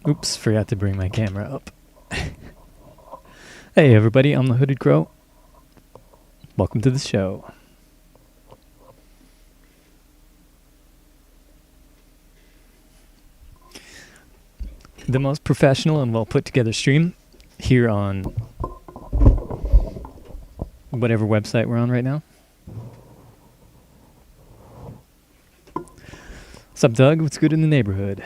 Oops, forgot to bring my camera up. Hey everybody, I'm the Hooded Crow. Welcome to the show. The most professional and well put together stream here on whatever website we're on right now. What's up, Doug? What's good in the neighborhood?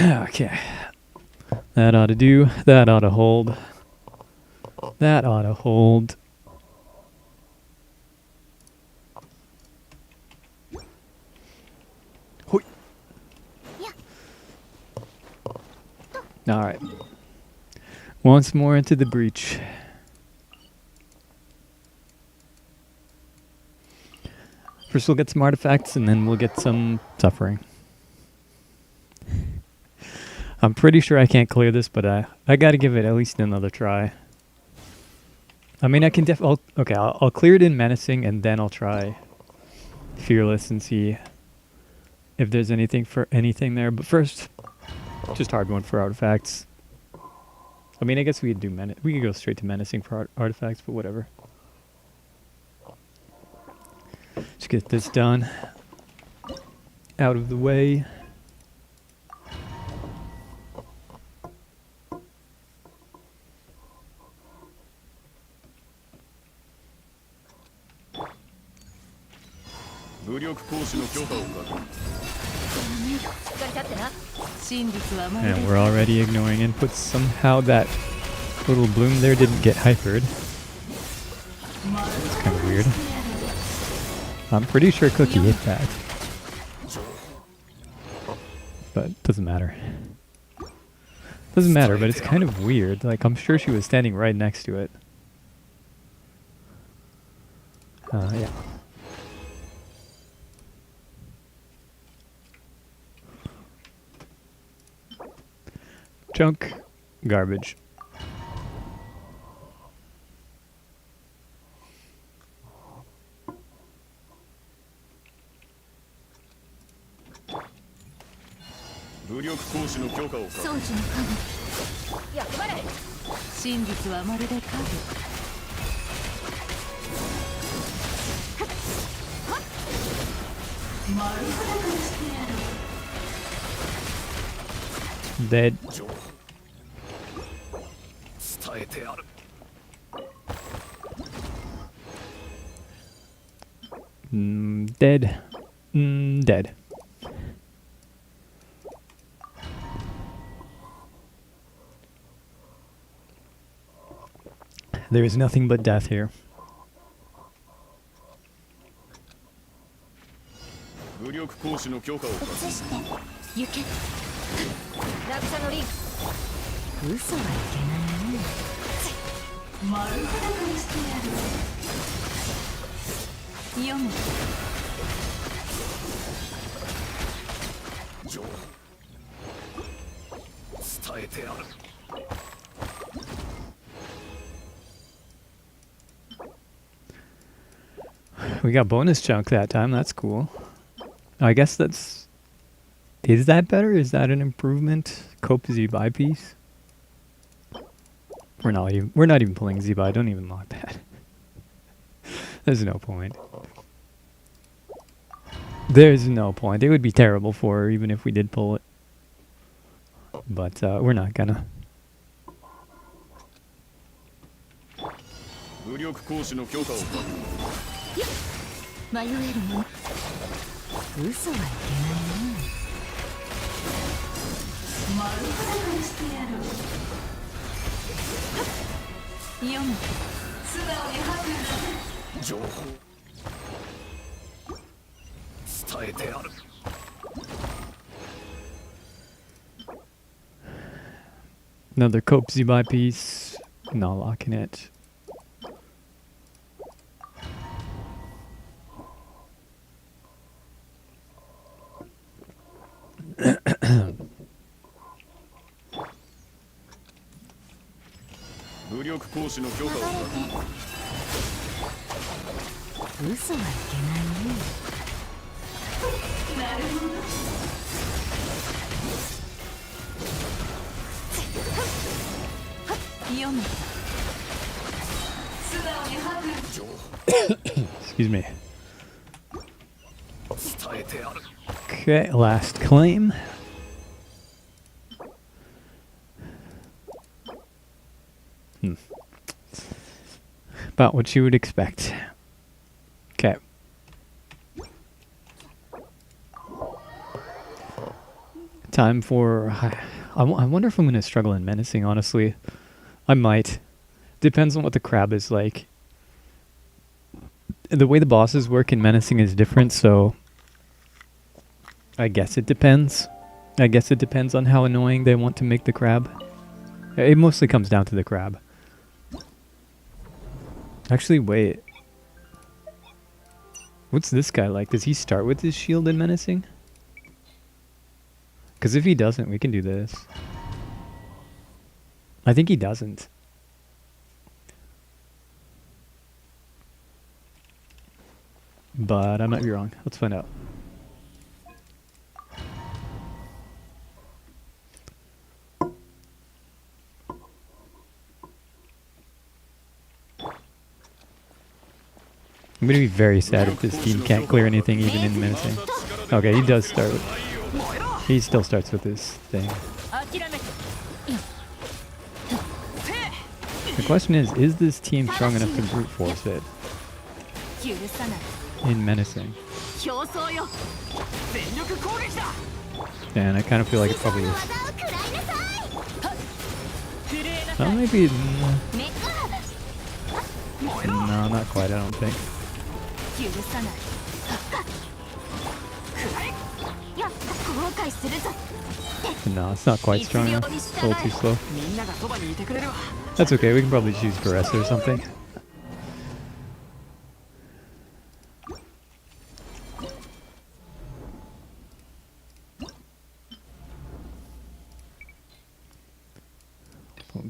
Okay. That ought to do. That ought to hold. That ought to hold. Hoi. Alright. Once more into the breach. First we'll get some artifacts and then we'll get some suffering. I'm pretty sure I can't clear this, but I gotta give it at least another try. I mean, I can I'll clear it in menacing and then I'll try fearless and see if there's anything there. But first, just hard one for artifacts. I mean, I guess we could go straight to menacing for artifacts, but whatever. Let's get this done. Out of the way. And we're already ignoring inputs. Somehow that little bloom there didn't get hypered. It's kind of weird. I'm pretty sure Cookie hit that. But doesn't matter. Doesn't matter, but it's kind of weird. Like, I'm sure she was standing right next to it. Yeah. Junk. Garbage. Dead. Dead. Dead. There is nothing but death here. We got bonus chunk that time. That's cool. I guess that's... Is that better? Is that an improvement? Cope Z-Buy piece? We're not even pulling Z-Buy. Don't even lock that. There's no point. There's no point. It would be terrible for her even if we did pull it. But we're not gonna. Another Cope Z-Buy piece. Not locking it. 嘘はいけないね。読めた。 Excuse me. Okay, last claim. About what you would expect. Okay. Time for... I wonder if I'm going to struggle in menacing, honestly. I might. Depends on what the crab is like. The way the bosses work in menacing is different, so... I guess it depends. I guess it depends on how annoying they want to make the crab. It mostly comes down to the crab. Actually, wait. What's this guy like? Does he start with his shield in menacing? Because if he doesn't, we can do this. I think he doesn't. But I might be wrong. Let's find out. I'm going to be very sad if this team can't clear anything even in menacing. Okay, he does start with... He still starts with this thing. The question is this team strong enough to brute force it? In menacing. And I kind of feel like it probably is. Oh, maybe... No, not quite, I don't think. No, it's not quite strong enough. It's a little too slow. That's okay, we can probably choose Baressa or something.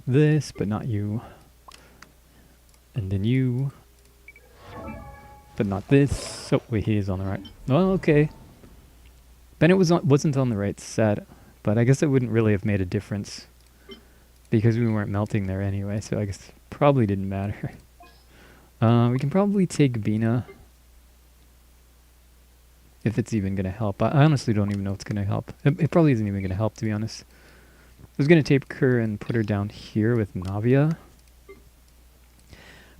This, but not you. And then you. But not this. Oh, wait, he is on the right. Oh, okay. Bennett wasn't on the right set, but I guess it wouldn't really have made a difference because we weren't melting there anyway, so I guess it probably didn't matter. We can probably take Bina if it's even going to help. I honestly don't even know if it's going to help. It probably isn't even going to help, to be honest. I was going to take her and put her down here with Navia,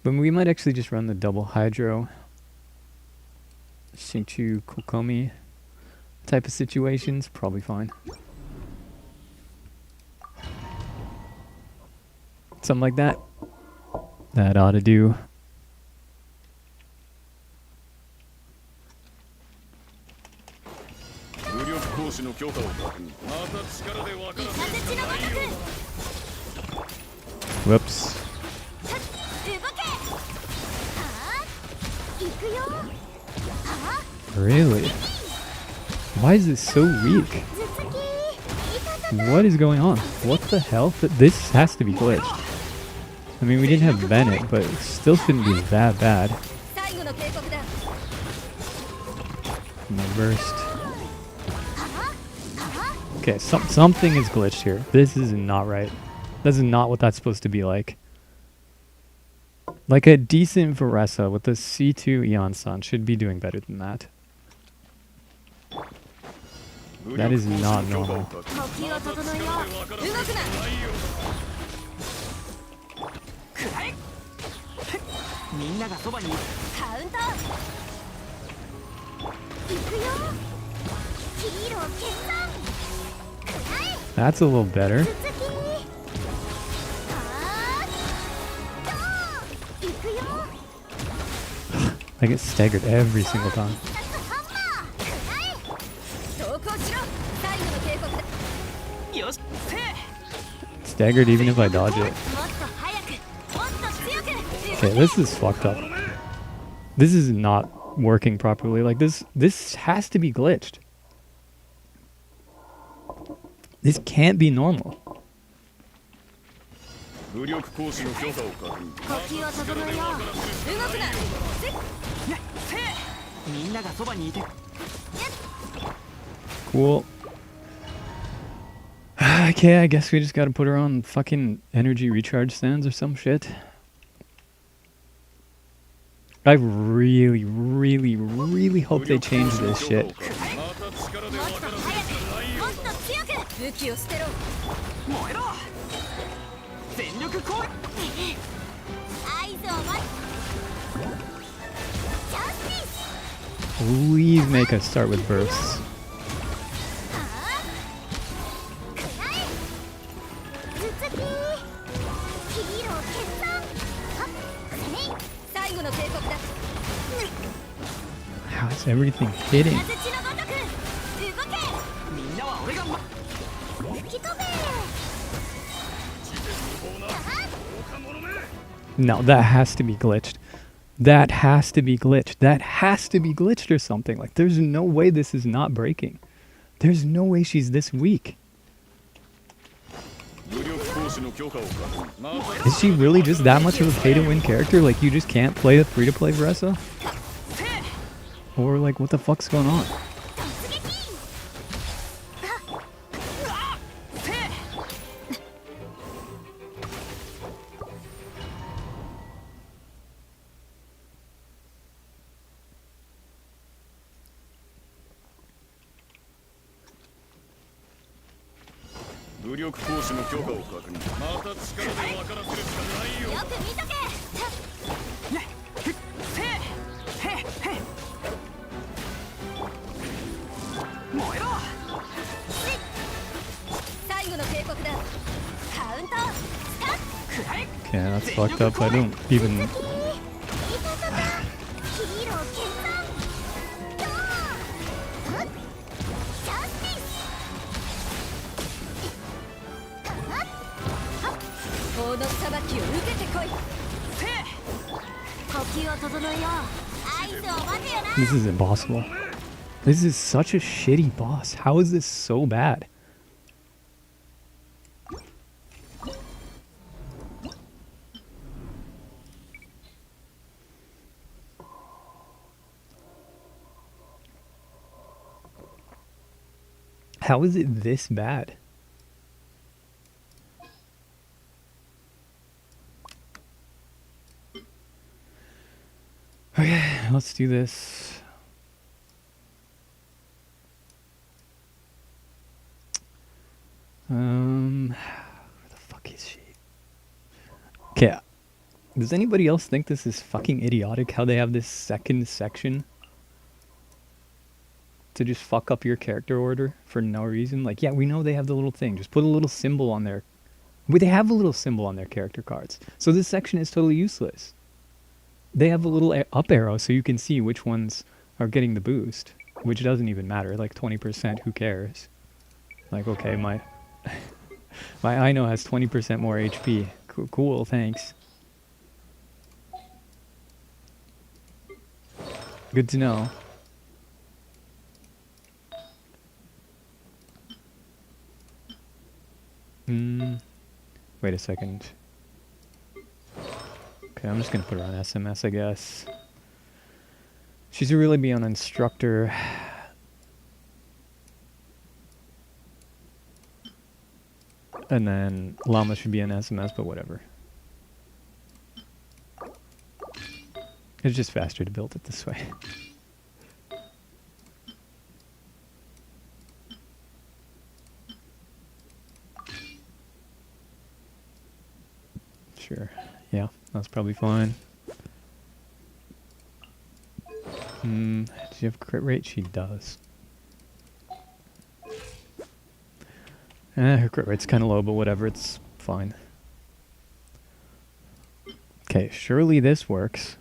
but we might actually just run the double Hydro Shinchu Kokomi type of situations, probably fine. Something like that. That ought to do. Whoops. Really? Why is this so weak? What is going on? What the hell? This has to be glitched. I mean, we didn't have Bennett, but it still shouldn't be that bad. My burst. Okay, something is glitched here. This is not right. This is not what that's supposed to be like. Like a decent Varessa with the C2 Eon-san should be doing better than that. That is not normal. That's a little better. I get staggered every single time. Staggered even if I dodge it. Okay, this is fucked up. This is not working properly. Like this has to be glitched. This can't be normal. Cool. Okay, I guess we just gotta put her on fucking energy recharge stands or some shit. I really, really, really hope they change this shit. Please make us start with bursts. How is everything hitting? No, that has to be glitched. That has to be glitched. That has to be glitched or something. Like, there's no way this is not breaking. There's no way she's this weak. Is she really just that much of a pay-to-win character? Like, you just can't play a free-to-play Vressa? Or, like, what the fuck's going on? Okay, that's fucked up. I don't even... This is impossible. This is such a shitty boss. How is this so bad? How is it this bad? Okay, let's do this. Where the fuck is she? Okay, does anybody else think this is fucking idiotic how they have this second section to just fuck up your character order for no reason? Like, yeah, we know they have the little thing. Just put a little symbol on their... Well, they have a little symbol on their character cards. So this section is totally useless. They have a little up arrow so you can see which ones are getting the boost, which doesn't even matter. Like 20%, who cares? Like, okay, my Aino has 20% more HP. Cool, thanks. Good to know. Wait a second. Okay, I'm just gonna put her on SMS, I guess. She should really be on instructor. And then Llama should be on SMS, but whatever. It's just faster to build it this way. Sure. Yeah, that's probably fine. Does she have crit rate? She does. Her crit rate's kind of low, but whatever, it's fine. Okay, surely this works.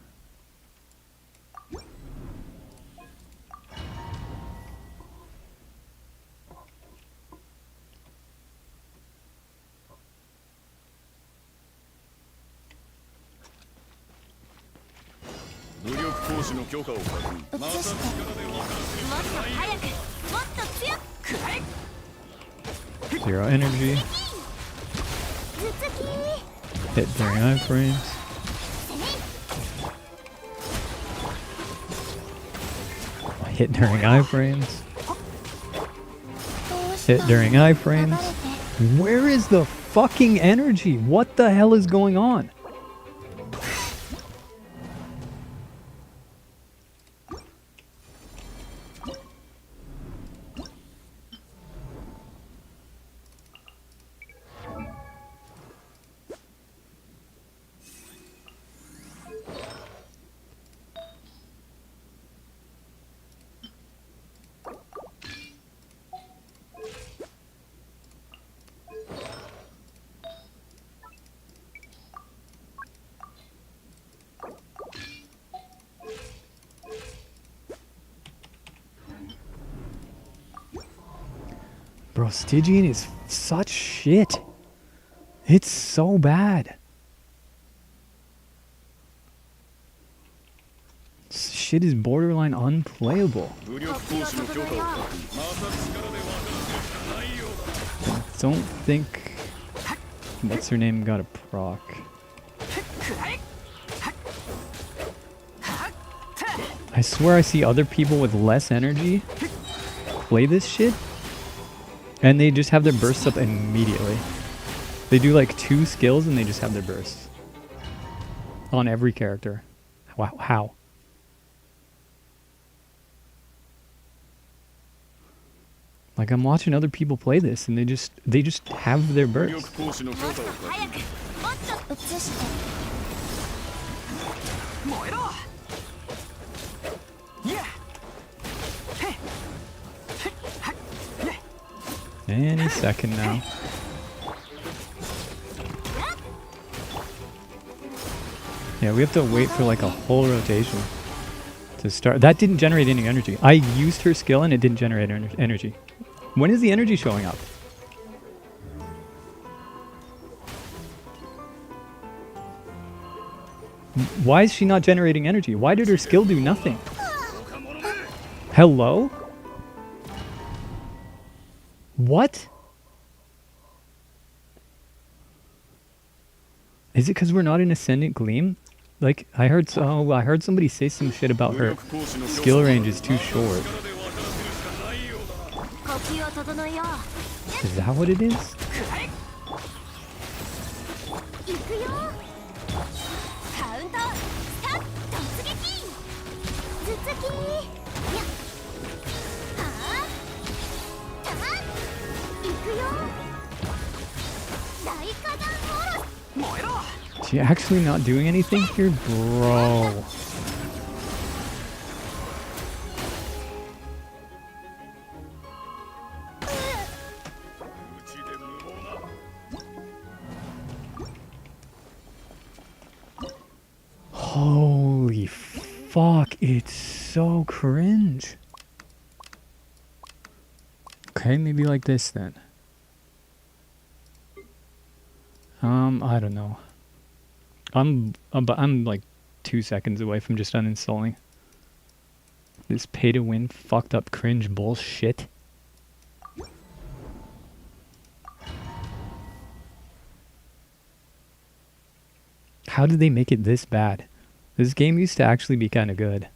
Zero energy. Hit during iframes. Hit during iframes. Hit during iframes. Where is the fucking energy? What the hell is going on? Bro, Stygian is such shit. It's so bad. Shit is borderline unplayable. Don't think... What's her name got a proc? I swear I see other people with less energy play this shit. And they just have their bursts up immediately. They do like 2 skills and they just have their bursts. On every character. Wow, how? Like I'm watching other people play this and they just have their bursts. Any second now. Yeah, we have to wait for like a whole rotation to start. That didn't generate any energy. I used her skill and it didn't generate energy. When is the energy showing up? Why is she not generating energy? Why did her skill do nothing? Hello? What? Is it because we're not in Ascendant Gleam? Like, I heard somebody say some shit about her skill range is too short. Is that what it is? She actually not doing anything here? Bro. Holy fuck, it's so cringe. Okay, maybe like this then. I don't know. I'm like 2 seconds away from just uninstalling this pay to win fucked up cringe bullshit. How did they make it this bad? This game used to actually be kind of good.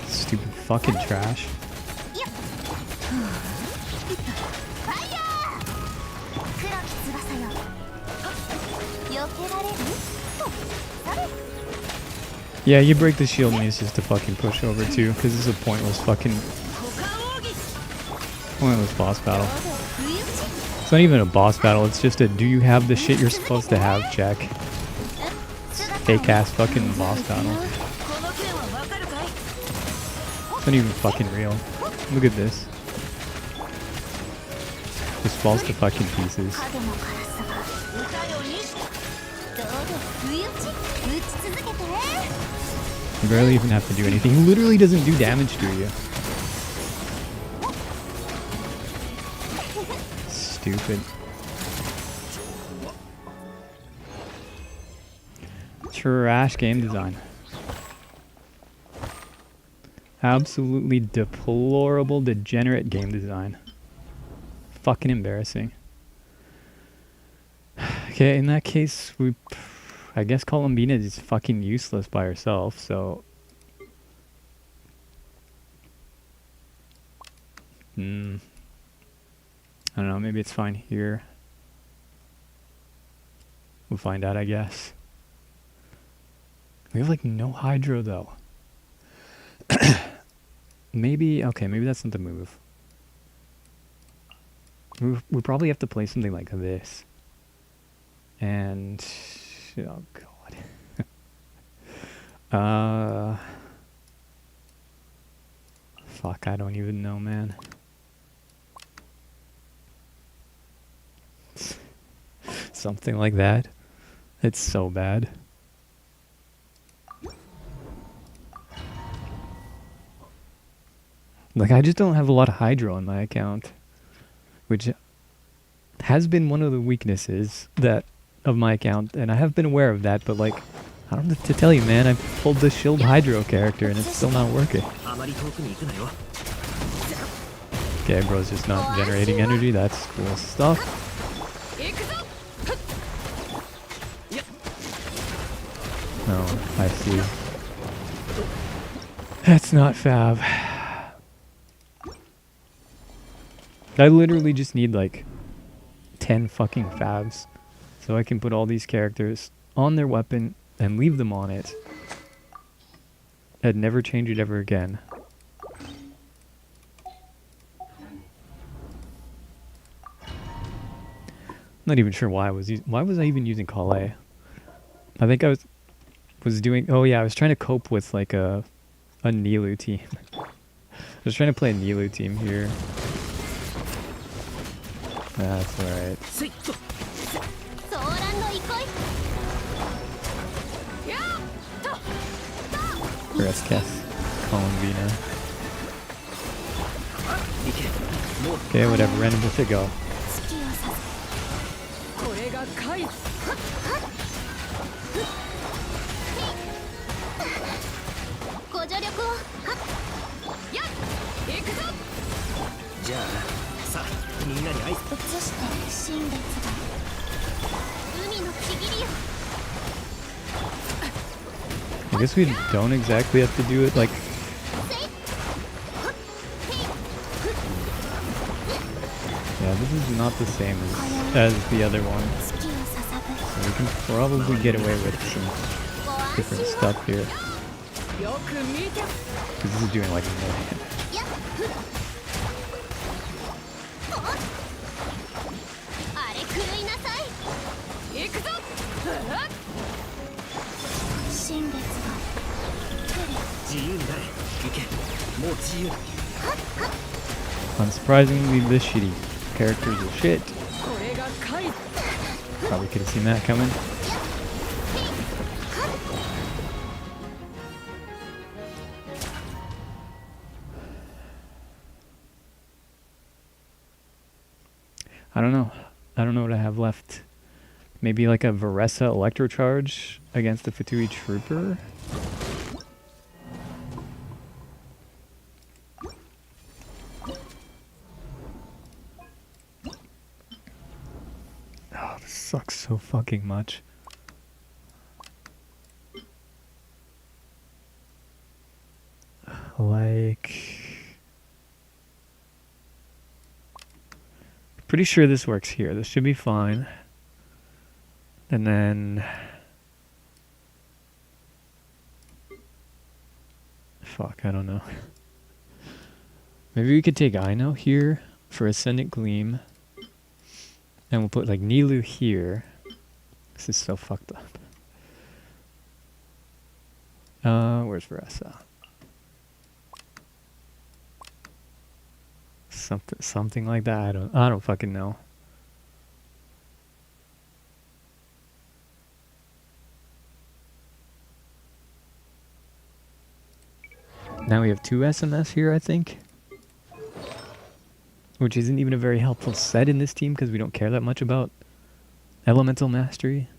Stupid fucking trash. Yeah, you break the shield and it's just to fucking push over too, because this is a pointless boss battle. It's not even a boss battle, it's just a do you have the shit you're supposed to have check. Fake ass fucking boss battle. It's not even fucking real. Look at this. Just falls to fucking pieces. You barely even have to do anything. He literally doesn't do damage to you. Stupid. Trash game design. Absolutely deplorable, degenerate game design. Fucking embarrassing. Okay, in that case, I guess Columbina is fucking useless by herself, so... I don't know, maybe it's fine here. We'll find out, I guess. We have, like, no Hydro, though. Maybe, okay, maybe that's not the move. We probably have to play something like this. And... oh, God. Fuck, I don't even know, man. Something like that. It's so bad. Like, I just don't have a lot of Hydro on my account. Which has been one of the weaknesses of my account. And I have been aware of that, but like... I don't know what to tell you, man. I pulled the Shield Hydro character and it's still not working. Okay, bro's just not generating energy. That's cool stuff. Oh, I see. That's not fab. I literally just need like 10 fucking fabs. So I can put all these characters on their weapon and leave them on it. And never change it ever again. Not even sure why I was why was I even using Calais? I think I was doing, oh yeah, I was trying to cope with like a Nilu team. I was trying to play a Nilu team here. That's alright. Rescast Columbina. Okay, whatever, random with it go. I guess we don't exactly have to do it like... Yeah, this is not the same as the other one. So we can probably get away with some different stuff here. Because this is doing like more damage. Unsurprisingly, this shitty characters are shit. Probably could have seen that coming. I don't know. I don't know what I have left. Maybe like a Varessa Electrocharge against the Fatui Trooper? Oh, this sucks so fucking much. Like... Pretty sure this works here. This should be fine. And then... Fuck, I don't know. Maybe we could take Aino here for Ascendant Gleam. And we'll put like Nilu here. This is so fucked up. Where's Varessa? Something like that. I don't fucking know. Now we have 2 SMS here, I think. Which isn't even a very helpful set in this team because we don't care that much about elemental mastery.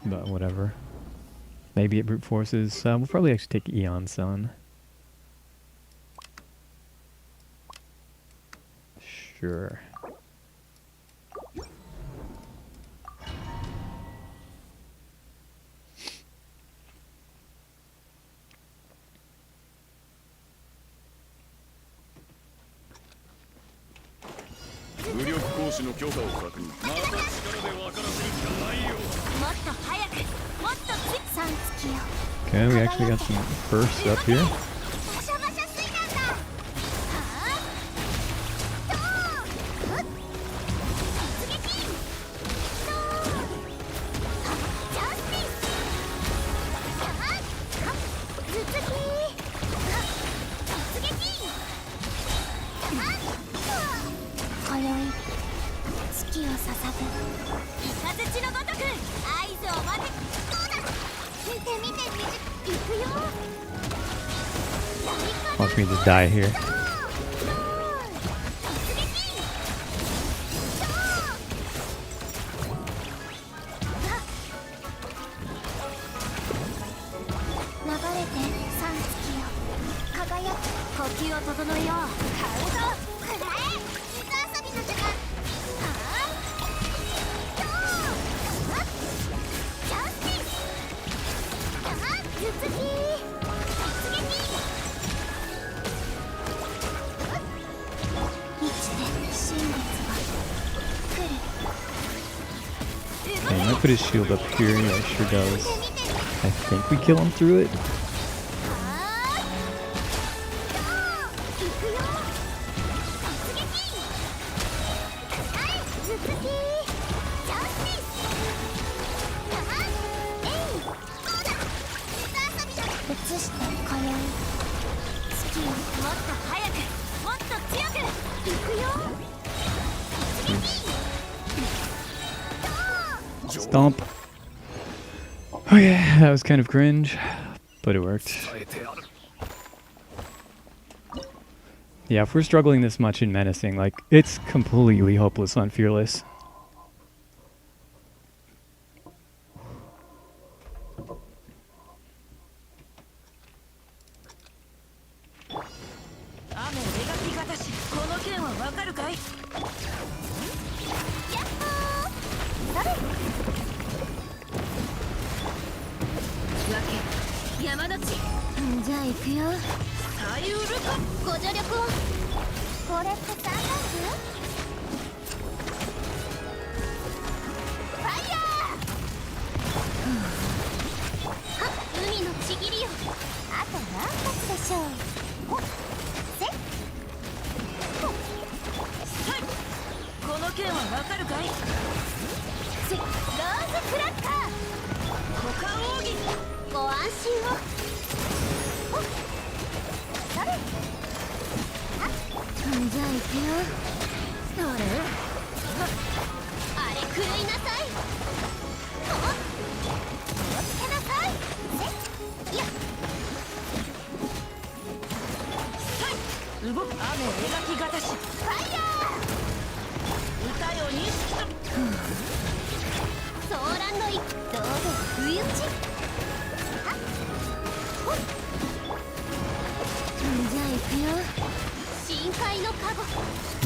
But whatever. Maybe it brute forces. We'll probably actually take Eon Sun. Sure. Okay, we actually got some bursts up here. Watch me just die here. Okay, he might put his shield up here. Yeah, it sure does. I think we kill him through it. Stomp. Okay, that was kind of cringe, but it worked. Yeah, if we're struggling this much in menacing, like, it's completely hopeless on Fearless.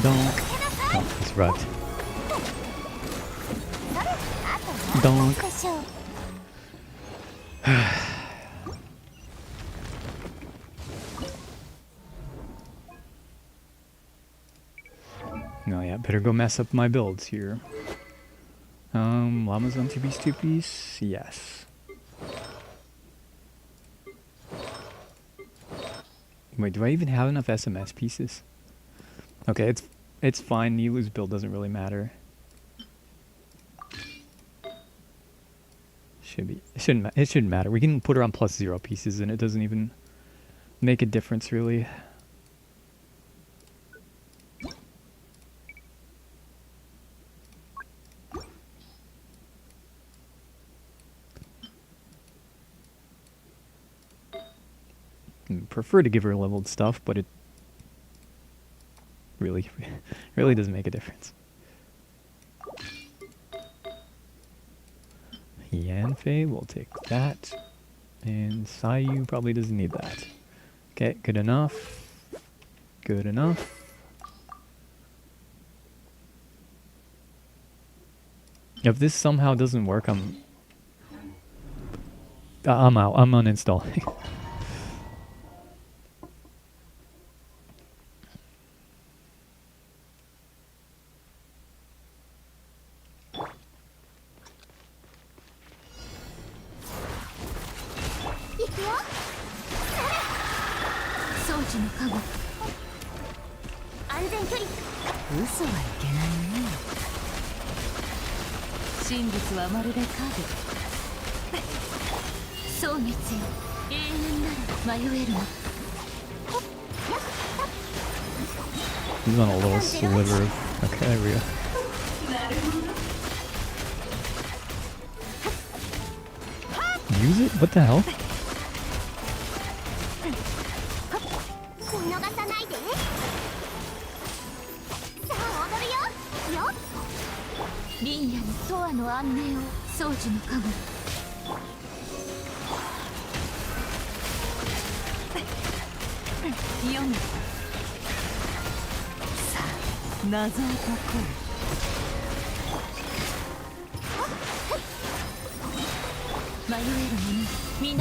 Donk. Oh, he's rugged. Donk. No, yeah, better go mess up my builds here. Llamas on 2-piece? Yes. Wait, do I even have enough SMS pieces? Okay, it's fine. Nilu's build doesn't really matter. It shouldn't matter. We can put her on +0 pieces and it doesn't even make a difference really. Prefer to give her leveled stuff, but it really, really doesn't make a difference. Yanfei will take that. And Sayu probably doesn't need that. Okay, good enough. Good enough. If this somehow doesn't work, I'm out. I'm uninstalling. He's on a little sliver. Okay, there we go. Use it? What the hell?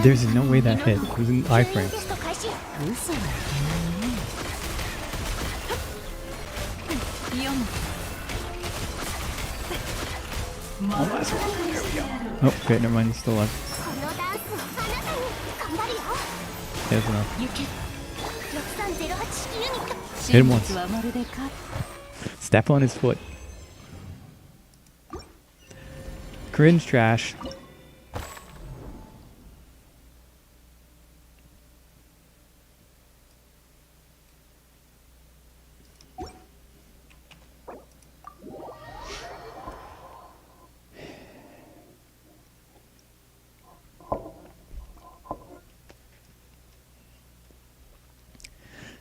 There's no way that hit. It was an iframe. Last one. There we go. Oh, okay, never mind. He's still alive. There's enough. Hit him once. Step on his foot. Cringe trash.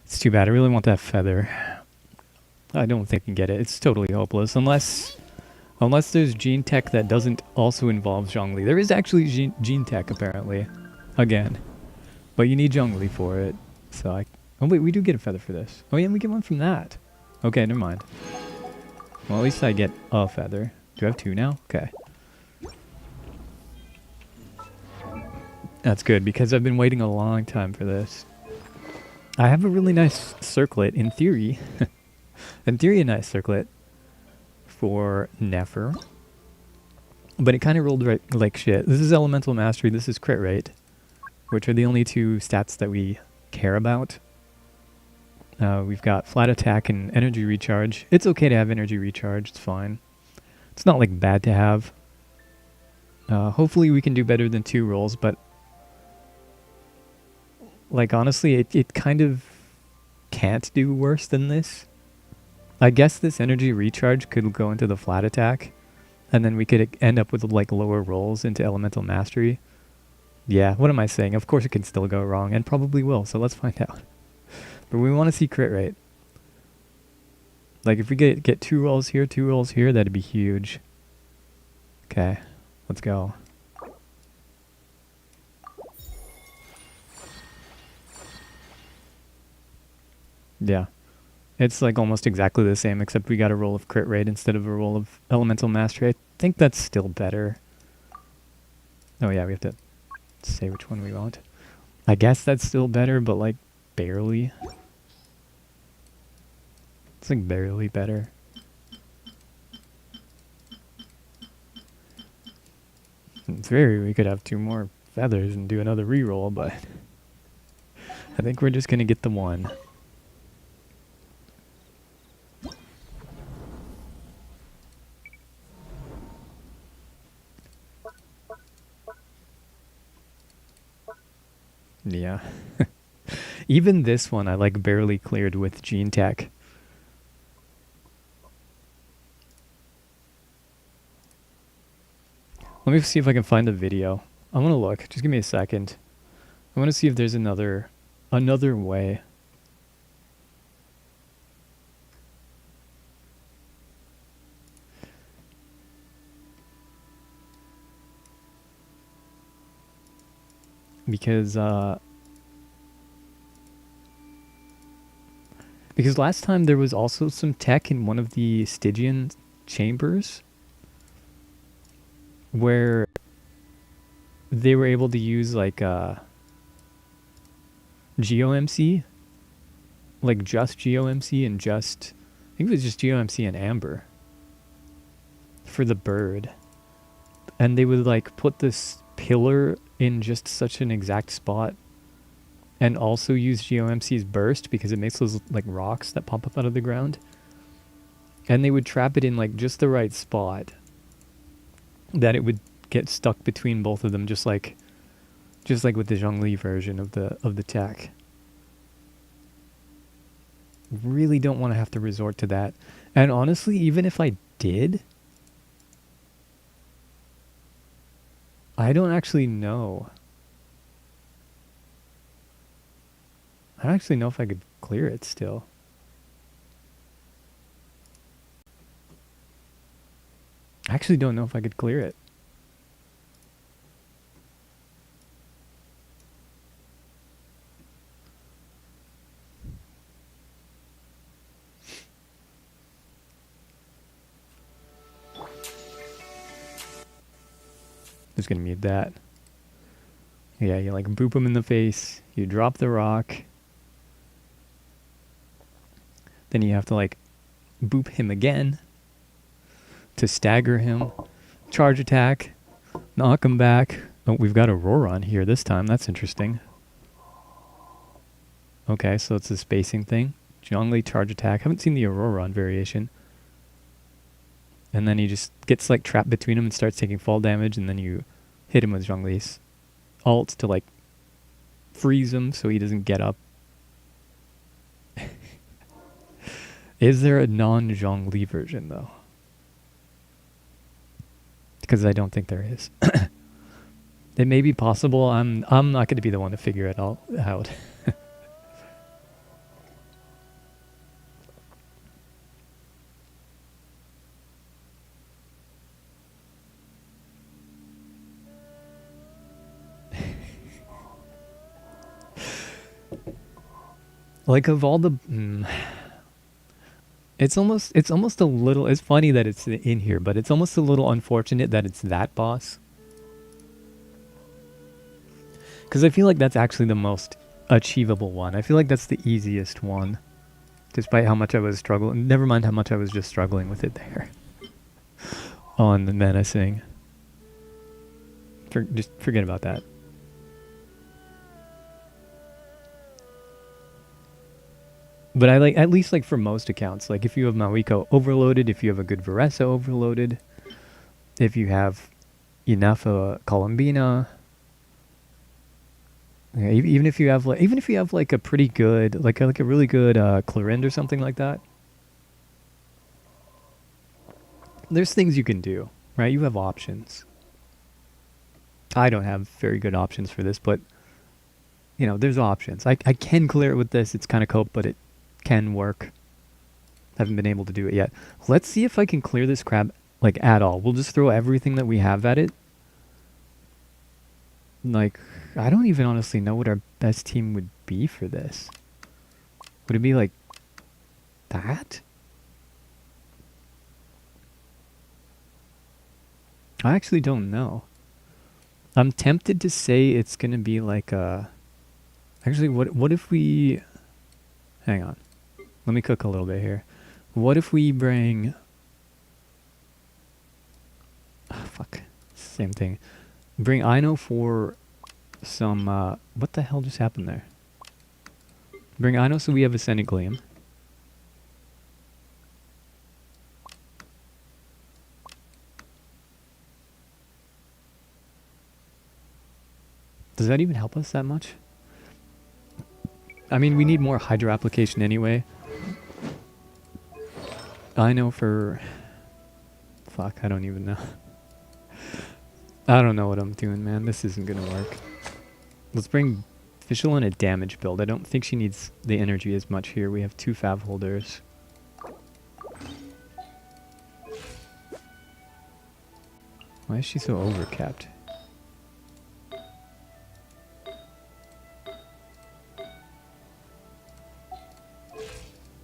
It's too bad. I really want that feather. I don't think I can get it. It's totally hopeless. Unless there's gene tech that doesn't also involve Zhongli. There is actually gene tech, apparently. Again. But you need Zhongli for it. So I... Oh, wait. We do get a feather for this. Oh, yeah. We get one from that. Okay. Never mind. Well, at least I get a feather. Do I have two now? Okay. That's good, because I've been waiting a long time for this. I have a really nice circlet, in theory. In theory, a nice circlet for Nefer. But it kind of rolled right like shit. This is Elemental Mastery, this is Crit Rate, which are the only two stats that we care about. We've got Flat Attack and Energy Recharge. It's okay to have Energy Recharge, it's fine. It's not like bad to have. Hopefully we can do better than 2 rolls, but like honestly, it kind of can't do worse than this. I guess this Energy Recharge could go into the Flat Attack, and then we could end up with like lower rolls into Elemental Mastery. Yeah, what am I saying? Of course it can still go wrong, and probably will, so let's find out. But we want to see crit rate. Like if we get 2 rolls here, 2 rolls here, that'd be huge. Okay, let's go. Yeah. It's like almost exactly the same, except we got a roll of crit rate instead of a roll of Elemental Mastery. I think that's still better. Oh yeah, we have to say which one we want. I guess that's still better, but like barely. It's like barely better. In theory, we could have 2 more feathers and do another reroll, but I think we're just gonna get the 1. Yeah. Even this one I like barely cleared with Gene Tech. Let me see if I can find the video. I want to look. Just give me a second. I want to see if there's another another way. Because last time there was also some tech in one of the Stygian chambers where they were able to use like GeoMC, like just GeoMC and just, I think it was just GeoMC and Amber for the bird. And they would like put this pillar in just such an exact spot and also use GeoMC's burst because it makes those like rocks that pop up out of the ground. And they would trap it in like just the right spot that it would get stuck between both of them, just like with the Zhongli version of the tech. Really don't want to have to resort to that. And honestly, even if I did, I don't actually know. I don't actually know if I could clear it still. I actually don't know if I could clear it. Just gonna mute that. Yeah, you like boop him in the face, you drop the rock, then you have to like boop him again to stagger him, charge attack, knock him back. Oh, we've got Aurora on here this time, that's interesting. Okay, so it's a spacing thing. Zhongli charge attack. Haven't seen the Aurora on variation. And then he just gets like trapped between them and starts taking fall damage, and then you hit him with Zhongli's ult to like freeze him so he doesn't get up. Is there a non-Zhongli version though? Because I don't think there is. It may be possible. I'm not going to be the one to figure it all out. Like of all the, it's almost a little. It's funny that it's in here, but it's almost a little unfortunate that it's that boss. Because I feel like that's actually the most achievable one. I feel like that's the easiest one, despite how much I was struggling. Never mind how much I was just struggling with it there on the menacing. Just forget about that. But I like, at least like for most accounts, like if you have Mawiko overloaded, if you have a good Varesa overloaded, if you have enough Columbina, yeah, even if you have like a pretty good, like a really good Clorind or something like that, there's things you can do, right? You have options. I don't have very good options for this, but you know, there's options. I can clear it with this. It's kind of cope, but it can work. Haven't been able to do it yet. Let's see if I can clear this crab like at all. We'll just throw everything that we have at it. Like, I don't even honestly know what our best team would be for this. Would it be like that? I actually don't know. I'm tempted to say it's gonna be like a... Actually, what if we... Hang on. Let me cook a little bit here. What if we bring... Oh, fuck. Same thing. Bring Ino for some... what the hell just happened there? Bring Ino so we have Ascendant Gleam. Does that even help us that much? I mean, we need more Hydro application anyway. I know for... Fuck, I don't even know. I don't know what I'm doing, man. This isn't gonna work. Let's bring Official and a damage build. I don't think she needs the energy as much here. We have 2 fav holders. Why is she so overcapped?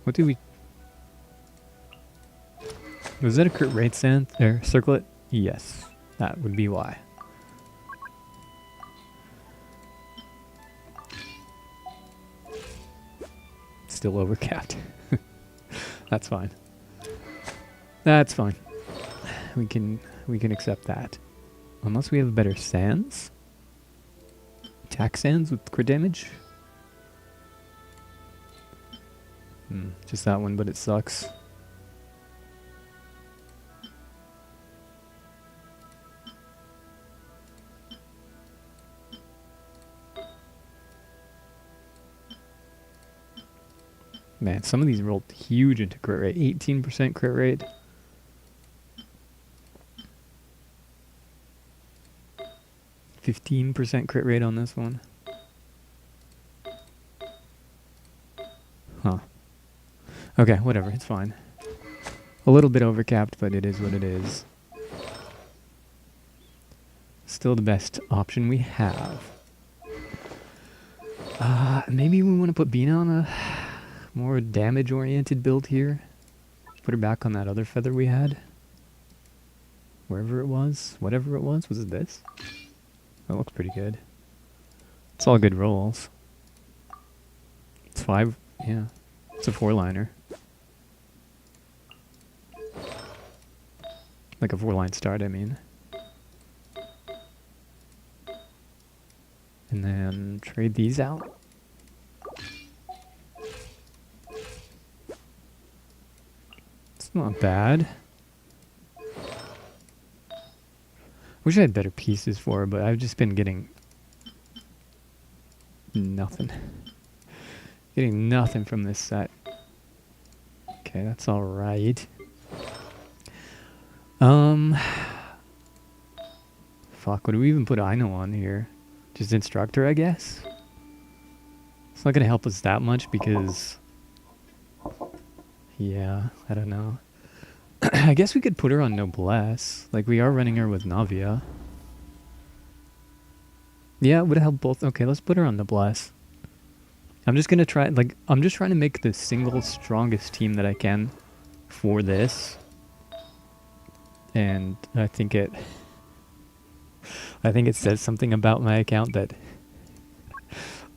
What do we... Was that a crit rate sand or circlet? Yes, that would be why. Still overcapped. That's fine. That's fine. We can accept that. Unless we have better sands? Attack sands with crit damage? Just that one, but it sucks. Man, some of these rolled huge into crit rate. 18% crit rate. %15% crit rate on this one. Huh. Okay, whatever, it's fine. A little bit overcapped, but it is what it is. Still the best option we have. Maybe we want to put Bina on a more damage-oriented build here. Put her back on that other feather we had. Wherever it was. Whatever it was. Was it this? That looks pretty good. It's all good rolls. It's 5. Yeah. It's a 4-liner. Like a 4-line start, I mean. And then trade these out. It's not bad. Wish I had better pieces for her, but I've just been getting nothing. Getting nothing from this set. Okay, that's alright. Fuck, what do we even put Aino on here? Just instructor, I guess? It's not gonna help us that much because... Yeah, I don't know. I guess we could put her on Noblesse. Like, we are running her with Navia. Yeah, it would help both. Okay, let's put her on Noblesse. I'm just gonna try, like, I'm just trying to make the single strongest team that I can for this. And I think it says something about my account that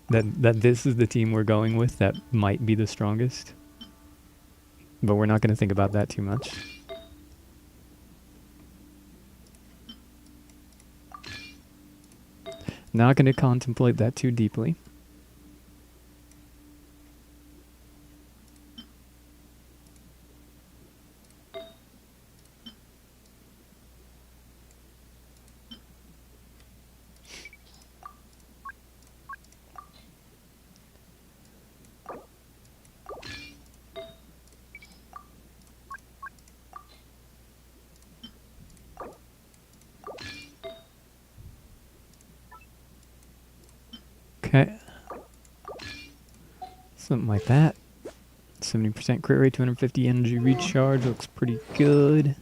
this is the team we're going with that might be the strongest. But we're not going to think about that too much. Not going to contemplate that too deeply. Okay. Something like that. 70% crit rate, 250 energy recharge. Looks pretty good.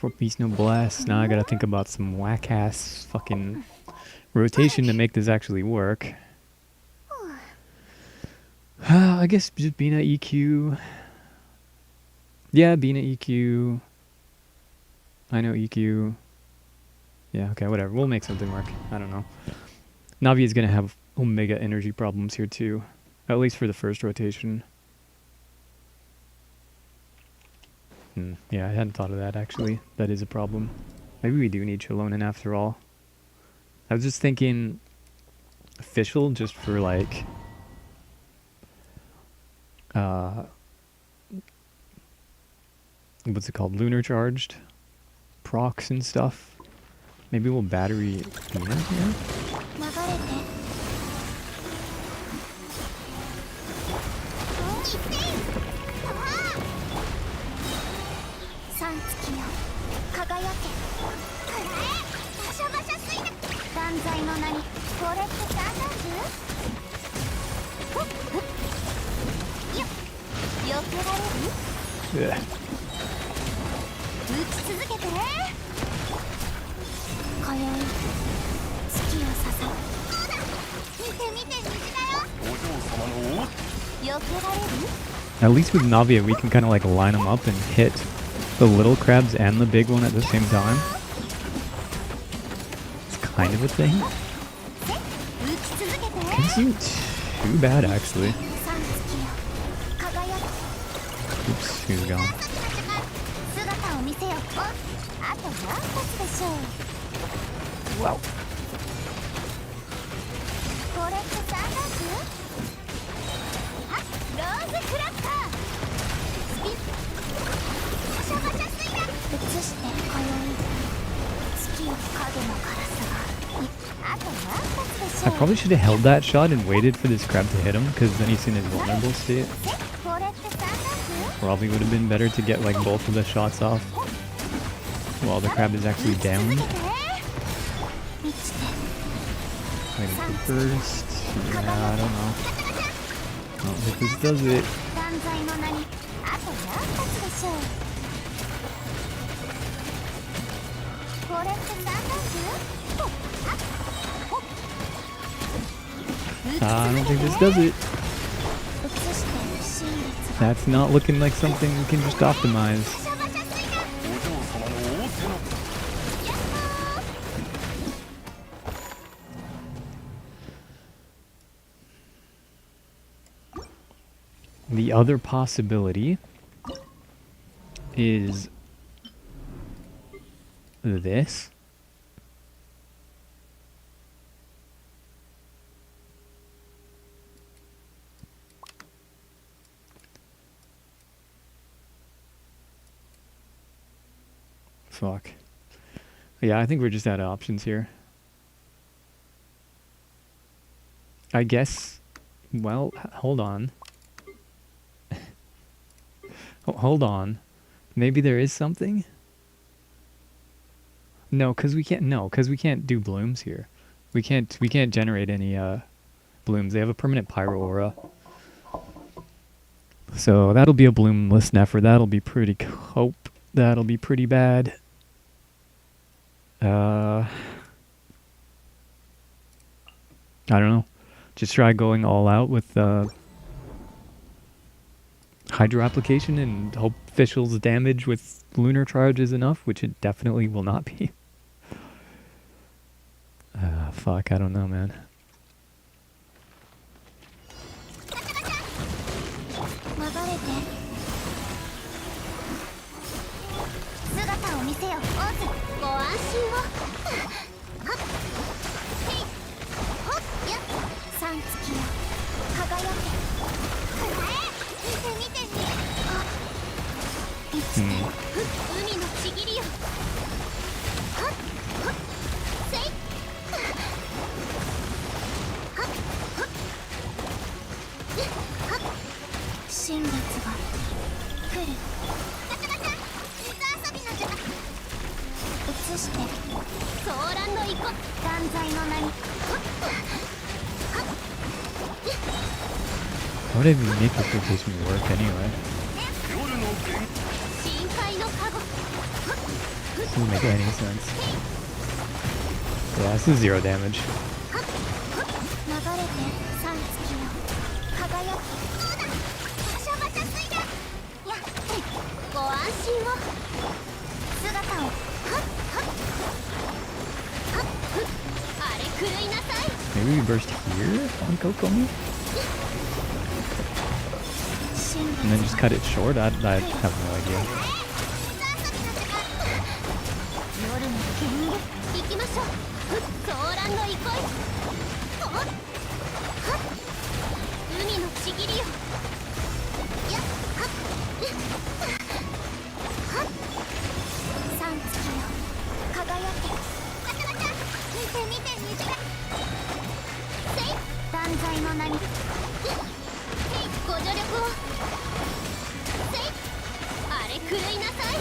4-piece no blast. Now I gotta think about some whack-ass fucking rotation to make this actually work. I guess just Bina EQ. Yeah, Bina EQ. I know EQ. Yeah, okay, whatever. We'll make something work. I don't know. Navi is going to have Omega energy problems here too. At least for the first rotation. Yeah, I hadn't thought of that actually. That is a problem. Maybe we do need Chalonin after all. I was just thinking official just for like... what's it called? Lunar charged? Procs and stuff. Maybe we'll battery Bina here? これってサンダーズ？よ避けられる？ Ugh. 打ち続けて。今宵月を刺さる。見て見て、虹だよ。避けられる？ At least with Navia, we can kind of like line them up and hit the little crabs and the big one at the same time. It's kind of a thing. 打ち続けて。 Isn't too bad actually. 三月よ輝く。 Oops, he's gone. 姿を見せよ。あと何発でしょう。 Wow. これってサンダース？あ、ローズクラッカー。スピン。バシャバシャスイラ。移して今宵月よ影の辛さが。あと何発でし I ょう。 probably should have held that shot and waited for this crab to hit him, because then he's in his vulnerable state. これってサンダース？ Probably would have been better to get like both of the shots off while the crab is actually down. 満ちて。 Waiting for first. Yeah, I don't know. I don't think this does it. 断罪の名にあと何発でしょう。これってサンダース？ I don't think this does it. 移して真実が。 That's not looking like something we can just optimize. バシャバシャスイラ。 The other possibility is this. Fuck. Yeah, I think we're just out of options here. I guess. Well, hold on. Hold on. Maybe there is something? No, cuz we can't do blooms here. We can't generate any blooms. They have a permanent pyro aura. So that'll be a bloomless Nefer. That'll be pretty cope. That'll be pretty bad. I don't know. Just try going all out with Hydro application and hope Fischl's damage with lunar charge is enough, which it definitely will not be. Fuck, I don't know, man. 流れて。姿を見せよ、オーズ。ご安心を。はっ。へい。ほっや。三月よ。輝け。くらえ。見て見てみ。あ。生きて。海のちぎりよ。はっ。はっ。せい。はっ。はっ。はっ。新月が来る。ガチャガチャ。水遊びの時間。移してソーランの遺骨。断罪の名に。 How did we make this rotation work anyway? 深海の加護。 Doesn't make any sense. Yeah, this is 0 damage. 流れて三月よ。輝き。そうだ。バシャバシャスイラ。やっ。ご安心を。姿を。はっはっ。はっふっ。あれ狂いなさい。 Maybe we burst here on Kokomi? And then just cut it short? I have no idea. 夜の剣行きましょう。ソーランの憩い。はっ。海のちぎりよ。やっ。はっ。はっ。三月よ。輝け。ガチャガチャ。見て見て虹が。せい。断罪の名に。せい。ご助力を。せい。あれ狂いなさい。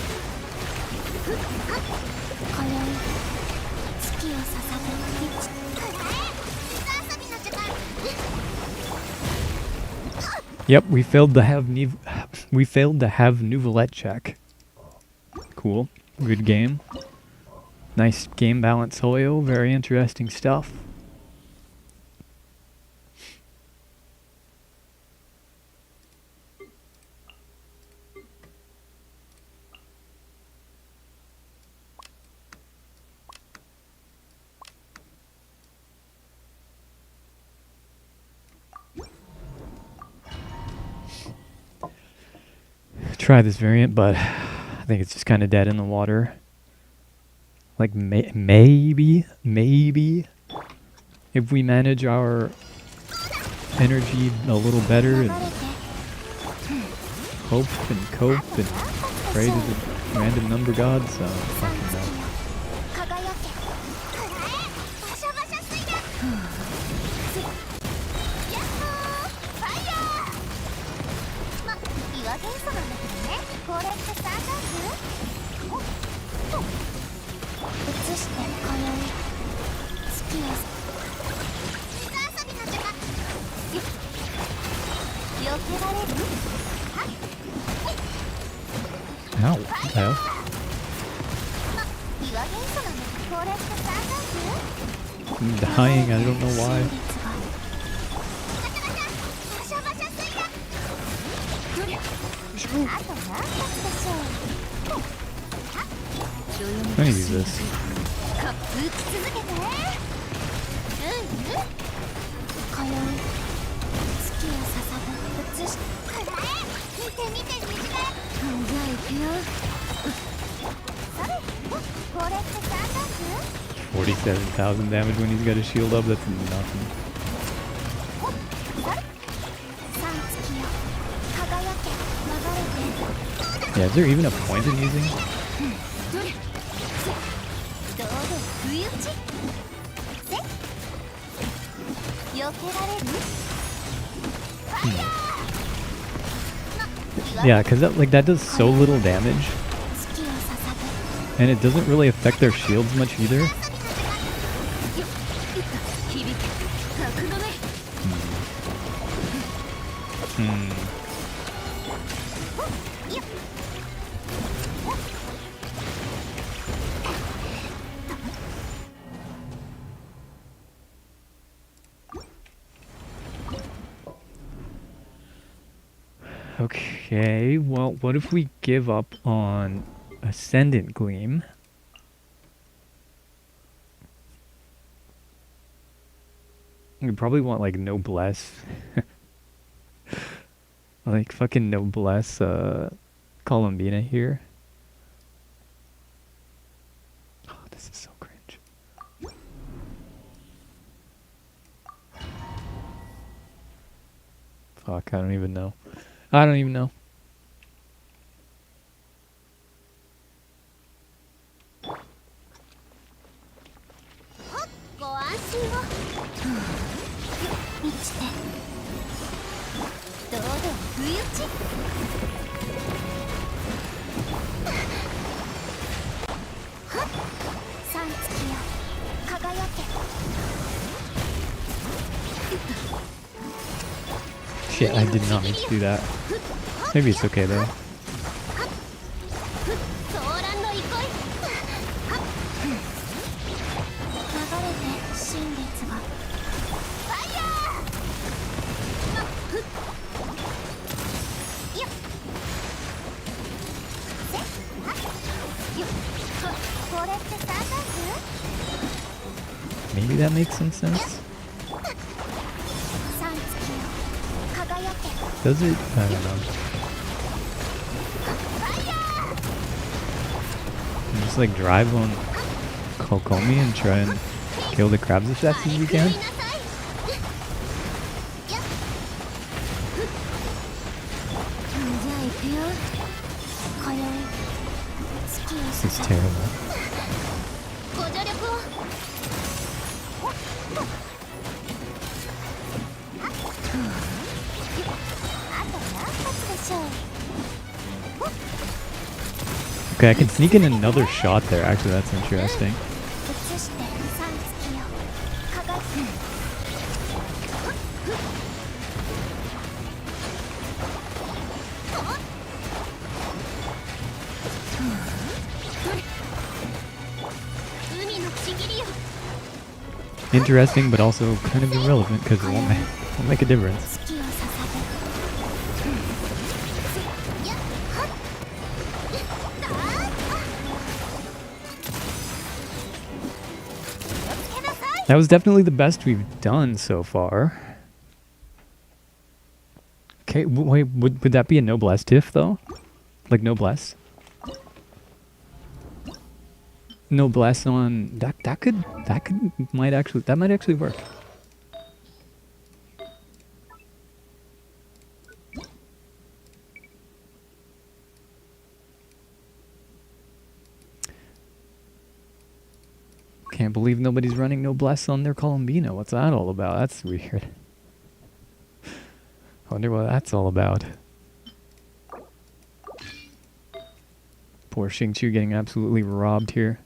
ふっはっ。今宵月を捧ぐ道。くらえ。Yep, we failed to have Nouvelette check. Cool. Good game. Nice game balance, Hoyo. Very interesting stuff. Try this variant, but I think it's just kind of dead in the water. Like maybe if we manage our energy a little better and hope and cope and pray to the random number gods, fucking no. Ow, what the hell? I'm dying, I don't know why. I'm gonna use this. $47,000 damage when he's got his shield up, that's nothing. Yeah, is there even a point in using? Yeah, because that does so little damage. And it doesn't really affect their shields much either. Okay, well, what if we give up on Ascendant Gleam? We probably want, like, Noblesse. Like, fucking Noblesse, Columbina here. Oh, this is so cringe. Fuck, I don't even know. I don't even know. Shit, I did not mean to do that. Maybe it's okay though. Maybe that makes some sense. Does it? I don't know. Just like drive on Kokomi and try and kill the crabs as fast as we can. This is terrible. Okay, I can sneak in another shot there. Actually, that's interesting. interesting, but also kind of irrelevant because it won't make a difference. 月を捧げやっはっだ気をつけなさい That was definitely the best we've done so far. Okay, wait, would that be a noblesse tiff though? Like noblesse? Noblesse on that might actually work. Can't believe nobody's running noblesse on their Colombino. What's that all about? That's weird. Wonder what that's all about. Poor Xingqiu getting absolutely robbed here.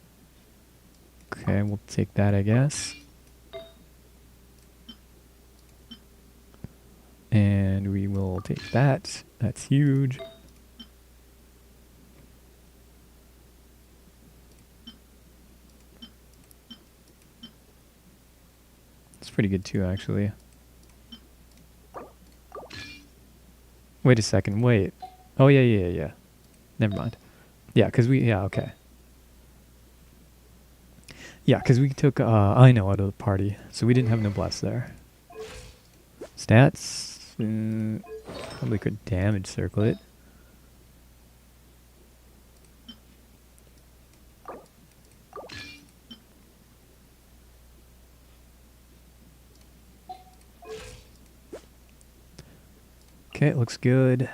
Okay, we'll take that, I guess. And we will take that. That's huge. It's pretty good too, actually. Wait a second, wait. Oh, yeah. Never mind. Yeah, okay. Yeah, because we took Aino out of the party, so we didn't have noblesse there. Stats, probably could damage circle it. Okay, it looks good.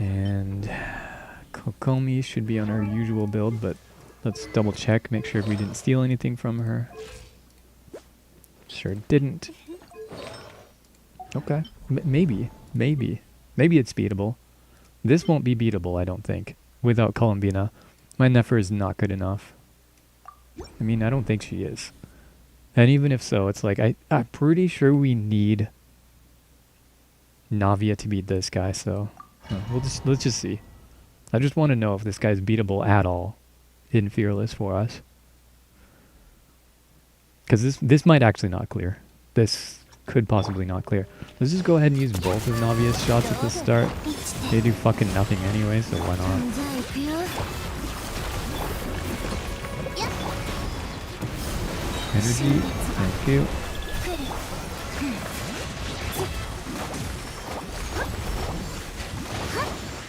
And Kokomi should be on our usual build, but let's double check, make sure we didn't steal anything from her. Sure didn't. Okay, maybe it's beatable. This won't be beatable, I don't think, without Colombina. My Nefer is not good enough. I mean, I don't think she is. And even if so, it's like, I'm pretty sure we need Navia to beat this guy, so let's just see. I just want to know if this guy's beatable at all in Fearless for us. Because this might actually not clear. This could possibly not clear. Let's just go ahead and use both of Navia's shots at the start. They do fucking nothing anyway, so why not? じゃあ行くよ Energy, thank you.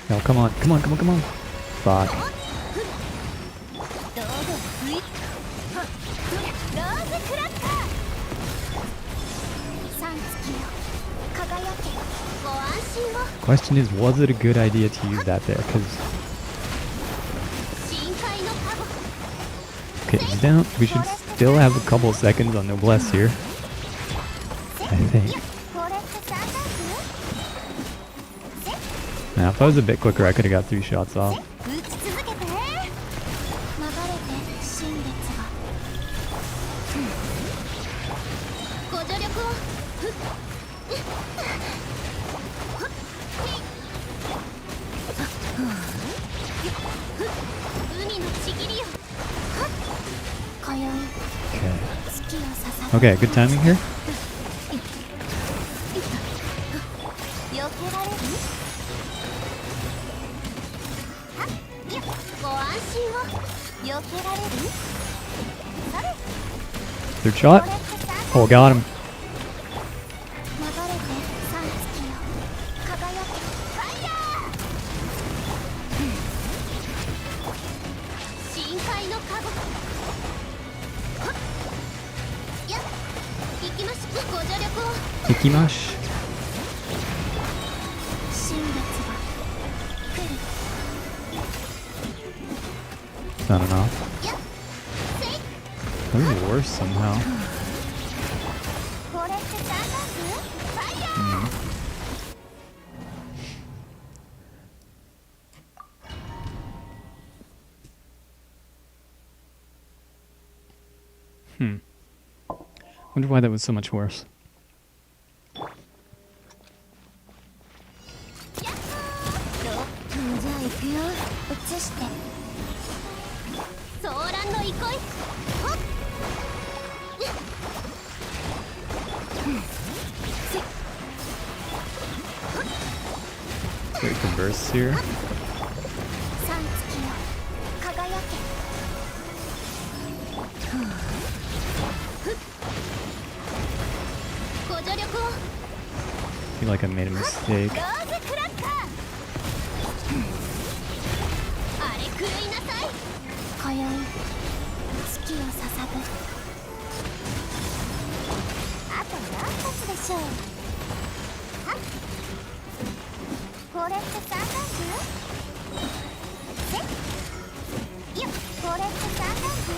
No, come on. Fuck. ロードスイッローズクラッカー三月よ輝けご安心を Question is, was it a good idea to use that there? Because 深海のカゴ okay, he's down. We should still have a couple seconds on noblesse here. I think. これってサンダース Now, if I was a bit quicker, I could have got 3 shots off. 打ち続けて流れて新月がご助力を海のちぎりよ今宵 Okay. 月を捧 Okay, good timing here. げ避けられるはっいやご安心を避けられるそれ Third shot. これってサンダース Oh, got him. 流れて三月よ輝けファイヤー深海のカゴはっいや行きましょうご助力を Ikimash. 新月が来る It's not enough. いやせい That was worse somehow. これってサンダースファイヤー Wonder why that was so much worse. やっほーしてソーランの憩いほっWait for bursts here. 三月よ輝けご助力を I feel like I made a mistake. ローズクラッカーあれ狂いなさい今宵月を捧ぐあと何発でしょうはっこれって三段銃せっよっこれって三段銃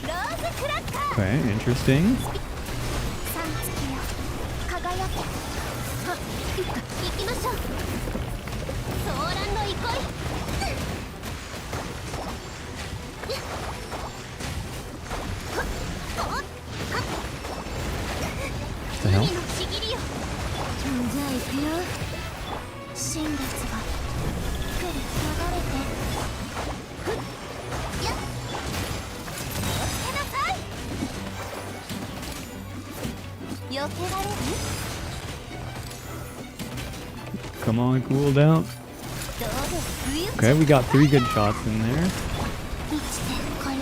ローズクラッカー Okay, interesting. 三月よ輝けはっ行きましょうソーランの憩い The hell? 海のちぎりよじゃあ行くよ新月が来る流れてふっやっおつけなさい避けられる Come on, cool down. どうです冬 Okay, we got 3 good shots in there. 生きて今宵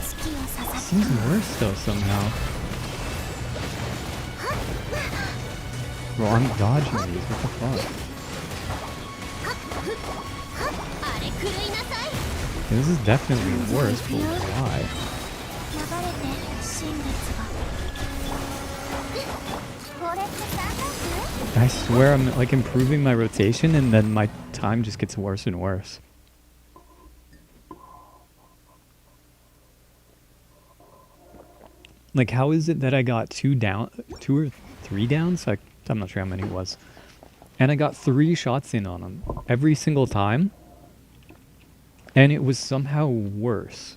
月を捧げ Seems worse though somehow. Bro, I'm dodging these. What the fuck? あれ狂いなさい This is definitely worse, but why? 流れて新月がこれって三段銃 I swear I'm like improving my rotation and then my time just gets worse and worse. Like, how is it that I got 2 or 3 downs? I'm not sure how many it was. And I got 3 shots in on them every single time. And it was somehow worse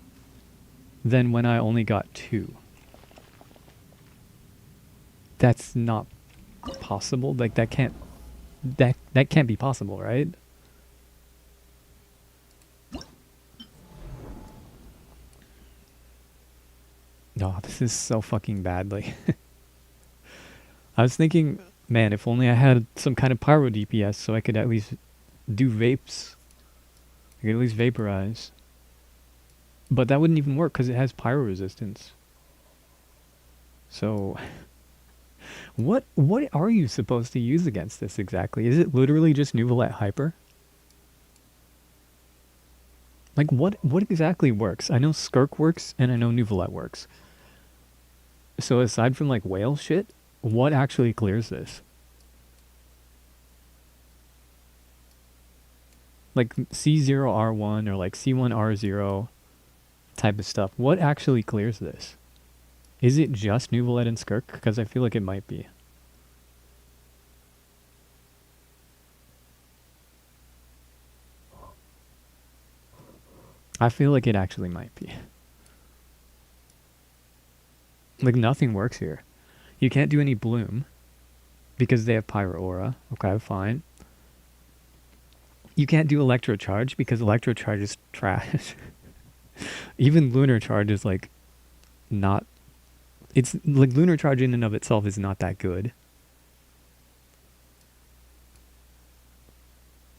than when I only got 2. That's not possible. Like, that can't be possible, right? Oh, this is so fucking badly. I was thinking, man, if only I had some kind of pyro DPS so I could at least do vapes. I could at least vaporize. But that wouldn't even work because it has pyro resistance. So, what are you supposed to use against this exactly? Is it literally just Nuvolette Hyper? Like, what exactly works? I know Skirk works, and I know Nuvolette works. So aside from, like, whale shit, what actually clears this? Like, C0R1 or, like, C1R0 type of stuff. What actually clears this? Is it just Nuvolette and Skirk? Because I feel like it might be. I feel like it actually might be. Like, nothing works here. You can't do any Bloom because they have Pyro Aura. Okay, fine. You can't do Electro Charge because Electro Charge is trash. Even Lunar Charge is, like, not... It's, like, Lunar Charge in and of itself is not that good.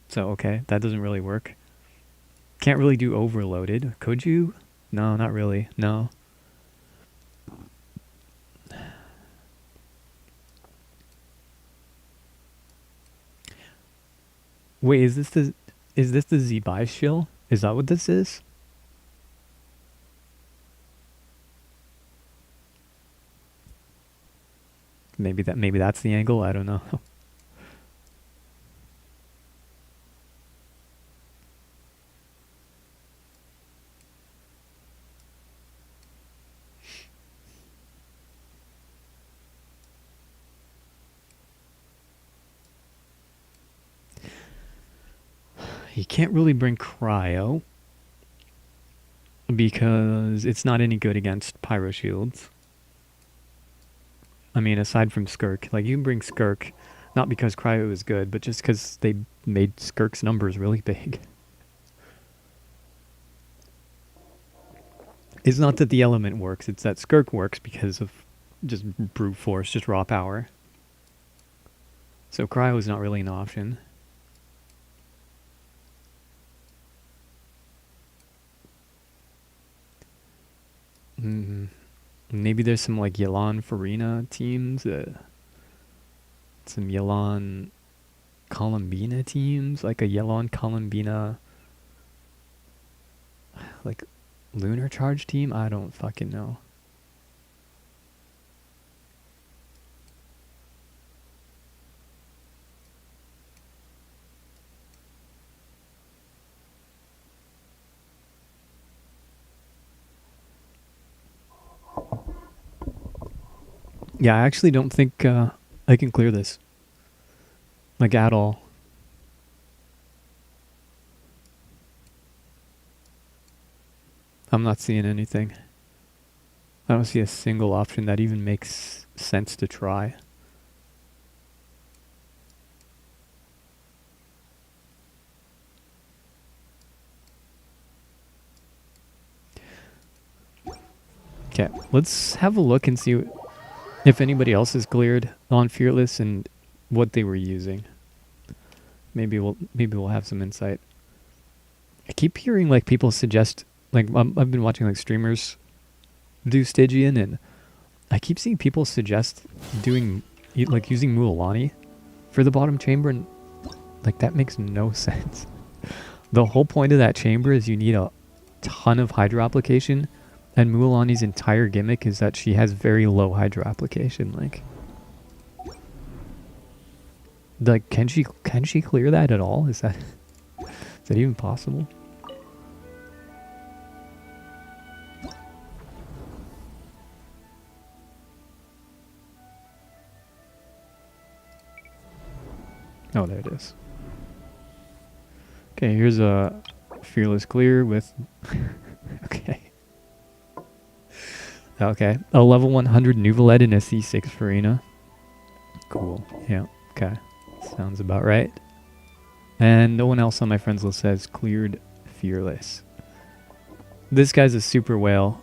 So, okay, that doesn't really work. Can't really do Overloaded. Could you? No, not really. No. Wait, is this the Z-Buy shill? Is that what this is? Maybe that's the angle, I don't know. You can't really bring Cryo because it's not any good against Pyro Shields. I mean, aside from Skirk. Like, you can bring Skirk, not because Cryo is good, but just because they made Skirk's numbers really big. It's not that the element works, it's that Skirk works because of just brute force, just raw power. So Cryo is not really an option. Maybe there's some like Yelan Farina teams, some Yelan Columbina teams, like a Yelan Columbina like Lunar Charge team? I don't fucking know. Yeah, I actually don't think I can clear this. Like, at all. I'm not seeing anything. I don't see a single option that even makes sense to try. Okay, let's have a look and see if anybody else is cleared on Fearless and what they were using. Maybe we'll have some insight. I keep hearing like people suggest, like I've been watching like streamers do Stygian, and I keep seeing people suggest doing like using Mualani for the bottom chamber, and like that makes no sense. The whole point of that chamber is you need a ton of hydro application, and Mualani's entire gimmick is that she has very low hydro application. Like can she clear that at all? Is that even possible? Oh, there it is. Okay, here's a Fearless clear with... okay. Okay, a level 100 Nuvalet and a C6 Farina. Cool, yeah, okay. Sounds about right. And no one else on my friends list says cleared Fearless. This guy's a super whale.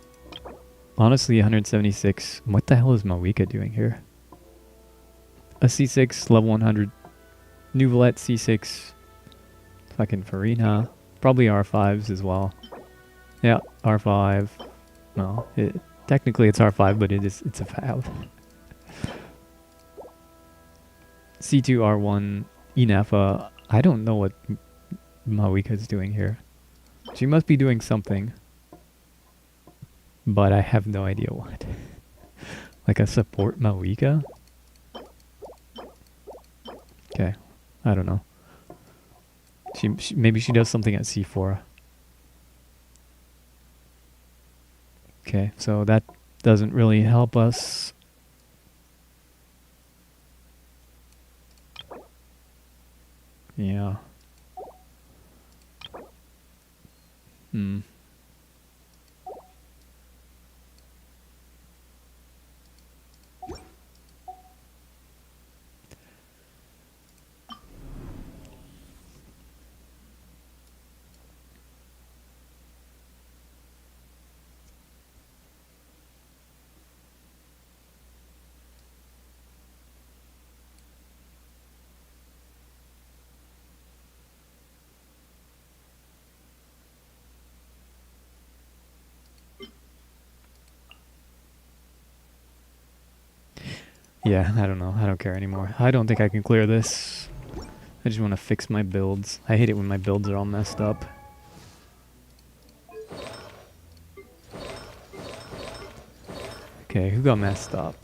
Honestly, 176. What the hell is Mawika doing here? A C6, level 100. Nuvalet, C6. Fucking Farina. Probably R5s as well. Yeah, R5. No, technically it's R5, but it's a fab. C2, R1, Inefa. I don't know what Mawika's doing here. She must be doing something. But I have no idea what. Like a support Mawika? Okay, I don't know. Maybe she does something at C4. Okay, so that doesn't really help us. Yeah. Yeah, I don't know. I don't care anymore. I don't think I can clear this. I just want to fix my builds. I hate it when my builds are all messed up. Okay, who got messed up?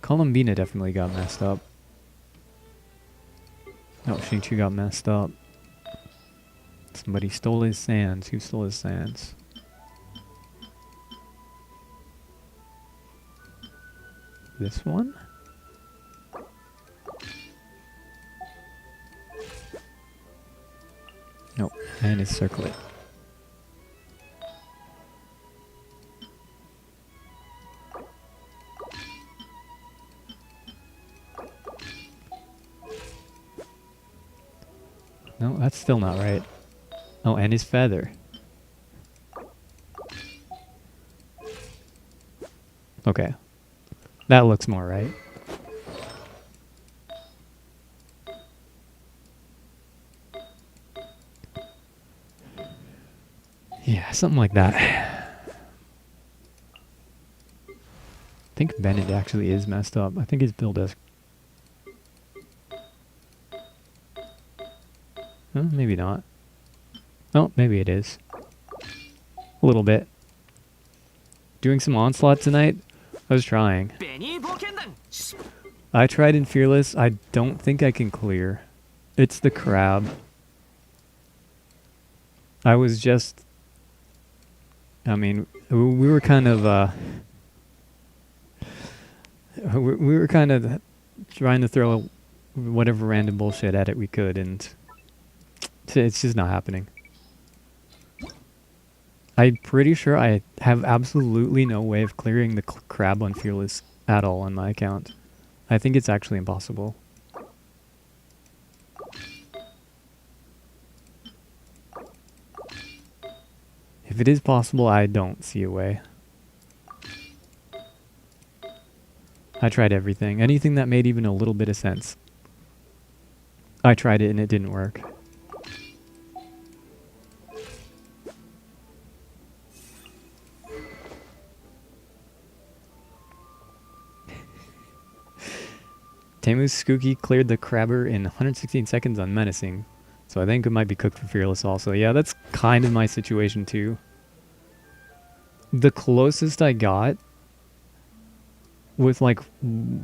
Columbina definitely got messed up. Oh, Xingqiu got messed up. Somebody stole his sands. Who stole his sands? This one? Nope. And his circlet. No, that's still not right. Oh, and his feather. Okay. That looks more right. Yeah, something like that. I think Bennett actually is messed up. I think his build is... maybe not. Oh, maybe it is. A little bit. Doing some onslaught tonight? I was trying. I tried in Fearless. I don't think I can clear. It's the crab. I was just... I mean, we were kind of... we were kind of trying to throw whatever random bullshit at it we could, and it's just not happening. I'm pretty sure I have absolutely no way of clearing the crab on Fearless at all on my account. I think it's actually impossible. If it is possible, I don't see a way. I tried everything. Anything that made even a little bit of sense. I tried it and it didn't work. Temu's Skooky cleared the crabber in 116 seconds on Menacing. So I think it might be cooked for Fearless also. Yeah, that's kind of my situation too. The closest I got with like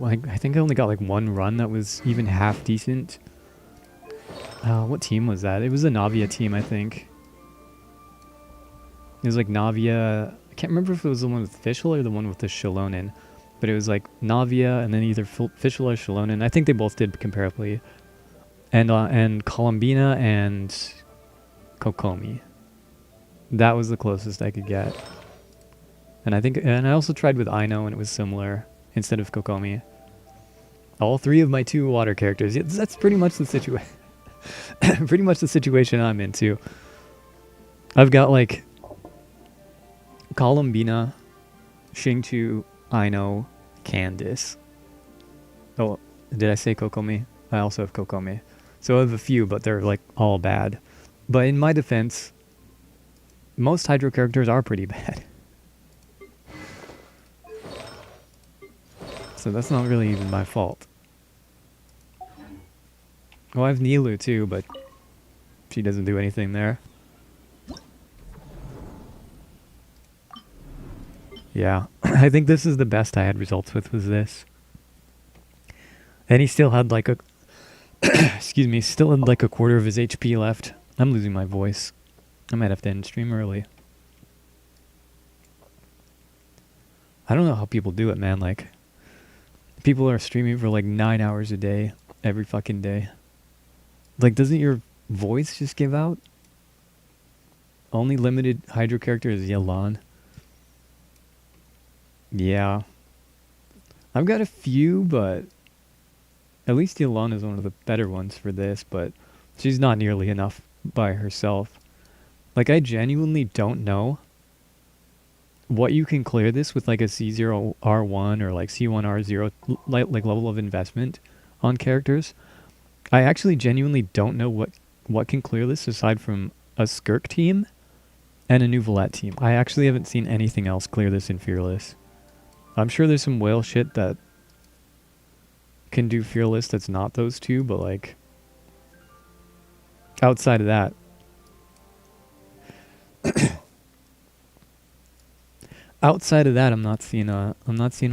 I think I only got like one run that was even half decent. What team was that? It was a Navia team, I think. It was like Navia... I can't remember if it was the one with Fischl or the one with the Shalonen. But it was like Navia and then either Fischl or Shalonen. I think they both did comparably. And Columbina and Kokomi. That was the closest I could get. And I also tried with Aino and it was similar instead of Kokomi. All three of my 2 water characters. Yeah, that's pretty much the situation. Pretty much the situation I'm into. I've got like Columbina, Xingqiu, Aino, Candice. Oh, did I say Kokomi? I also have Kokomi. So I have a few, but they're like all bad. But in my defense, most Hydro characters are pretty bad. So that's not really even my fault. Well, I have Nilu too, but she doesn't do anything there. Yeah, I think this is the best I had results with, was this. And he still had like a... excuse me, still had like a quarter of his HP left. I'm losing my voice. I might have to end stream early. I don't know how people do it, man. Like, people are streaming for like 9 hours a day, every fucking day. Like, doesn't your voice just give out? Only limited Hydro character is Yelan. Yeah. I've got a few, but at least Yelan is one of the better ones for this, but she's not nearly enough by herself. Like, I genuinely don't know what you can clear this with like a C0R1 or like C1R0 like level of investment on characters. I actually genuinely don't know what can clear this aside from a Skirk team and a Nouvelette team. I actually haven't seen anything else clear this in Fearless. I'm sure there's some whale shit that can do Fearless that's not those two, but like outside of that, I'm not seeing a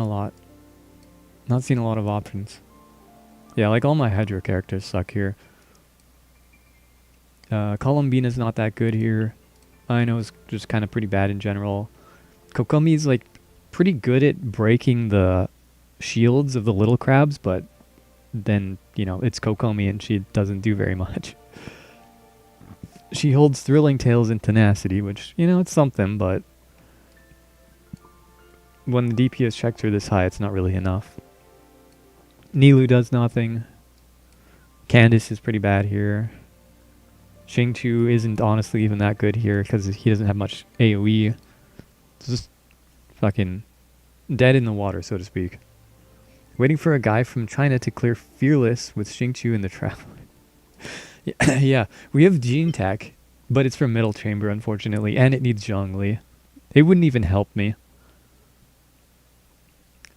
lot. Not seeing a lot of options. Yeah, like all my Hydro characters suck here. Columbina's not that good here. Aino's just kind of pretty bad in general. Kokomi's like pretty good at breaking the shields of the little crabs, but then, you know, it's Kokomi and she doesn't do very much. She holds Thrilling Tales and Tenacity, which, you know, it's something, but when the DPS checks are this high, it's not really enough. Nilu does nothing. Candice is pretty bad here. Xingqiu isn't honestly even that good here because he doesn't have much AoE. It's just fucking dead in the water, so to speak. Waiting for a guy from China to clear Fearless with Xingqiu in the trap. Yeah, we have Gene Tech, but it's from Middle Chamber, unfortunately, and it needs Zhongli. It wouldn't even help me.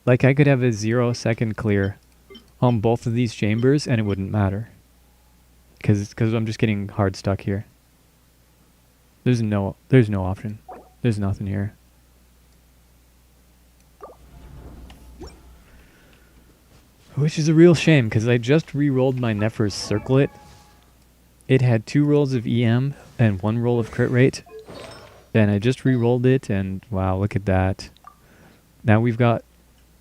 Like, I could have a 0-second clear on both of these chambers, and it wouldn't matter. Because I'm just getting hard stuck here. There's no option. There's nothing here. Which is a real shame, because I just re-rolled my Nephros Circlet. It had 2 rolls of EM and 1 roll of crit rate. And I just re-rolled it, and wow, look at that. Now we've got...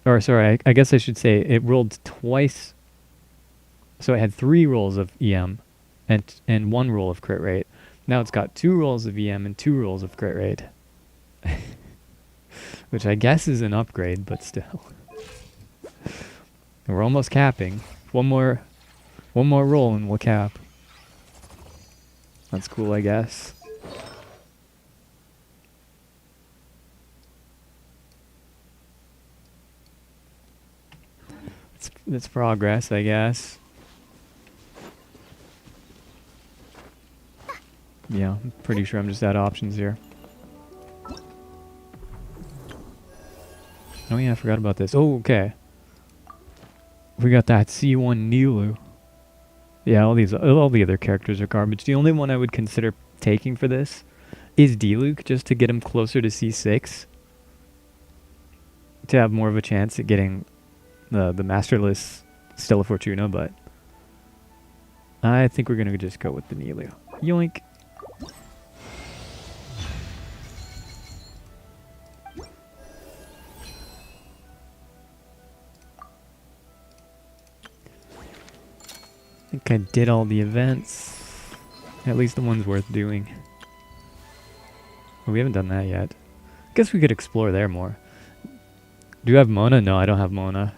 Or sorry, I guess I should say it rolled twice. So it had 3 rolls of EM and 1 roll of crit rate. Now it's got 2 rolls of EM and 2 rolls of crit rate. Which I guess is an upgrade, but still. We're almost capping. One more roll and we'll cap. That's cool, I guess. It's progress, I guess. Yeah, I'm pretty sure I'm just out of options here. Oh yeah, I forgot about this. Oh, okay. We got that C1 Nilu. Yeah, all the other characters are garbage. The only one I would consider taking for this is Diluc, just to get him closer to C6. To have more of a chance at getting the Masterless Stella Fortuna, but I think we're gonna just go with the Nilu. Yoink. I think I did all the events. At least the ones worth doing. Oh, we haven't done that yet. Guess we could explore there more. Do you have Mona? No, I don't have Mona.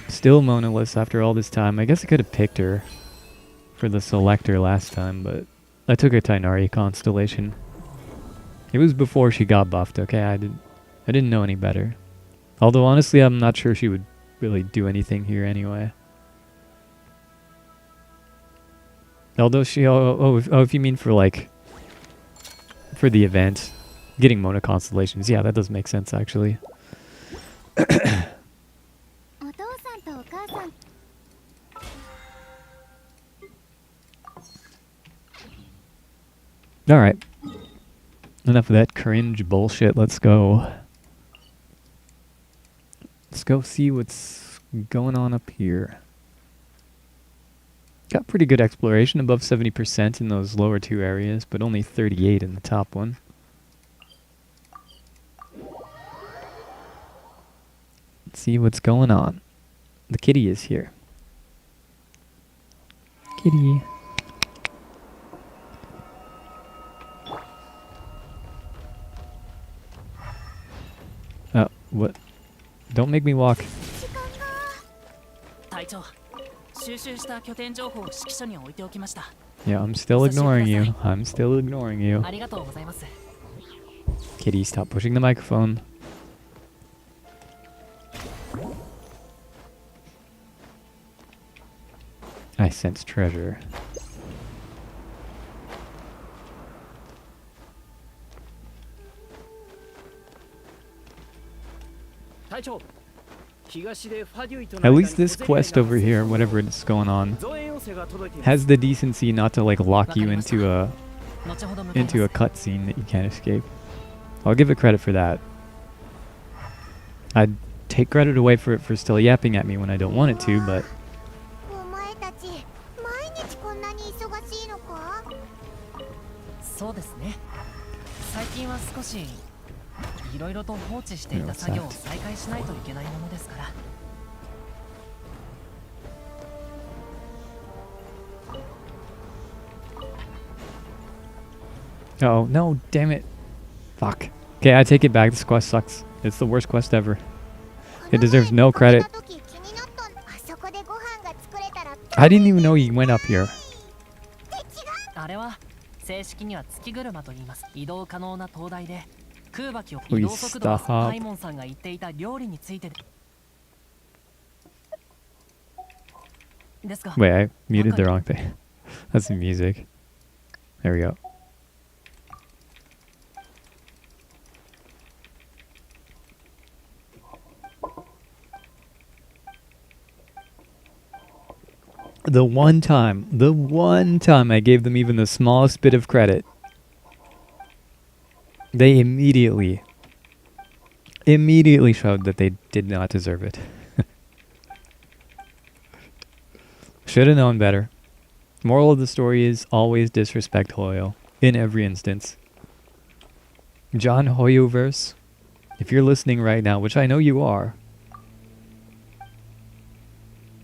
Still Mona-less after all this time. I guess I could have picked her for the selector last time, but I took a Tainari constellation. It was before she got buffed, okay? I didn't know any better. Although honestly, I'm not sure she would really do anything here anyway. Although she, if you mean for like, for the event, getting Mona constellations, yeah, that does make sense actually. Alright. Enough of that cringe bullshit, let's go. Let's go see what's going on up here. Got pretty good exploration, above 70% in those lower 2 areas, but only 38 in the top one. Let's see what's going on. The kitty is here. Kitty. Oh, what? Don't make me walk. Yeah, I'm still ignoring you. I'm still ignoring you. Kitty, stop pushing the microphone. I sense treasure. At least this quest over here, whatever it's going on, has the decency not to like lock you into a cutscene that you can't escape. I'll give it credit for that. I'd take credit away for it for still yapping at me when I don't want it to, but oh, no, damn it. Fuck. Okay, I take it back. This quest sucks. It's the worst quest ever. It deserves no credit. I didn't even know he went up here. あれは正式には月車と言います。移動可能な灯台で空爆を Please 移動速度は stop. パイモンさんが言っていた料理についてですが Wait, I muted the wrong thing. That's the music. There we go. The one time I gave them even the smallest bit of credit, they immediately showed that they did not deserve it. Should have known better. Moral of the story is always disrespect Hoyo in every instance. John Hoyoverse, if you're listening right now, which I know you are,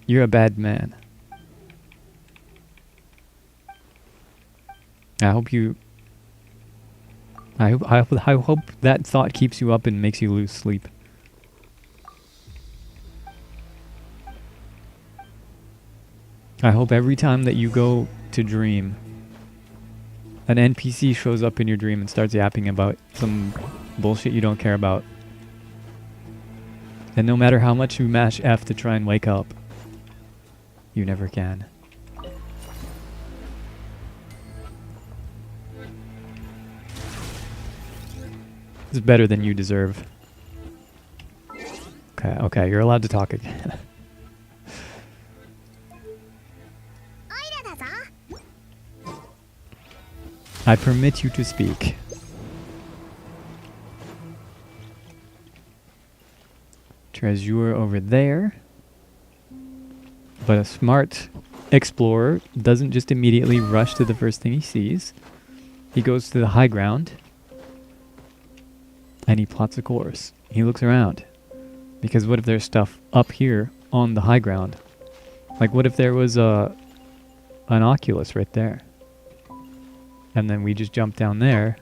you're a bad man. I hope that thought keeps you up and makes you lose sleep. I hope every time that you go to dream, an NPC shows up in your dream and starts yapping about some bullshit you don't care about. And no matter how much you mash F to try and wake up, you never can. It's better than you deserve. Okay, you're allowed to talk again. I permit you to speak. Treasure over there. But a smart explorer doesn't just immediately rush to the first thing he sees. He goes to the high ground. And he plots a course. He looks around. Because what if there's stuff up here on the high ground? Like what if there was an Oculus right there? And then we just jumped down there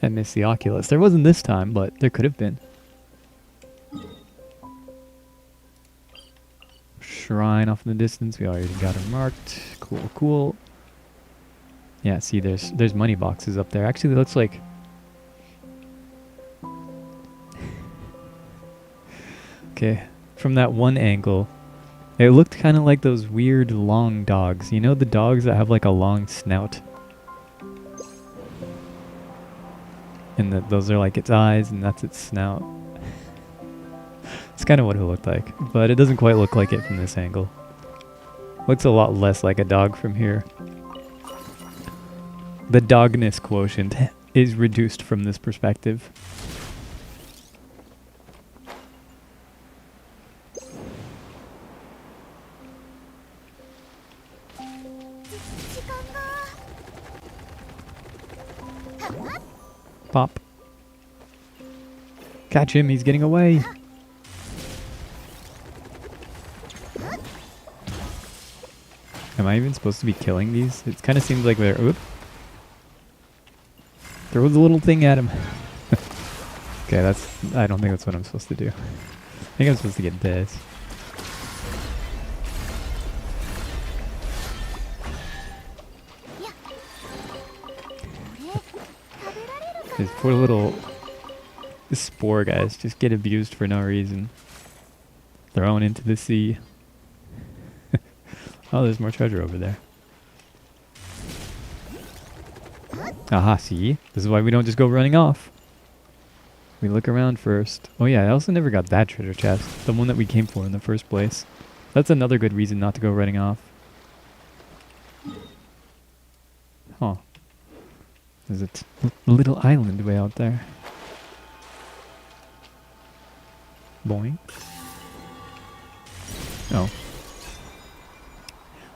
and missed the Oculus. There wasn't this time, but there could have been. Shrine off in the distance. We already got it marked. Cool. Yeah, see, there's money boxes up there. Actually, it looks like... Okay, from that one angle, it looked kind of like those weird long dogs. You know the dogs that have like a long snout? And those are like its eyes and that's its snout. It's kind of what it looked like, but it doesn't quite look like it from this angle. Looks a lot less like a dog from here. The dogness quotient is reduced from this perspective. Pop. Catch him, he's getting away. Am I even supposed to be killing these? It kind of seems like they're... Oop. Throw the little thing at him. Okay, I don't think that's what I'm supposed to do. I think I'm supposed to get this. These poor little spore guys just get abused for no reason. Thrown into the sea. Oh, there's more treasure over there. Aha, see? This is why we don't just go running off. We look around first. Oh yeah, I also never got that treasure chest. The one that we came for in the first place. That's another good reason not to go running off. Huh. There's a little island way out there. Boing. Oh.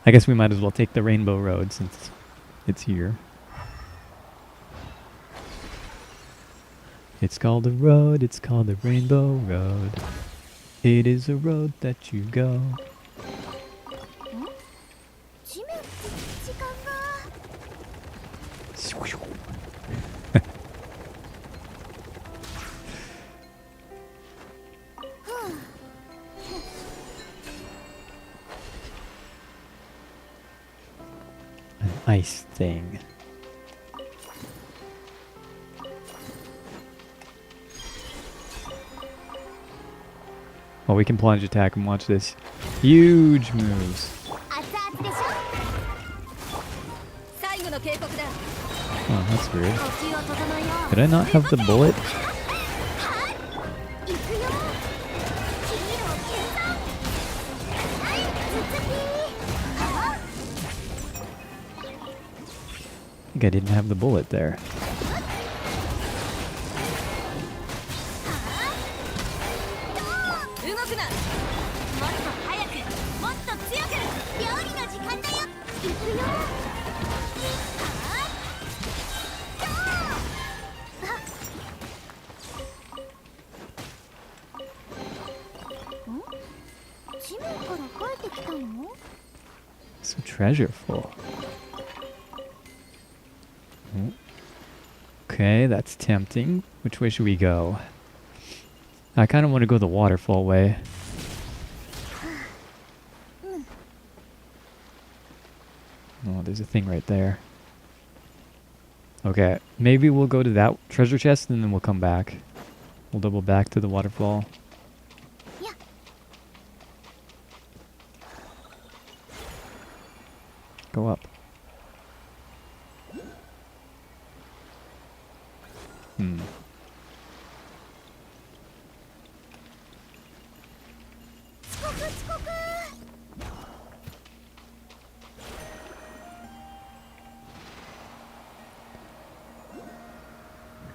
I guess we might as well take the Rainbow Road since it's here. It's called a road, it's called the Rainbow Road. It is a road that you go. ice thing. Well, we can plunge attack and watch this. Huge moves. 熱々でしょ。最後の警告だ。 Oh, that's weird. 呼吸を整えよう。 Did I not have the bullet? 行くよ。黄色計算。はい頭突き。は I think I didn't have the bullet there. 動くな。もっと早くもっと強く料理の時間だよ。行くよ。地面から帰ってきたの？ So treasureful. Oh. Okay, that's tempting. Which way should we go? I kind of want to go the waterfall way. Oh, there's a thing right there. Okay, maybe we'll go to that treasure chest and then we'll come back. We'll double back to the waterfall. Yeah. Go up. Hmm.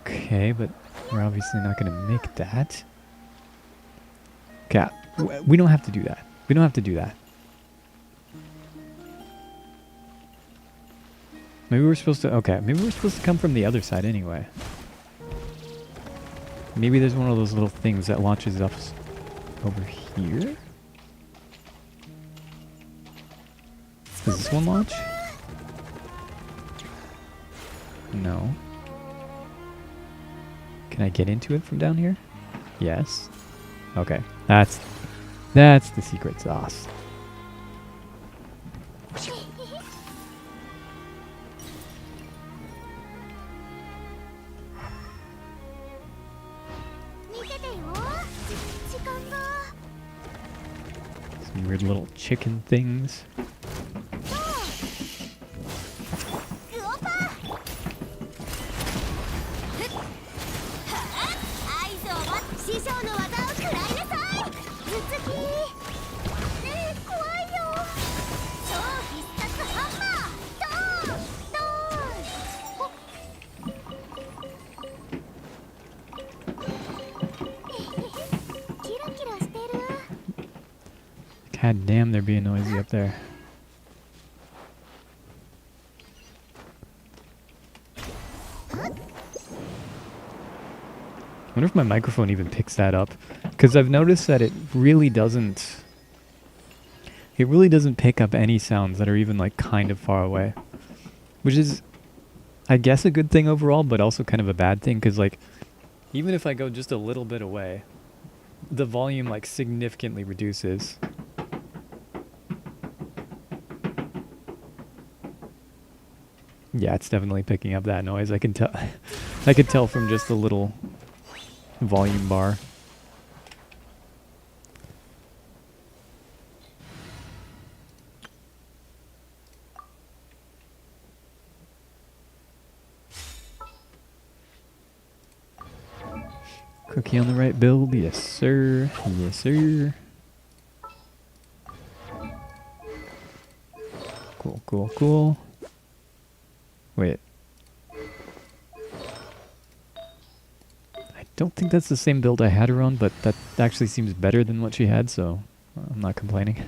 Okay, but we're obviously not going to make that. Okay, we don't have to do that. We don't have to do that. Maybe we're supposed to... Okay, maybe we're supposed to come from the other side anyway. Maybe there's one of those little things that launches up over here? Does this one launch? No. Can I get into it from down here? Yes. Okay. That's the secret sauce. Some weird little chicken things. God damn, they're being noisy up there. I wonder if my microphone even picks that up. Because I've noticed that it really doesn't... It really doesn't pick up any sounds that are even like kind of far away. Which is, I guess, a good thing overall, but also kind of a bad thing. Because like, even if I go just a little bit away, the volume like significantly reduces. Yeah, it's definitely picking up that noise. I can tell. I could tell from just the little volume bar. Cookie on the right build, yes sir, yes sir. Cool, cool, cool. Wait. I don't think that's the same build I had her on, but that actually seems better than what she had, so I'm not complaining.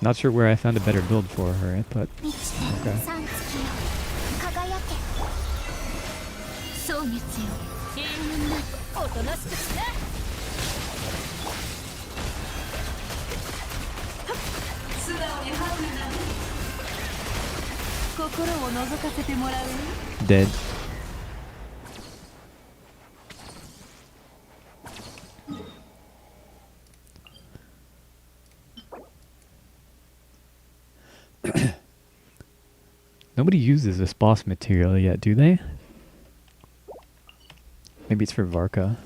Not sure where I found a better build for her, but okay. おとなしくしな。素直にハグな。心を覗かせてもらう。Dead. Nobody uses this boss material yet, do they? Maybe it's for Varka.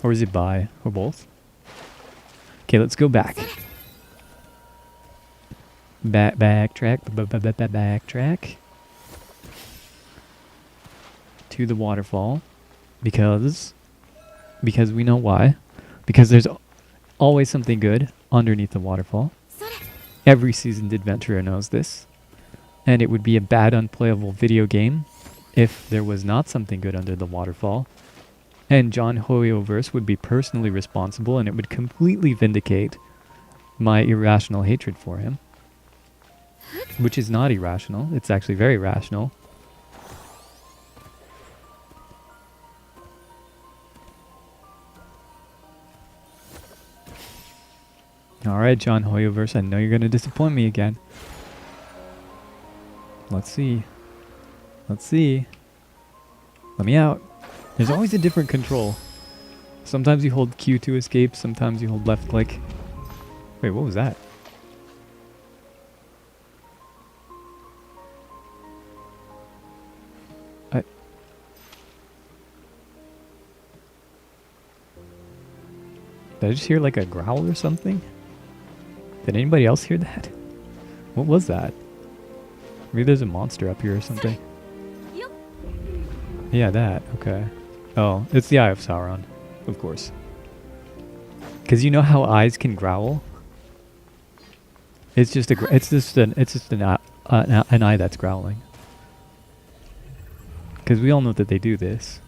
Or is it by? Or both? Okay, let's go back. Backtrack. Backtrack. To the waterfall. Because we know why. Because there's always something good underneath the waterfall. Every seasoned adventurer knows this. And it would be a bad, unplayable video game if there was not something good under the waterfall. And John Hoyoverse would be personally responsible, and it would completely vindicate my irrational hatred for him. Which is not irrational. It's actually very rational. Alright, John Hoyoverse, I know you're going to disappoint me again. Let's see. Let's see. Let me out. There's always a different control. Sometimes you hold Q to escape, sometimes you hold left click. Wait, what was that? Did I just hear like a growl or something? Did anybody else hear that? What was that? Maybe there's a monster up here or something. Yeah, that. Okay. Oh, it's the Eye of Sauron, of course. Because you know how eyes can growl? It's just an eye that's growling. Because we all know that they do this.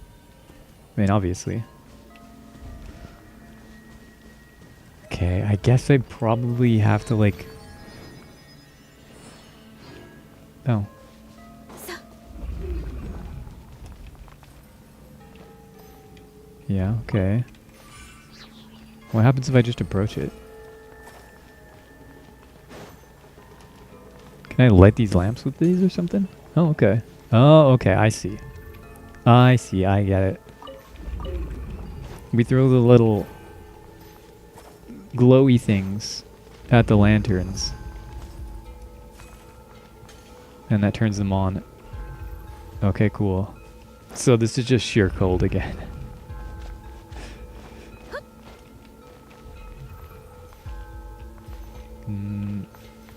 I mean, obviously. Okay, I guess I probably have to like... Oh. Yeah, okay. What happens if I just approach it? Can I light these lamps with these or something? Oh, okay. Oh, okay, I see. I see, I get it. We throw the little glowy things at the lanterns. And that turns them on. Okay, cool. So this is just sheer cold again.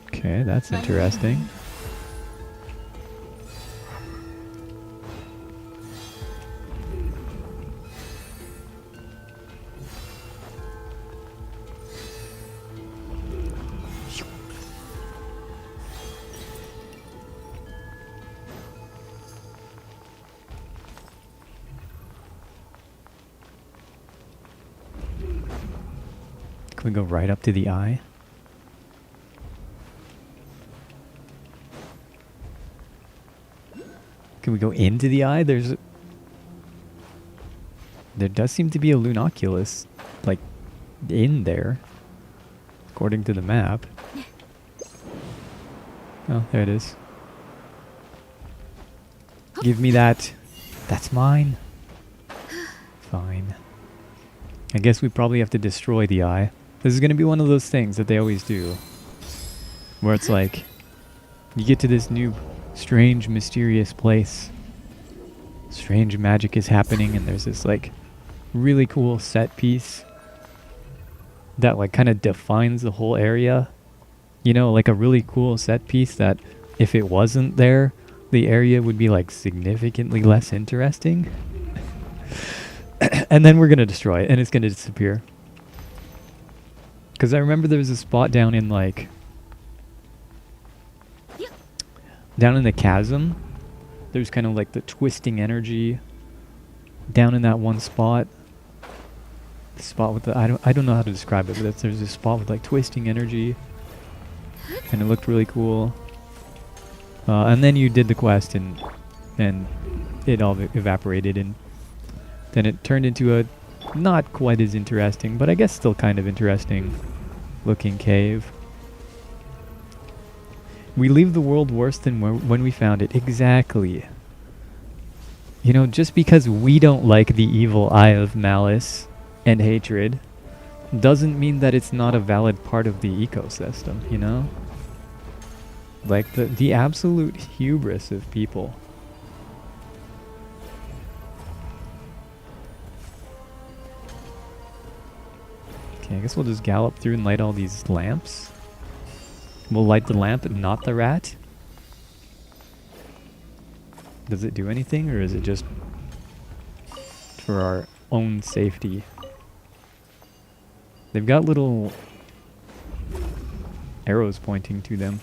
Okay, that's interesting. Can we go right up to the eye? Can we go into the eye? There does seem to be a Lunoculus, like, in there, according to the map. Oh, there it is. Give me that. That's mine. Fine. I guess we probably have to destroy the eye. This is going to be one of those things that they always do. Where it's like, you get to this new, strange, mysterious place. Strange magic is happening and there's this like, really cool set piece. That like kind of defines the whole area. You know, like a really cool set piece that if it wasn't there, the area would be like significantly less interesting. And then we're going to destroy it and it's going to disappear. Because I remember there was a spot down in like... down in the chasm. There's kind of like the twisting energy down in that one spot. The spot with the... I don't know how to describe it, but there's this spot with like twisting energy. And it looked really cool. And then you did the quest and it all evaporated and then it turned into a not quite as interesting, but I guess still kind of interesting looking cave. We leave the world worse than when we found it. Exactly. You know, just because we don't like the evil eye of malice and hatred doesn't mean that it's not a valid part of the ecosystem, you know? Like the absolute hubris of people. Okay, I guess we'll just gallop through and light all these lamps. We'll light the lamp and not the rat. Does it do anything, or is it just for our own safety? They've got little arrows pointing to them.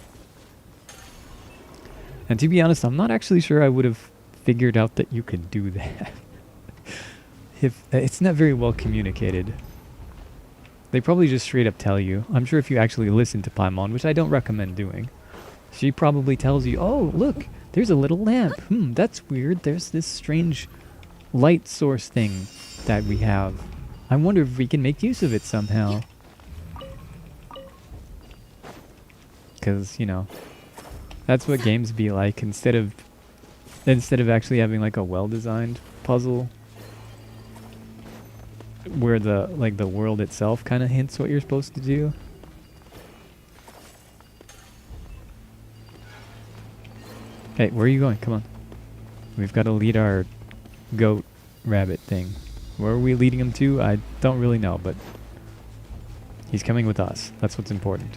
And to be honest, I'm not actually sure I would have figured out that you could do that. If it's not very well communicated. They probably just straight up tell you. I'm sure if you actually listen to Paimon, which I don't recommend doing, she probably tells you, oh, look, there's a little lamp. That's weird. There's this strange light source thing that we have. I wonder if we can make use of it somehow. Because, you know, that's what games be like. Instead of actually having like a well-designed puzzle where the world itself kind of hints what you're supposed to do. Hey, where are you going? Come on. We've got to lead our goat rabbit thing. Where are we leading him to? I don't really know, but he's coming with us. That's what's important.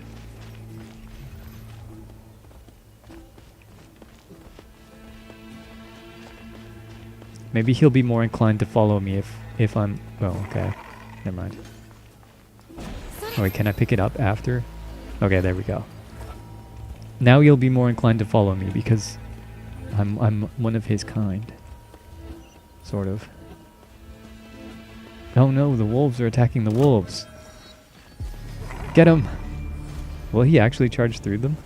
Maybe he'll be more inclined to follow me if I'm... Oh, okay. Never mind. Oh, wait, can I pick it up after? Okay, there we go. Now he'll be more inclined to follow me because I'm one of his kind. Sort of. Oh no, the wolves are attacking the wolves. Get him! Will he actually charge through them?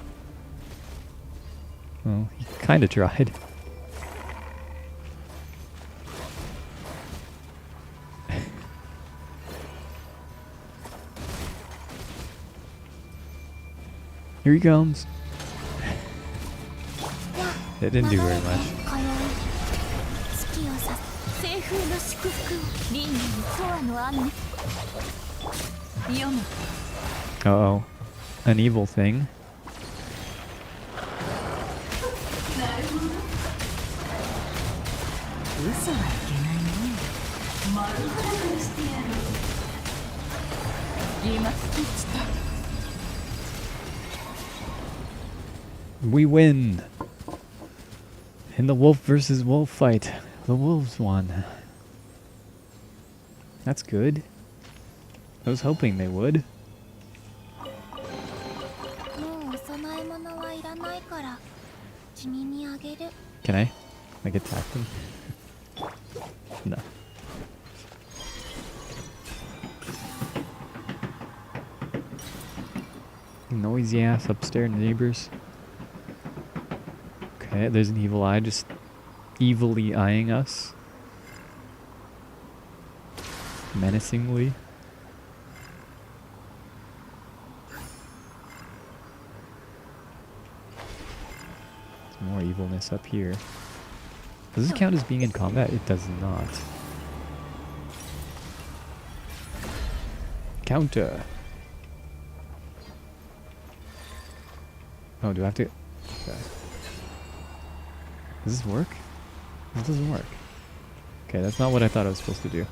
Well, he kind of tried. Here he comes. It didn't do very much. Uh-oh. An evil thing. We win! In the wolf versus wolf fight, the wolves won. That's good. I was hoping they would. Can I? Like attack them? No. Noisy ass upstairs neighbors. Okay, there's an evil eye just evilly eyeing us. Menacingly. There's more evilness up here. Does this count as being in combat? It does not. Counter. Oh, do I have to... Okay. Does this work? This doesn't work. Okay, that's not what I thought I was supposed to do.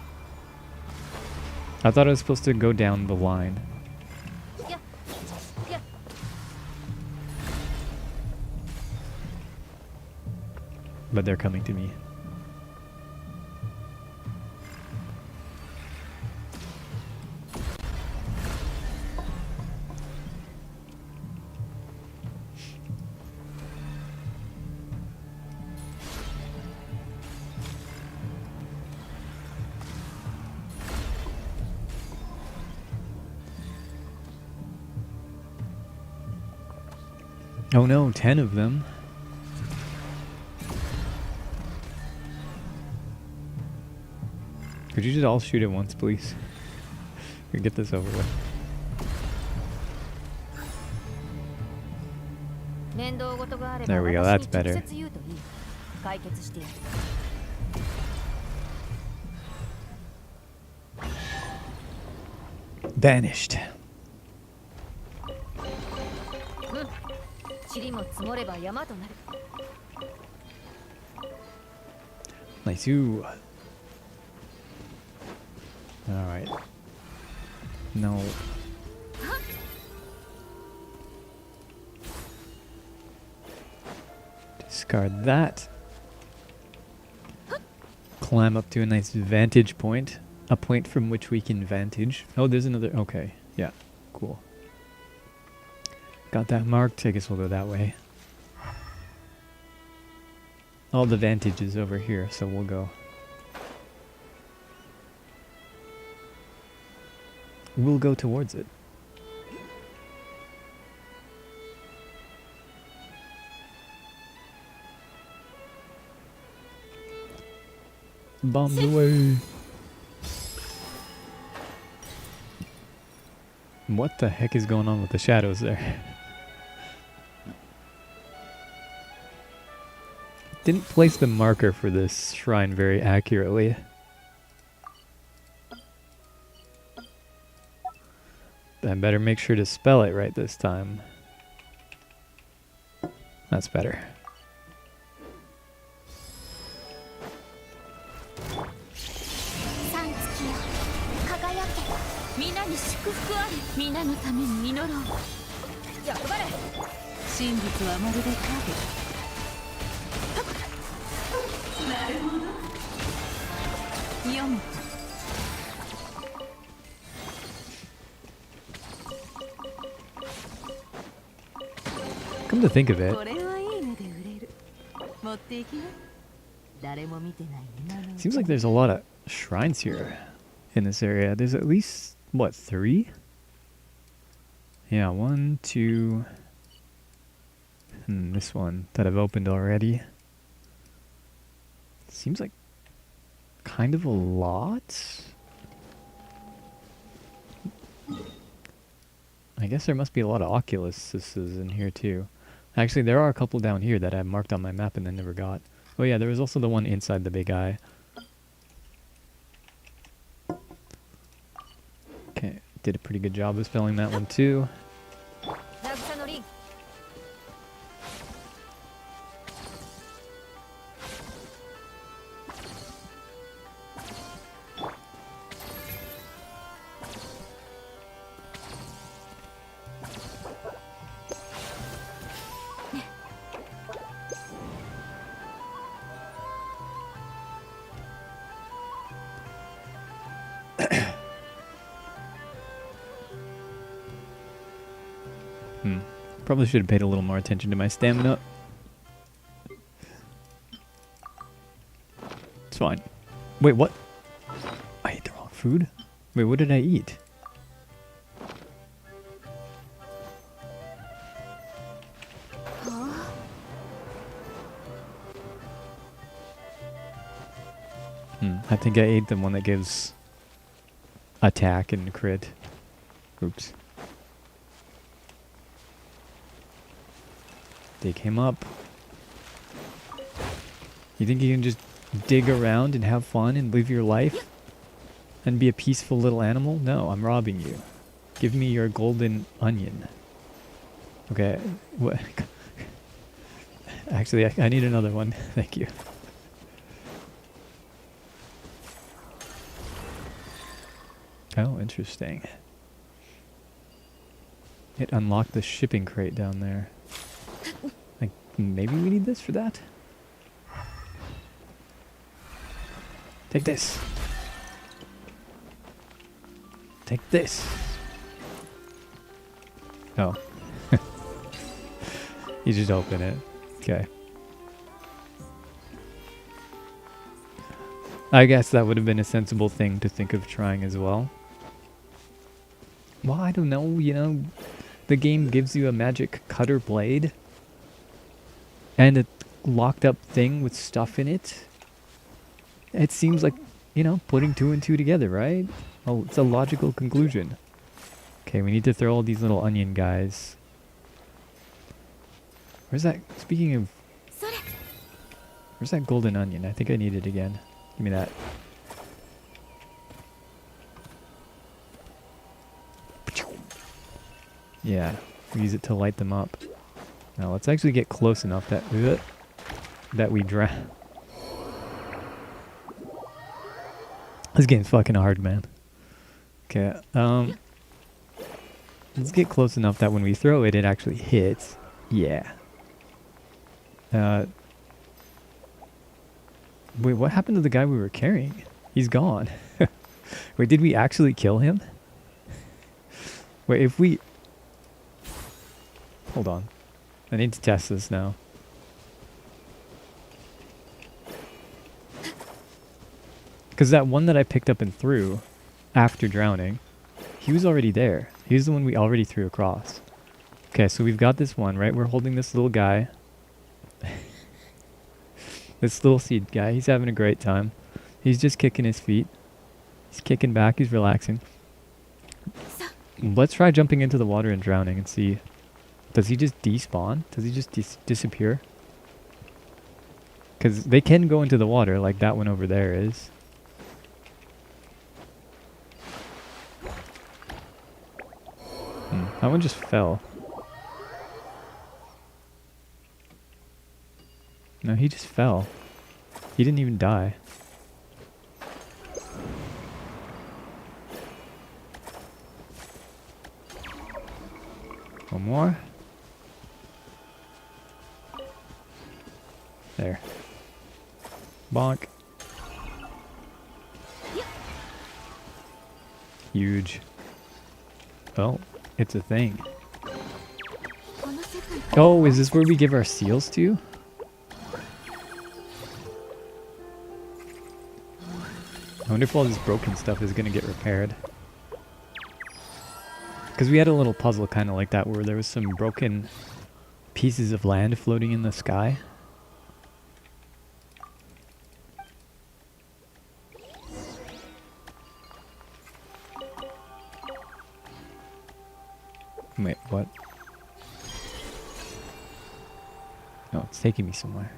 I thought I was supposed to go down the line. But they're coming to me. Oh no, 10 of them. Could you just all shoot at once, please? We can get this over with. There we go, that's better. Banished. 塵も積もれば山となる。 Nice. Ooh. Alright. No. Discard that. Climb up to a nice vantage point. A point from which we can vantage. Oh, there's another. Okay. Yeah. Cool. Got that marked. I guess we'll go that way. All the vantage is over here, so we'll go. We'll go towards it. Bombs away. What the heck is going on with the shadows there? Didn't place the marker for this shrine very accurately. I better make sure to spell it right this time. That's better. Come to think of it, これはいい値で売れる。持っていきな。誰も見てない今のうち seems like there's a lot of shrines here in this area. There's at least, what, 3? Yeah, 1, 2, and this one that I've opened already. Seems like kind of a lot. I guess there must be a lot of Oculuses in here too. Actually, there are a couple down here that I marked on my map and then never got. Oh yeah, there was also the one inside the big eye. Okay, did a pretty good job of spelling that one too. 渚のリン。 Probably should have paid a little more attention to my stamina. It's fine. Wait, what? I ate the wrong food? Wait, what did I eat? I think I ate the one that gives attack and crit. Oops. Dig him up. You think you can just dig around and have fun and live your life? And be a peaceful little animal? No, I'm robbing you. Give me your golden onion. Okay. What? Actually, I need another one. Thank you. Oh, interesting. It unlocked the shipping crate down there. Like, maybe we need this for that? Take this. Take this. Oh. You just open it. Okay. I guess that would have been a sensible thing to think of trying as well. Well, I don't know, you know, the game gives you a magic cutter blade and a locked up thing with stuff in it. It seems like, you know, putting 2 and 2 together, right? Oh, it's a logical conclusion. Okay, we need to throw all these little onion guys. Where's that? Speaking of... Where's that golden onion? I think I need it again. Give me that. Yeah, use it to light them up. Now let's actually get close enough that we drown. This game's fucking hard, man. Okay, let's get close enough that when we throw it, it actually hits. Yeah. Wait, what happened to the guy we were carrying? He's gone. Wait, did we actually kill him? Wait, if we... Hold on. I need to test this now. Because that one that I picked up and threw after drowning, he was already there. He was the one we already threw across. Okay, so we've got this one, right? We're holding this little guy. This little seed guy. He's having a great time. He's just kicking his feet. He's kicking back. He's relaxing. Let's try jumping into the water and drowning and see. Does he just despawn? Does he just disappear? Because they can go into the water like that one over there is. That one just fell. No, he just fell. He didn't even die. One more. There. Bonk. Huge. Well, it's a thing. Oh, is this where we give our seals to? I wonder if all this broken stuff is going to get repaired. Because we had a little puzzle kind of like that where there was some broken pieces of land floating in the sky. Wait, what? No, it's taking me somewhere.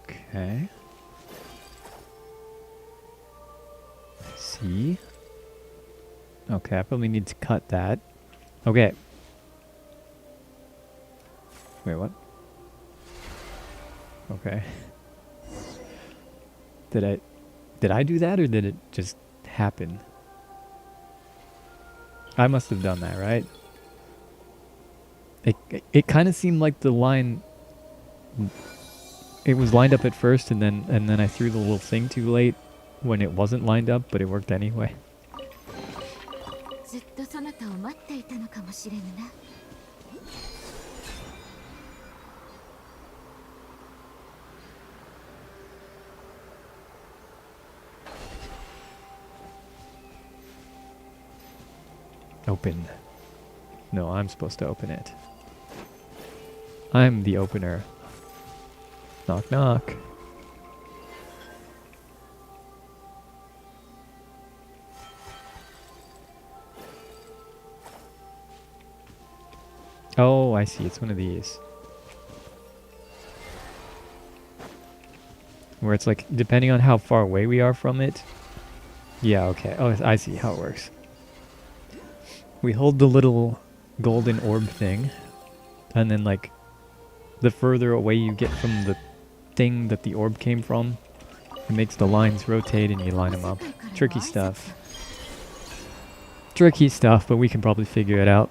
Okay. See? Okay, I probably need to cut that. Okay. Wait, what? Okay. Did I do that or did it just happen? I must have done that, right? It kind of seemed like the line it was lined up at first and then I threw the little thing too late when it wasn't lined up, but it worked anyway. Open. No, I'm supposed to open it. I'm the opener. Knock, knock. Oh, I see. It's one of these. Where it's like, depending on how far away we are from it. Yeah, okay. Oh, I see how it works. We hold the little golden orb thing. And then, like, the further away you get from the thing that the orb came from, it makes the lines rotate and you line them up. Tricky stuff. Tricky stuff, but we can probably figure it out.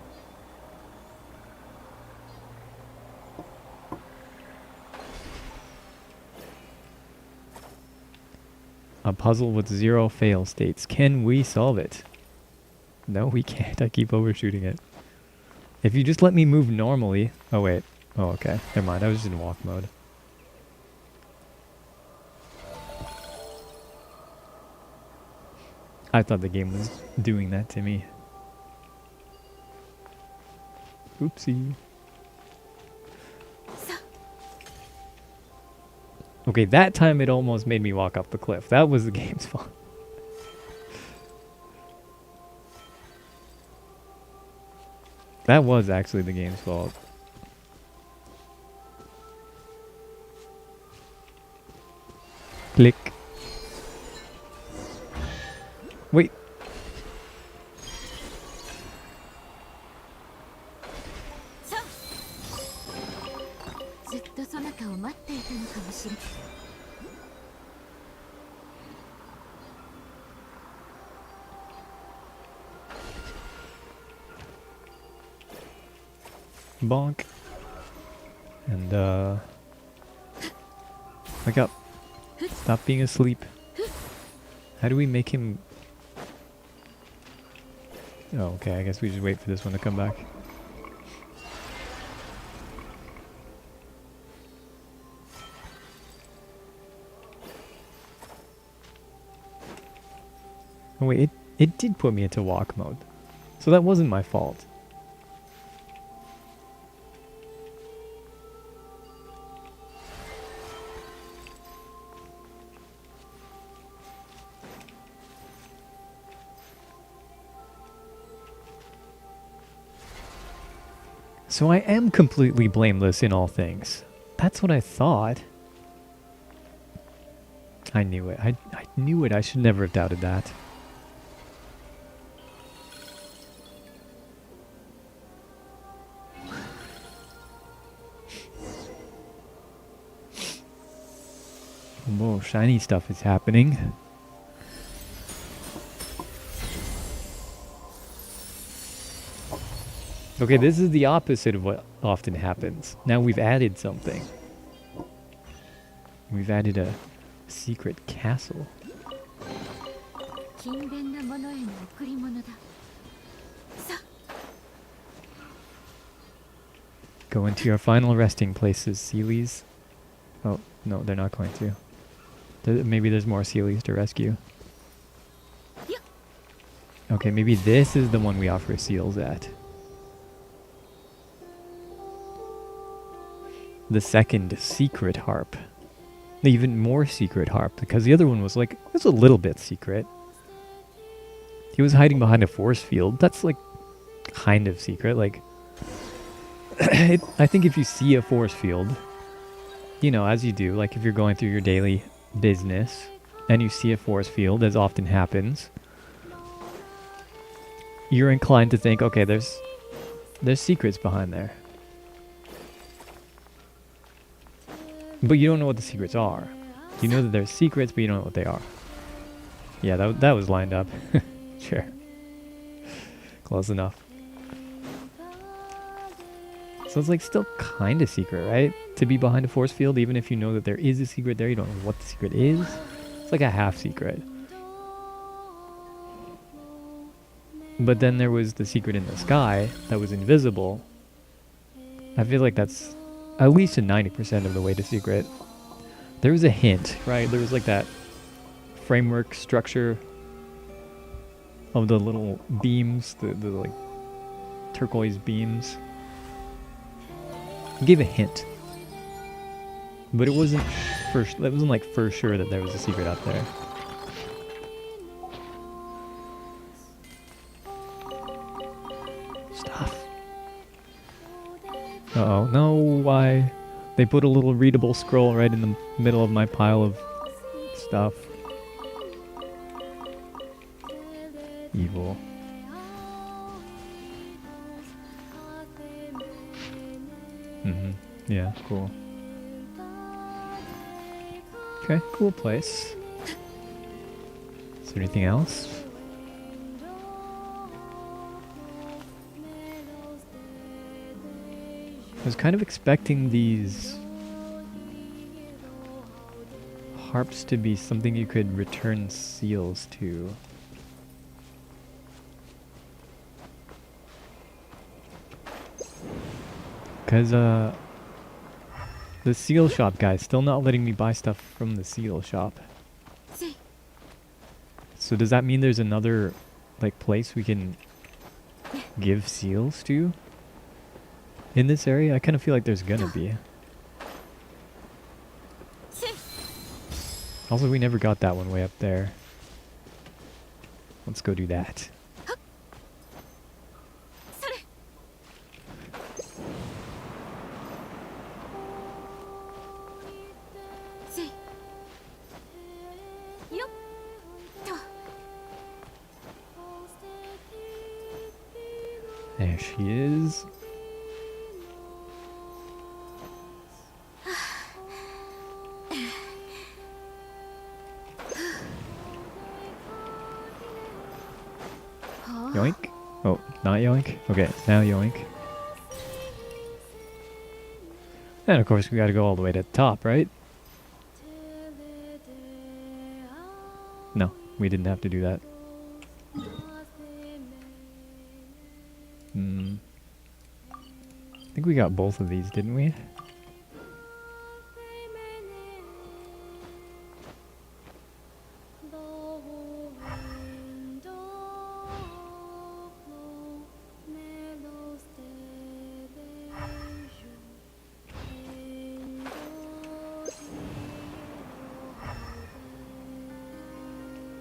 A puzzle with 0 fail states. Can we solve it? No, we can't. I keep overshooting it. If you just let me move normally... Oh, wait. Oh, okay. Never mind. I was just in walk mode. I thought the game was doing that to me. Oopsie. Okay, that time it almost made me walk off the cliff. That was the game's fault. That was actually the game's fault. Click. Wait. ずっとそなたを待っていたのかもしれん。 Bonk. And wake up. Stop being asleep. How do we make him... Oh, okay, I guess we just wait for this one to come back. Oh wait, it did put me into walk mode. So that wasn't my fault. So I am completely blameless in all things. That's what I thought. I knew it. I knew it. I should never have doubted that. Whoa, shiny stuff is happening. Okay, this is the opposite of what often happens. Now we've added something. We've added a secret castle. 勤勉な者への贈り物だ。さあ、 Go into your final resting places, Sealies. Oh, no, they're not going to. Maybe there's more Sealies to rescue. Okay, maybe this is the one we offer seals at. The second secret harp. The even more secret harp, because the other one was like, it was a little bit secret. He was hiding behind a force field. That's like kind of secret. Like, I think if you see a force field, you know, as you do, like if you're going through your daily business and you see a force field, as often happens, you're inclined to think, okay, there's secrets behind there. But you don't know what the secrets are. You know that there's secrets, but you don't know what they are. Yeah, that was lined up. Sure. Close enough. So it's like still kind of secret, right? To be behind a force field, even if you know that there is a secret there, you don't know what the secret is. It's like a half secret. But then there was the secret in the sky that was invisible. I feel like that's at least a 90% of the way to secret. There was a hint, right? There was like that framework structure of the little beams, the like turquoise beams. It gave a hint. But it wasn't like for sure that there was a secret up there. Stuff. Uh-oh. No, why? They put a little readable scroll right in the middle of my pile of stuff. Evil. Yeah, cool. Okay, cool place. Is there anything else? I was kind of expecting these harps to be something you could return seals to. Because, the seal shop guy's still not letting me buy stuff from the seal shop. So does that mean there's another, like, place we can give seals to? In this area? I kind of feel like there's gonna be. Also, we never got that one way up there. Let's go do that. There she is. Yoink. Oh, not yoink. Okay, now yoink. And of course we gotta go all the way to the top, right? No, we didn't have to do that. I think we got both of these, didn't we?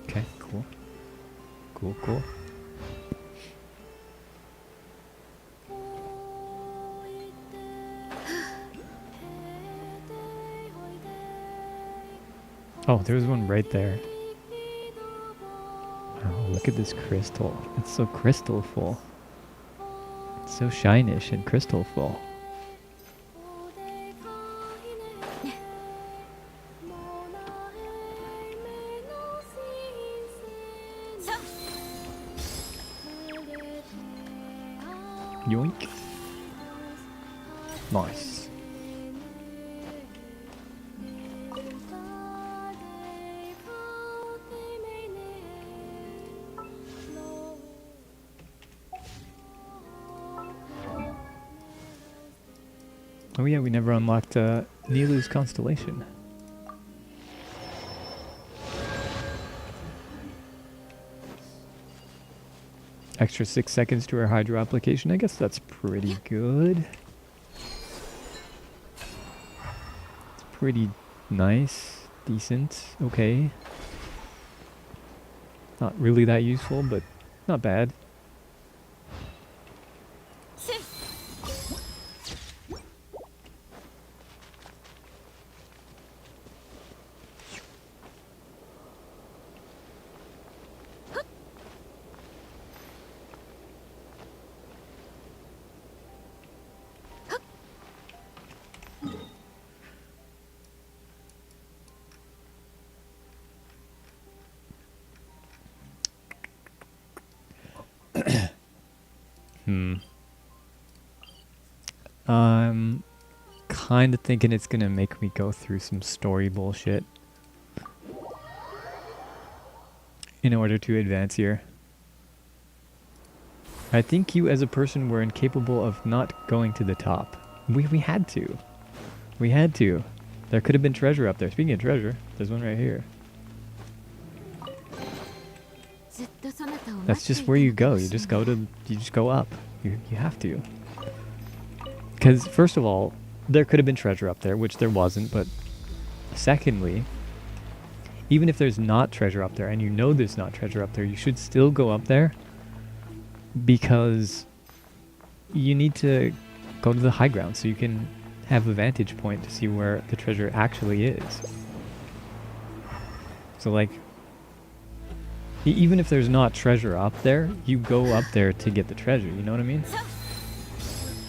Okay, cool. Cool, cool. Oh, there's one right there. Oh, look at this crystal. It's so crystal-full. It's so shinish and crystal-full. Yoink. Nice. Oh yeah, we never unlocked Nilu's constellation. Extra 6 seconds to our hydro application. I guess that's pretty good. It's pretty nice. Decent. Okay. Not really that useful, but not bad. I'm kind of thinking it's gonna make me go through some story bullshit in order to advance here. I think you as a person were incapable of not going to the top. We had to. We had to. There could have been treasure up there. Speaking of treasure, there's one right here. That's just where you go. You just go up. You have to. Because first of all, there could have been treasure up there, which there wasn't, but secondly, even if there's not treasure up there, and you know there's not treasure up there, you should still go up there, because you need to go to the high ground so you can have a vantage point to see where the treasure actually is. So like, even if there's not treasure up there, you go up there to get the treasure, you know what I mean?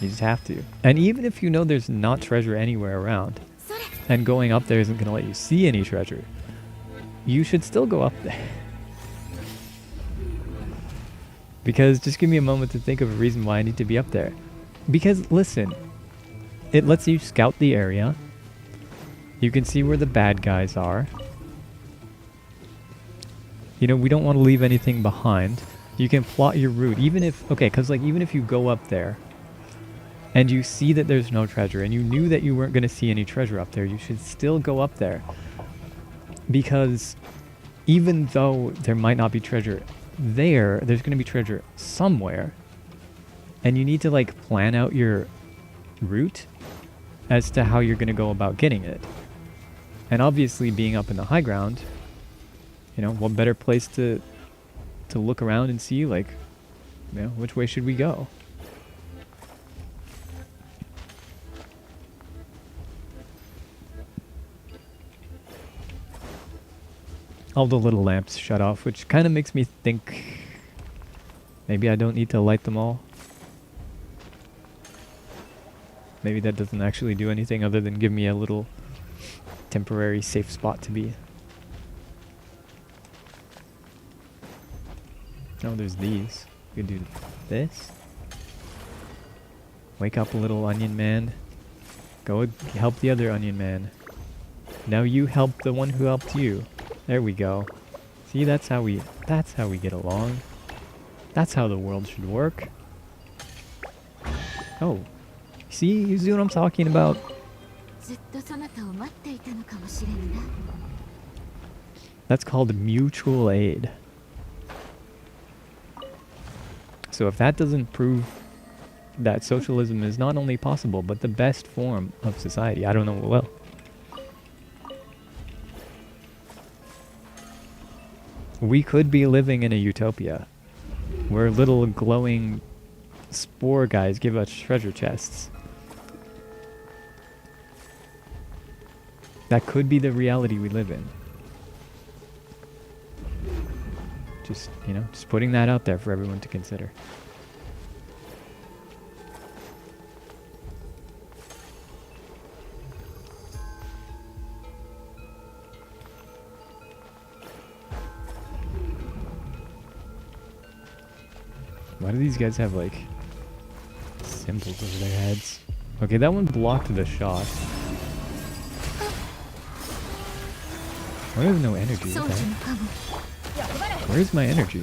You just have to. And even if you know there's not treasure anywhere around, and going up there isn't going to let you see any treasure, you should still go up there. Because just give me a moment to think of a reason why I need to be up there. Because listen, it lets you scout the area. You can see where the bad guys are. You know, we don't want to leave anything behind. You can plot your route, even if, okay, because like even if you go up there and you see that there's no treasure and you knew that you weren't going to see any treasure up there, you should still go up there. Because even though there might not be treasure there's going to be treasure somewhere. And you need to like plan out your route as to how you're going to go about getting it. And obviously being up in the high ground, you know, what better place to look around and see, like, you know, which way should we go? All the little lamps shut off, which kind of makes me think maybe I don't need to light them all. Maybe that doesn't actually do anything other than give me a little temporary safe spot to be. Oh, there's these. You could do this. Wake up a little onion man. Go help the other onion man. Now you help the one who helped you. There we go. See, that's how we get along. That's how the world should work. Oh. See, you see what I'm talking about? ずっとそなたを待っていたのかもしれぬな。 That's called mutual aid. So if that doesn't prove that socialism is not only possible, but the best form of society, I don't know what will. We could be living in a utopia where little glowing spore guys give us treasure chests. That could be the reality we live in. Just, you know, just putting that out there for everyone to consider. Why do these guys have, like, symbols over their heads? Okay, that one blocked the shot. I have no energy. What the heck? Where's my energy?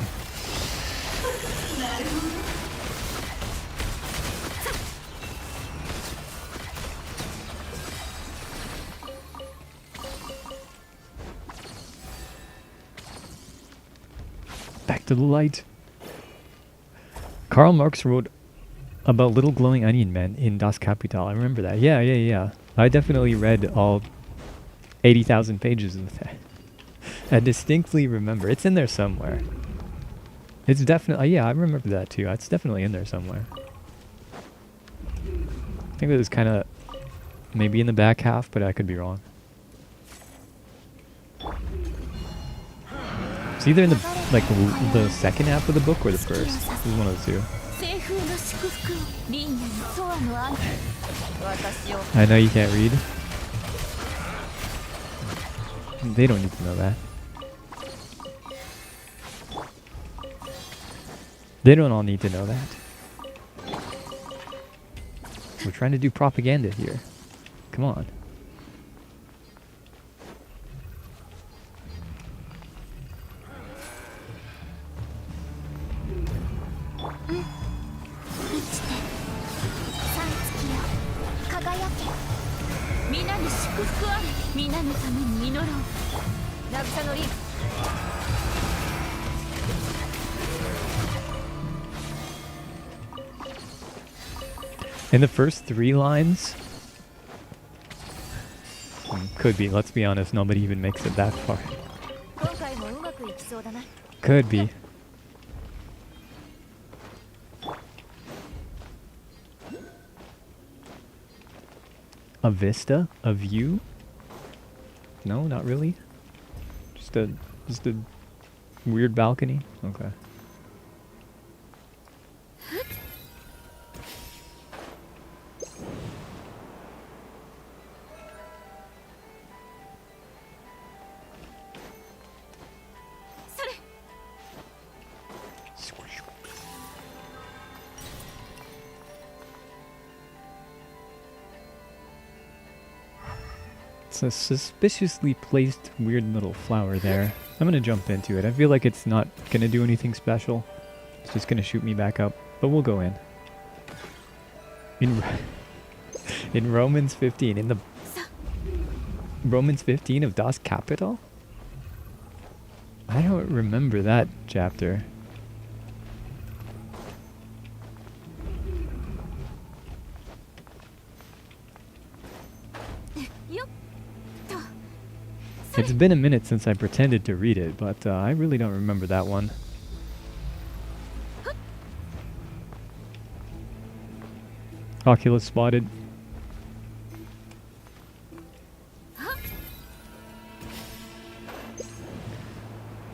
Back to the light. Karl Marx wrote about little glowing onion men in Das Kapital. I remember that. Yeah. I definitely read all 80,000 pages of that. I distinctly remember. It's in there somewhere. It's definitely... yeah, I remember that too. It's definitely in there somewhere. I think it was kind of... maybe in the back half, but I could be wrong. It's either in the... like, the second half of the book or the first. This is one of the two. I know you can't read. They don't need to know that. They don't all need to know that. We're trying to do propaganda here. Come on. In the first 3 lines, could be, let's be honest, nobody even makes it that far. Could be. A vista? A view? No, not really. Just a weird balcony? Okay. A suspiciously placed weird little flower there. I'm gonna jump into it. I feel like it's not gonna do anything special. It's just gonna shoot me back up, but we'll go in. In Romans 15, in the Romans 15 of Das Kapital? I don't remember that chapter. It's been a minute since I pretended to read it, but I really don't remember that one. Oculus spotted.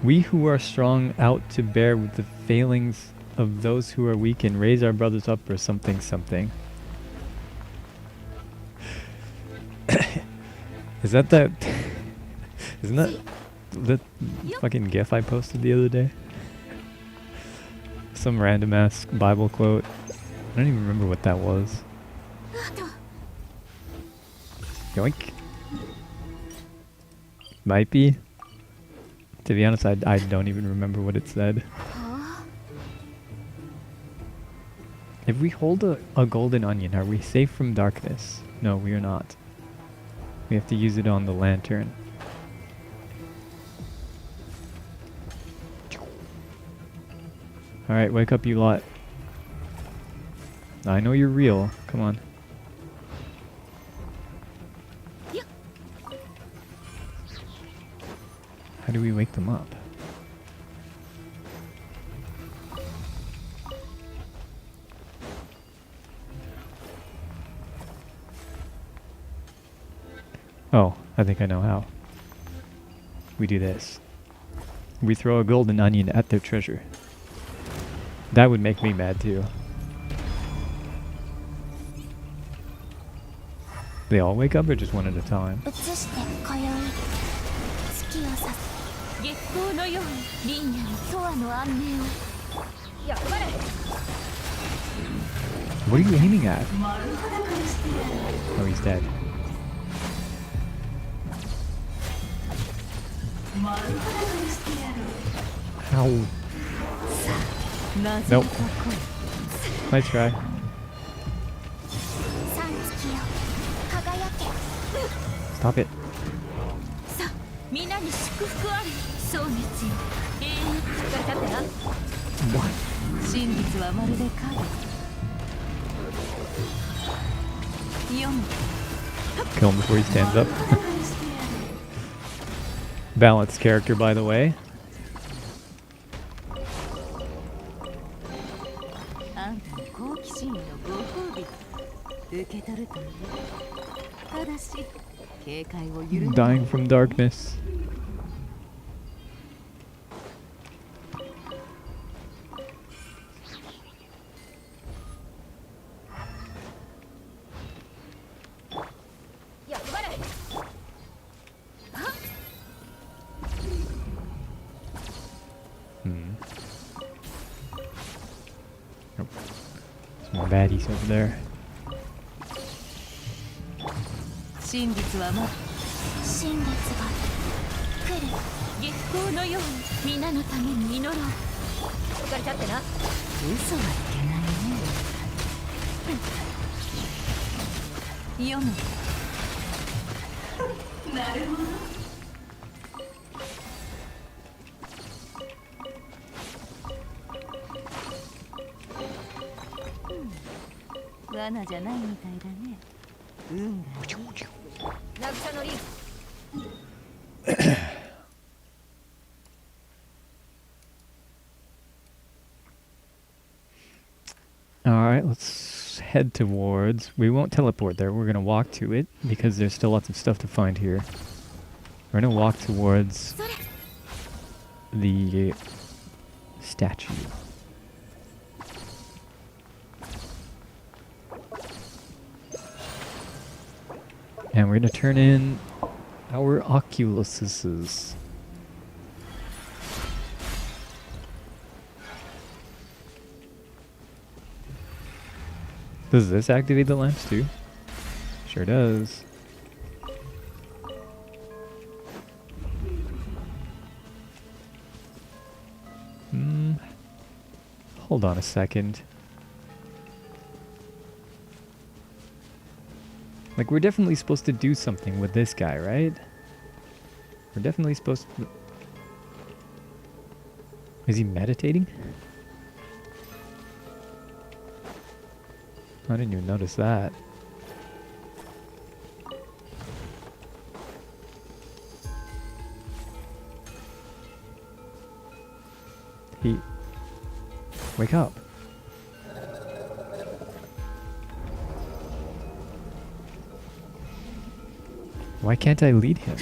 We who are strong out to bear with the failings of those who are weak and raise our brothers up or something something. Is that that? Isn't that the fucking GIF I posted the other day? Some random ass Bible quote. I don't even remember what that was. Yoink. Might be. To be honest, I don't even remember what it said. If we hold a golden onion, are we safe from darkness? No, we are not. We have to use it on the lantern. Alright, wake up, you lot. I know you're real. Come on. How do we wake them up? Oh, I think I know how. We do this. We throw a golden onion at their treasure. That would make me mad too. They all wake up or just one at a time? 移して今宵月を指す月光のように輪廻の永遠の安寧をやっぱり What are you aiming at? Oh, he's dead. How? Nope. Nice try. 三月よ輝け Stop it. さあ皆に祝福あれ蒼月よ永遠しっかり立ってな What? 真実はまるで影読む Kill him before he stands up. Balanced character, by the way. あんたの好奇心へのご褒美受け取るといいただし警戒を緩め Dying from darkness. Nope. Some more baddies over there. 真実はま真実が来る月光のように皆のために祈ろうしっかり立ってな嘘はいけないね読むなるほど罠じゃないみたいだね運がいい渚のリン Alright, let's head towards... We won't teleport there, we're gonna walk to it, because there's still lots of stuff to find here. We're gonna walk towards the statue. And we're gonna turn in our oculuses. Does this activate the lamps too? Sure does. Hold on a second. Like, we're definitely supposed to do something with this guy, right? We're definitely supposed to... Is he meditating? I didn't even notice that. He... Wake up. Why can't I lead him?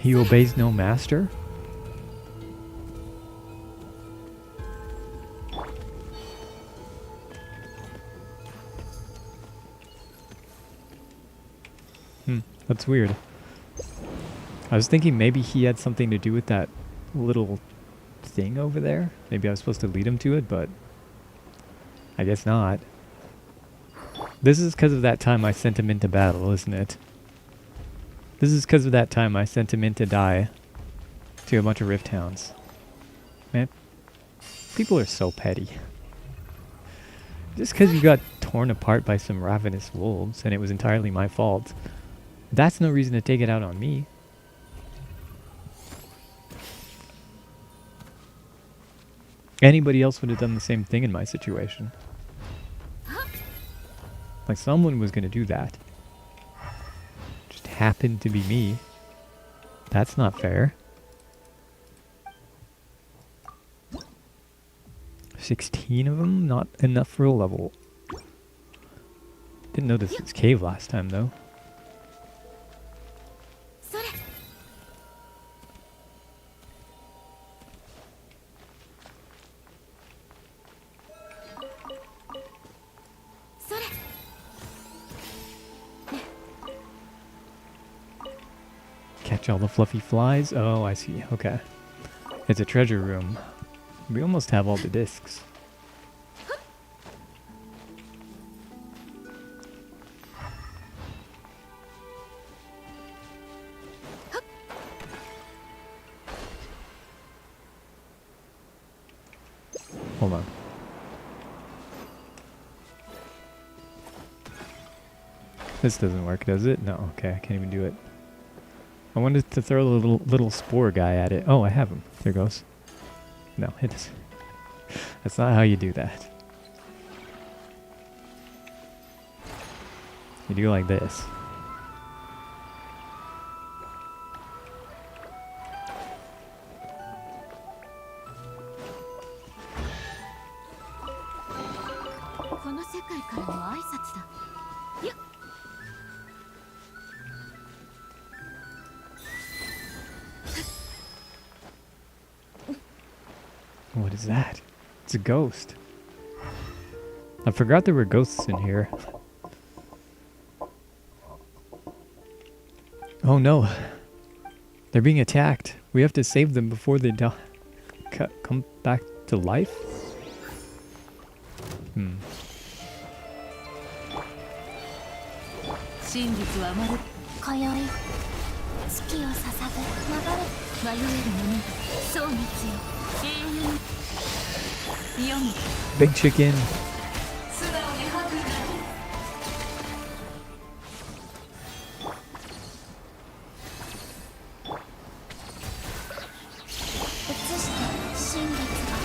He obeys no master? That's weird. I was thinking maybe he had something to do with that little thing over there. Maybe I was supposed to lead him to it, but I guess not. This is because of that time I sent him into battle, isn't it? This is because of that time I sent him in to die to a bunch of Rift Hounds. Man, people are so petty. Just because you got torn apart by some ravenous wolves and it was entirely my fault, that's no reason to take it out on me. Anybody else would have done the same thing in my situation. Like, someone was going to do that. Just happened to be me. That's not fair. 16 of them? Not enough for a level. Didn't notice this cave last time, though. Catch all the fluffy flies? Oh, I see. Okay. It's a treasure room. We almost have all the discs. Hold on. This doesn't work, does it? No, okay, I can't even do it. I wanted to throw the little spore guy at it. Oh, I have him. There goes. No, it doesn't. That's not how you do that. You do like this. What is that? It's a ghost. I forgot there were ghosts in here. Oh no. They're being attacked. We have to save them before they die. Come back to life? Hmm. 真実はまる今宵月を捧ぐ流れ迷える者そう熱よ永遠に読む Big chicken. 素直に吐く映して真実が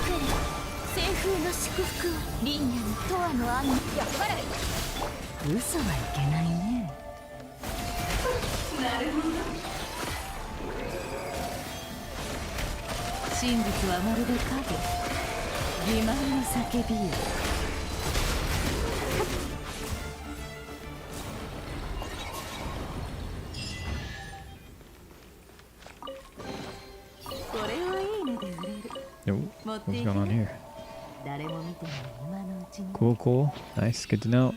来る清風の祝福を輪廻に永遠の雨嘘はいけないね。なるほど。真実はまるで影、欺瞞の叫びよ。これはいいねで売れる。 No. What's going on here? 誰も見てない今のうちに。 Cool, cool. Nice. Good to know.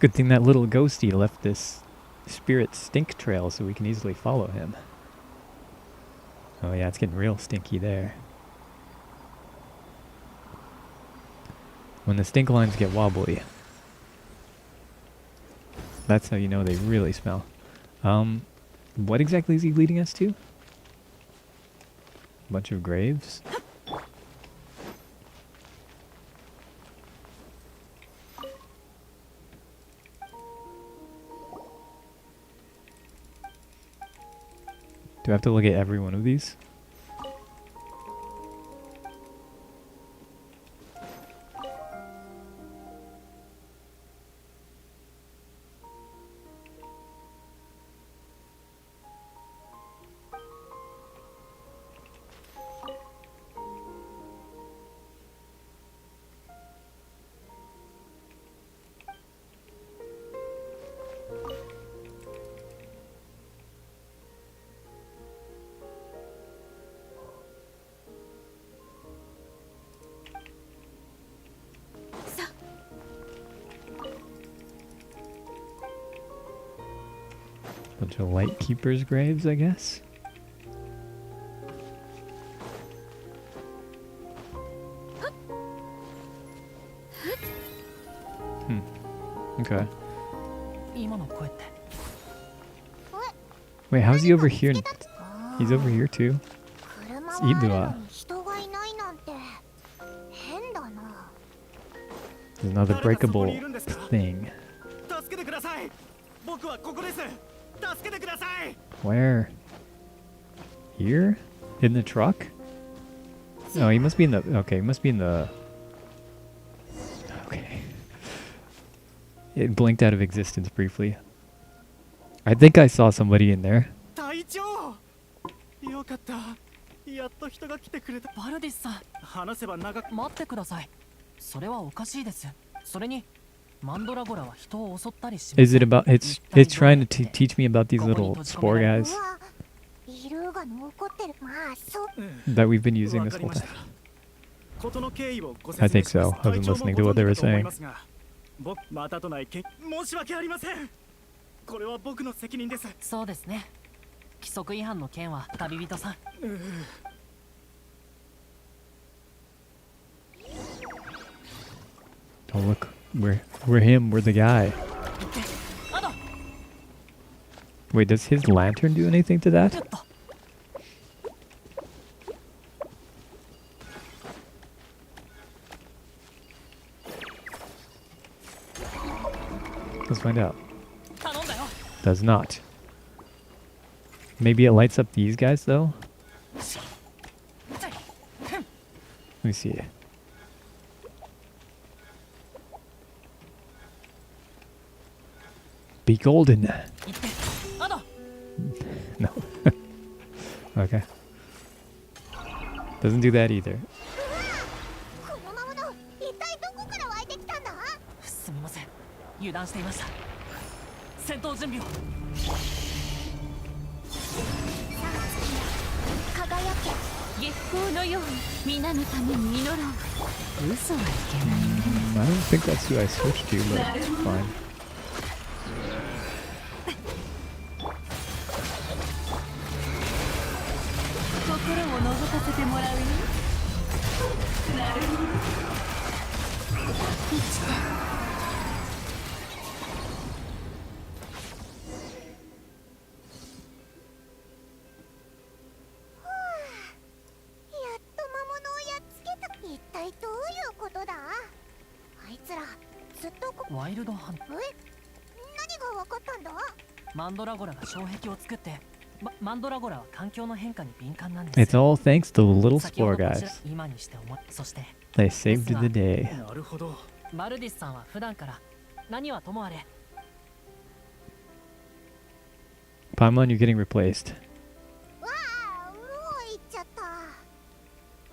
Good thing that little ghosty left this spirit stink trail so we can easily follow him. Oh yeah, it's getting real stinky there. When the stink lines get wobbly, that's how you know they really smell. What exactly is he leading us to? Bunch of graves? Do I have to look at every one of these? Bunch of light keepers' graves, I guess. Okay. 今の声って Wait, how's he over here? He's over here too? 車 It's はあるの Idua. に人がいないなんて変だな。 There's another breakable thing. 助けてください。僕はここです。助けてください。 Where? Here? In the truck? Oh, he must be in the... Okay, he must be in the... Okay. It blinked out of existence briefly. I think I saw somebody in there. 隊長。よかった。やっと人が来てくれた。バルディスさん、話せば長く。待ってください。それはおかしいです。それにマンドラゴラは人を襲ったりしません。 Is it about... It's trying to teach me about these little spore guys うわ、イルーが残ってる。まあ、そう。 that we've been using this わかり whole まし time. た。ことの経緯をご説 I 明 think します。 so. I wasn't 隊長も listening to what they were ご存知だと思い saying. ますが、僕またとないけん申し訳ありません。これは僕の責任です。そうですね。規則違反の件は旅人さん。 Oh, look. We're him. We're the guy. あだ、 Wait, does his lantern do anything to ちょ that? っと。 Let's find out. 頼んだよ。 Does not. Maybe it lights up these guys, though? Let me see. Be golden. 行って。あだ。 No. Okay. Doesn't do that either. この魔物、一体どこから湧いてきたんだ？すみません。油断していました。戦闘準備を。輝け。月光のように皆のために祈ろう。嘘はいけないね。I don't think that's who I switched to, but it's fine. 心を覗かせてもらうよ。やっと魔物をやっつけた。一体どういうことだ？あいつらずっとワイルドハント。何がわかったんだ？マンドラゴラが障壁を作って、マンドラゴラは環境の変化に敏感なんで It's す。 all thanks to the little 先ほ spore どこちら guys. 今にして思い、そして They saved the day. なるほど。バルディスさんは普段から何はともあれ Paimon, you're getting replaced. わあ、もう行っちゃった。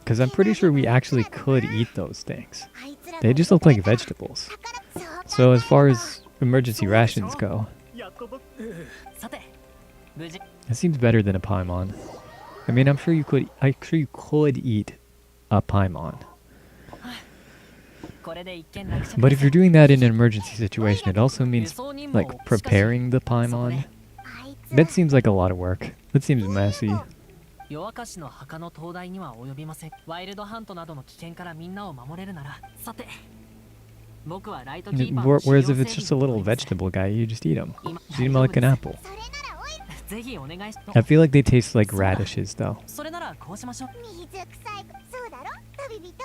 Because I'm pretty sure we actually could eat those things. あいつら They just look like vegetables. だから So as far as emergency rations go, やっと僕。さて無事 it seems better than a Paimon. I mean, I'm sure you could eat a Paimon. これで一件落着 But if you're doing that in an emergency situation, it also means like preparing the Paimon. That seems like a lot of work. That seems messy. 夜明かしの墓の灯台には及びません。ワイルドハントなどの危険からみんなを守れるなら、さて僕はライトキーパーの Whereas if it's just a little vegetable guy, you just eat him. Just eat him like an apple. それならおい、ぜひお願いし I feel like they taste like radishes, though. それならこうしましょう。水臭い。そうだろ、旅人。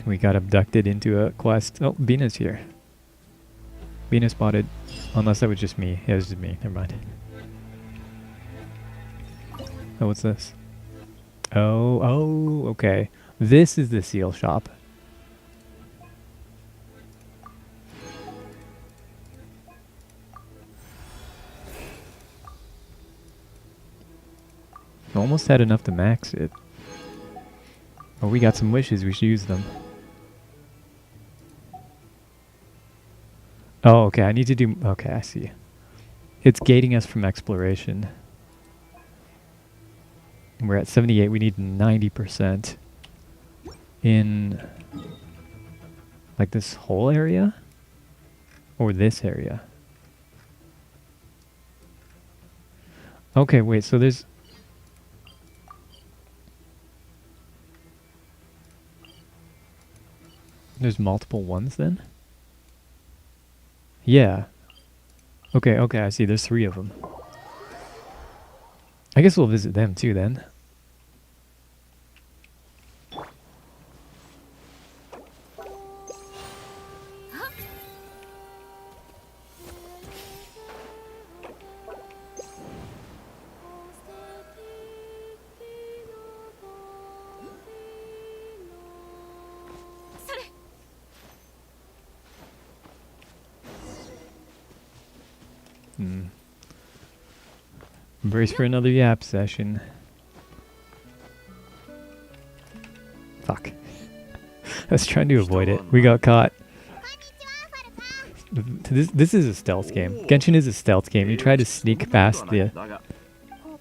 We got abducted into a quest. Oh, Bina's here. Bina spotted. Unless that was just me. Yeah, it was just me. Never mind. Oh, what's this? Oh, okay. This is the seal shop. Almost had enough to max it. Oh, we got some wishes. We should use them. Oh, okay. I need to do... Okay, I see. It's gating us from exploration. We're at 78. We need 90% in Like this whole area? Or this area? Okay, wait, so there's... There's multiple ones then? Yeah. Okay, okay, I see. There's 3 of them. I guess we'll visit them too then. Brace for another yap session. Fuck. I was trying to avoid it. We got caught. This is a stealth game. Genshin is a stealth game. You try to sneak past the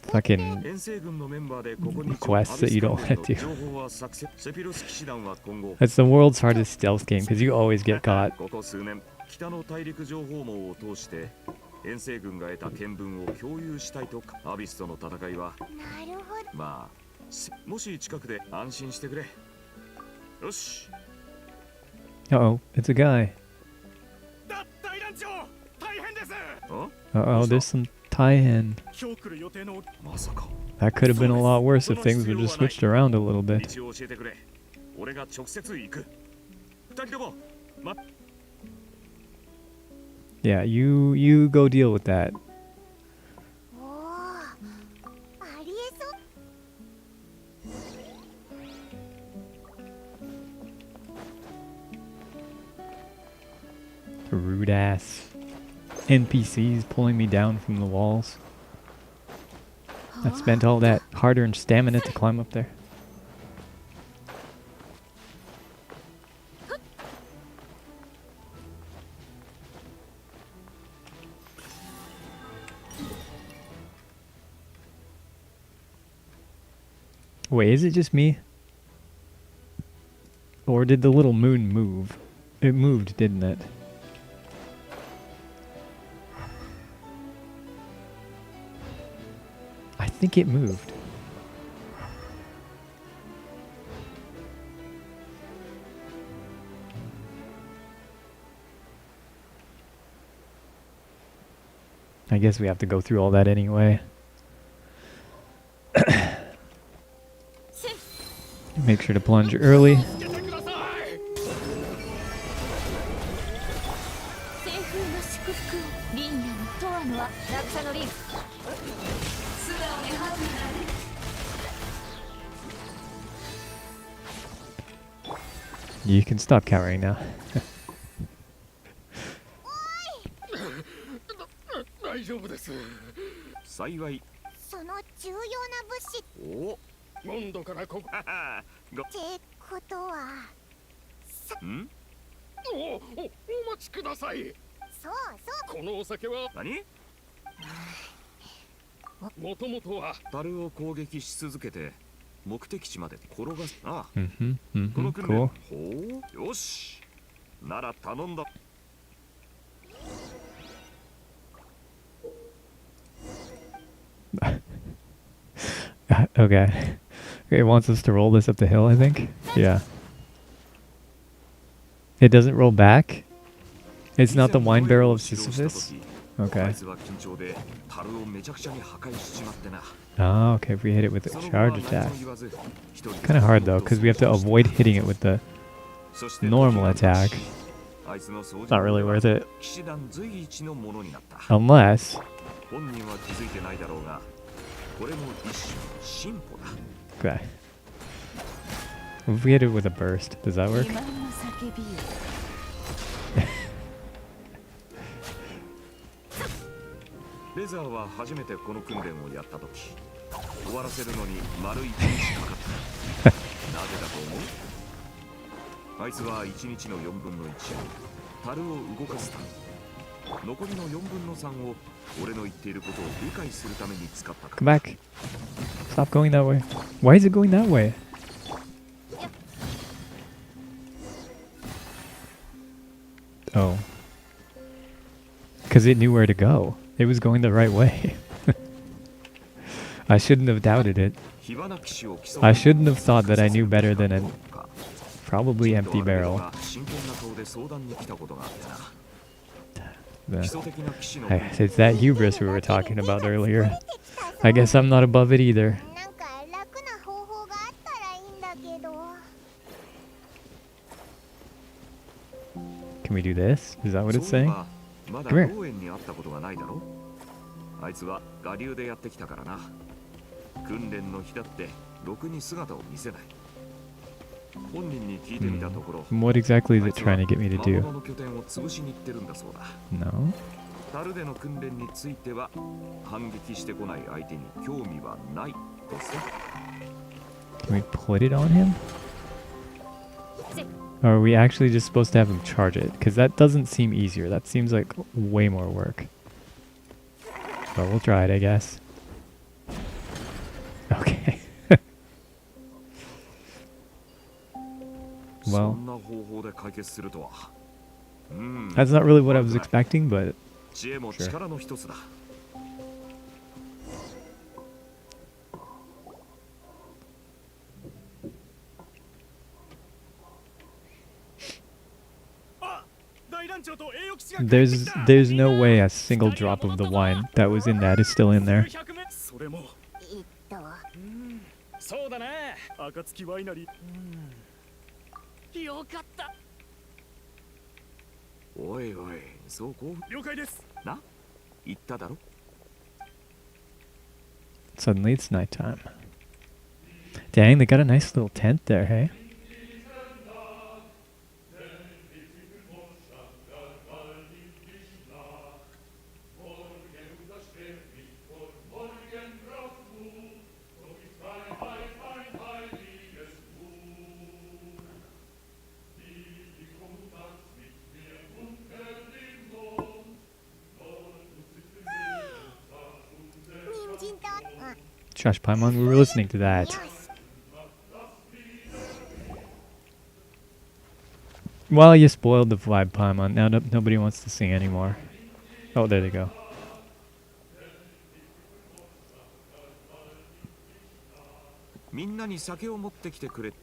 fucking quests that you don't want to do. That's the world's hardest stealth game because you always get caught. 遠征軍が得た見聞を共有したいとかアビスとの戦いはなるほどまあもし近くで安心してくれよし Uh-oh, it's a guy. 大団長大変です Uh-oh, there's some tie-in. 今日来る予定の まさか That could have been a lot worse if things were just switched around a little bit. 道を教えてくれ俺が直接行く二人とも Yeah, you go deal with that. おおありえそう Rude ass NPCs pulling me down from the walls. I spent all that hard-earned stamina to climb up there. Wait, is it just me? Or did the little moon move? It moved, didn't it? I think it moved. I guess we have to go through all that anyway. Make sure to plunge early. 西風の祝福をリンナのトアのは落差のリン素直にハグ You can stop cowering now. 大丈夫です。幸いその重要な物資お今度からここ。ごってことはんお待ちください。そうそうこのお酒は何もともとは樽を攻撃し続けて目的地まで転がすああ Mm-hmm. この Mm-hmm. 訓練 Cool. ほうよしなら頼んだ Okay. It wants us to roll this up the hill, I think. Yeah. It doesn't roll back? It's not the wine barrel of Sisyphus? Okay. Oh, okay. If we hit it with a charge attack. Kind of hard though, because we have to avoid hitting it with the normal attack. Not really worth it. Unless... Okay. If we hit it with a burst, does that work? 自慢の叫びよ レザーは初めてこの訓練をやったとき終わらせるのに丸1日かかったなぜだと思うあいつは1日の4分の1樽を動かすため残りの4分の3を俺の言っていることを理解するために使った Come back. Stop going that way. Why is it going that way? Oh. Because it knew where to go. It was going the right way. I shouldn't have doubted it. I shouldn't have thought that I knew better than a probably empty barrel. It's that hubris we were talking about earlier. I guess I'm not above it either. なんか楽な方法があったらいいんだけど。 Can we do this? Is that what it's saying? まだ Come here. 公園にあったことがないだろ。あいつは我流でやってきたからな。訓練の日だってろくに姿を見せない。本人に聞いてみたところ、 What exactly is it trying to get me to 魔 do? 物の拠点を潰しに行ってるんだそうだ。 No? 樽での訓練については反撃してこない相手に興味はないとさ。 Can we put it on him? Or are we actually just supposed to have him charge it? Because that doesn't seem easier. That seems like way more work. But we'll try it, I guess. Okay. Well, そんな方法で解決するとは。that's not really what I was expecting, but 知恵も力の一つだ。there's no way a single drop of the wine that was in that is still in there. それもそうだね。暁ワイナリー。よかった。おいおい、そうこう了解です。な、言っただろ。 Suddenly it's nighttime. Dang, they got a nice little tent there, hey? Josh Paimon, we were listening to that. Well, you spoiled the vibe, Paimon. Now nobody wants to sing anymore. Oh, there they go. みんなに酒を持ってきてくれ。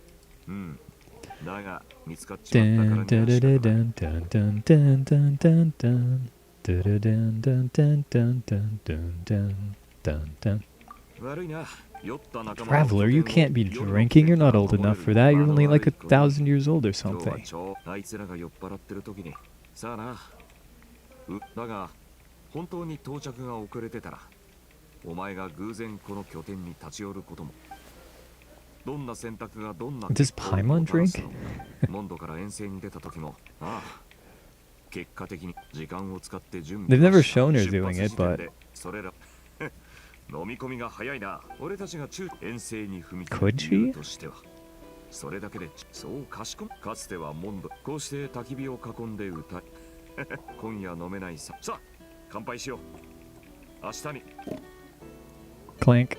うん。だが見つかっちまったからには仕方ない。悪いな。酔った仲間。 Traveler, you can't be drinking. You're not old enough for that. You're only like 1,000 years old or 今日は something. あいつらが酔っ払ってる時に。さあな。だが本当に到着が遅れてたら、お前が偶然この拠点に立ち寄ることも。どんな選択がどんな。Does Paimon drink? モンドから遠征に出た時も、ああ。結果的に時間を使って準 They've 備。 never shown her doing it, but それら。飲み込みが早いな。俺たちが中遠征に踏み Could 切 she? る理由としては。それだけでそう賢い。かつてはモンド。こうして焚き火を囲んで歌い。今夜飲めないさ。さあ、乾杯しよう。明日に。 Clank.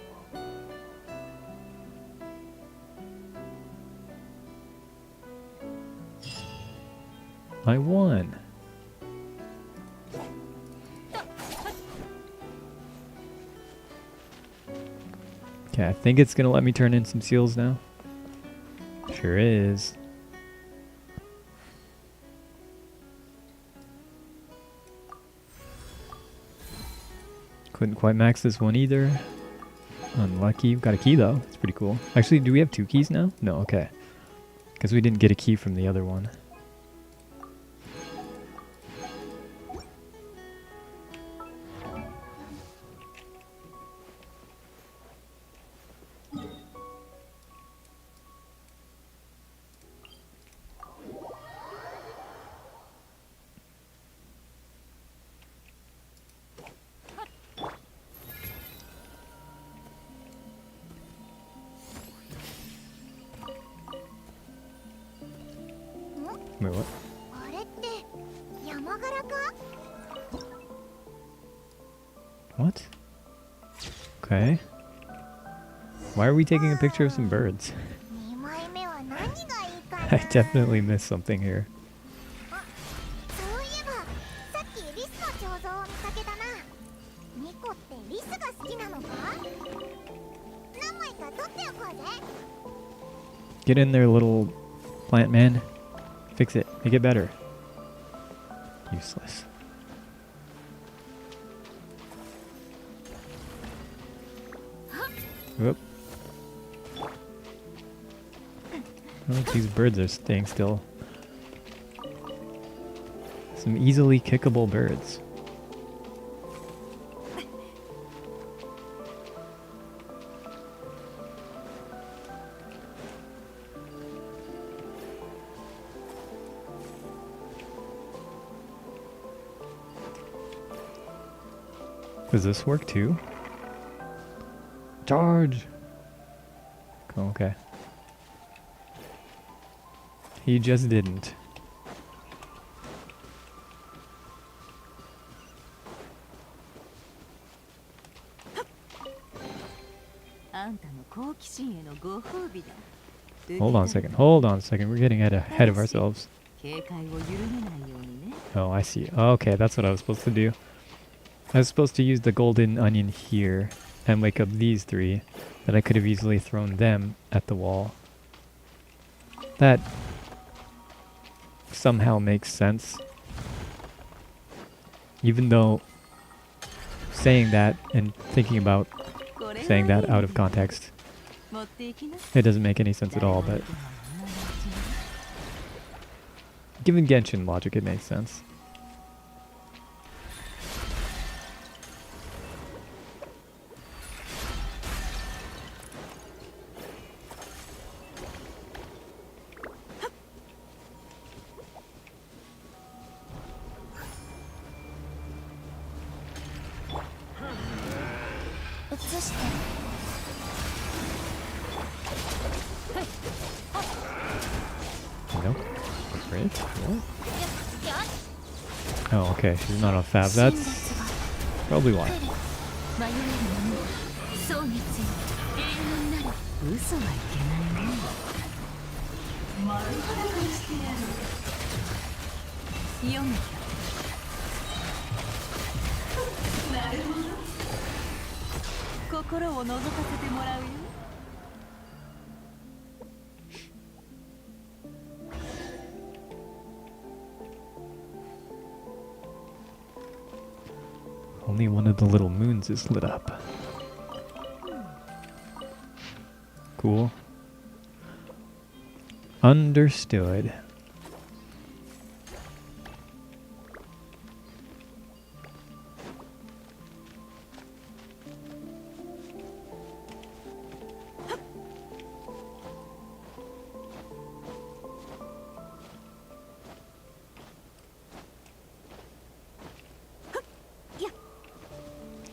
I won. Okay, I think it's gonna let me turn in some seals now. Sure is. Couldn't quite max this one either. Unlucky. Got a key though. It's pretty cool. Actually, do we have 2 keys now? No, okay. Because we didn't get a key from the other one. Wait, what? あれって山柄か？ What? Okay. Why are we taking a picture of some birds? 2枚目は何がいいかな？ I definitely missed something here. そうい子ってリスが好きなのか？何枚か取っておこうぜ。 Get in there, little plant man. Fix it. Make it better. Useless. Whoop. I think these birds are staying still. Some easily kickable birds. Does this work too? Charge! Oh, okay. He just didn't. あんたの好奇心へのご褒美だ。 Hold on a second. Hold on a second. We're getting ahead of ourselves. 警戒を緩めないようにね。 Oh, I see. Okay, that's what I was supposed to do. I was supposed to use the golden onion here and wake up these three, but I could have easily thrown them at the wall. That somehow makes sense. Even though saying that and thinking about saying that out of context, 持っていきな。 it doesn't make any sense at all, but given Genshin logic, it makes sense. No? Great. What? Oh, okay. She's not on Fab. That's probably why. 迷える者はそうについ永遠になる。嘘はいけないね。読めた。心を覗かせてもらうよ。 Only one of the little moons is lit up. Cool. Understood.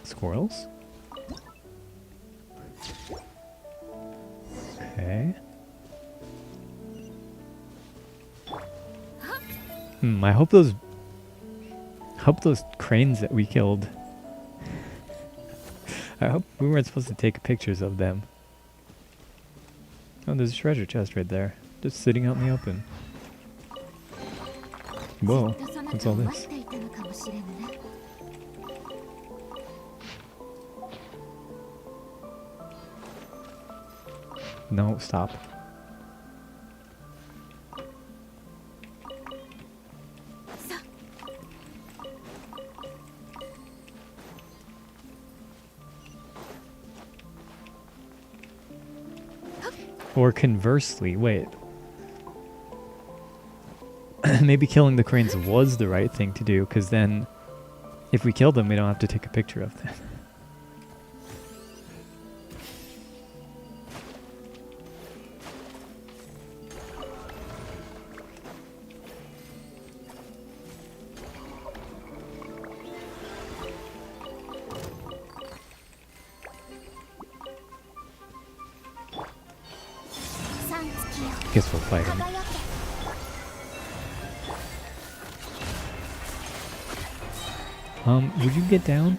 Squirrels? Okay. I hope those cranes that we killed. I hope we weren't supposed to take pictures of them. Oh, there's a treasure chest right there. Just sitting out in the open. Whoa, what's all this? No, stop. Or conversely, wait. Maybe killing the cranes was the right thing to do, because then if we kill them, we don't have to take a picture of them. Guess we'll fight him. Would you get down?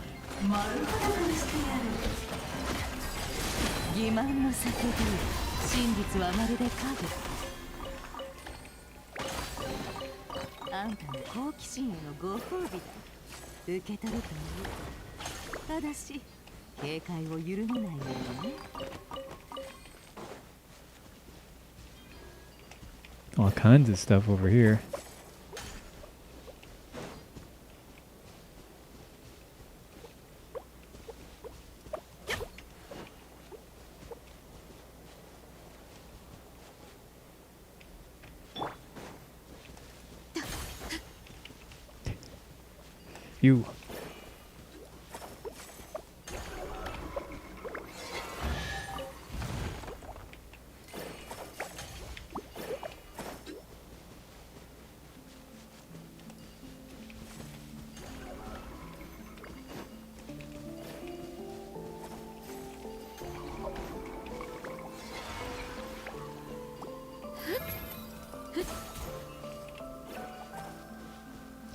欺瞞の叫び、真実はまるで影。あんたの好奇心へのご褒美だ。受け取るといい。ただし警戒を緩めないようにね。All kinds of stuff over here. You.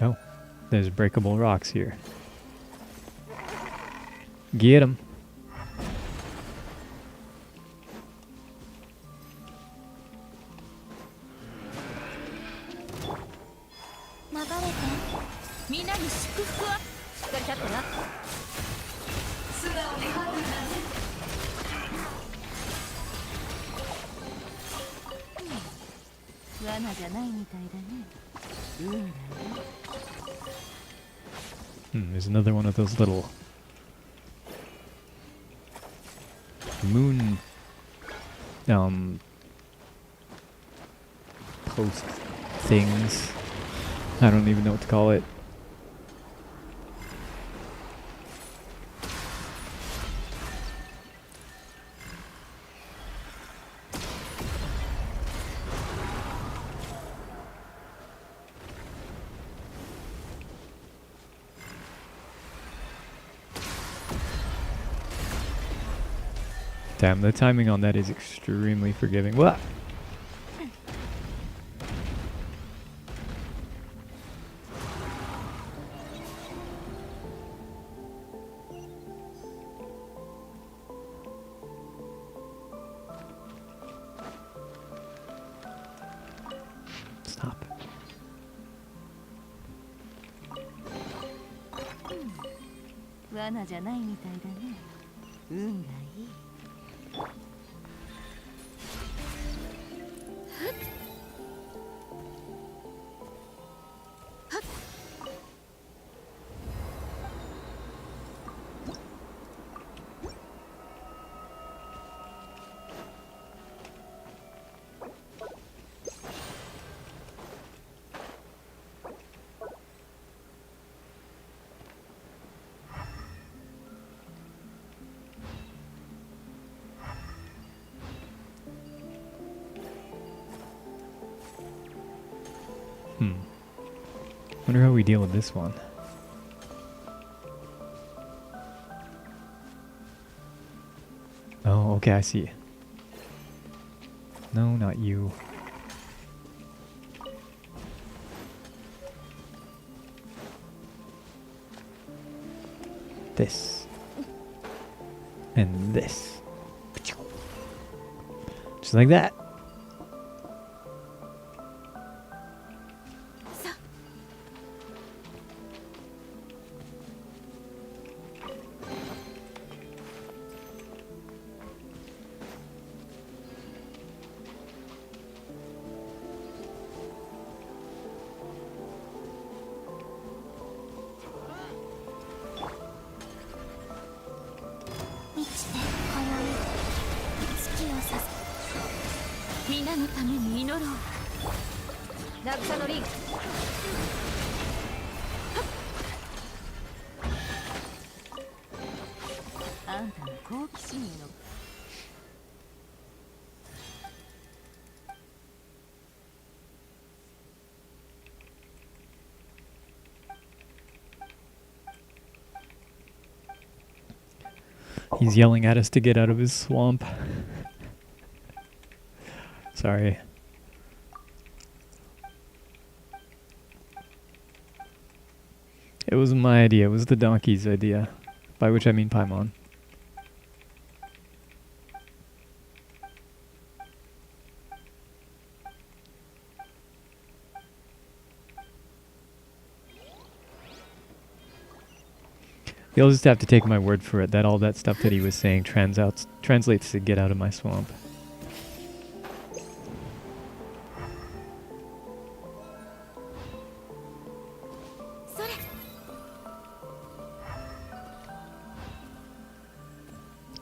Oh, there's breakable rocks here. Get 'em. 流れてみんなに祝福をしっかり立ってな。素直にハッピーだね。罠じゃないみたいだね。運がいい。There's another one of those little moon post things. I don't even know what to call it. Damn, the timing on that is extremely forgiving. What? Stop. 罠じゃないみたいだね。運がいい。Wonder how we deal with this one. Oh, okay, I see. No, not you. This. And this. Just like that. He's yelling at us to get out of his swamp. Sorry. It wasn't my idea, it was the donkey's idea. By which I mean Paimon. You'll just have to take my word for it that all that stuff that he was saying translates to get out of my swamp.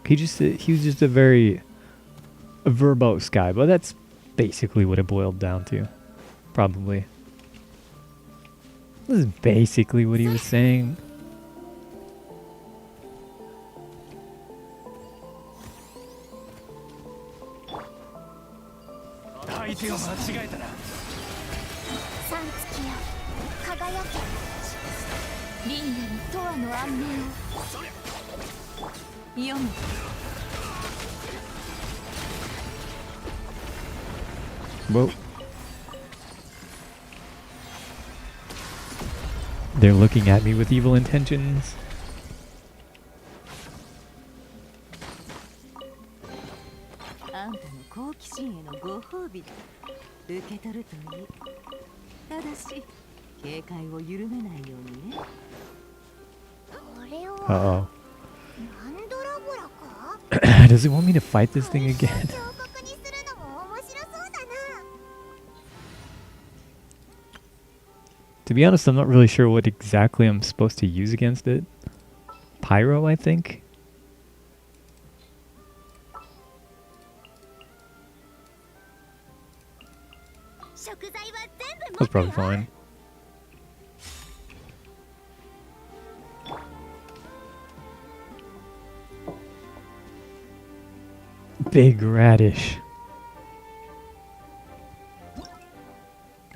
He was just a very verbose guy, but that's basically what it boiled down to. Probably. This is basically what he was saying. Whoa. They're looking at me with evil intentions. あんたの好奇心へのご褒美だ。受け取るといい。ただし警戒を緩めないようにね。これを Uh-oh. マンドラゴラか？ Does it want me to fight this thing again? 彫刻にするのも面白そうだな。 To be honest, I'm not really sure what exactly I'm supposed to use against it. Pyro, I think? That's probably fine. Big radish.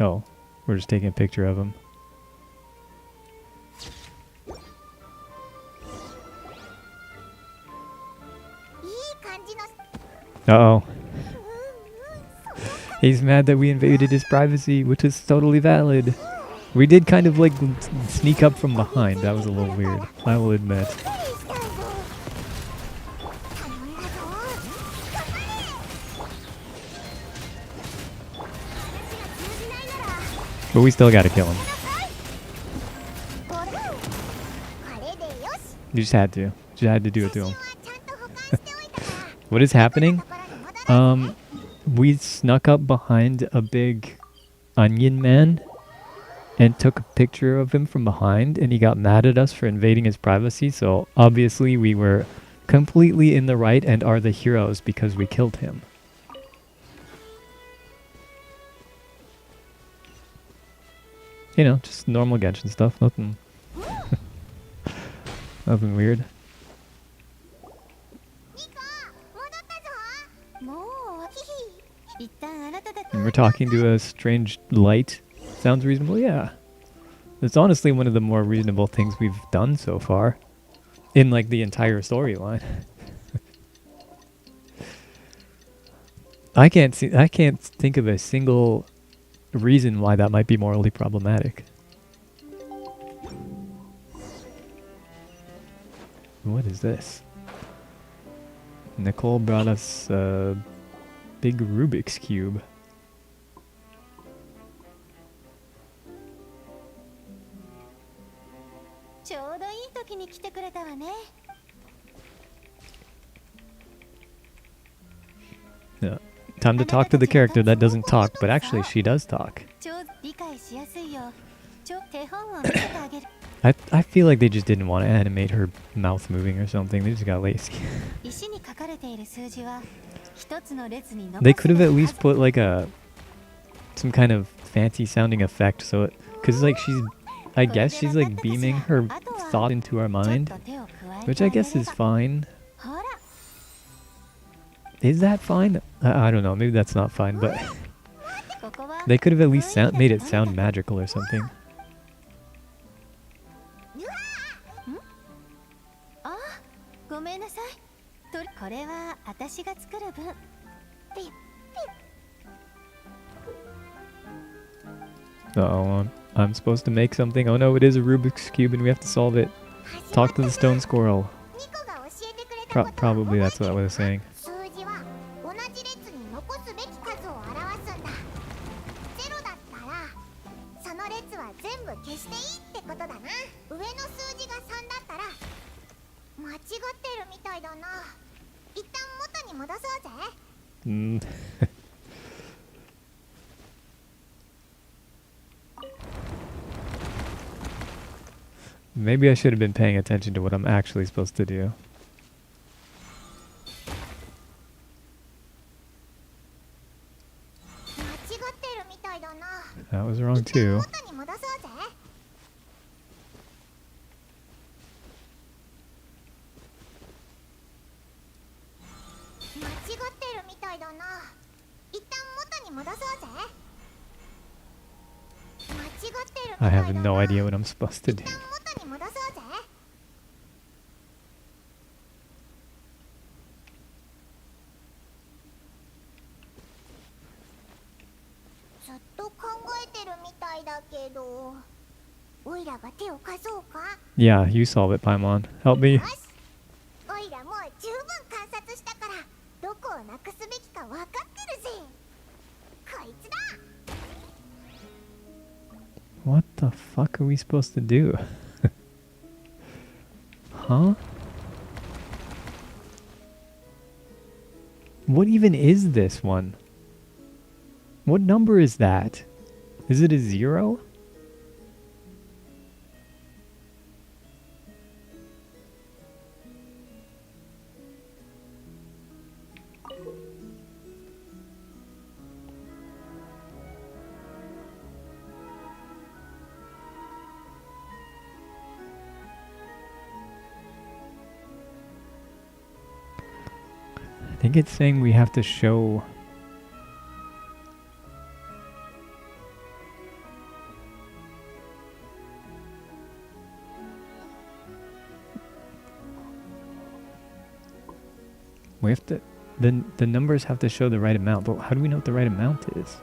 Oh, we're just taking a picture of him. Uh-oh. He's mad that we invaded his privacy, which is totally valid. We did kind of like sneak up from behind. That was a little weird, I will admit. But we still gotta kill him. You just had to. Just had to do it to him. What is happening? We snuck up behind a big onion man and took a picture of him from behind, and he got mad at us for invading his privacy, so obviously we were completely in the right and are the heroes because we killed him. You know, just normal Genshin stuff, nothing nothing weird. And we're talking to a strange light. Sounds reasonable? Yeah. It's honestly one of the more reasonable things we've done so far. In, like, the entire storyline. I can't think of a single reason why that might be morally problematic. What is this? Nicole brought us a big Rubik's Cube. Yeah. Time to talk to the character that doesn't talk, but actually she does talk. I feel like they just didn't want to animate her mouth moving or something. They just got lazy. They could have at least put like some kind of fancy sounding effect, so it, cause like I guess she's like beaming her thought into our mind, which I guess is fine. Is that fine? I don't know. Maybe that's not fine, but they could have at least made it sound magical or something. Uh-oh, I'm supposed to make something. Oh no, it is a Rubik's Cube and we have to solve it. Talk to the stone squirrel. Probably that's what I was saying. みたいだな。一旦元に戻そうぜ。Mm. Maybe I should have been paying attention to what I'm actually supposed to do. 間違ってるみたいだな。 That was wrong 一旦 too. 元に戻そうぜ。間違ってるみたいだな。一旦元に戻そうぜ。間違ってるみた I いだ have な。 no idea what I'm supposed to 一 do. 旦元に戻そうぜ。ずっと考えてるみたいだけど、オイラが手を貸そうか。 Yeah, you solve it, Paimon. Help me. よし、オイラもう十分観察したから、どこをなくすべきか分かってるぜ。こいつだ。 What the fuck are we supposed to do? Huh? What even is this one? What number is that? Is it a 0? I think it's saying we have to show. We have to. The numbers have to show the right amount, but how do we know what the right amount is?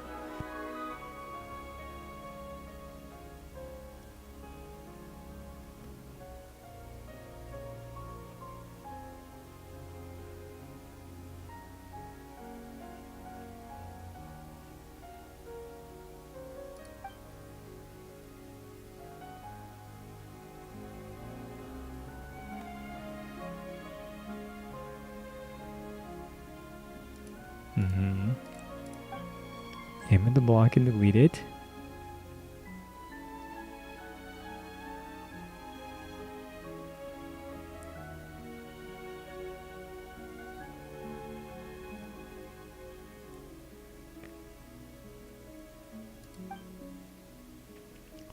Aim at the block and delete it.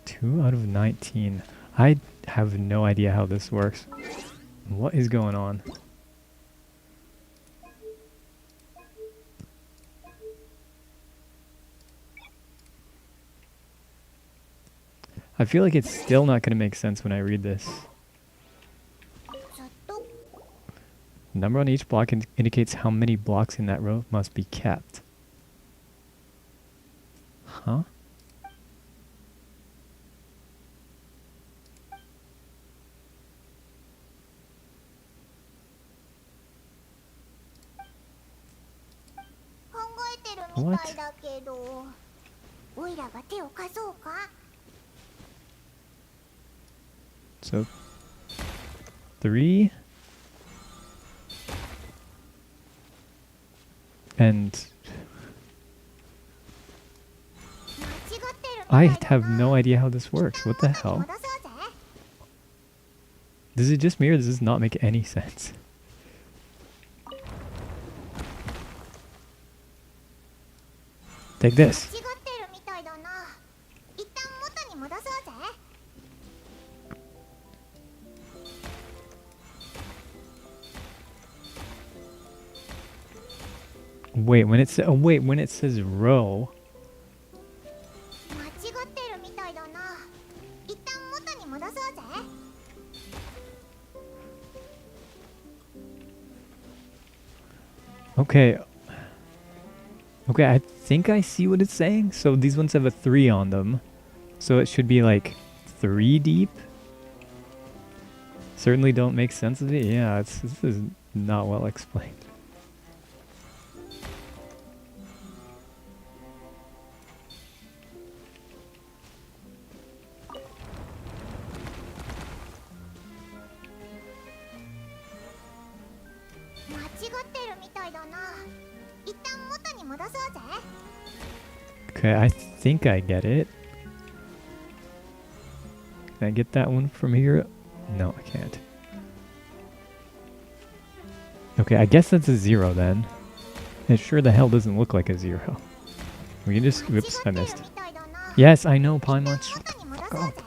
Two out of 19. I have no idea how this works. What is going on? I feel like it's still not going to make sense when I read this. ずっと Number on each block indicates how many blocks in that row must be kept. Huh? What? だけど、オイラが手を貸そうか。 So 3 and I have no idea how this works. What the hell? Does it just me or does this not make any sense? Take this. Wait, when it when it says row. Okay. Okay, I think I see what it's saying. So these ones have a 3 on them. So it should be like 3 deep. Certainly don't make sense of it. Yeah, this is not well explained. ってるみたいだな。一旦元に戻そうぜ。 Okay, I think I get it. Can I get that one from here? No, I can't. Okay, I guess that's a 0 then. It sure the hell doesn't look like a 0. We can just... Whoops, I missed. Yes, I know, Paimon. Shut the fuck up.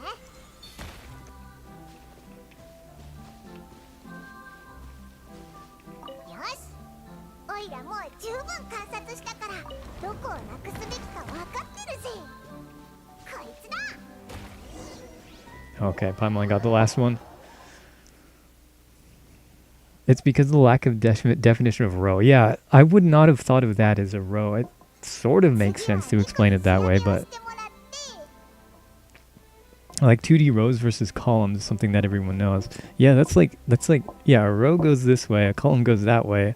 よし、おいらもう十分観察したから、どこをなくすべきか分かってるぜ。こいつだ。 Okay, Paimon got the last one. It's because of the lack of definition of row. Yeah, I would not have thought of that as a row. It sort of makes sense to explain it that way, but... Like 2D rows versus columns is something that everyone knows. Yeah, that's like, yeah, a row goes this way, a column goes that way.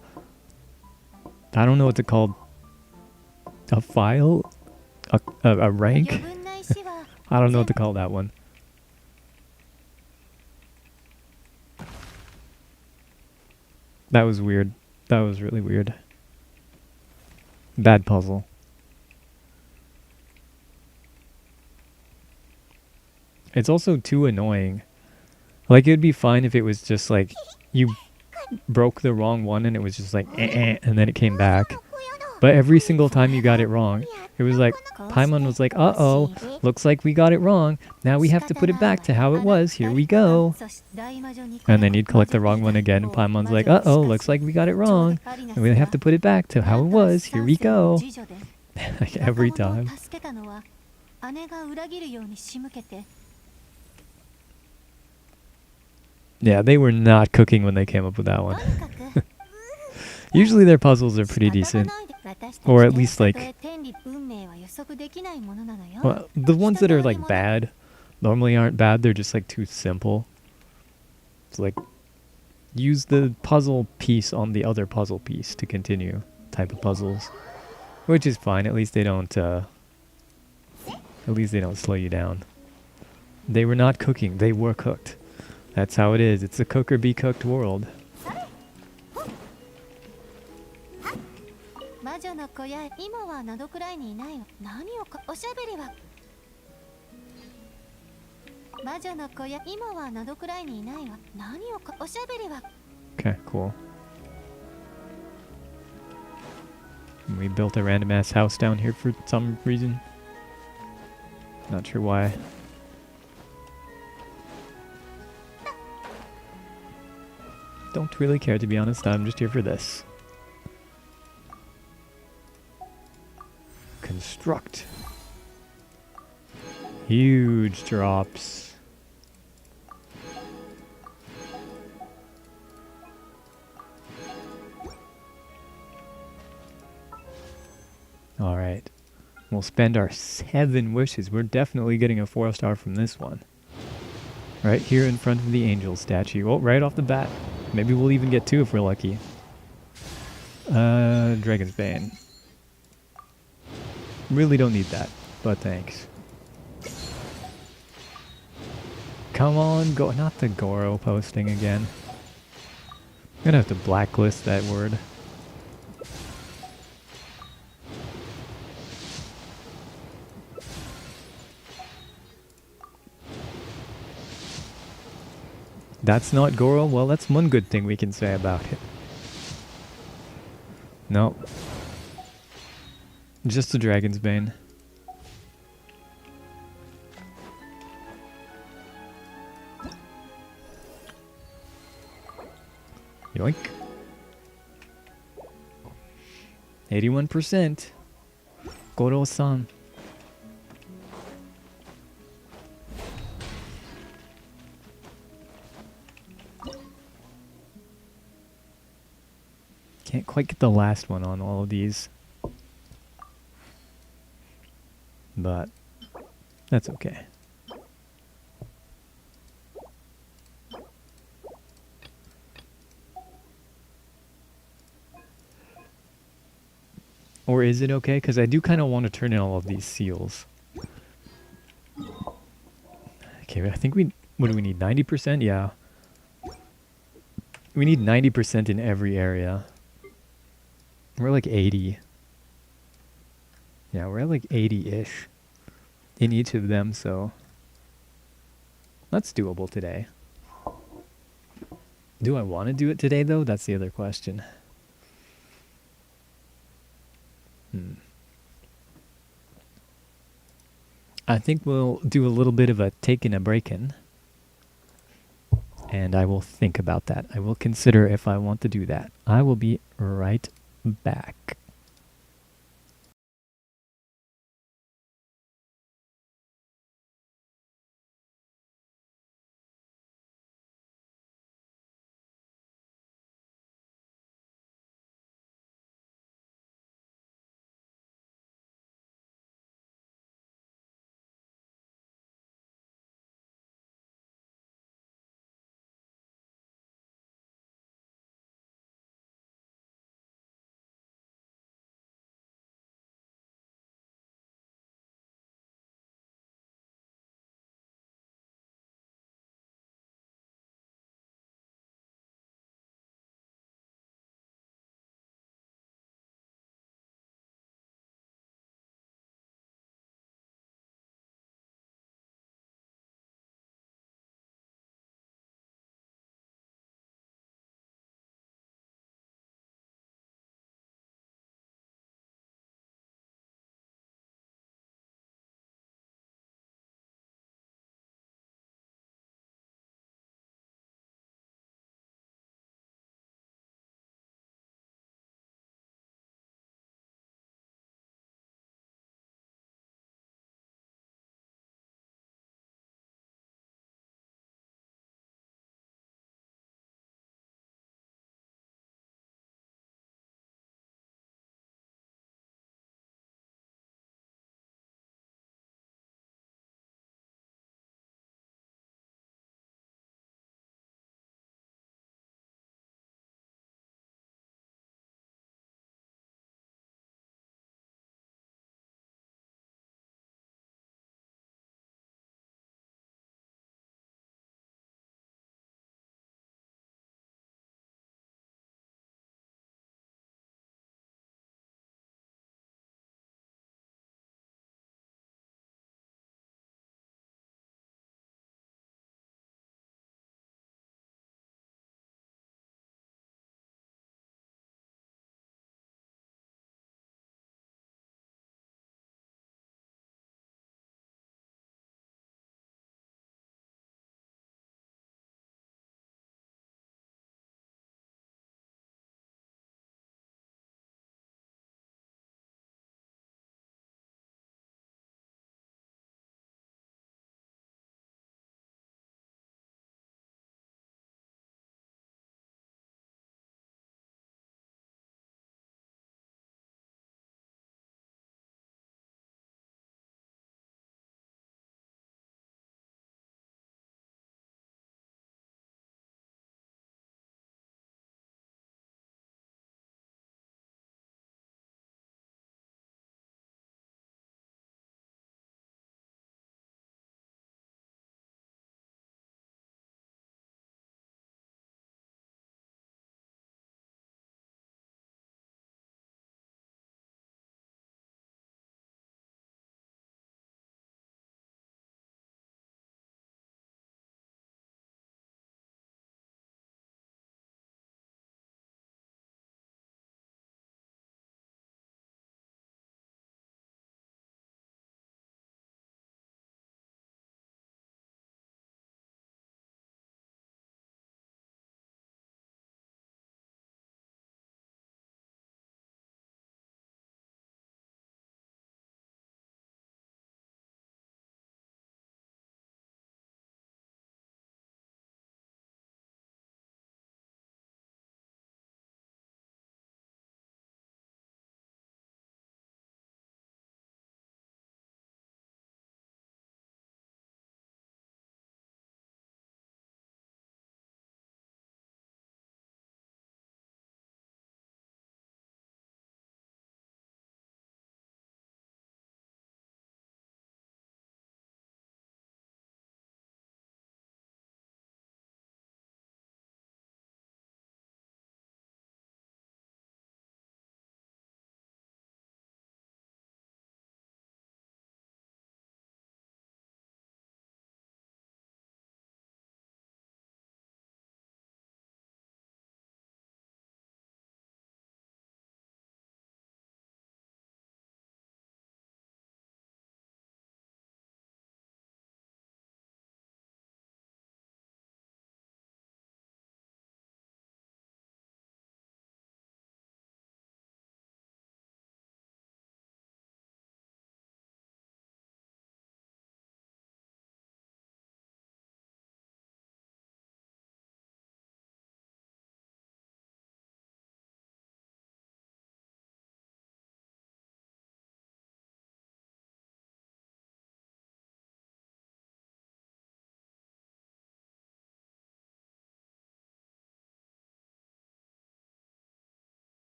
I don't know what to call a file? A rank? I don't know what to call that one. That was weird. That was really weird. Bad puzzle. It's also too annoying. Like, it'd be fine if it was just like, you broke the wrong one and it was just like, and then it came back. But every single time you got it wrong, it was like, Paimon was like, uh-oh, looks like we got it wrong. Now we have to put it back to how it was. Here we go. And then you'd collect the wrong one again, and Paimon's like, uh-oh, looks like we got it wrong. And we have to put it back to how it was. Here we go. Like, every time. Yeah, they were not cooking when they came up with that one. Usually their puzzles are pretty decent. Or at least like... Well, the ones that are like bad normally aren't bad, they're just like too simple. It's like, use the puzzle piece on the other puzzle piece to continue type of puzzles. Which is fine, at least they don't slow you down. They were not cooking, they were cooked. That's how it is, it's a cook or be cooked world. 魔女の小屋、今は喉くらいにいないわ。何をかおしゃべりは。魔女の小屋、今は喉くらいにいないわ。何をかおしゃべりは。 Okay, cool. We built a random ass house down here for some reason. Not sure why. Don't really care, to be honest. I'm just here for this. Construct. Huge drops. Alright. We'll spend our 7 wishes. We're definitely getting a 4-star from this one. Right here in front of the angel statue. Oh, right off the bat. Maybe we'll even get 2 if we're lucky. Dragon's Bane. Really don't need that, but thanks. Come on, go. Not the Goro posting again. I'm gonna have to blacklist that word. That's not Goro? Well, that's one good thing we can say about it. No. Just the Dragon's Bane. Yoink. 81%. Goro-san. Can't quite get the last one on all of these. But that's okay. Or is it okay? Because I do kind of want to turn in all of these seals. Okay, I think we... What do we need? 90%? Yeah. We need 90% in every area. We're like 80. Yeah, we're at like 80-ish in each of them, so that's doable today. Do I want to do it today, though? That's the other question. I think we'll do a little bit of a taking a break-in, and I will think about that. I will consider if I want to do that. I will be right back.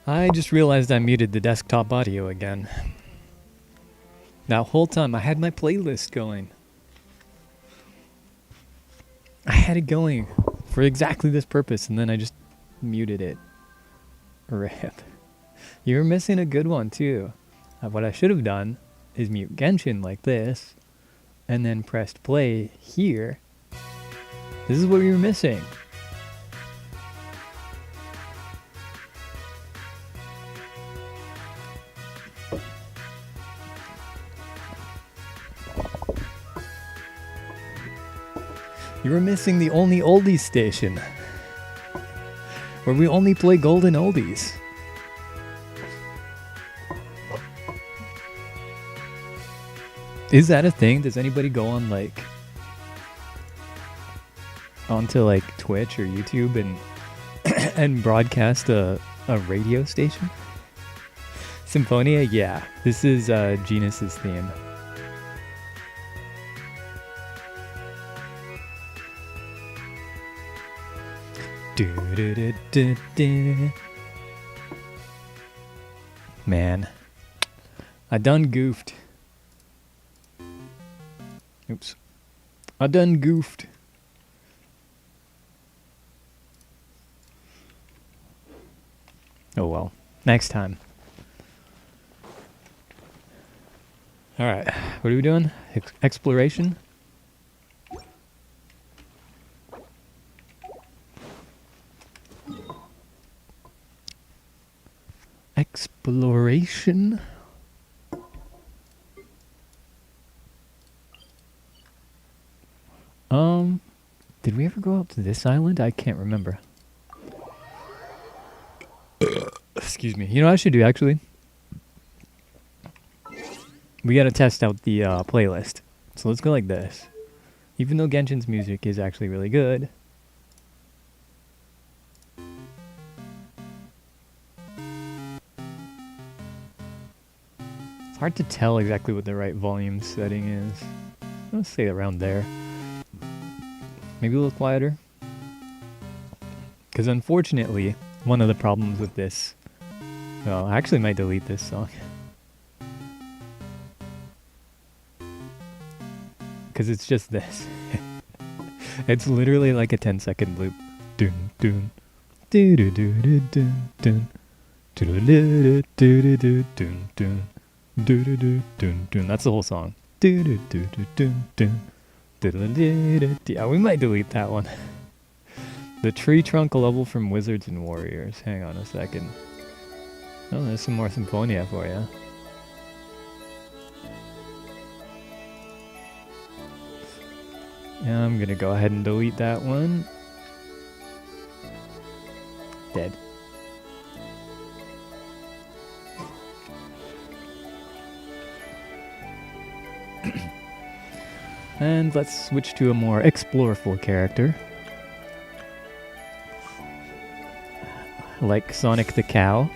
I just realized I muted the desktop audio again. That whole time I had my playlist going. I had it going for exactly this purpose, and then I just muted it. Rip. You were missing a good one too. What I should have done is mute Genshin like this, and then pressed play here. This is what you were missing. You were missing the only oldies station, where we only play golden oldies. Is that a thing? Does anybody go on like onto like Twitch or YouTube and and broadcast a radio station? Symphonia, yeah. This is Genus's theme. Man, I done goofed. Oops. I done goofed. Oh well. Next time. Alright. What are we doing? Exploration? Exploration? Did we ever go up to this island? I can't remember. Excuse me. You know what I should do, actually? We gotta test out the playlist. So let's go like this. Even though Genshin's music is actually really good. It's hard to tell exactly what the right volume setting is. Let's say around there. Maybe a little quieter. Because unfortunately, one of the problems with this... Oh, I actually might delete this song. Because it's just this. It's literally like a 10-second loop. Dun dun. Do do do do dun dun. Do do do do do dun dun. Do do do dun dun. That's the whole song. Do do do do dun dun. Yeah, we might delete that one. The tree trunk level from Wizards and Warriors. Hang on a second. Oh, there's some more Symphonia for you. Yeah, I'm gonna go ahead and delete that one. Dead. And let's switch to a more exploreful character. Like Sonic the Cow.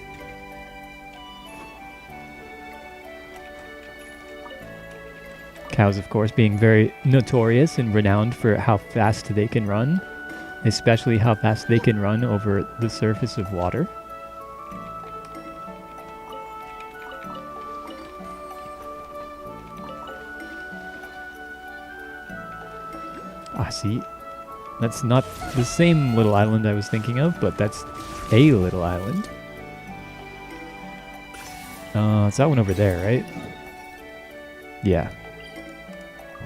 Cows, of course, being very notorious and renowned for how fast they can run. Especially how fast they can run over the surface of water. Ah, see, that's not the same little island I was thinking of, but that's a little island. It's that one over there, right? Yeah.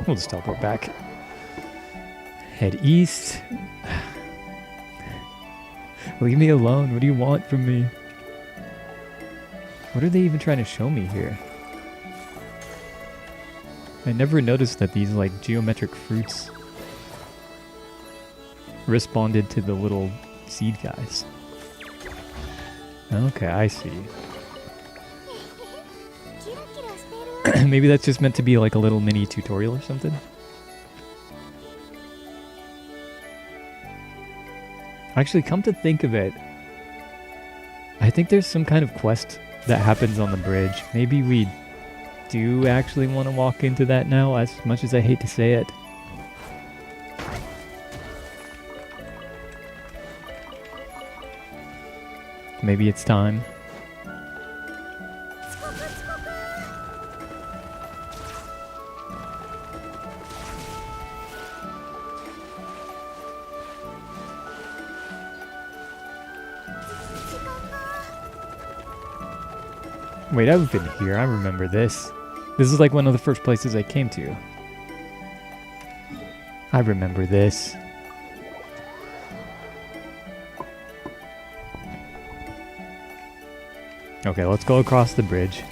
We'll just teleport back. Head east. Leave me alone. What do you want from me? What are they even trying to show me here? I never noticed that these, like, geometric fruits responded to the little seed guys. Okay, I see. Maybe that's just meant to be like a little mini tutorial or something. Actually, come to think of it, I think there's some kind of quest that happens on the bridge. Maybe we do actually want to walk into that now, as much as I hate to say it. Maybe it's time. Wait, I've been here. I remember this. This is like one of the first places I came to. I remember this. Okay, let's go across the bridge.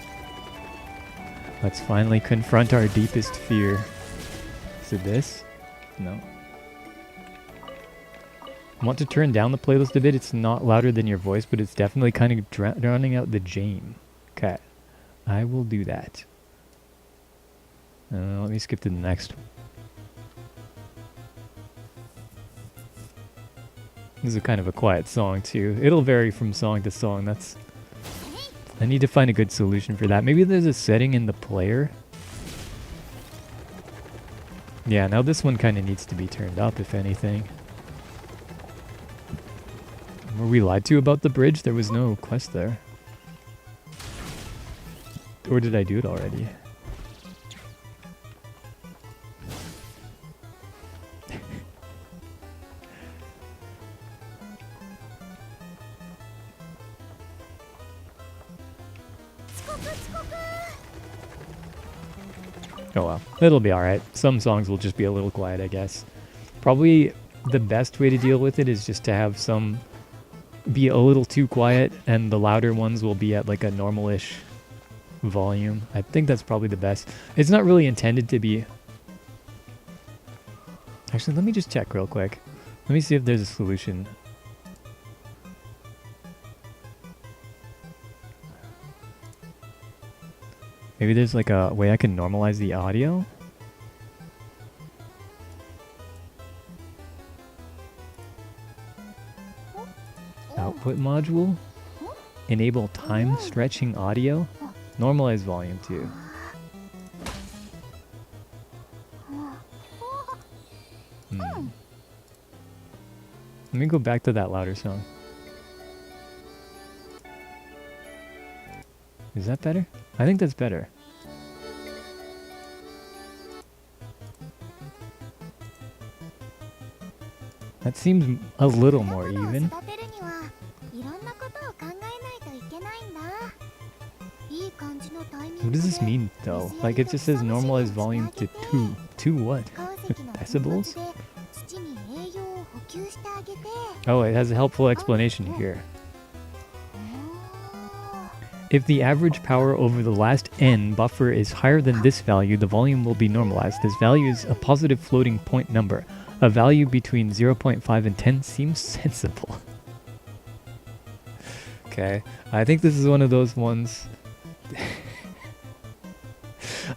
Let's finally confront our deepest fear. Is it this? No. I want to turn down the playlist a bit. It's not louder than your voice, but it's definitely kind of drowning out the Jane. Okay. I will do that. Let me skip to the next one. This is kind of a quiet song too. It'll vary from song to song. I need to find a good solution for that. Maybe there's a setting in the player. Yeah, now this one kind of needs to be turned up, if anything. Were we lied to about the bridge? There was no quest there. Or did I do it already? Oh well, it'll be alright. Some songs will just be a little quiet, I guess. Probably the best way to deal with it is just to have some be a little too quiet and the louder ones will be at like a normal-ish volume. I think that's probably the best. It's not really intended to be... Actually, let me just check real quick. Let me see if there's a solution. Maybe there's like a way I can normalize the audio? Output module? Enable time stretching audio? Normalize volume too. Let me go back to that louder song. Is that better? I think that's better. That seems a little more even. What does this mean though? Like it just says normalize volume to 2. 2 what? Decibels? Oh, it has a helpful explanation here. If the average power over the last n buffer is higher than this value, the volume will be normalized. This value is a positive floating point number. A value between 0.5 and 10 seems sensible. Okay, I think this is one of those ones.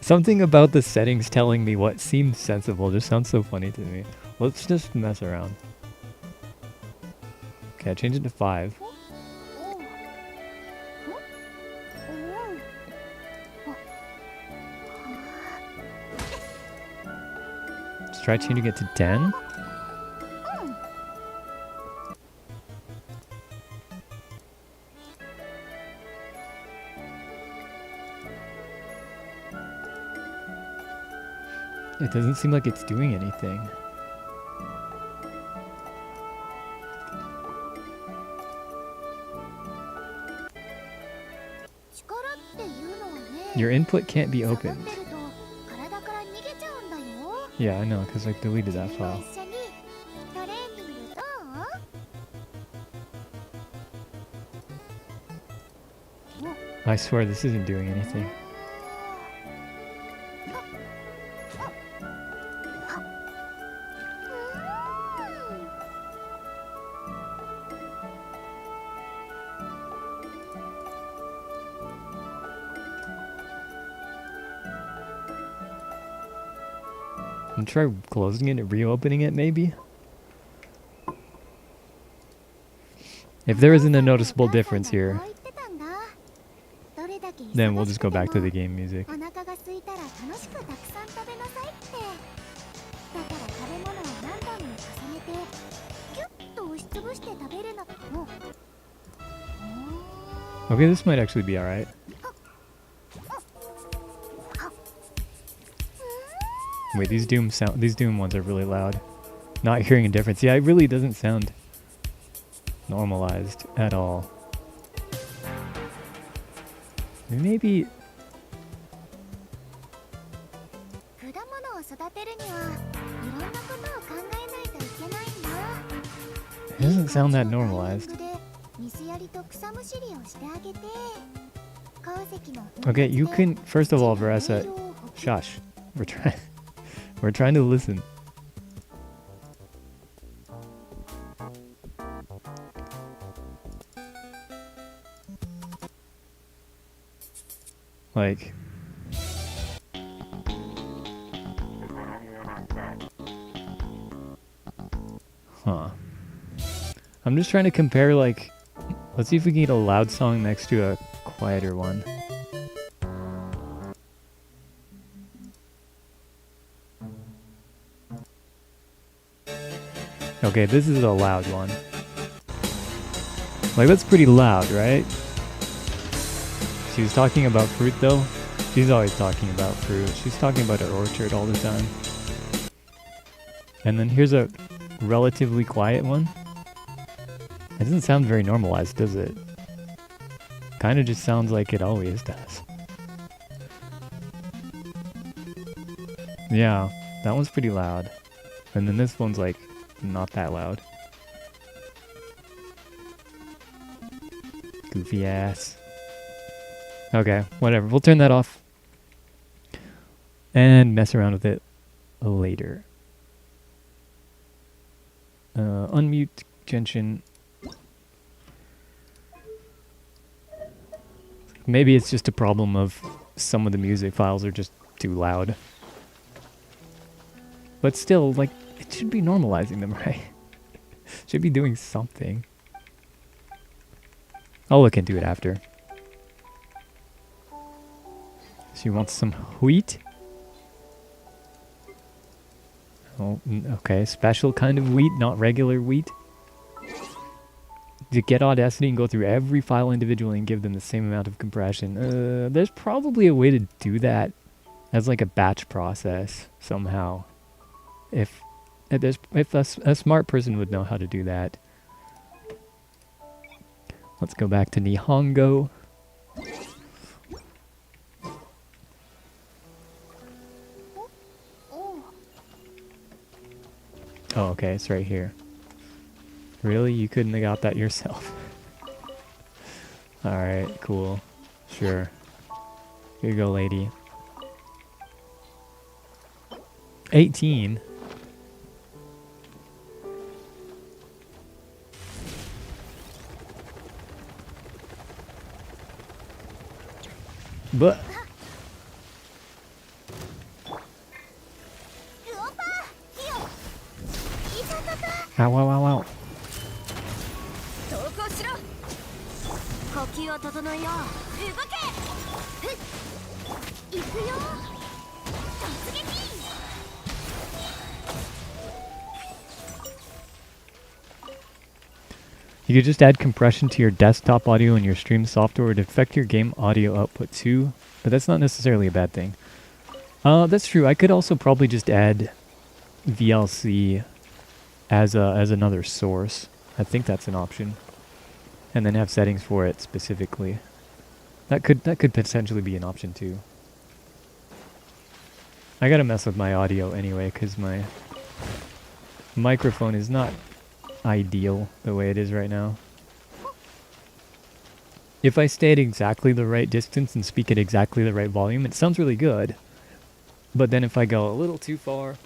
Something about the settings telling me what seems sensible just sounds so funny to me. Let's just mess around. Okay, I changed it to 5. Let's try changing it to 10. It doesn't seem like it's doing anything. Your input can't be opened. Yeah, I know, because I deleted that file. I swear this isn't doing anything. Try closing it and reopening it maybe? If there isn't a noticeable difference here, then we'll just go back to the game music. Okay, this might actually be alright. Wait, these Doom ones are really loud. Not hearing a difference. Yeah, it really doesn't sound normalized at all. Maybe 果物を育てるにはいろんなことを考えないといけないんだ。 it doesn't sound that normalized. で水やりと草むしりをしてあげて、鉱石の Okay, you can first of all, Veressa, shush. We're trying to listen. Like, huh. I'm just trying to compare, like, let's see if we can get a loud song next to a quieter one. Okay, this is a loud one. Like, that's pretty loud, right? She was talking about fruit, though. She's always talking about fruit. She's talking about her orchard all the time. And then here's a relatively quiet one. It doesn't sound very normalized, does it? Kind of just sounds like it always does. Yeah, that one's pretty loud. And then this one's like not that loud. Goofy ass. Okay, whatever. We'll turn that off. And mess around with it later. Unmute Genshin. Maybe it's just a problem of some of the music files are just too loud. But still, like, it should be normalizing them, right? Should be doing something. I'll look into it after. She wants some wheat. Oh, okay. Special kind of wheat, not regular wheat. To get Audacity and go through every file individually and give them the same amount of compression. There's probably a way to do that as like a batch process somehow. If a smart person would know how to do that. Let's go back to Nihongo. Oh, okay, it's right here. Really? You couldn't have got that yourself? Alright, cool. Sure. Here you go, lady. 18? But... Ow, ow, ow, ow. 投降しろ。呼吸を整えよう。動け。ふっ。行くよ。突撃。You could just add compression to your desktop audio in your stream software to affect your game audio output too, but that's not necessarily a bad thing. That's true. I could also probably just add VLC as another source. I think that's an option, and then have settings for it specifically. That could potentially be an option too. I gotta mess with my audio anyway, because my microphone is not ideal the way it is right now. If I stay at exactly the right distance and speak at exactly the right volume, it sounds really good. But then if I go a little too far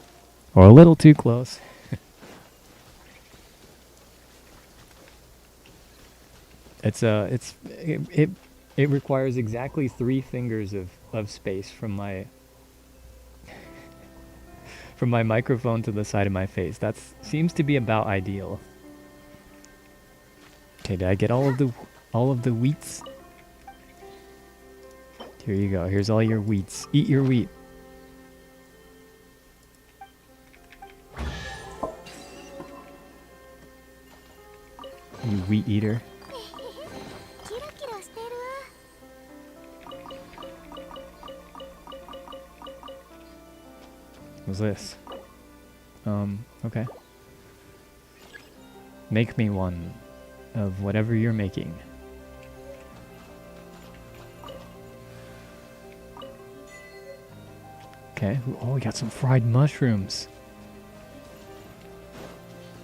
or a little too close, it requires exactly 3 fingers of space from my microphone to the side of my face. That seems to be about ideal. Okay, did I get all of the wheats? Here you go. Here's all your wheats. Eat your wheat. You wheat eater. キラキラしてる。 What's this? Okay. Make me one of whatever you're making. Okay. Oh, we got some fried mushrooms.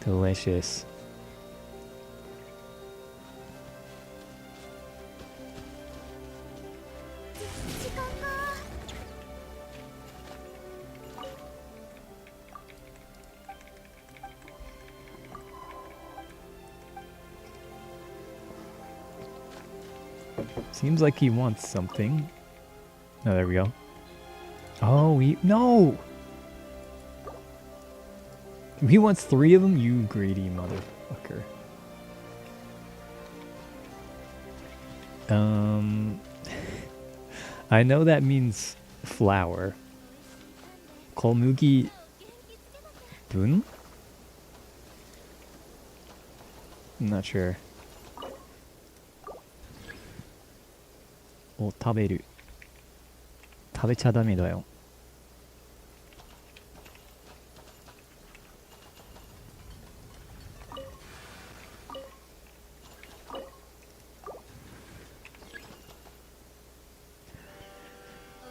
Delicious. Seems like he wants something. Oh, there we go. Oh, no! He wants 3 of them, you greedy motherfucker. I know that means flower. Kolmugi bun? I'm not sure. を食べる。食べちゃダメだよ。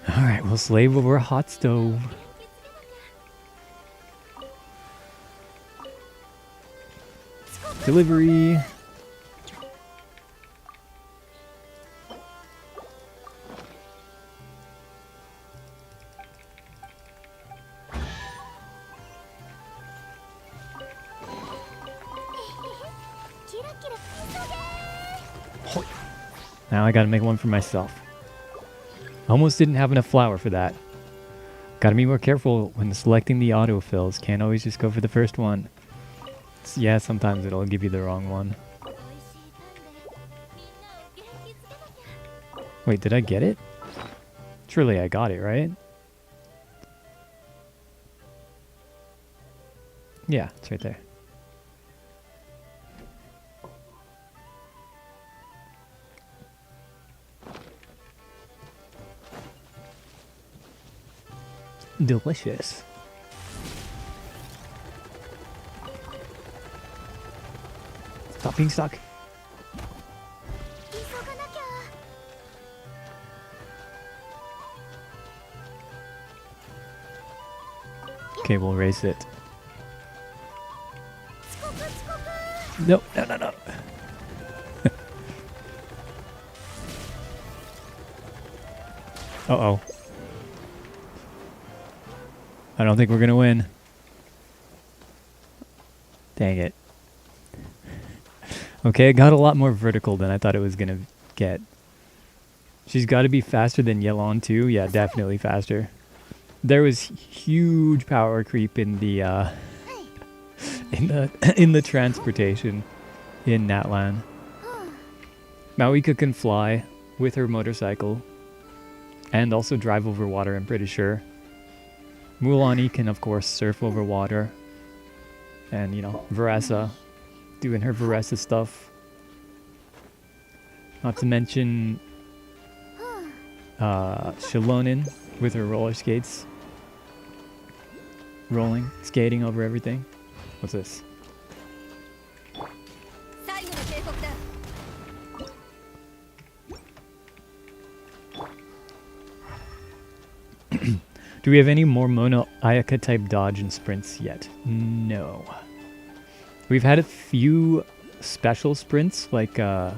Alright, we'll slave over a hot stove. Delivery. Now I gotta make one for myself. Almost didn't have enough flour for that. Gotta be more careful when selecting the autofills. Can't always just go for the first one. Yeah, sometimes it'll give you the wrong one. Wait, did I get it? Surely I got it, right? Yeah, it's right there. Delicious. Stop being stuck. Okay, we'll raise it. No, no, no, no. Uh-oh. I don't think we're gonna win. Dang it. Okay, it got a lot more vertical than I thought it was gonna get. She's got to be faster than Yelon too. Yeah, definitely faster. There was huge power creep in the in the transportation in Natlan. Mawika can fly with her motorcycle and also drive over water, I'm pretty sure. Mulani can, of course, surf over water. And, you know, Varessa doing her Varessa stuff. Not to mention Shilonin with her roller skates. Rolling, skating over everything. What's this? Do we have any more Mono Ayaka type dodge and sprints yet? No. We've had a few special sprints, like I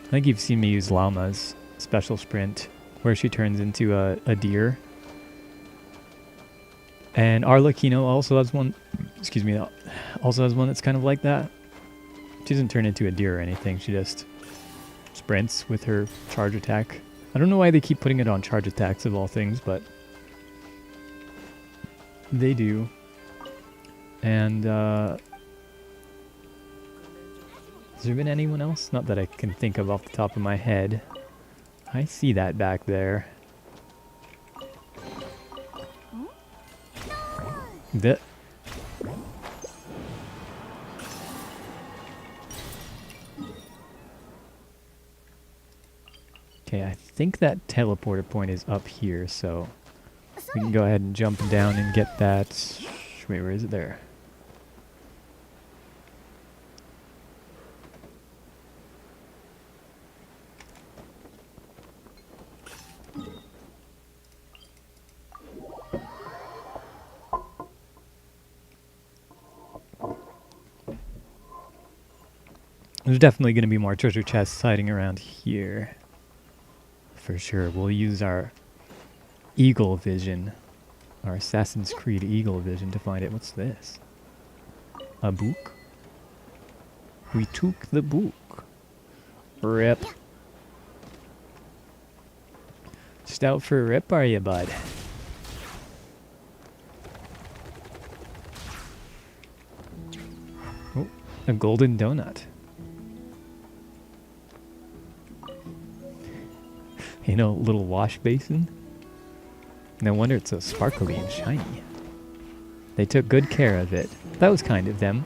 think you've seen me use Llama's special sprint, where she turns into a deer. And Arlecchino also has one, excuse me, also has one that's kind of like that. She doesn't turn into a deer or anything, she just sprints with her charge attack. I don't know why they keep putting it on charge attacks of all things, but they do. And has there been anyone else? Not that I can think of off the top of my head. I see that back there. Okay, I think that teleporter point is up here, so we can go ahead and jump down and get that. Wait, where is it? There. There's definitely going to be more treasure chests hiding around here. For sure. We'll use our eagle vision. Our Assassin's Creed eagle vision to find it. What's this? A book? We took the book. Rip. Just out for a rip, are you, bud? Oh, a golden donut. You know, little wash basin. No wonder it's so sparkly and shiny. They took good care of it. That was kind of them.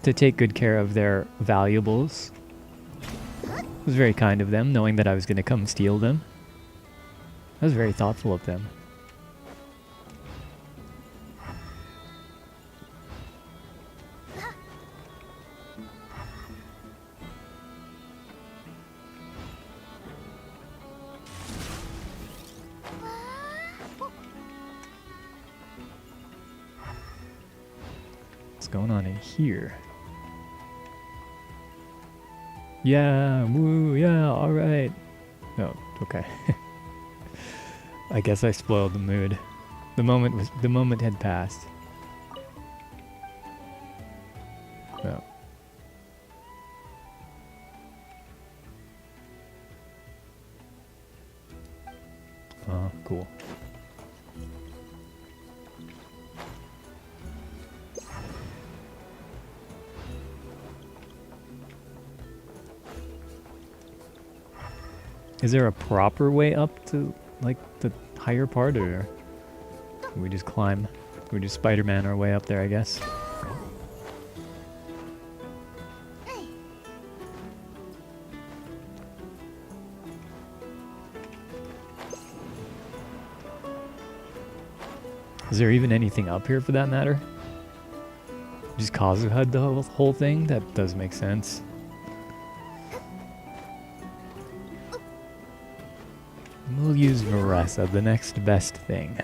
To take good care of their valuables. It was very kind of them, knowing that I was going to come steal them. That was very thoughtful of them. What's going on in here? Yeah, woo, yeah, alright. Oh, okay. I guess I spoiled the mood. The moment had passed. Oh. Oh, cool. Is there a proper way up to, like, the higher part, or we just climb? We just Spider-Man our way up there, I guess. Is there even anything up here for that matter? Just Kazuha the whole thing? That does make sense. We'll use Maressa, the next best thing.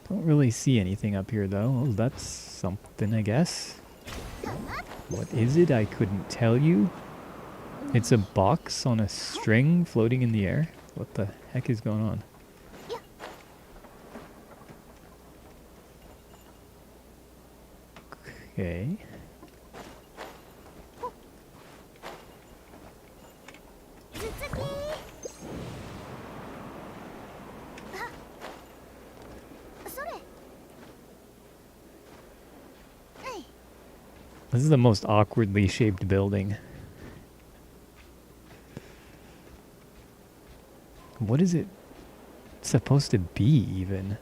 Don't really see anything up here though. Oh, that's something, I guess. What is it? I couldn't tell you. It's a box on a string floating in the air. What the heck is going on? Okay. This is the most awkwardly shaped building. What is it supposed to be, even?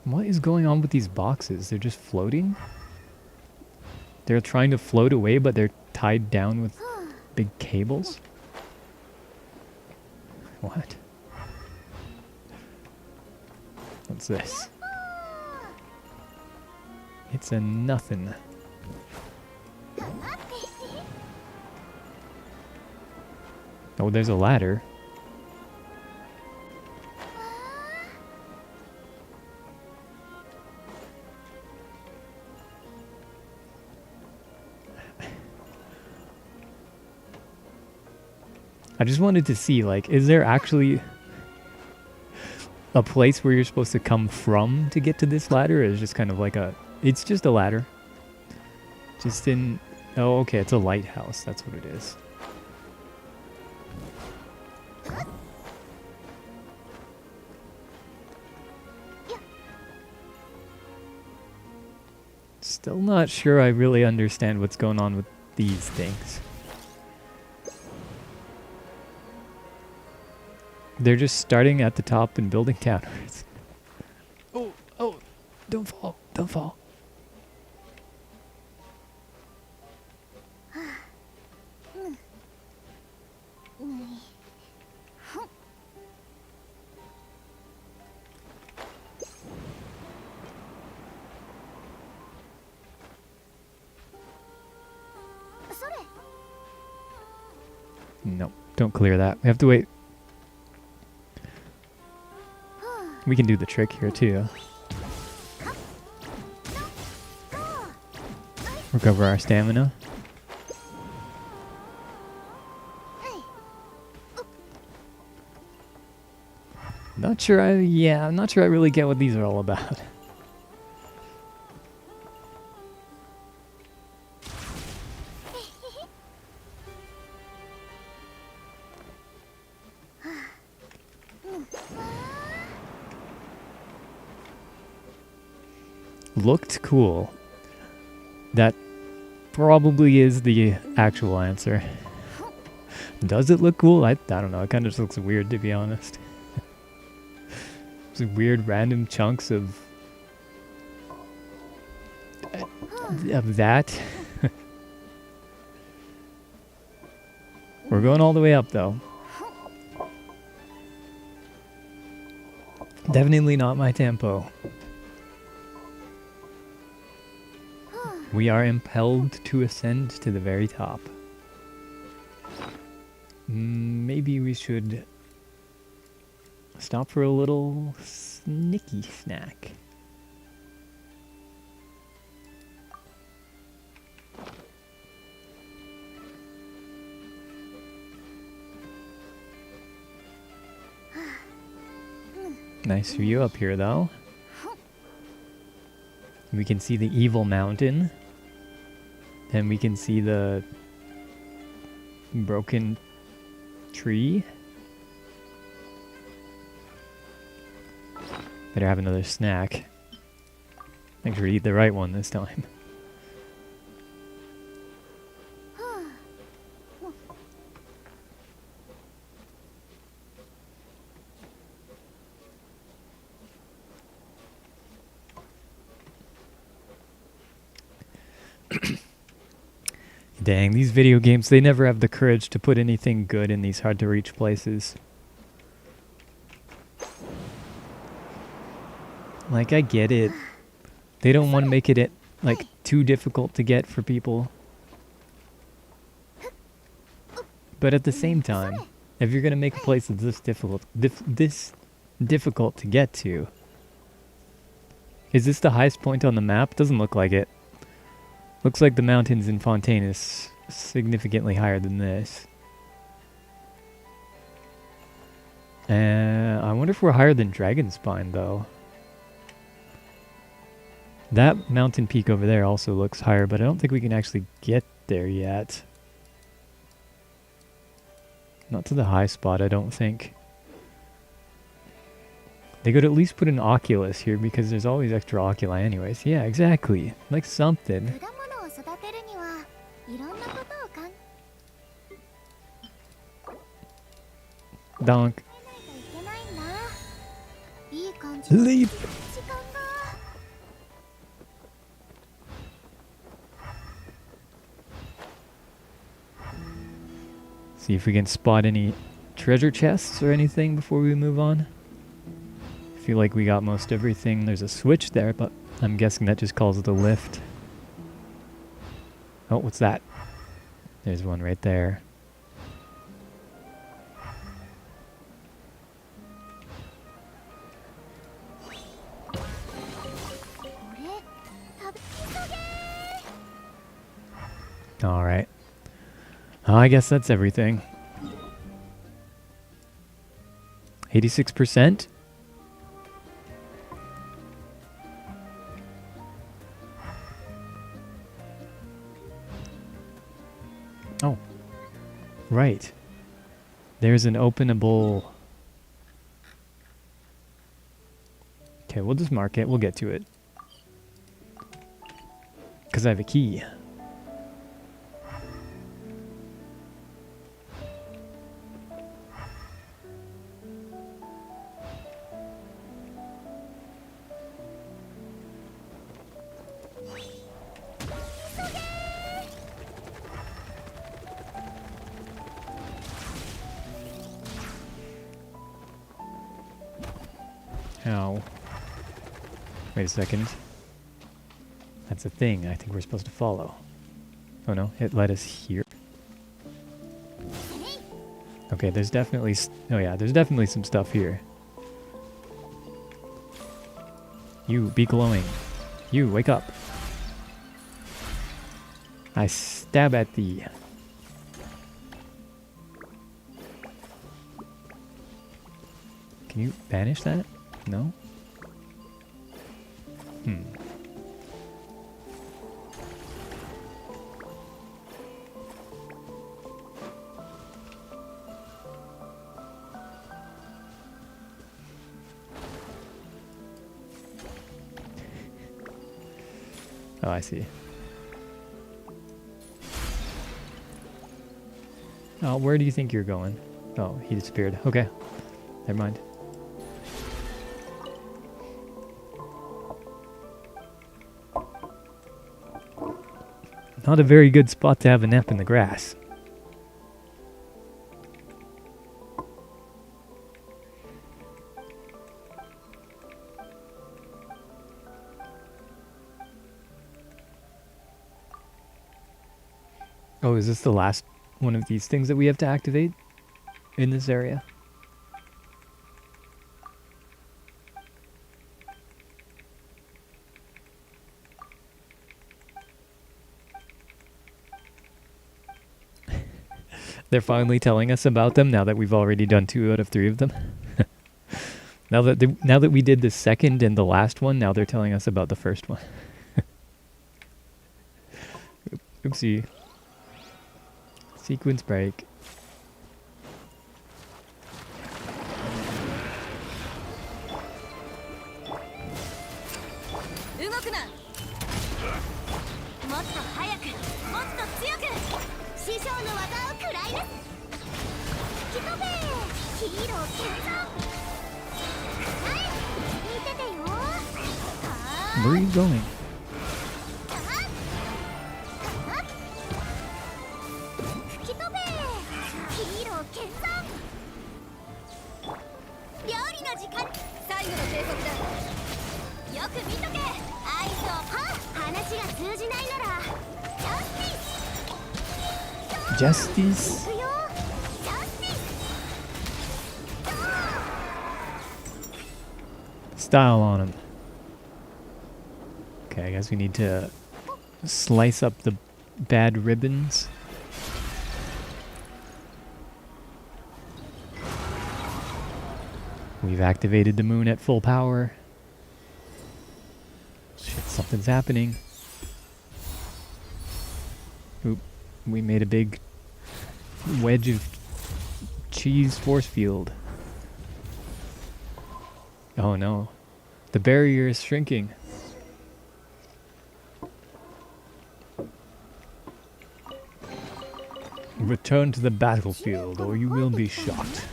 What is going on with these boxes? They're just floating? They're trying to float away, but they're tied down with big cables? What? What's this? It's a nothing. Oh, there's a ladder. I just wanted to see, like, is there actually a place where you're supposed to come from to get to this ladder? Or is it just kind of like a... It's just a ladder. Just in... Oh, okay, it's a lighthouse. That's what it is. Still not sure I really understand what's going on with these things. They're just starting at the top and building downwards. Oh, oh, don't fall, don't fall. Don't clear that. We have to wait. We can do the trick here too. Recover our stamina. Not sure I'm not sure I really get what these are all about. Looked cool. That probably is the actual answer. Does it look cool? I don't know. It kind of just looks weird, to be honest. Some weird random chunks of that. We're going all the way up, though. Definitely not my tempo. We are impelled to ascend to the very top. Maybe we should stop for a little snicky snack. Nice view up here, though. We can see the evil mountain. And we can see the broken tree. Better have another snack. Make sure to eat the right one this time. Dang, these video games, they never have the courage to put anything good in these hard-to-reach places. Like, I get it. They don't want to make it, like, too difficult to get for people. But at the same time, if you're going to make a place that's this difficult to get to... Is this the highest point on the map? Doesn't look like it. Looks like the mountains in Fontaine is significantly higher than this. I wonder if we're higher than Dragonspine, though. That mountain peak over there also looks higher, but I don't think we can actually get there yet. Not to the high spot, I don't think. They could at least put an Oculus here because there's always extra oculi anyways. Yeah, exactly. Like something. Donk. Leap! See if we can spot any treasure chests or anything before we move on. I feel like we got most everything. There's a switch there, but I'm guessing that just calls it a lift. Oh, what's that? There's one right there. Alright. I guess that's everything. 86%? Oh. Right. There's an openable... Okay, we'll just mark it. We'll get to it. Because I have a key. Ow. Wait a second. That's a thing I think we're supposed to follow. Oh no, it led us here. Okay, there's definitely... Oh yeah, there's definitely some stuff here. You, be glowing. You, wake up. I stab at thee. Can you banish that? No? Hmm. Oh, I see. Oh, where do you think you're going? Oh, he disappeared. Okay. Never mind. Not a very good spot to have a nap in the grass. Oh, is this the last one of these things that we have to activate in this area? They're finally telling us about them now that we've already done 2 out of 3 of them. now that we did the second and the last one, now they're telling us about the first one. Oopsie. Sequence break. 動くな。もっと早く、もっと強く。師匠の技を食らいな。吹き飛べ。ヒーロー健在。はい、見ててよ。 Where are you going? 吹き飛べ。ヒーロー健在。料理の時間。最後の警告だ。よく見とけ。合図をは話が通じないならジャスティス Justice? 行くよ。ジャスティス Style on him. Okay, I guess we need to slice up the bad ribbons. We've activated the moon at full power. Shit, something's happening. Oop, we made a big wedge of cheese force field. Oh no, the barrier is shrinking. Return to the battlefield or you will be shot.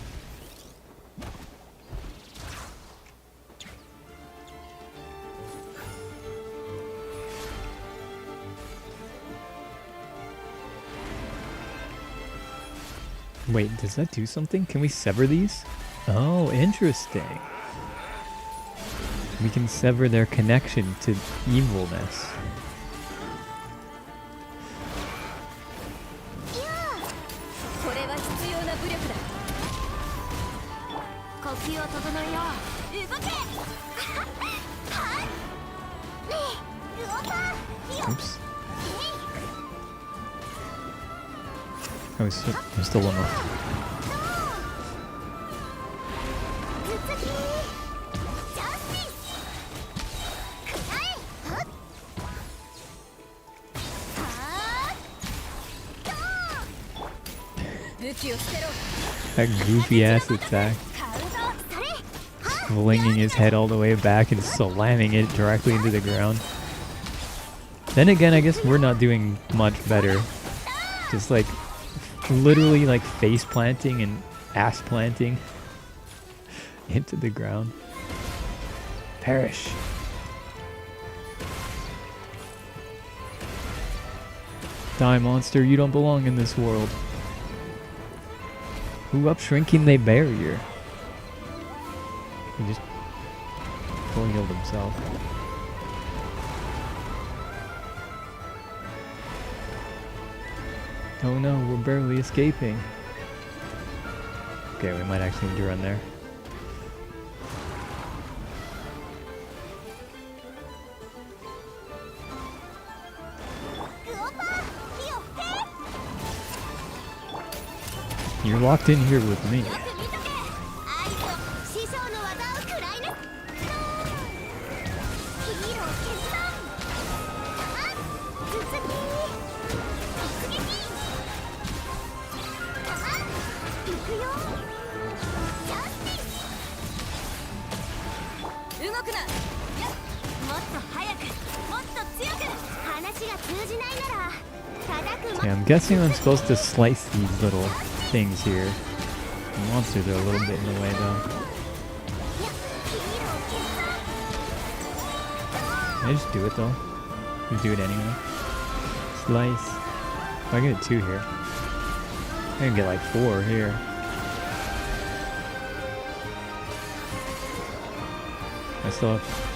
Wait, does that do something? Can we sever these? Oh, interesting. We can sever their connection to evilness. これは必要な武力だ。呼吸を整えよう。動け。はい。ねえ、動か。 Oops. Oh, there's still one more. 頭突き。ジャスティス。くらえ。はっ。はー。武器を捨てろ。 That goofy ass attack. カウント。それ。 Flinging his head all the way back and slamming it directly into the ground. Then again, I guess we're not doing much better. Just like literally like face planting and ass planting into the ground. Perish. Die, monster, you don't belong in this world. Who up shrinking they barrier? He just full healed himself. Oh no, we're barely escaping. Okay, we might actually need to run there. You're locked in here with me. よく見とけ合図を師匠の技を食らいなヒーロー決断あ頭突き突撃あ行くよジャスティス動くなもっと早くもっと強く話が通じないなら叩く Yeah, I'm guessing I'm supposed to slice these little things here. The monsters are a little bit in the way though. Can I just do it though? Just do it anyway. Slice. Oh, I get 2 here. I can get like 4 here. I still have...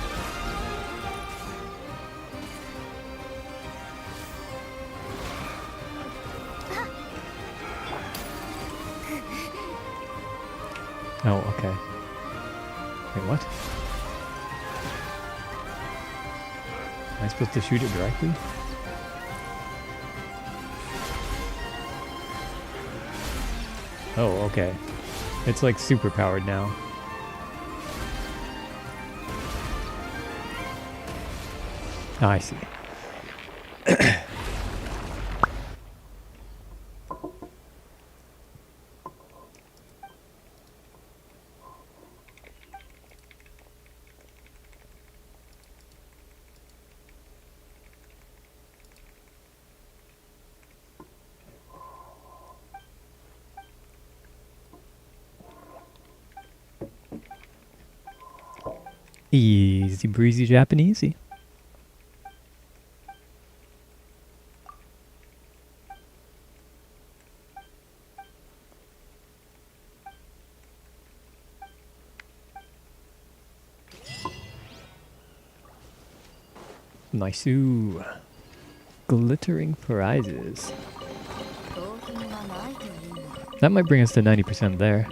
Oh, okay. Wait, what? Am I supposed to shoot it directly? Oh, okay. It's like super powered now. Ah, I see. Easy breezy Japanesey. Nice. Ooh. Glittering prizes. That might bring us to 90% there.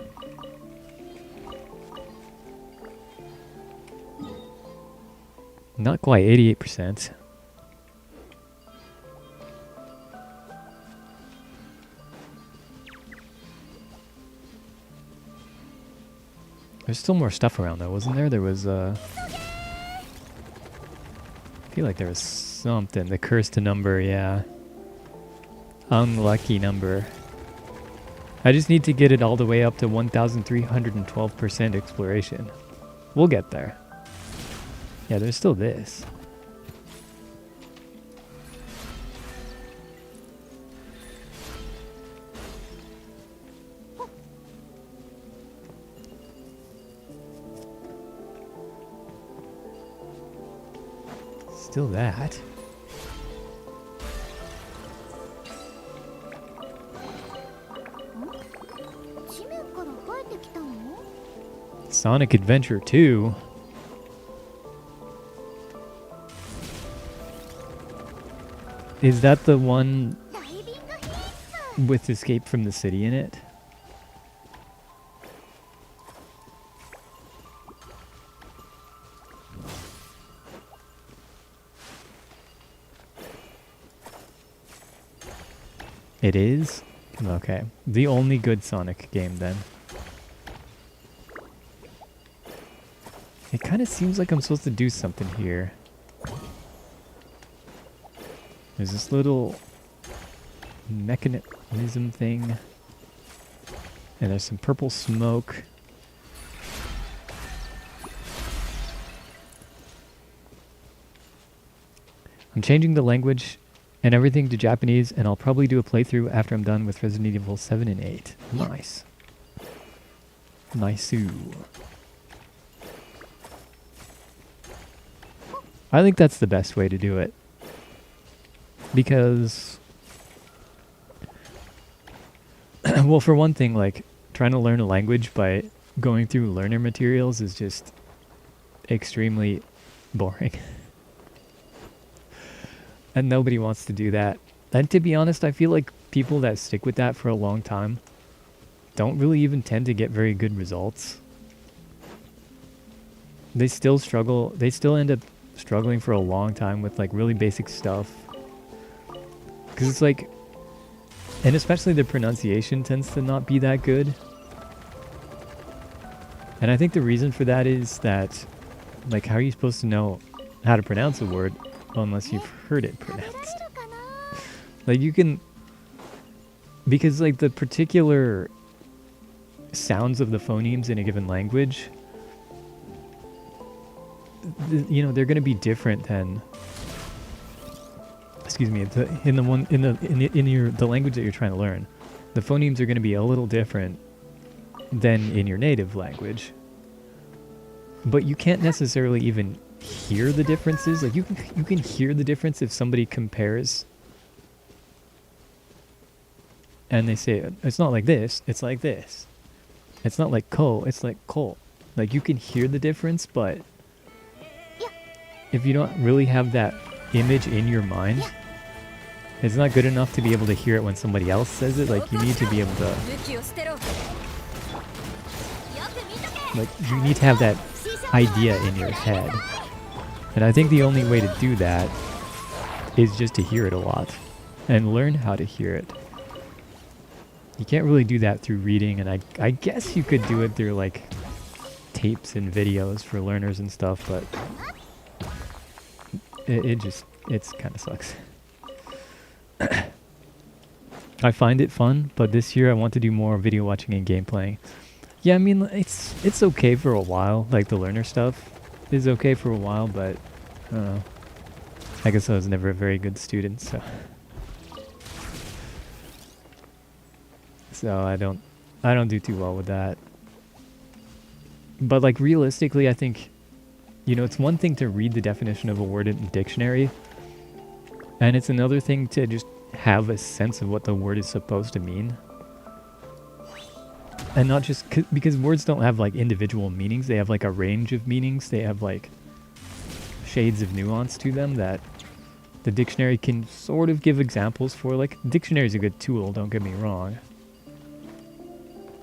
Not quite, 88%. There's still more stuff around though, wasn't there? There was I feel like there was something. The cursed number, yeah. Unlucky number. I just need to get it all the way up to 1,312% exploration. We'll get there. Yeah, there's still this. Still that. Sonic Adventure 2. Is that the one with Escape from the City in it? It is? Okay. The only good Sonic game then. It kind of seems like I'm supposed to do something here. There's this little mechanism thing. And there's some purple smoke. I'm changing the language and everything to Japanese, and I'll probably do a playthrough after I'm done with Resident Evil 7 and 8. Nice. Nice-oo. I think that's the best way to do it. Because, well, for one thing, like, trying to learn a language by going through learner materials is just extremely boring. And nobody wants to do that. And to be honest, I feel like people that stick with that for a long time don't really even tend to get very good results. They still struggle. They still end up struggling for a long time with like really basic stuff. Because it's like, and especially the pronunciation tends to not be that good. And I think the reason for that is that, like, how are you supposed to know how to pronounce a word unless you've heard it pronounced? Like, you can, because like the particular sounds of the phonemes in a given language, you know, they're going to be different than, excuse me, in the language that you're trying to learn. The phonemes are going to be a little different than in your native language. But you can't necessarily even hear the differences. Like, you can hear the difference if somebody compares and they say, it's not like this, it's like this. It's not like ko, it's like ko. Like, you can hear the difference, but if you don't really have that image in your mind, it's not good enough to be able to hear it when somebody else says it. Like, you need to be able to, like, you need to have that idea in your head. And I think the only way to do that is just to hear it a lot and learn how to hear it. You can't really do that through reading, and I guess you could do it through like tapes and videos for learners and stuff, but it's kind of sucks. I find it fun, but this year I want to do more video watching and game playing. Yeah, I mean, it's okay for a while. Like, the learner stuff is okay for a while, but I don't know. I guess I was never a very good student, so I don't do too well with that. But like, realistically, I think, you know, it's one thing to read the definition of a word in the dictionary, and it's another thing to just have a sense of what the word is supposed to mean. And not just because words don't have like individual meanings, they have like a range of meanings. They have like shades of nuance to them that the dictionary can sort of give examples for. Like, dictionary is a good tool, don't get me wrong,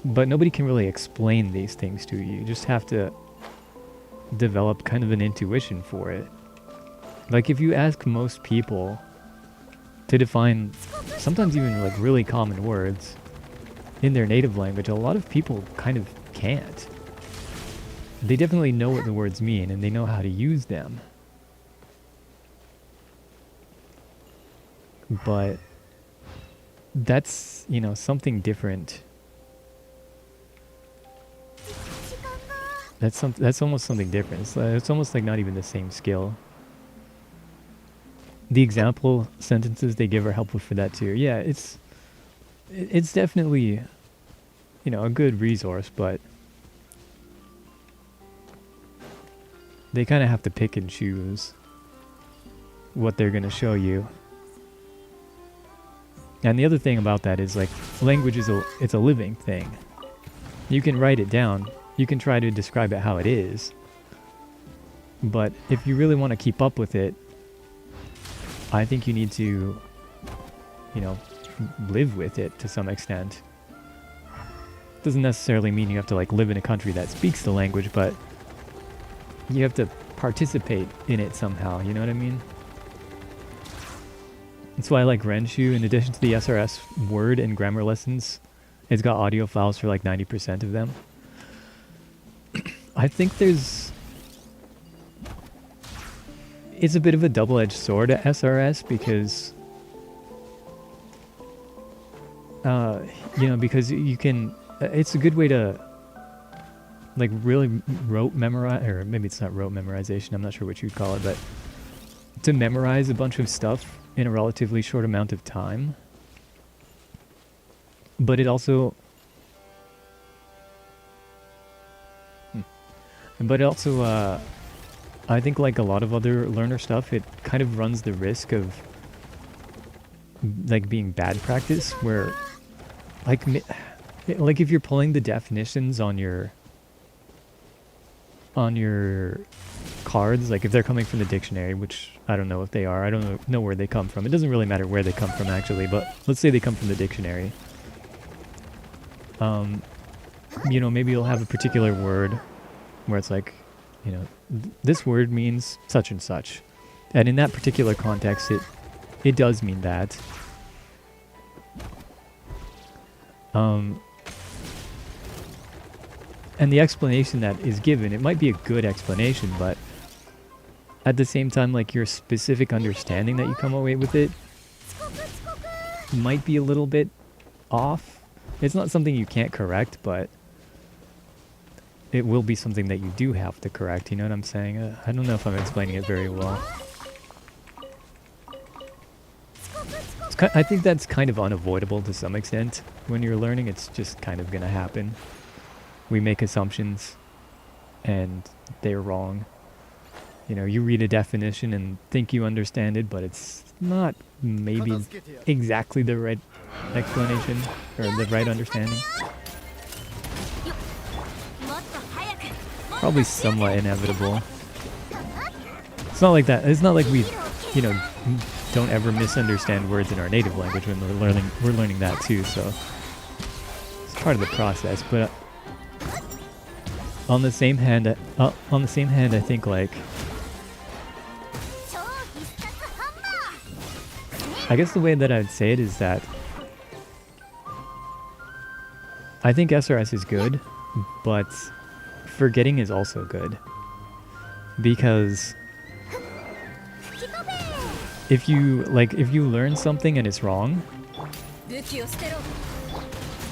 but nobody can really explain these things to you. You just have to develop kind of an intuition for it. Like, if you ask most people to define sometimes even like really common words in their native language, a lot of people kind of can't. They definitely know what the words mean and they know how to use them. But that's, you know, something different. That's almost something different. It's almost like not even the same skill. The example sentences they give are helpful for that too. Yeah, it's definitely, you know, a good resource, but they kind of have to pick and choose what they're going to show you. And the other thing about that is, like, language is it's a living thing. You can write it down. You can try to describe it how it is. But if you really want to keep up with it, I think you need to, you know, live with it to some extent. Doesn't necessarily mean you have to like live in a country that speaks the language, but you have to participate in it somehow, you know what I mean? That's why I like Renshu. In addition to the SRS word and grammar lessons, it's got audio files for like 90% of them. I think it's a bit of a double-edged sword at SRS because, you know, because you can, it's a good way to, like, really rote memorize, or maybe it's not rote memorization, I'm not sure what you'd call it, but to memorize a bunch of stuff in a relatively short amount of time. But it also, I think, like a lot of other learner stuff, it kind of runs the risk of like being bad practice, where like if you're pulling the definitions on your cards, like if they're coming from the dictionary, which I don't know if they are, I don't know where they come from. It doesn't really matter where they come from actually, but let's say they come from the dictionary. you know, maybe you'll have a particular word where it's like, you know, this word means such and such. And in that particular context, it does mean that. And the explanation that is given, it might be a good explanation, but at the same time, like, your specific understanding that you come away with it might be a little bit off. It's not something you can't correct, but it will be something that you do have to correct. You know what I'm saying? I don't know if I'm explaining it very well. I think that's kind of unavoidable to some extent. When you're learning, it's just kind of going to happen. We make assumptions, and they're wrong. You know, you read a definition and think you understand it, but it's not maybe exactly the right explanation or the right understanding. Probably somewhat inevitable. It's not like that. It's not like we, you know, don't ever misunderstand words in our native language when we're learning that too. So it's part of the process. But on the same hand, I think, like, I guess the way that I'd say it is that I think SRS is good, but forgetting is also good. Because if you learn something and it's wrong,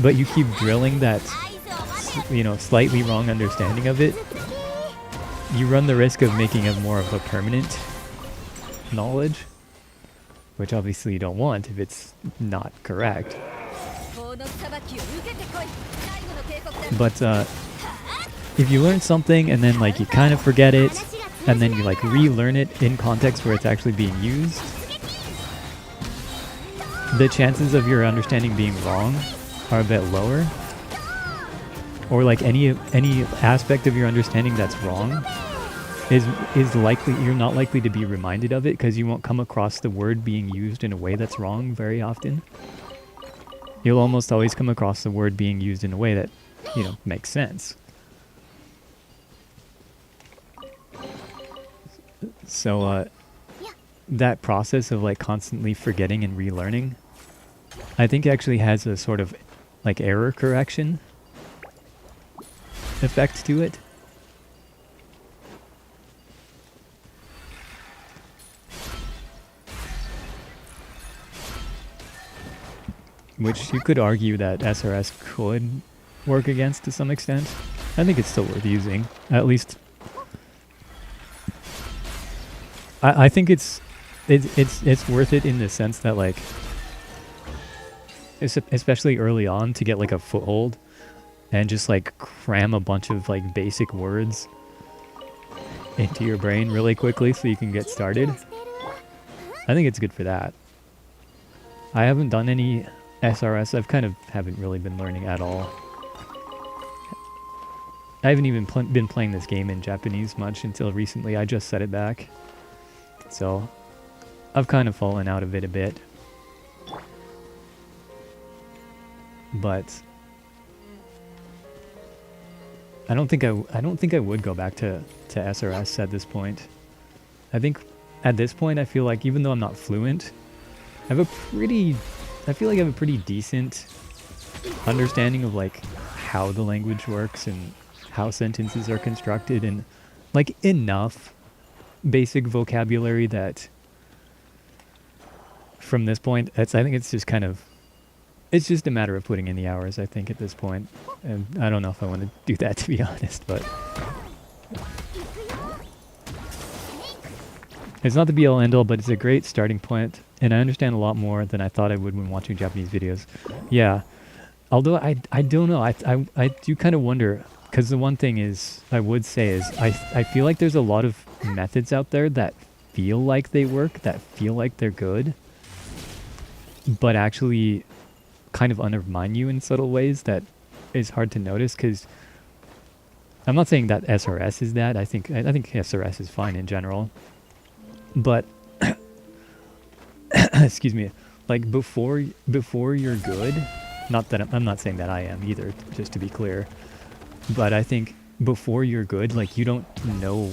but you keep drilling that, you know, slightly wrong understanding of it, you run the risk of making it more of a permanent knowledge, which obviously you don't want if it's not correct. But if you learn something and then, like, you kind of forget it, and then you, like, relearn it in context where it's actually being used, the chances of your understanding being wrong are a bit lower. Or, like, any aspect of your understanding that's wrong is likely, you're not likely to be reminded of it because you won't come across the word being used in a way that's wrong very often. You'll almost always come across the word being used in a way that, you know, makes sense. So that process of, like, constantly forgetting and relearning, I think actually has a sort of, like, error correction effect to it. Which you could argue that SRS could work against to some extent. I think it's still worth using. At least I think it's worth it in the sense that, like, especially early on, to get, like, a foothold and just, like, cram a bunch of, like, basic words into your brain really quickly so you can get started. I think it's good for that. I haven't done any SRS. I've kind of haven't really been learning at all. I haven't even been playing this game in Japanese much until recently. I just set it back. So I've kind of fallen out of it a bit. But I don't think I would go back to SRS at this point. I think at this point I feel like, even though I'm not fluent, I feel like I have a pretty decent understanding of, like, how the language works and how sentences are constructed, and, like, enough basic vocabulary that from this point, I think it's just kind of, it's just a matter of putting in the hours, I think, at this point. And I don't know if I want to do that, to be honest, but it's not the be-all end-all, but it's a great starting point, and I understand a lot more than I thought I would when watching Japanese videos. Yeah, although I don't know, I do kind of wonder, because the one thing is, I would say is, I feel like there's a lot of methods out there that feel like they work, that feel like they're good, but actually kind of undermine you in subtle ways that is hard to notice. Because I'm not saying that SRS is that. I think SRS is fine in general. But excuse me, like, before you're good, Not that I'm not saying that I am either, just to be clear. But I think before you're good, like, you don't know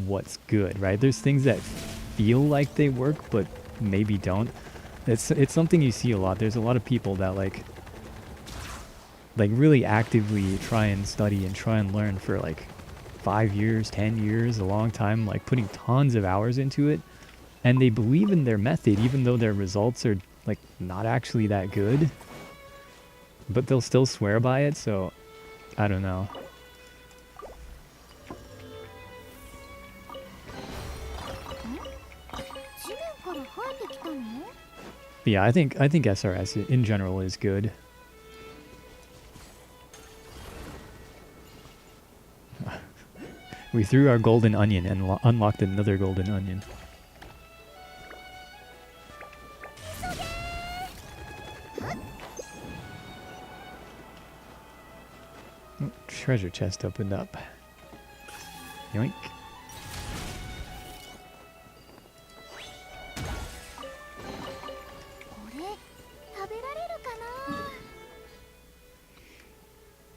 what's good, right? There's things that feel like they work, but maybe don't. It's something you see a lot. There's a lot of people that like really actively try and study and try and learn for like 5 years, 10 years, a long time, like putting tons of hours into it. And they believe in their method, even though their results are like not actually that good. But they'll still swear by it, so I don't know. But yeah, I think SRS in general is good. We threw our golden onion and unlocked another golden onion. Oh, treasure chest opened up. Yoink.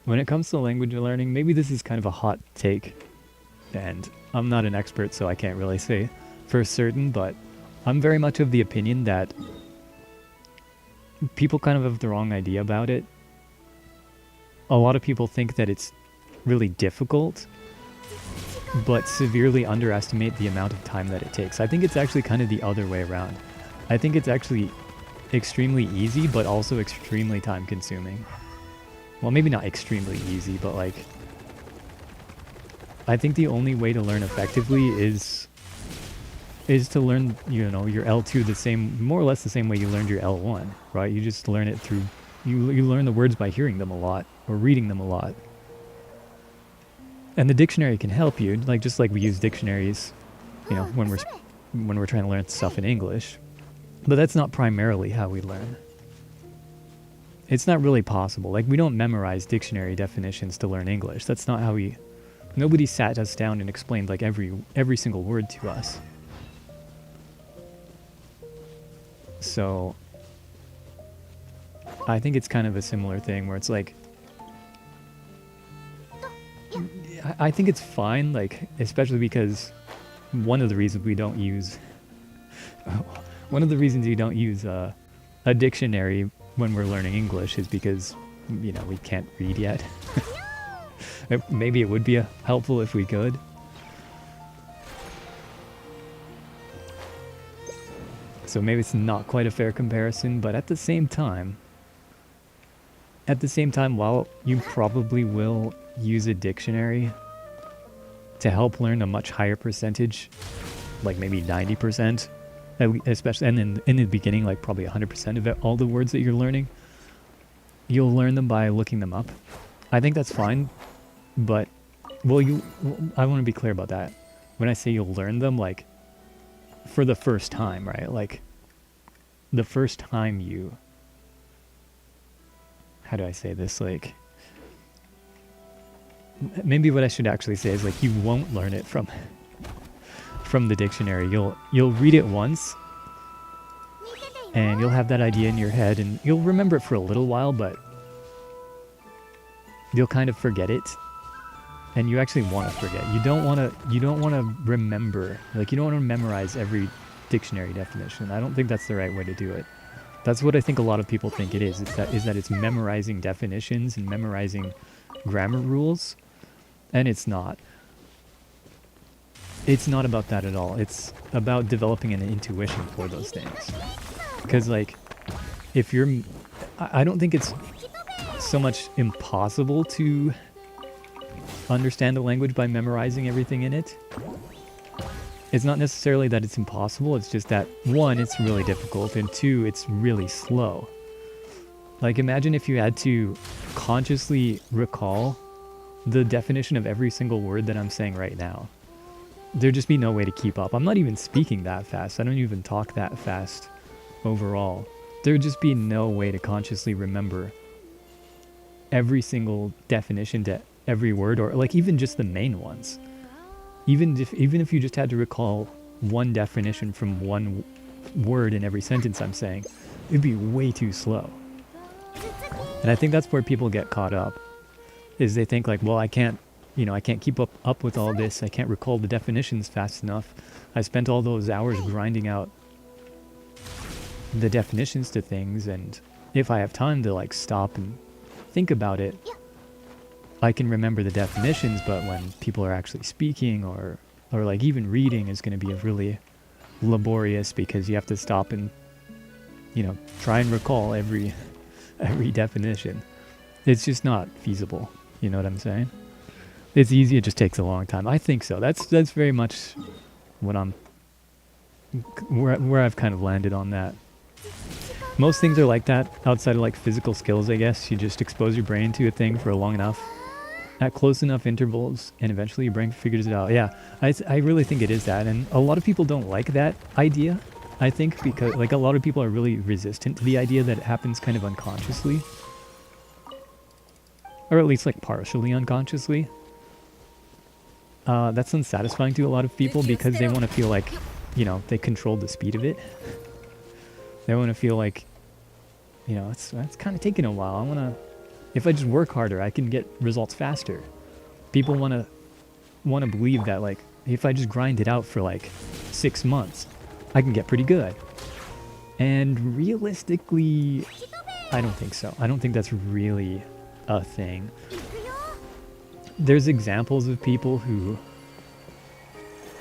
When it comes to language learning, maybe this is kind of a hot take, and I'm not an expert, so I can't really say for certain, but I'm very much of the opinion that people kind of have the wrong idea about it. A lot of people think that it's really difficult, but severely underestimate the amount of time that it takes. I think it's actually kind of the other way around. I think it's actually extremely easy, but also extremely time consuming. Well, maybe not extremely easy, but like, I think the only way to learn effectively is to learn, you know, your L2 the same, more or less the same way you learned your L1, right? You just learn it through, you learn the words by hearing them a lot or reading them a lot. And the dictionary can help you, like just like we use dictionaries, you know, when we're trying to learn stuff in English. But that's not primarily how we learn. It's not really possible. Like, we don't memorize dictionary definitions to learn English. That's not how we... Nobody sat us down and explained, like, every single word to us. So, I think it's kind of a similar thing where it's like... I think it's fine, like, especially because one of the reasons we don't use... one of the reasons you don't use a dictionary when we're learning English is because, you know, we can't read yet. Maybe it would be helpful if we could. So maybe it's not quite a fair comparison, but at the same time, while you probably will use a dictionary to help learn a much higher percentage, like maybe 90%, especially, and in the beginning, like probably 100% of it, all the words that you're learning, you'll learn them by looking them up. I think that's fine, but, well, I want to be clear about that. When I say you'll learn them, like, for the first time, right? Like, the first time you, how do I say this? Like, maybe what I should actually say is, like, you won't learn it from the dictionary. You'll read it once and you'll have that idea in your head and you'll remember it for a little while, but you'll kind of forget it, and you actually want to forget. You don't want to remember, like, you don't want to memorize every dictionary definition. I don't think that's the right way to do it. That's what I think a lot of people think it is. Is that it's memorizing definitions and memorizing grammar rules, and it's not. It's not about that at all. It's about developing an intuition for those things. Because, like, if you're... I don't think it's so much impossible to understand the language by memorizing everything in it. It's not necessarily that it's impossible, it's just that, one, it's really difficult, and two, it's really slow. Like, imagine if you had to consciously recall the definition of every single word that I'm saying right now. There'd just be no way to keep up. I'm not even speaking that fast. I don't even talk that fast overall. There would just be no way to consciously remember every single definition to every word, or like even just the main ones. Even if you just had to recall one definition from one word in every sentence I'm saying, it'd be way too slow. And I think that's where people get caught up, is they think like, well, I can't keep up with all this. I can't recall the definitions fast enough. I spent all those hours grinding out the definitions to things, and if I have time to like stop and think about it, I can remember the definitions, but when people are actually speaking or like even reading is going to be really laborious because you have to stop and, you know, try and recall every definition. It's just not feasible. You know what I'm saying? It's easy, it just takes a long time. I think so. That's very much what where I've kind of landed on that. Most things are like that outside of like physical skills, I guess. You just expose your brain to a thing for long enough at close enough intervals, and eventually your brain figures it out. Yeah, I really think it is that, and a lot of people don't like that idea, I think, because like a lot of people are really resistant to the idea that it happens kind of unconsciously, or at least like partially unconsciously. That's unsatisfying to a lot of people because they want to feel like, you know, they control the speed of it. They want to feel like, you know, it's kind of taking a while. If I just work harder, I can get results faster. People want to believe that, like, if I just grind it out for like 6 months, I can get pretty good. And realistically, I don't think so. I don't think that's really a thing. There's examples of people who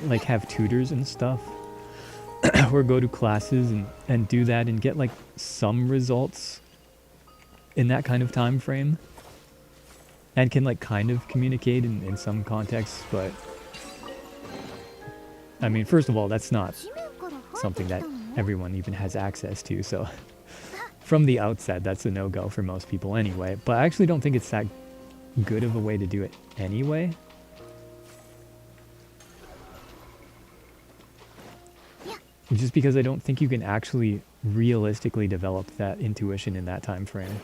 like have tutors and stuff or go to classes and do that and get like some results in that kind of time frame and can like kind of communicate in some contexts, but I mean, first of all, that's not something that everyone even has access to, so from the outset that's a no-go for most people anyway. But I actually don't think it's that good of a way to do it anyway. Just because I don't think you can actually realistically develop that intuition in that time frame.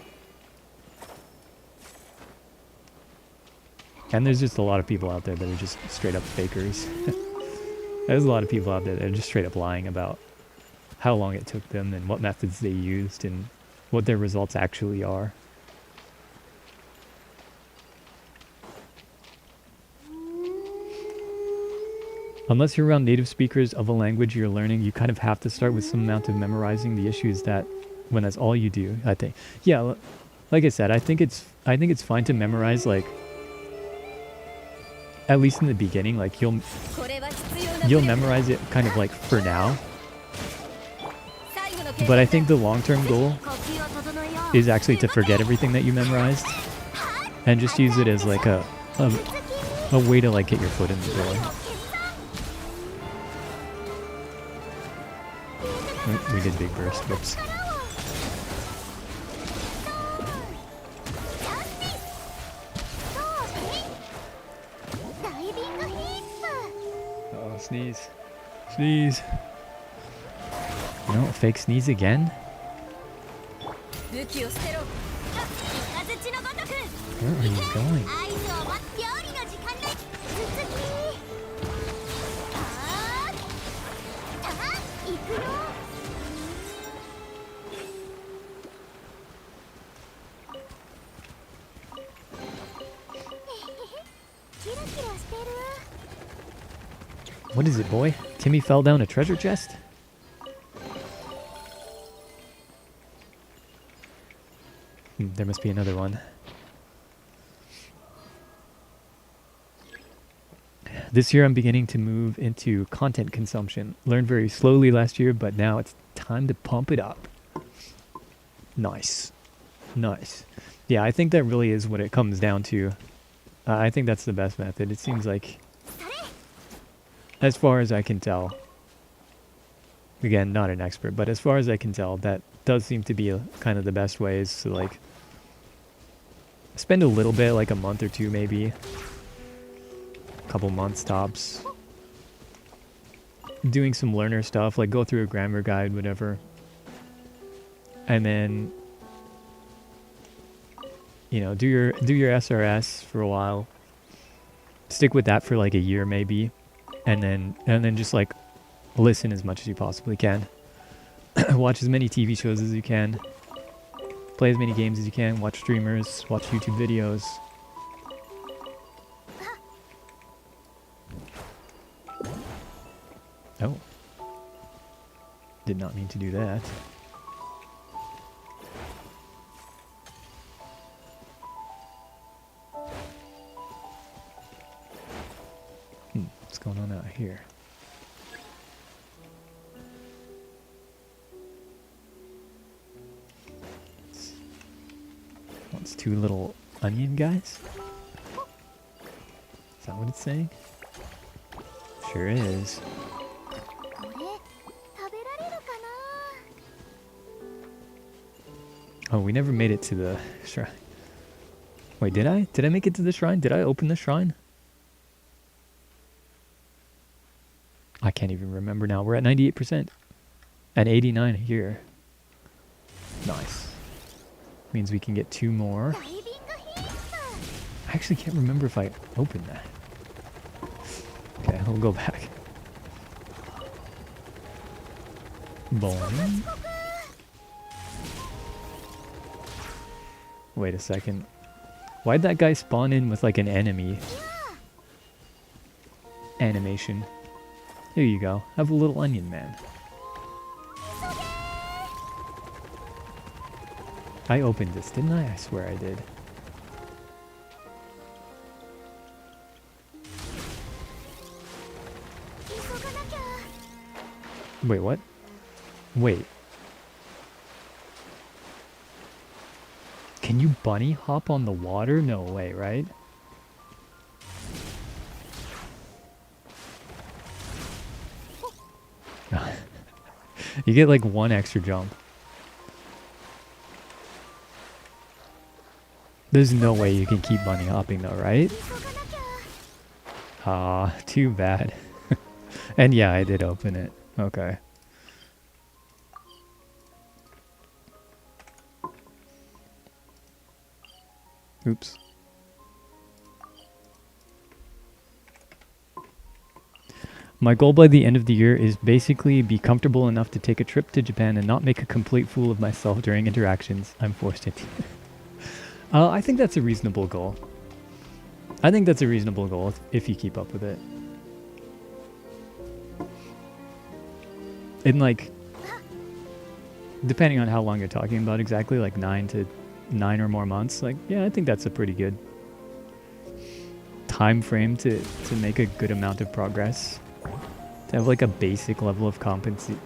And there's just a lot of people out there that are just straight up fakers. There's a lot of people out there that are just straight up lying about how long it took them and what methods they used and what their results actually are. Unless you're around native speakers of a language you're learning, you kind of have to start with some amount of memorizing. The issue is that when that's all you do, I think. Yeah, like I said, I think it's fine to memorize, like, at least in the beginning, like you'll memorize it kind of like for now. But I think the long-term goal is actually to forget everything that you memorized and just use it as like a way to like get your foot in the door. We did big burst, whoops. Oh, sneeze. Sneeze. No, fake sneeze again? Where are you going? What is it, boy? Timmy fell down a treasure chest? There must be another one. This year I'm beginning to move into content consumption. Learned very slowly last year, but now it's time to pump it up. Nice. Nice. Yeah, I think that really is what it comes down to. I think that's the best method. It seems like, as far as I can tell, again, not an expert, but as far as I can tell, that does seem to be kind of the best way, is to like spend a little bit, like a month or two maybe, a couple months tops, doing some learner stuff, like go through a grammar guide, whatever, and then, you know, do your SRS for a while, stick with that for like a year maybe, and then just like listen as much as you possibly can. Watch as many TV shows as you can. play as many games as you can, watch streamers, watch YouTube videos. Oh. Did not mean to do that. What's going on out here? Wants two little onion guys? Is that what it's saying? Sure is. これ食べられるか Oh, we never made it to the shrine. Wait, did I? Did I make it to the shrine? Did I open the shrine? I can't even remember now. We're at 98%. At 89 here. Nice. Means we can get 2 more. なダイビングヒープ I actually can't remember if I opened that. Okay, we'll go back. Boing. Wait a second. Why'd that guy spawn in with like an enemy animation? Here you go. Have a little onion man. I opened this, didn't I? I swear I did. Wait, what? Wait. Can you bunny hop on the water? No way, right? You get like 1 extra jump. There's no way you can keep bunny hopping though, right? Ah, too bad. And yeah, I did open it. Okay. Oops. My goal by the end of the year is basically be comfortable enough to take a trip to Japan and not make a complete fool of myself during interactions I'm forced into. I think that's a reasonable goal. I think that's a reasonable goal if you keep up with it. And like, depending on how long you're talking about exactly, like 9 or more months, like, yeah, I think that's a pretty good time frame to make a good amount of progress. To have like a basic level of competency.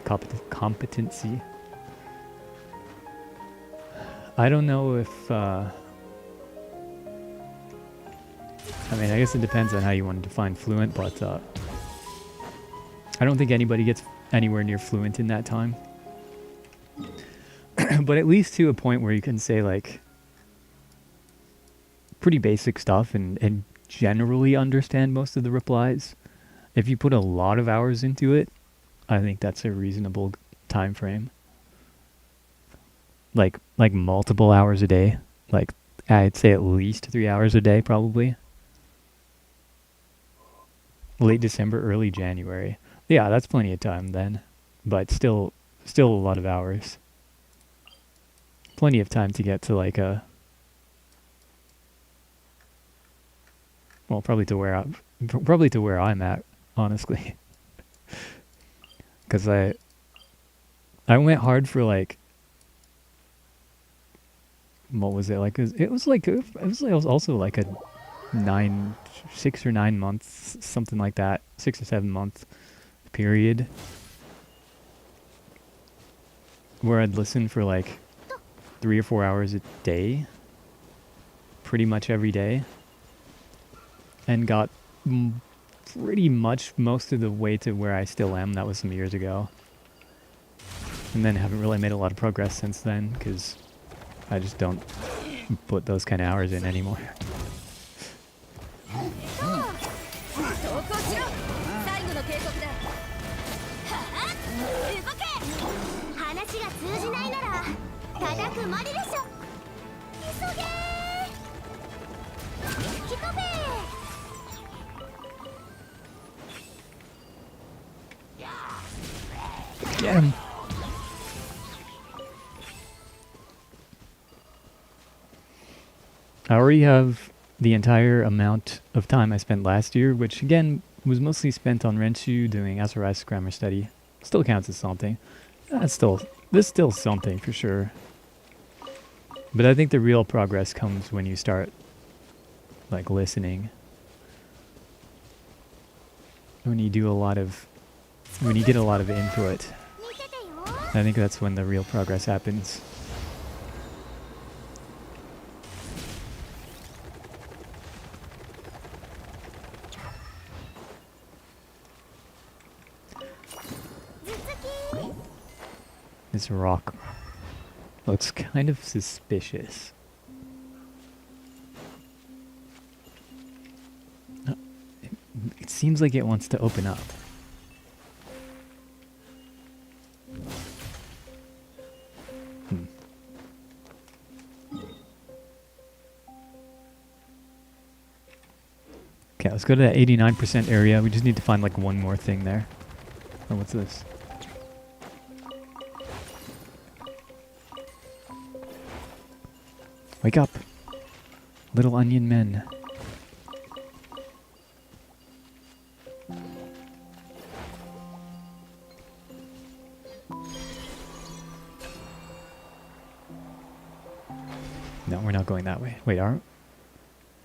I don't know if, I mean, I guess it depends on how you want to define fluent, but I don't think anybody gets anywhere near fluent in that time. But at least to a point where you can say like pretty basic stuff and generally understand most of the replies. If you put a lot of hours into it, I think that's a reasonable time frame. Like multiple hours a day. Like I'd say at least 3 hours a day probably. Late December, early January. Yeah, that's plenty of time then. But still a lot of hours. Plenty of time to get to like a... Well, probably to where I'm at, honestly. Because I went hard for like... What was it? Like it was also like a 6 or 9 months, something like that, 6 or 7 month period where I'd listen for like 3 or 4 hours a day, pretty much every day, and got pretty much most of the way to where I still am. That was some years ago, and then haven't really made a lot of progress since then because I just don't put those kind of hours in anymore. Get him! I already have the entire amount of time I spent last year, which again was mostly spent on Renshu doing Asaras grammar study. Still counts as something. There's still something for sure. But I think the real progress comes when you start like listening. When you get a lot of input. 見ててよ I think that's when the real progress happens. This rock looks kind of suspicious. It seems like it wants to open up. Okay, let's go to that 89% area. We just need to find like one more thing there. Oh, what's this? Wake up, little onion men. No, we're not going that way. Wait, are we?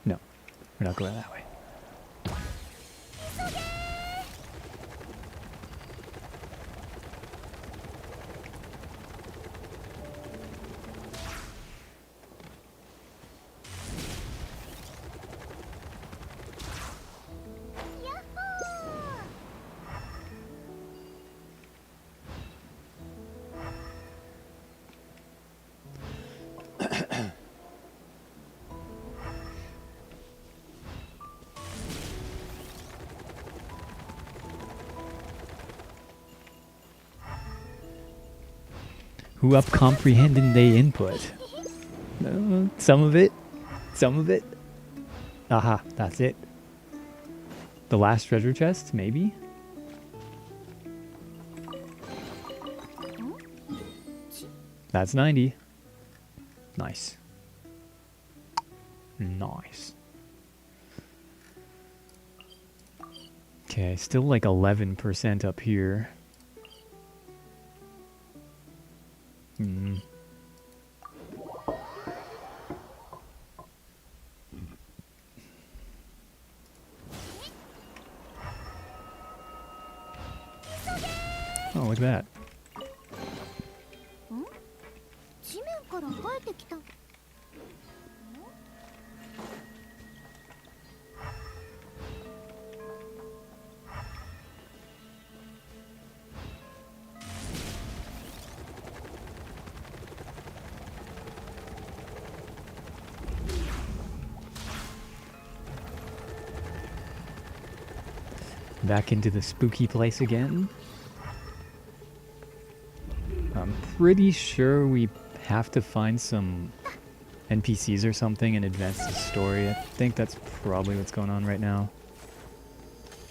No, we're not going that way. Who up comprehending they input? Some of it. Some of it. Aha, that's it. The last treasure chest, maybe? That's 90. Nice. Nice. Okay, still like 11% up here. Hmm. Oh, look at that. 地面から生えてきた Back into the spooky place again. I'm pretty sure we have to find some NPCs or something and advance the story. I think that's probably what's going on right now.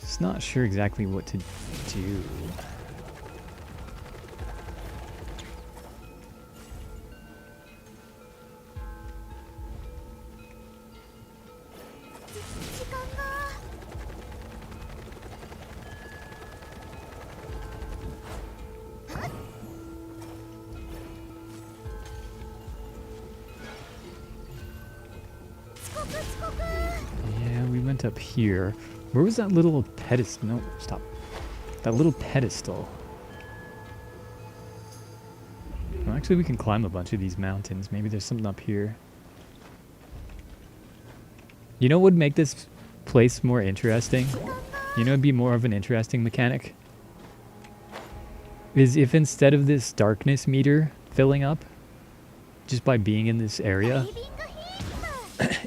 Just not sure exactly what to do. Yeah, we went up here. Where was that little pedestal? No, stop. That little pedestal. Well, actually, we can climb a bunch of these mountains. Maybe there's something up here. You know what would make this place more interesting? You know, it'd be more of an interesting mechanic? Is if instead of this darkness meter filling up, just by being in this area,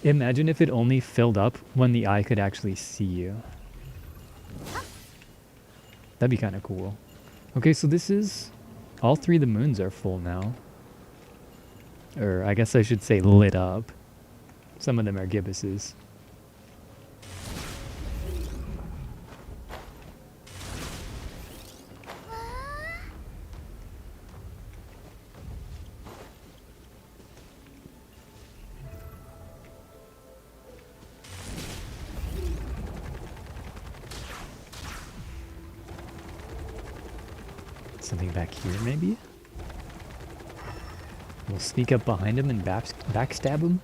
imagine if it only filled up when the eye could actually see you. That'd be kind of cool. Okay, so this is... all three of the moons are full now. Or I guess I should say lit up. Some of them are gibbuses. Something back here, maybe? We'll sneak up behind him and backstab him.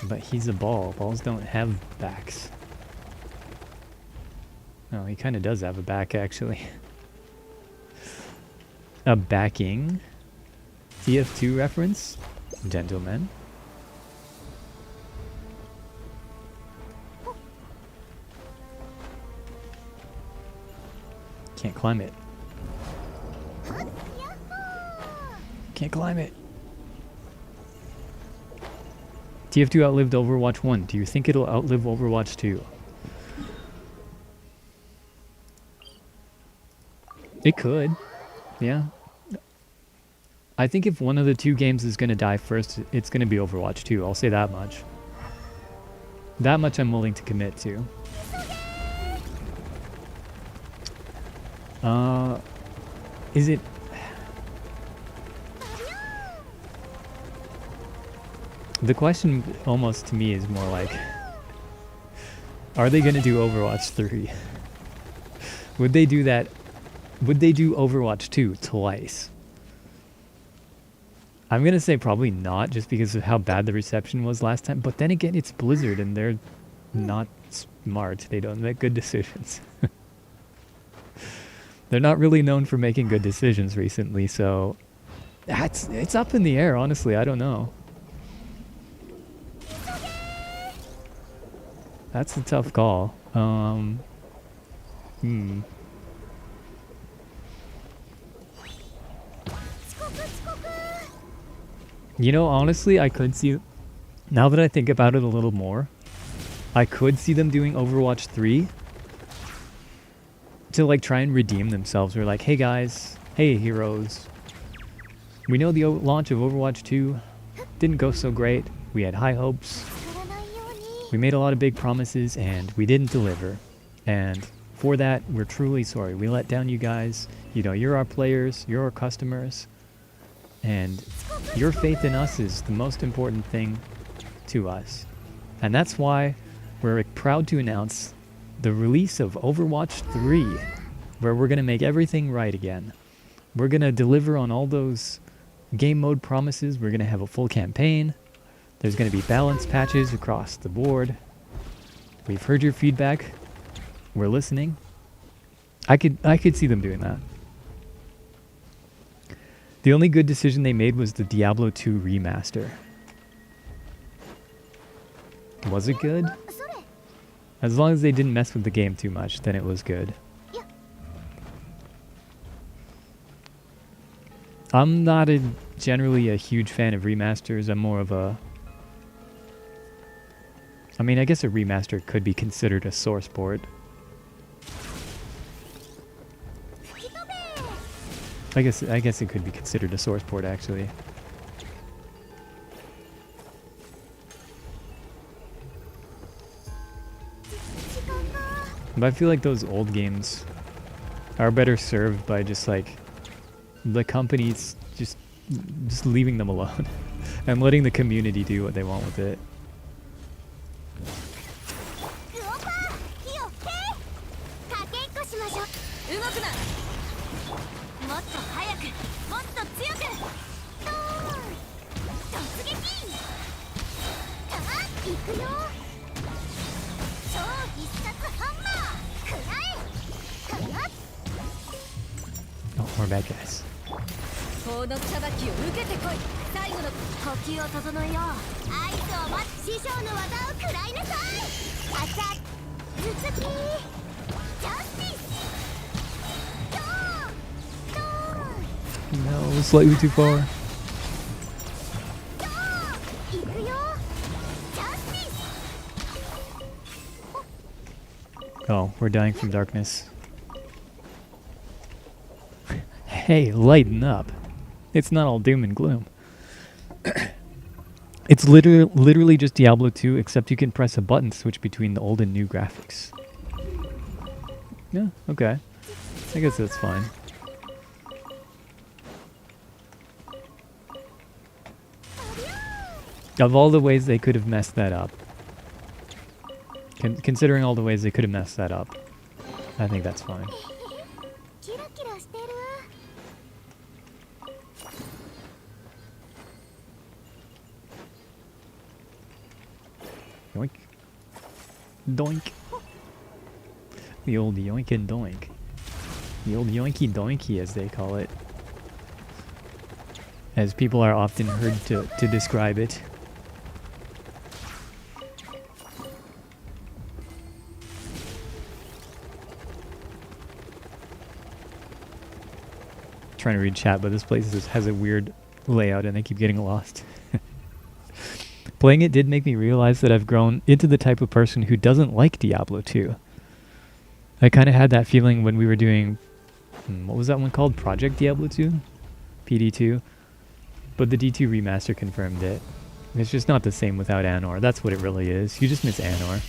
But he's a ball. Balls don't have backs. Oh, he kind of does have a back, actually. A backing. TF2 reference, gentlemen. Can't climb it. Can't climb it. TF2 outlived Overwatch 1. Do you think it'll outlive Overwatch 2? It could. Yeah. I think if one of the two games is going to die first, it's going to be Overwatch 2. I'll say that much. That much I'm willing to commit to. Is it... The question almost to me is more like, are they going to do Overwatch 3? Would they do that? Would they do Overwatch 2 twice? I'm going to say probably not, just because of how bad the reception was last time. But then again, it's Blizzard and they're not smart. They don't make good decisions. They're not really known for making good decisions recently, so it's up in the air, honestly. I don't know. That's a tough call. You know, honestly, I could see... Now that I think about it a little more, I could see them doing Overwatch 3 to, like, try and redeem themselves. We're like, hey guys, hey heroes. We know the launch of Overwatch 2 didn't go so great. We had high hopes. We made a lot of big promises and we didn't deliver. And for that, we're truly sorry. We let down you guys. You know, you're our players, you're our customers. And your faith in us is the most important thing to us. And that's why we're proud to announce the release of Overwatch 3, where we're going to make everything right again. We're going to deliver on all those game mode promises. We're going to have a full campaign. There's going to be balance patches across the board. We've heard your feedback. We're listening. I could see them doing that. The only good decision they made was the Diablo 2 remaster. Was it good? As long as they didn't mess with the game too much, then it was good. I'm not generally a huge fan of remasters. I'm more of a... I mean, I guess a remaster could be considered a source port. I guess it could be considered a source port, actually. But I feel like those old games are better served by just like the companies just leaving them alone and letting the community do what they want with it. Oh, more bad guys. No, slightly too far. Oh, we're dying from darkness. Hey, lighten up. It's not all doom and gloom. It's literally just Diablo 2, except you can press a button to switch between the old and new graphics. Yeah, okay. I guess that's fine. Of all the ways they could have messed that up, considering all the ways they could have messed that up, I think that's fine. キラキラしてる。 Yoink. Doink. The old yoink and doink. The old yoinky doinky, as they call it. As people are often heard to describe it. Trying to read chat, but this place has a weird layout and I keep getting lost. Playing it did make me realize that I've grown into the type of person who doesn't like Diablo 2. I kind of had that feeling when we were doing, what was that one called? Project Diablo 2? PD2? But the D2 remaster confirmed it. It's just not the same without Anor. That's what it really is. You just miss Anor.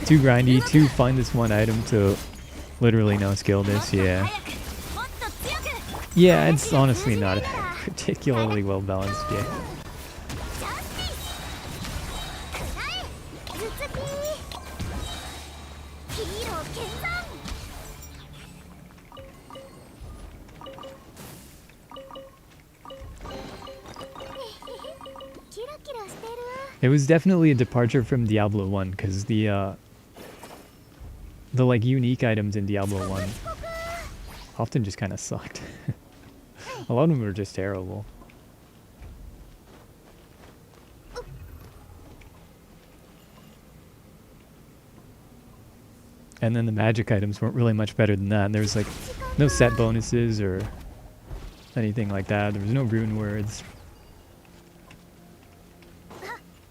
Too grindy, to find this one item to literally no skill this, yeah. Yeah, it's honestly not a particularly well balanced game. It was definitely a departure from Diablo 1 because the like unique items in Diablo 1 often just kind of sucked. A lot of them were just terrible. And then the magic items weren't really much better than that. There was like no set bonuses or anything like that. There was no rune words.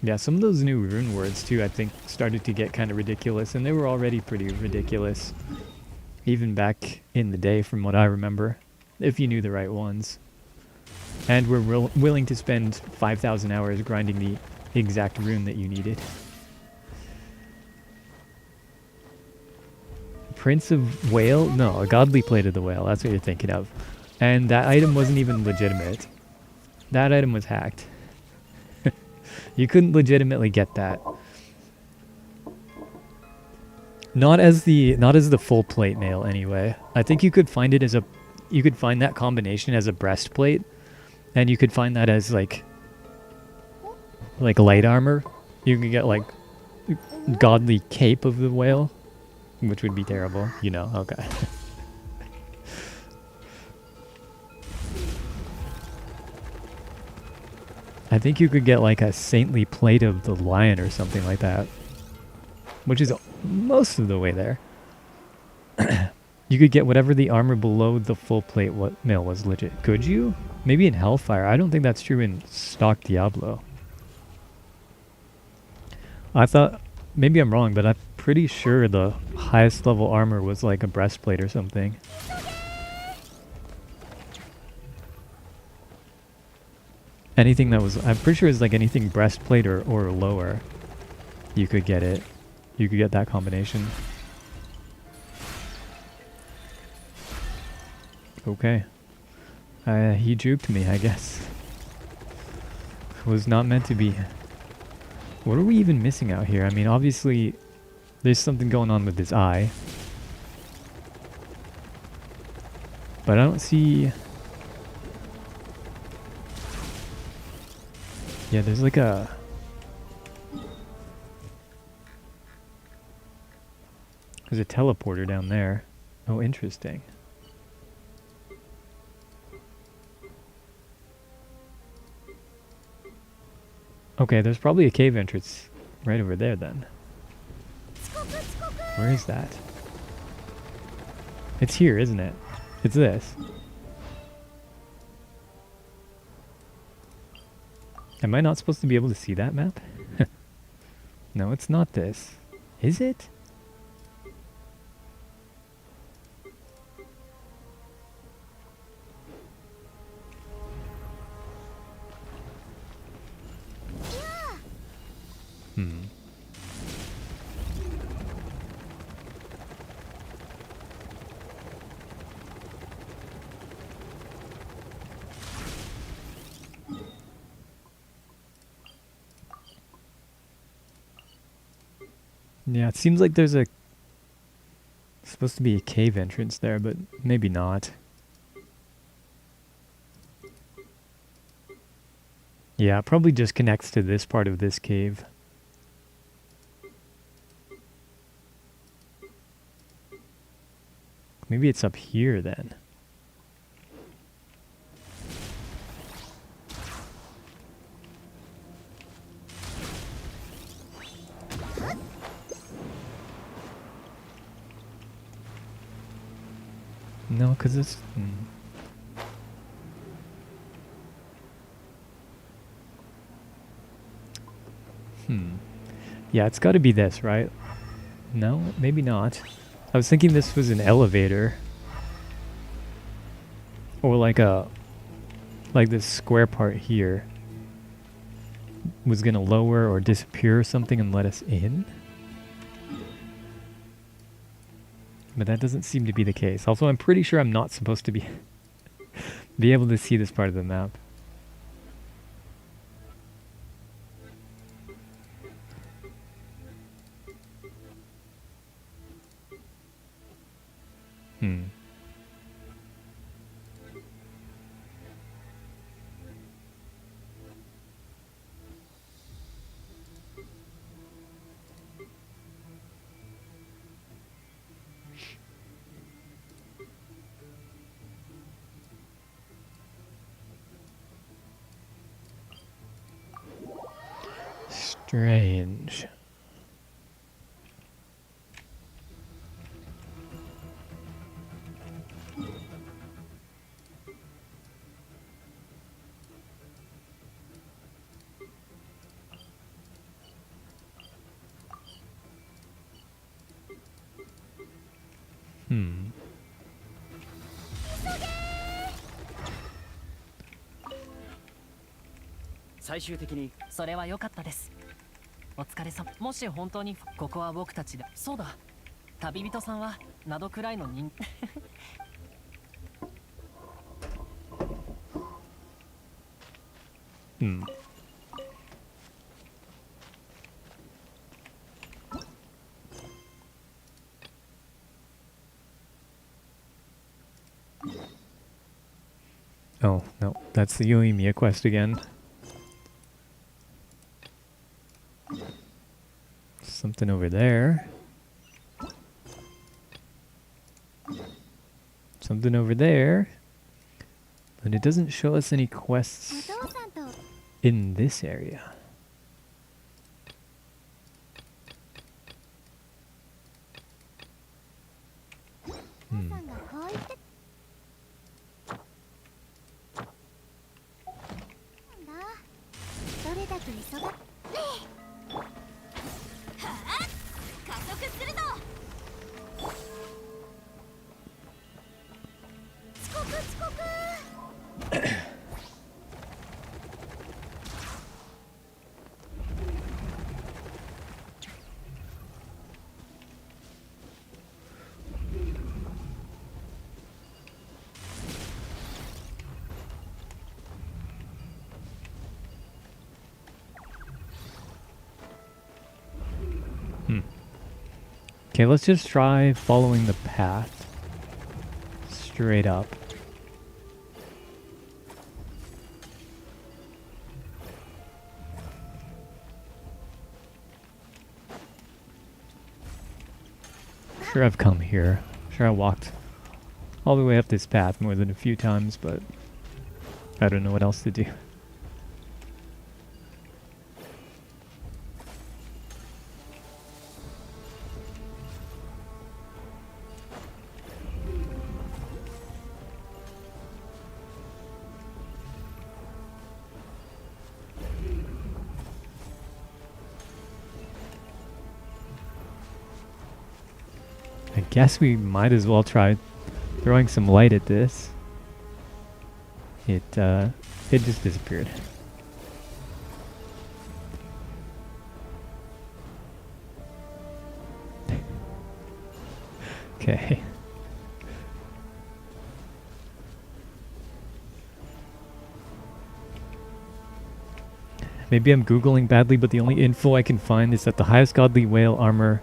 Yeah, some of those new rune words too, I think, started to get kind of ridiculous, and they were already pretty ridiculous, even back in the day from what I remember, if you knew the right ones. And were willing to spend 5,000 hours grinding the exact rune that you needed. Prince of Whale? No, a godly plate of the whale, that's what you're thinking of. And that item wasn't even legitimate. That item was hacked. You couldn't legitimately get that. Not as the full plate mail anyway. I think you could find it as you could find that combination as a breastplate, and you could find that as like light armor. You could get like godly cape of the whale, which would be terrible, you know. Okay. I think you could get like a saintly plate of the lion or something like that, which is most of the way there. You could get whatever the armor below the full plate mail was legit. Could you? Maybe in Hellfire. I don't think that's true in stock Diablo. I thought, maybe I'm wrong, but I'm pretty sure the highest level armor was like a breastplate or something. Anything that was, I'm pretty sure it's like anything breastplate or lower, you could get it. You could get that combination. Okay. He juked me, I guess. Was not meant to be. What are we even missing out here? I mean, obviously, there's something going on with his eye. But I don't see... Yeah, there's like a... There's a teleporter down there. Oh, interesting. Okay, there's probably a cave entrance right over there then. Where is that? It's here, isn't it? It's this. Am I not supposed to be able to see that map? No, it's not this. Is it? Yeah, it seems like there's a Supposed to be a cave entrance there, but maybe not. Yeah, it probably just connects to this part of this cave. Maybe it's up here then. No, because it's... Yeah, it's got to be this, right? No, maybe not. I was thinking this was an elevator. Or like this square part here was going to lower or disappear or something and let us in. But that doesn't seem to be the case. Also, I'm pretty sure I'm not supposed to be able to see this part of the map. Strange. Hmm. 最終的にそれは良かったです。お疲れ様。もし本当にここは僕たちで、そうだ、旅人さんはなどくらいの人Oh, no. That's the Yoimiya quest again. Something over there. Something over there. But it doesn't show us any quests in this area. Okay, let's just try following the path straight up. Sure, I've come here. Sure, I walked all the way up this path more than a few times, but I don't know what else to do. I guess we might as well try throwing some light at this. It just disappeared. Okay. Maybe I'm Googling badly, but the only info I can find is that the highest godly whale armor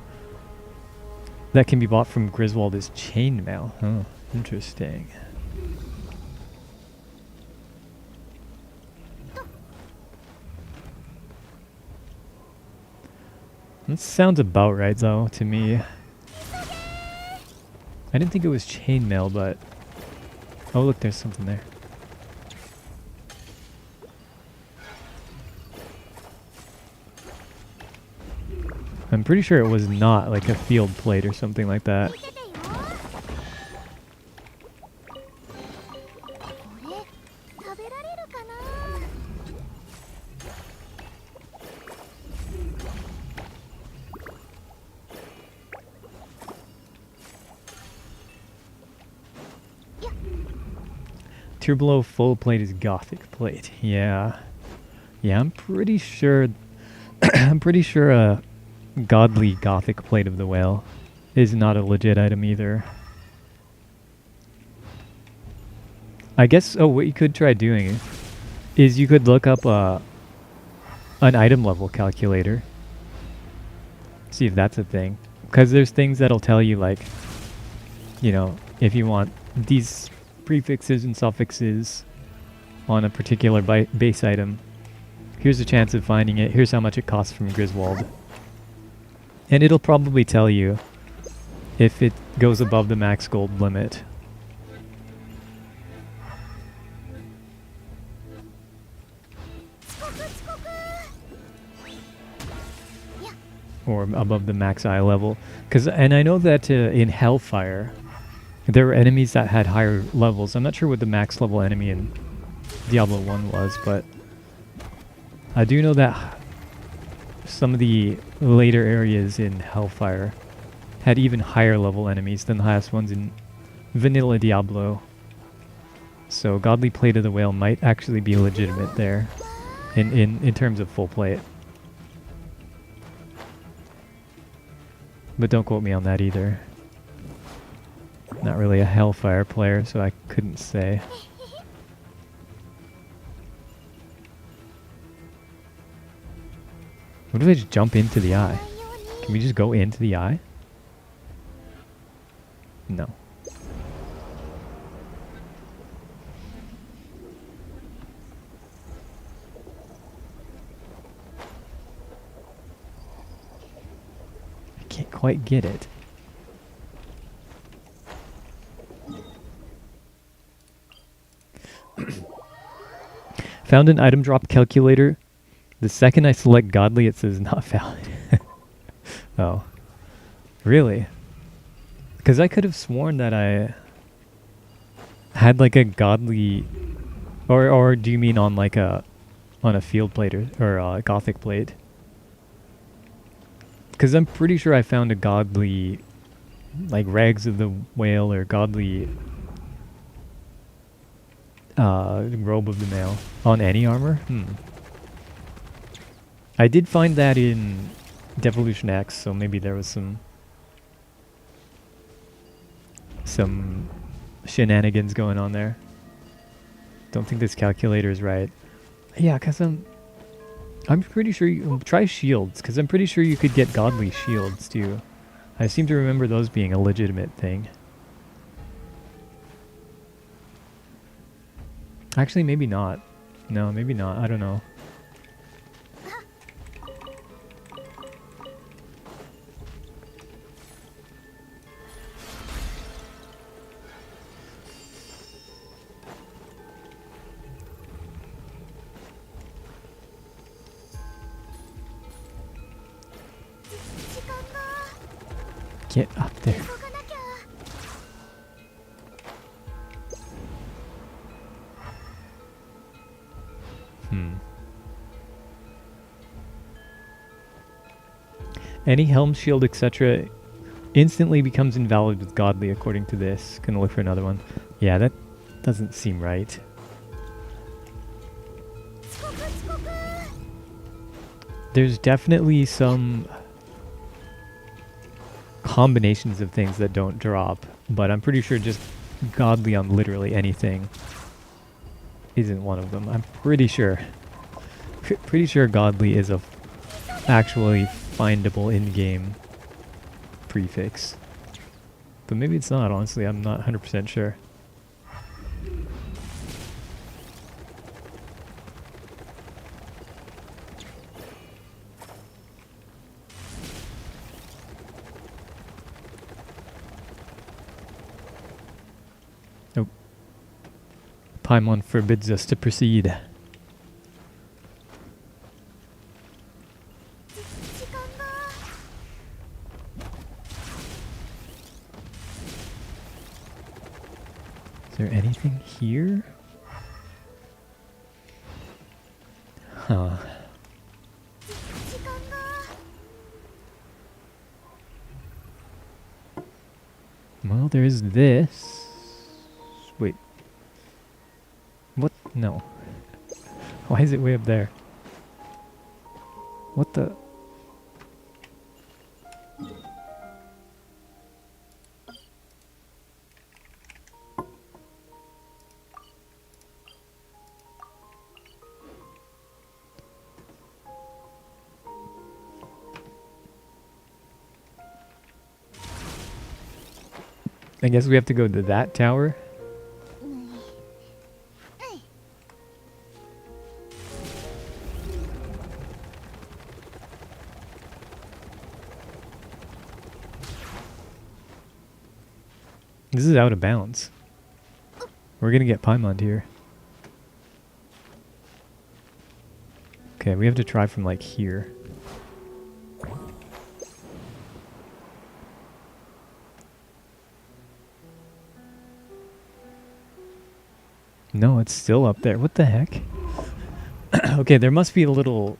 that can be bought from Griswold is chainmail. Huh, interesting. That sounds about right, though, to me. I didn't think it was chainmail, but... Oh, look, there's something there. I'm pretty sure it was not like a field plate or something like that. これ食べられるかな。Tier below full plate is Gothic plate. Yeah. Yeah, I'm pretty sure... I'm pretty sure a godly Gothic plate of the whale is not a legit item either. I guess... Oh, what you could try doing is you could look up an item level calculator. See if that's a thing. Because there's things that'll tell you, like... You know, if you want these prefixes and suffixes on a particular base item, here's a chance of finding it, here's how much it costs from Griswold. And it'll probably tell you if it goes above the max gold limit. Or above the max eye level. And I know that in Hellfire, there were enemies that had higher levels. I'm not sure what the max level enemy in Diablo 1 was, but I do know that some of the later areas in Hellfire had even higher level enemies than the highest ones in vanilla Diablo. So Godly Plate of the Whale might actually be legitimate there in terms of full plate. But don't quote me on that either. Not really a Hellfire player, so I couldn't say. What if I just jump into the eye? Can we just go into the eye? No. I can't quite get it. Found an item drop calculator. The second I select Godly, it says not valid. Oh. Really? Because I could have sworn that I had like a Godly... Or do you mean on like a field plate or a Gothic plate? Because I'm pretty sure I found a Godly... like Rags of the Whale or Godly... Robe of the Male on any armor? I did find that in Devolution X, so maybe there was some shenanigans going on there. Don't think this calculator is right. Yeah, because I'm pretty sure you try shields, because I'm pretty sure you could get Godly shields too. I seem to remember those being a legitimate thing. Actually, maybe not. No, maybe not. I don't know. Get up there. Any helm, shield, etc. instantly becomes invalid with Godly, according to this. Gonna look for another one. Yeah, that doesn't seem right. There's definitely some combinations of things that don't drop, but I'm pretty sure just Godly on literally anything isn't one of them. I'm pretty sure. Pretty sure Godly is a actually findable in-game prefix. But maybe it's not, honestly. I'm not 100% sure. Nope. Paimon forbids us to proceed. 時間が Is there anything here? Huh. 時間が Well, there's this. Wait. What? No. Why is it way up there? What the? I guess we have to go to that tower. This is out of bounds. We're gonna get Paimon here. Okay, we have to try from like here. No, it's still up there. What the heck? Okay, there must be a little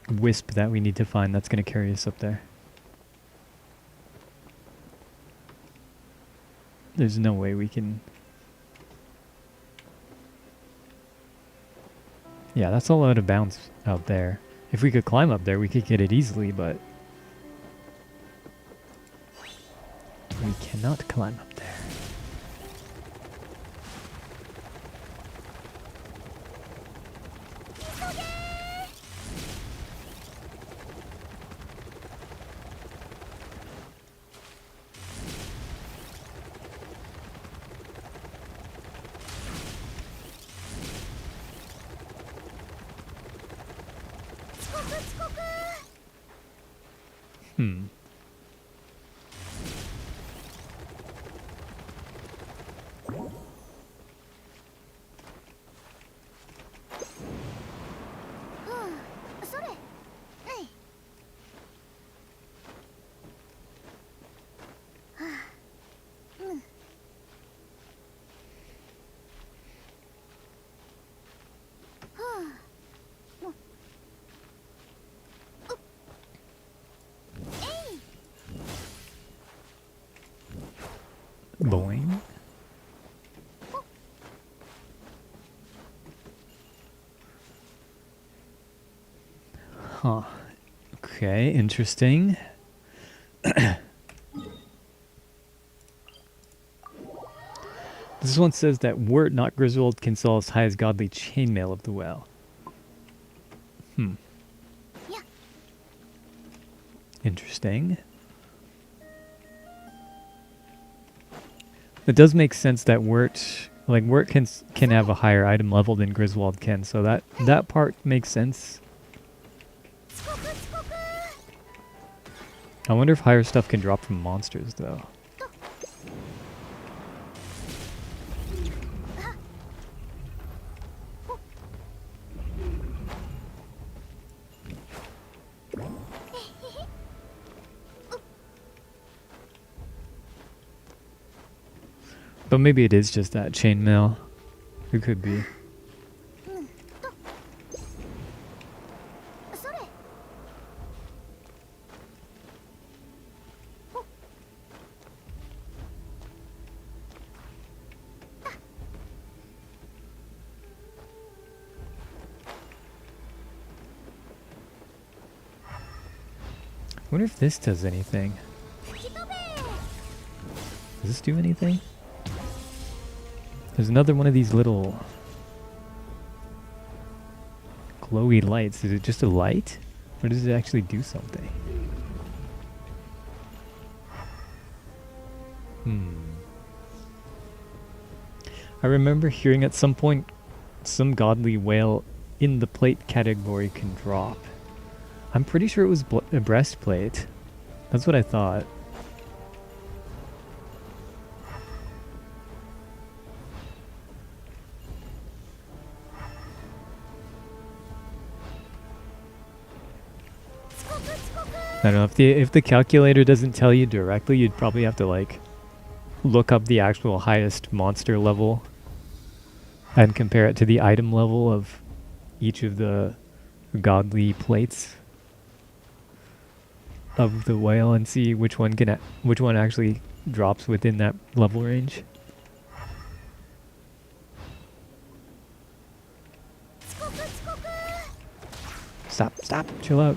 wisp that we need to find that's going to carry us up there. There's no way we can... Yeah, that's all out of bounds out there. If we could climb up there, we could get it easily, but... we cannot climb up there. Hmm. Boing. Huh. Okay, interesting. This one says that Wirt, not Griswold, can sell as high as godly chainmail of the well. Hmm. Yeah. Interesting. It does make sense that Wirt can have a higher item level than Griswold can, so that part makes sense. I wonder if higher stuff can drop from monsters, though. But maybe it is just that chainmail. It could be. I wonder if this does anything. Does this do anything? There's another one of these little glowy lights. Is it just a light? Or does it actually do something? I remember hearing at some point some godly whale in the plate category can drop. I'm pretty sure it was a breastplate. That's what I thought. I don't know, if the calculator doesn't tell you directly, you'd probably have to like look up the actual highest monster level and compare it to the item level of each of the godly plates of the whale and see which one actually drops within that level range. Stop, chill out.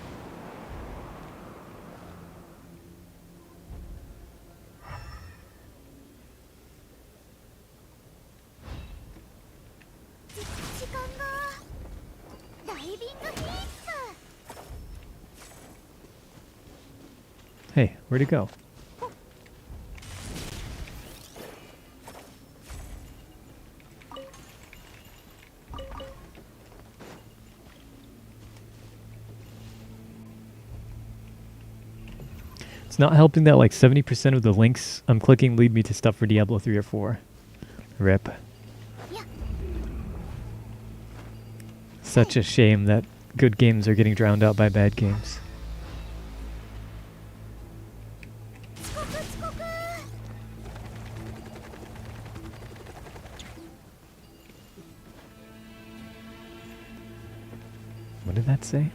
Hey, where'd it go? It's not helping that like 70% of the links I'm clicking lead me to stuff for Diablo 3 or 4. Rip. Such a shame that good games are getting drowned out by bad games. What did that say?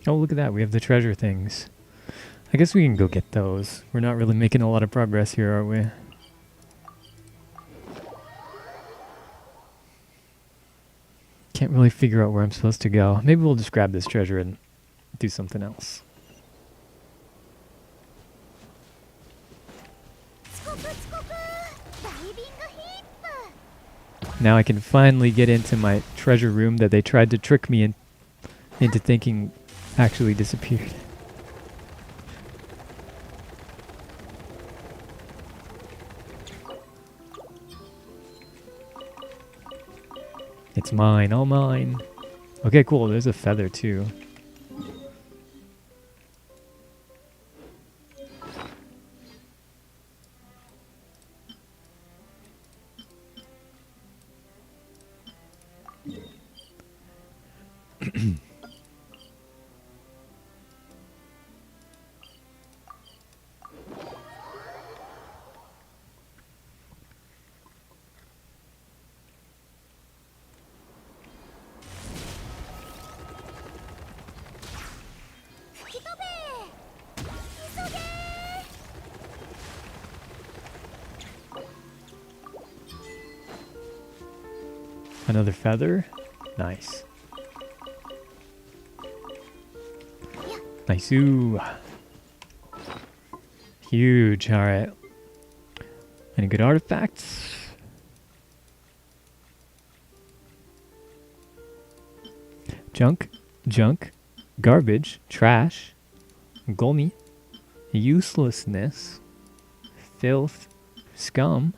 Oh, look at that. We have the treasure things. I guess we can go get those. We're not really making a lot of progress here, are we? Can't really figure out where I'm supposed to go. Maybe we'll just grab this treasure and do something else. Now I can finally get into my treasure room that they tried to trick me into thinking actually disappeared. It's mine, all mine. Okay, cool. There's a feather too. Another feather. Nice. Nice. Ooh. Huge. Alright. Any good artifacts? Junk. Garbage. Trash. Gulmy. Uselessness. Filth. Scum.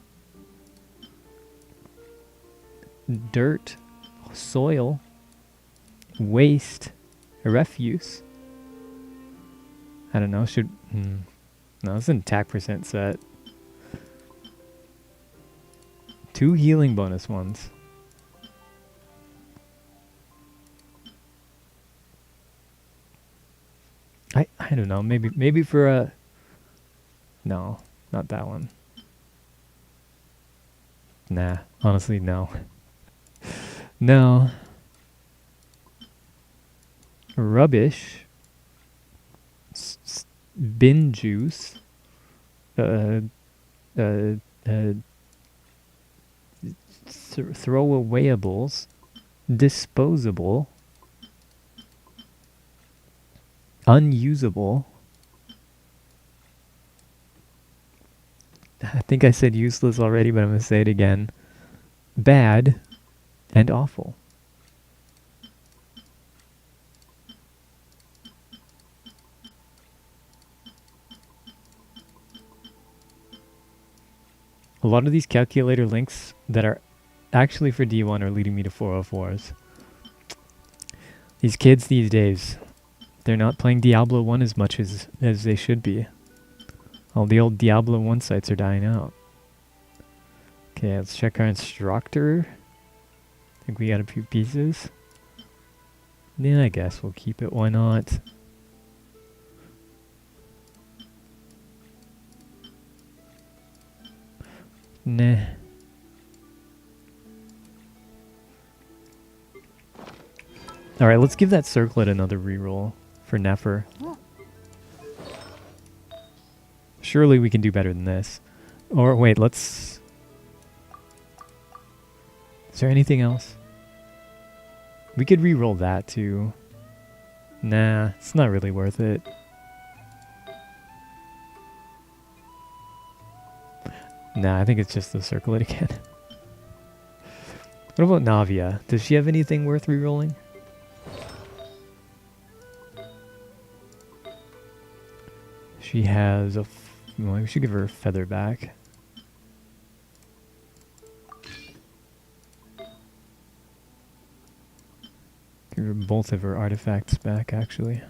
Dirt, soil, waste, refuse. I don't know, no, it's an attack percent set. 2 healing bonus ones. I don't know, maybe for a... No, not that one. Nah, honestly, no. No. Rubbish. bin juice, uh, uh, uh, throwawayables, disposable, unusable. I think I said useless already, but I'm going to say it again. Bad and awful. A lot of these calculator links that are actually for D1 are leading me to 404s. These kids these days, they're not playing Diablo 1 as much as they should be. All the old Diablo 1 sites are dying out. Okay, let's check our instructor. I think we got a few pieces. Yeah, I guess we'll keep it. Why not? Nah. Alright, let's give that circlet another reroll for Nefer. Surely we can do better than this. Or wait, let's... Is there anything else? We could reroll that too. Nah, it's not really worth it. Nah, I think it's just the circlet again. What about Navia? Does she have anything worth rerolling? She has a... well, we should give her a feather back. Give her both of her artifacts back, actually.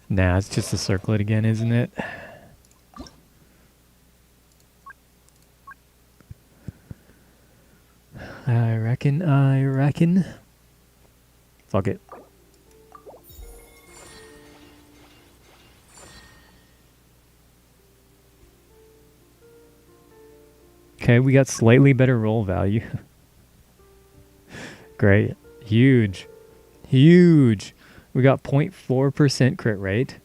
Nah, it's just a circlet again, isn't it? I reckon. Fuck it. Okay, we got slightly better roll value. Great. Huge. Huge. We got 0.4% crit rate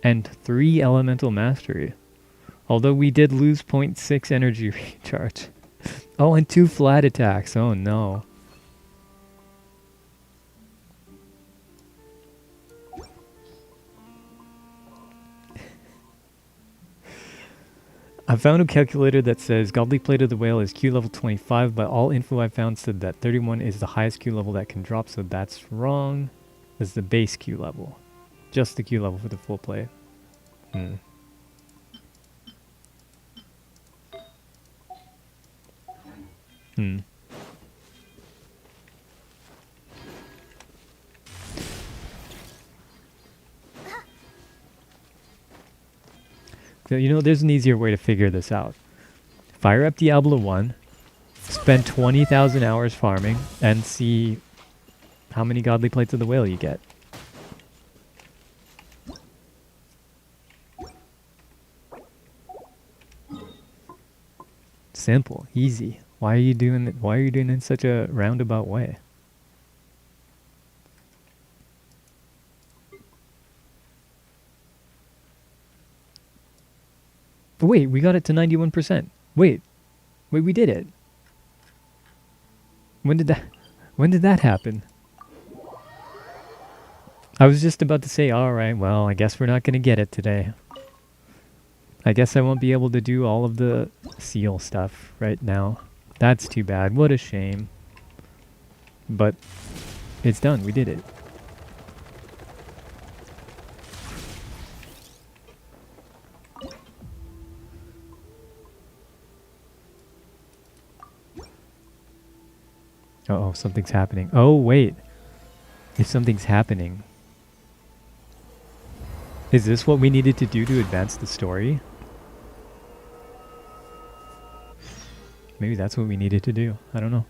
and 3 elemental mastery. Although we did lose 0.6 energy recharge. Oh, and 2 flat attacks. Oh no. I found a calculator that says Godly Plate of the Whale is Q level 25, but all info I found said that 31 is the highest Q level that can drop, so that's wrong. That's the base Q level. Just the Q level for the full plate. So, you know, there's an easier way to figure this out. Fire up Diablo 1, spend 20,000 hours farming, and see how many Godly Plates of the Whale you get. Simple, easy. Why are you doing it? Why are you doing it in such a roundabout way? But wait, we got it to 91%. Wait, we did it. When did that happen? I was just about to say, alright, well, I guess we're not going to get it today. I guess I won't be able to do all of the seal stuff right now. That's too bad. What a shame. But it's done. We did it. Uh-oh, something's happening. Oh, wait. if something's happening. Is this what we needed to do to advance the story? Maybe that's what we needed to do. I don't know.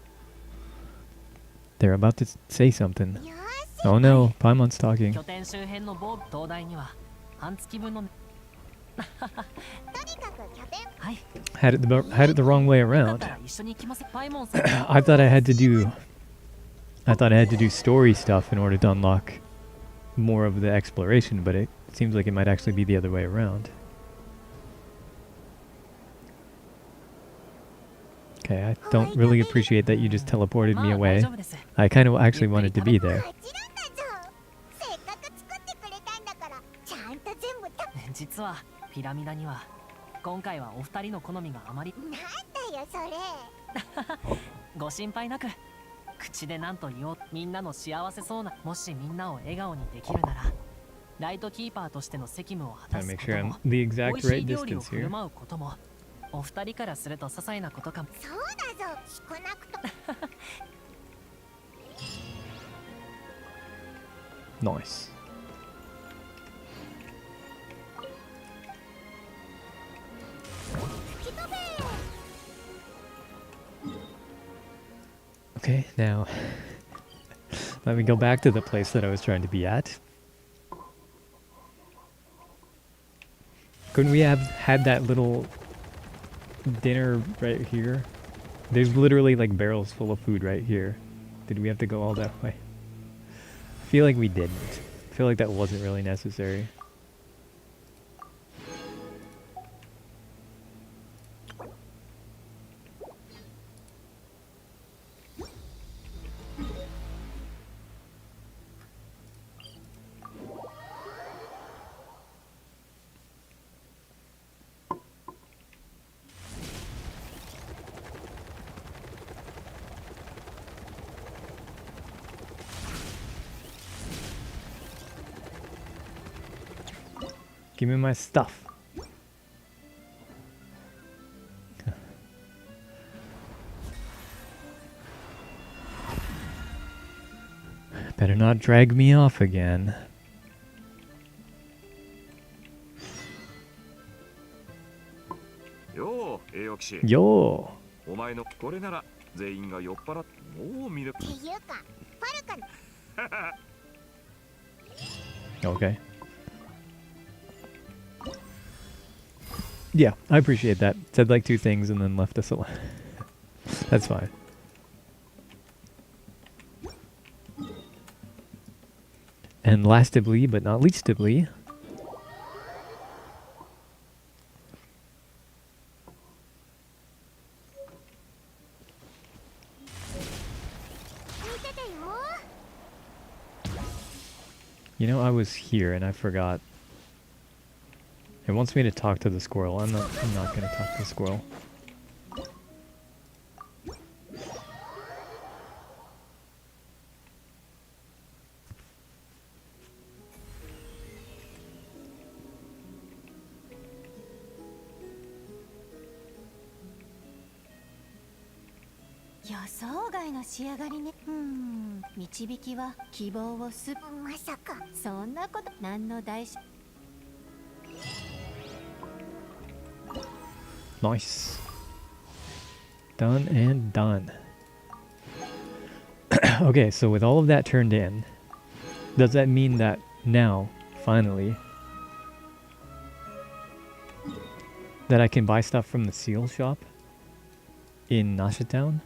They're about to say something. よーし Oh no, Paimon's talking. 拠点周辺の某灯台には半月分のとにかく拠点はい Had it the wrong way だっ around. たら一緒に行きますパイモンさん I thought I had to do story stuff in order to unlock more of the exploration, but it seems like it might actually be the other way around. Okay, I don't really appreciate that you just teleported ま me あ大 away. 丈夫です I kind of actually wanted to be も there. ちろんだぞせっかく作ってくれたんだからちゃんと全部た実はピラミダには今回はお二人の好みがあまりなんだよそれご心配なく口で何と言おうみんなの幸せそうなもしみんなを笑顔にできるならライトキーパーとしての責務を果た Gotta す make こ sure と I'm も the 美 exact 味し right い料理を distance 振る here. 舞うこともお二人からすると些細なことかもそうだぞ少なくと Nice. Okay, now let me go back to the place that I was trying to be at. Couldn't we have had that little dinner right here? There's literally like barrels full of food right here. Did we have to go all that way? I feel like we didn't. I feel like that wasn't really necessary. Give me my stuff. Better not drag me off again. よう栄養騎士 Yo! お前のこれなら全員が酔っ払ってもう見るっていうかパルカ Okay. Yeah, I appreciate that. Said like two things and then left us alone. That's fine. And lastably, but not leastably, 見ててよ you know, I was here and I forgot. It wants me to talk to the squirrel. I'm not gonna talk to the squirrel. !予想外の仕上がりね。導きは希望をす。まさかそんなこと、何の大事。 Nice. Done and done. Okay, so with all of that turned in, does that mean that now, finally, that I can buy stuff from the seal shop in Nasha Town?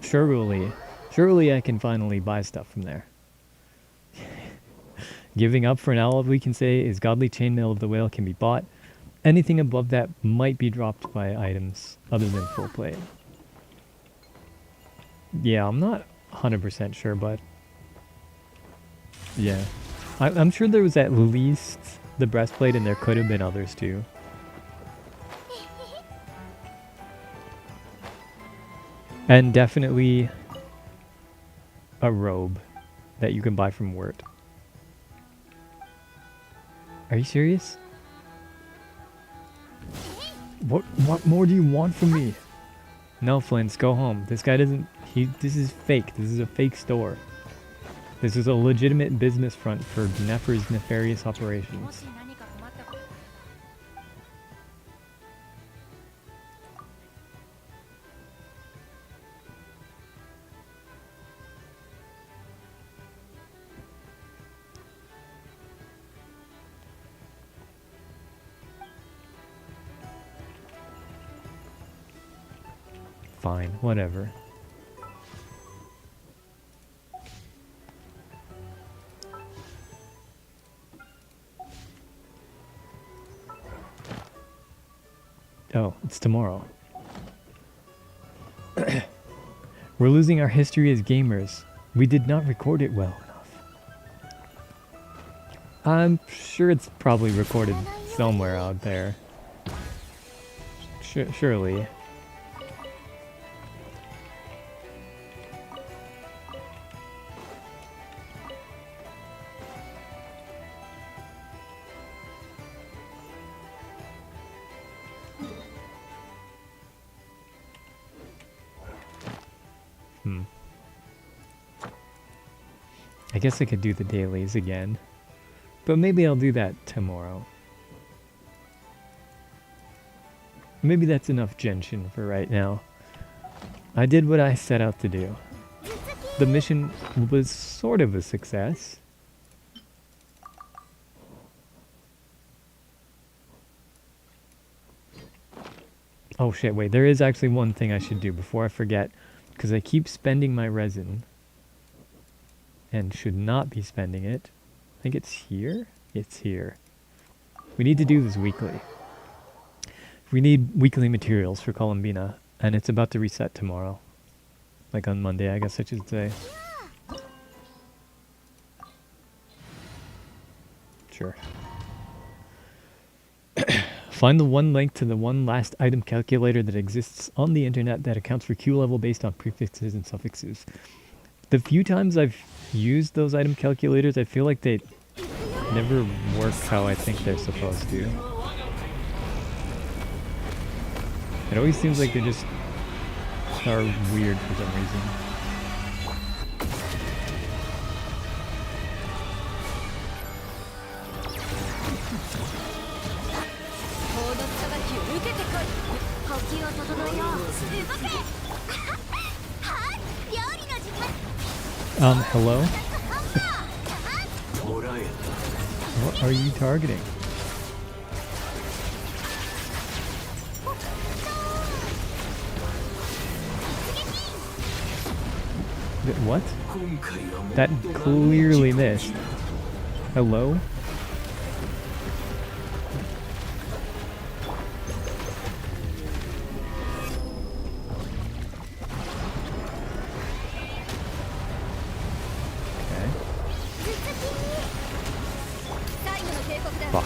Surely I can finally buy stuff from there. Giving up for now, all we can say is Godly Chainmail of the Whale can be bought. Anything above that might be dropped by items other than full plate. Yeah, I'm not 100% sure, but yeah. I'm sure there was at least the breastplate and there could have been others too. And definitely a robe that you can buy from Wirt. Are you serious? What more do you want from me? No, Flint, go home. This guy doesn't... This is fake. This is a fake store. This is a legitimate business front for Nefer's nefarious も operations. し何か困ったこと Fine, whatever. Oh, it's tomorrow. We're losing our history as gamers. We did not record it well enough. I'm sure it's probably recorded somewhere out there. Surely. I guess I could do the dailies again. But maybe I'll do that tomorrow. Maybe that's enough Genshin for right now. I did what I set out to do. The mission was sort of a success. Oh shit, wait, there is actually one thing I should do before I forget. Because I keep spending my resin. And should not be spending it. I think it's here? It's here. We need to do this weekly. We need weekly materials for Columbina. And it's about to reset tomorrow. Like on Monday, I guess I should say. Sure. Find the one link to the one last item calculator that exists on the internet that accounts for Q level based on prefixes and suffixes. The few times I've used those item calculators, I feel like they never work how I think they're supposed to. It always seems like they just are weird for some reason. Hello? What are you targeting? What? That clearly missed. Hello? Fuck.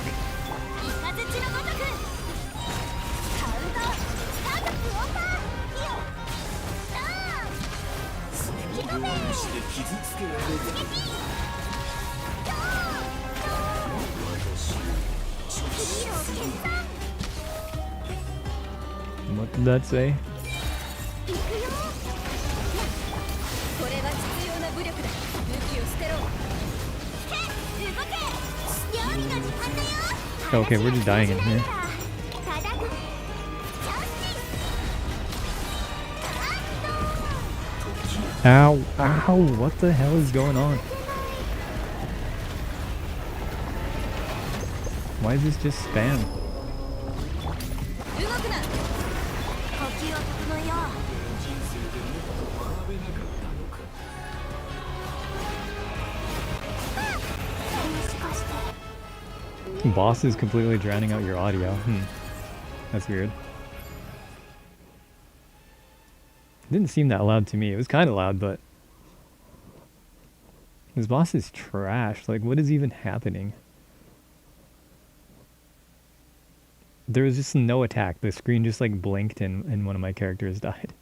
What did that say? Okay, we're just dying in here. Ow, ow, what the hell is going on? Why is this just spam? Boss is completely drowning out your audio. That's weird. It didn't seem that loud to me. It was kind of loud, but... This boss is trash. Like, what is even happening? There was just no attack. The screen just, like, blinked and one of my characters died.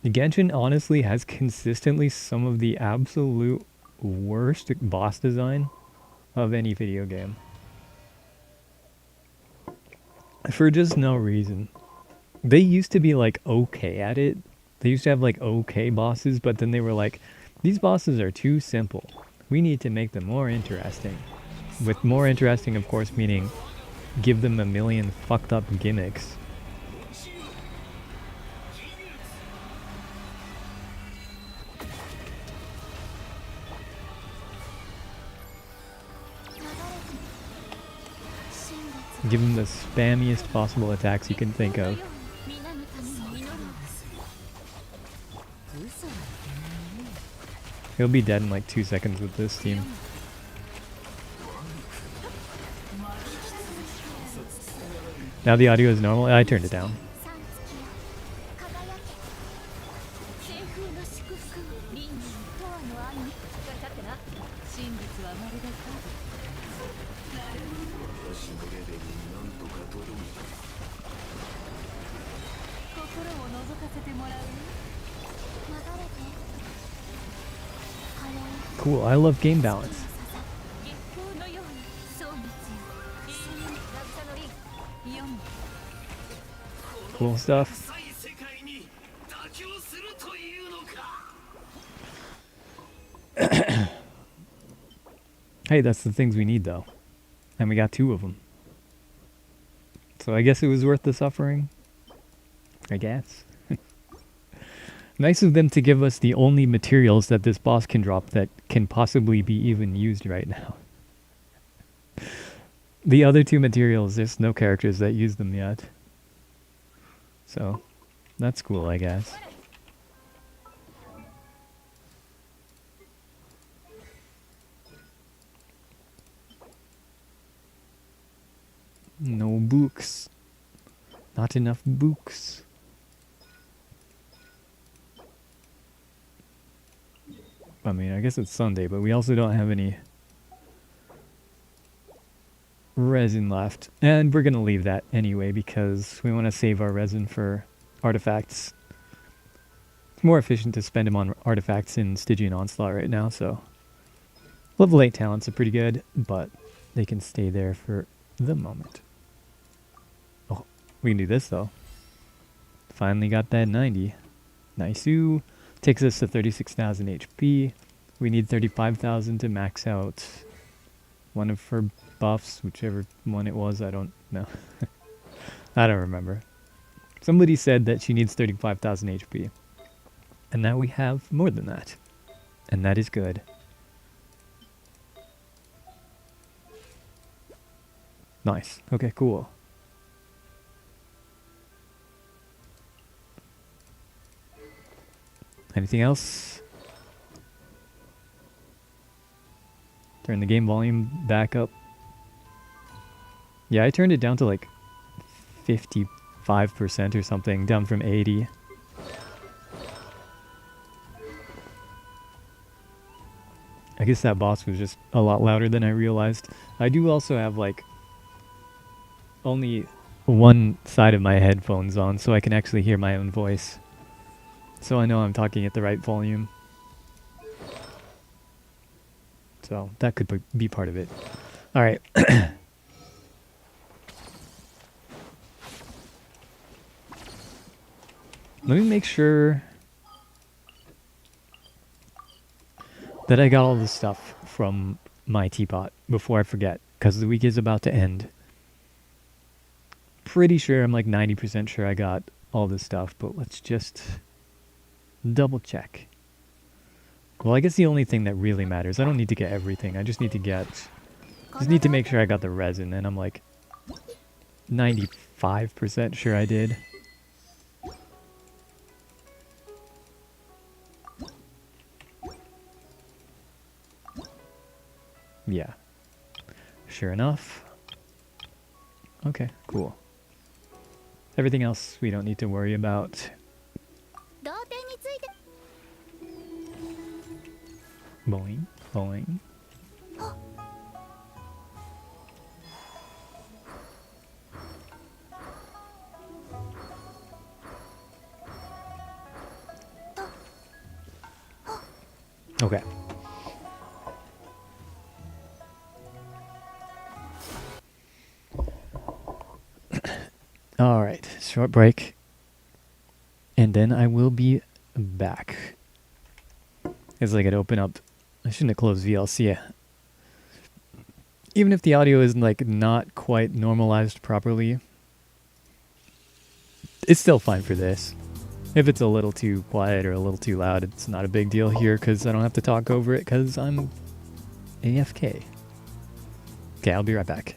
Genshin honestly has consistently some of the absolute worst boss design of any video game. for just no reason. They used to be like okay at it. They used to have like okay bosses, but then they were like, these bosses are too simple. We need to make them more interesting. With more interesting, of course, meaning give them a million fucked up gimmicks. Give them the spammiest possible attacks you can think of. He'll be dead in like 2 seconds with this team. Now the audio is normal. I turned it down. Cool, I love game balance. Cool stuff. Hey, that's the things we need though. And we got 2 of them. So I guess it was worth the suffering. I guess. Nice of them to give us the only materials that this boss can drop that can possibly be even used right now. The other 2 materials, there's no characters that use them yet. So, that's cool, I guess. No books. Not enough books. I mean, I guess it's Sunday, but we also don't have any resin left. And we're going to leave that anyway because we want to save our resin for artifacts. It's more efficient to spend them on artifacts in Stygian Onslaught right now, so... Level 8 talents are pretty good, but they can stay there for the moment. Oh, we can do this though. Finally got that 90. Nice-oo. Takes us to 36,000 HP. We need 35,000 to max out one of her buffs, whichever one it was, I don't know. I don't remember. Somebody said that she needs 35,000 HP. And now we have more than that. And that is good. Nice. Okay, cool. Anything else? Turn the game volume back up. Yeah, I turned it down to like 55% or something, down from 80. I guess that boss was just a lot louder than I realized. I do also have like only one side of my headphones on, so I can actually hear my own voice. So I know I'm talking at the right volume. So that could be part of it. Alright. Let me make sure that I got all the stuff from my teapot before I forget, because the week is about to end. Pretty sure, I'm like 90% sure I got all this stuff, but let's just double check. Well, I guess the only thing that really matters, I don't need to get everything, I just need to make sure I got the resin, and I'm like 95% sure I did. Yeah. Sure enough. Okay, cool. Everything else we don't need to worry about. Boing, boing. Okay. All right, short break. And then I will be back. As I could open up. I shouldn't have closed VLC. Even if the audio is like not quite normalized properly, it's still fine for this. If it's a little too quiet or a little too loud, it's not a big deal here because I don't have to talk over it because I'm AFK. Okay, I'll be right back.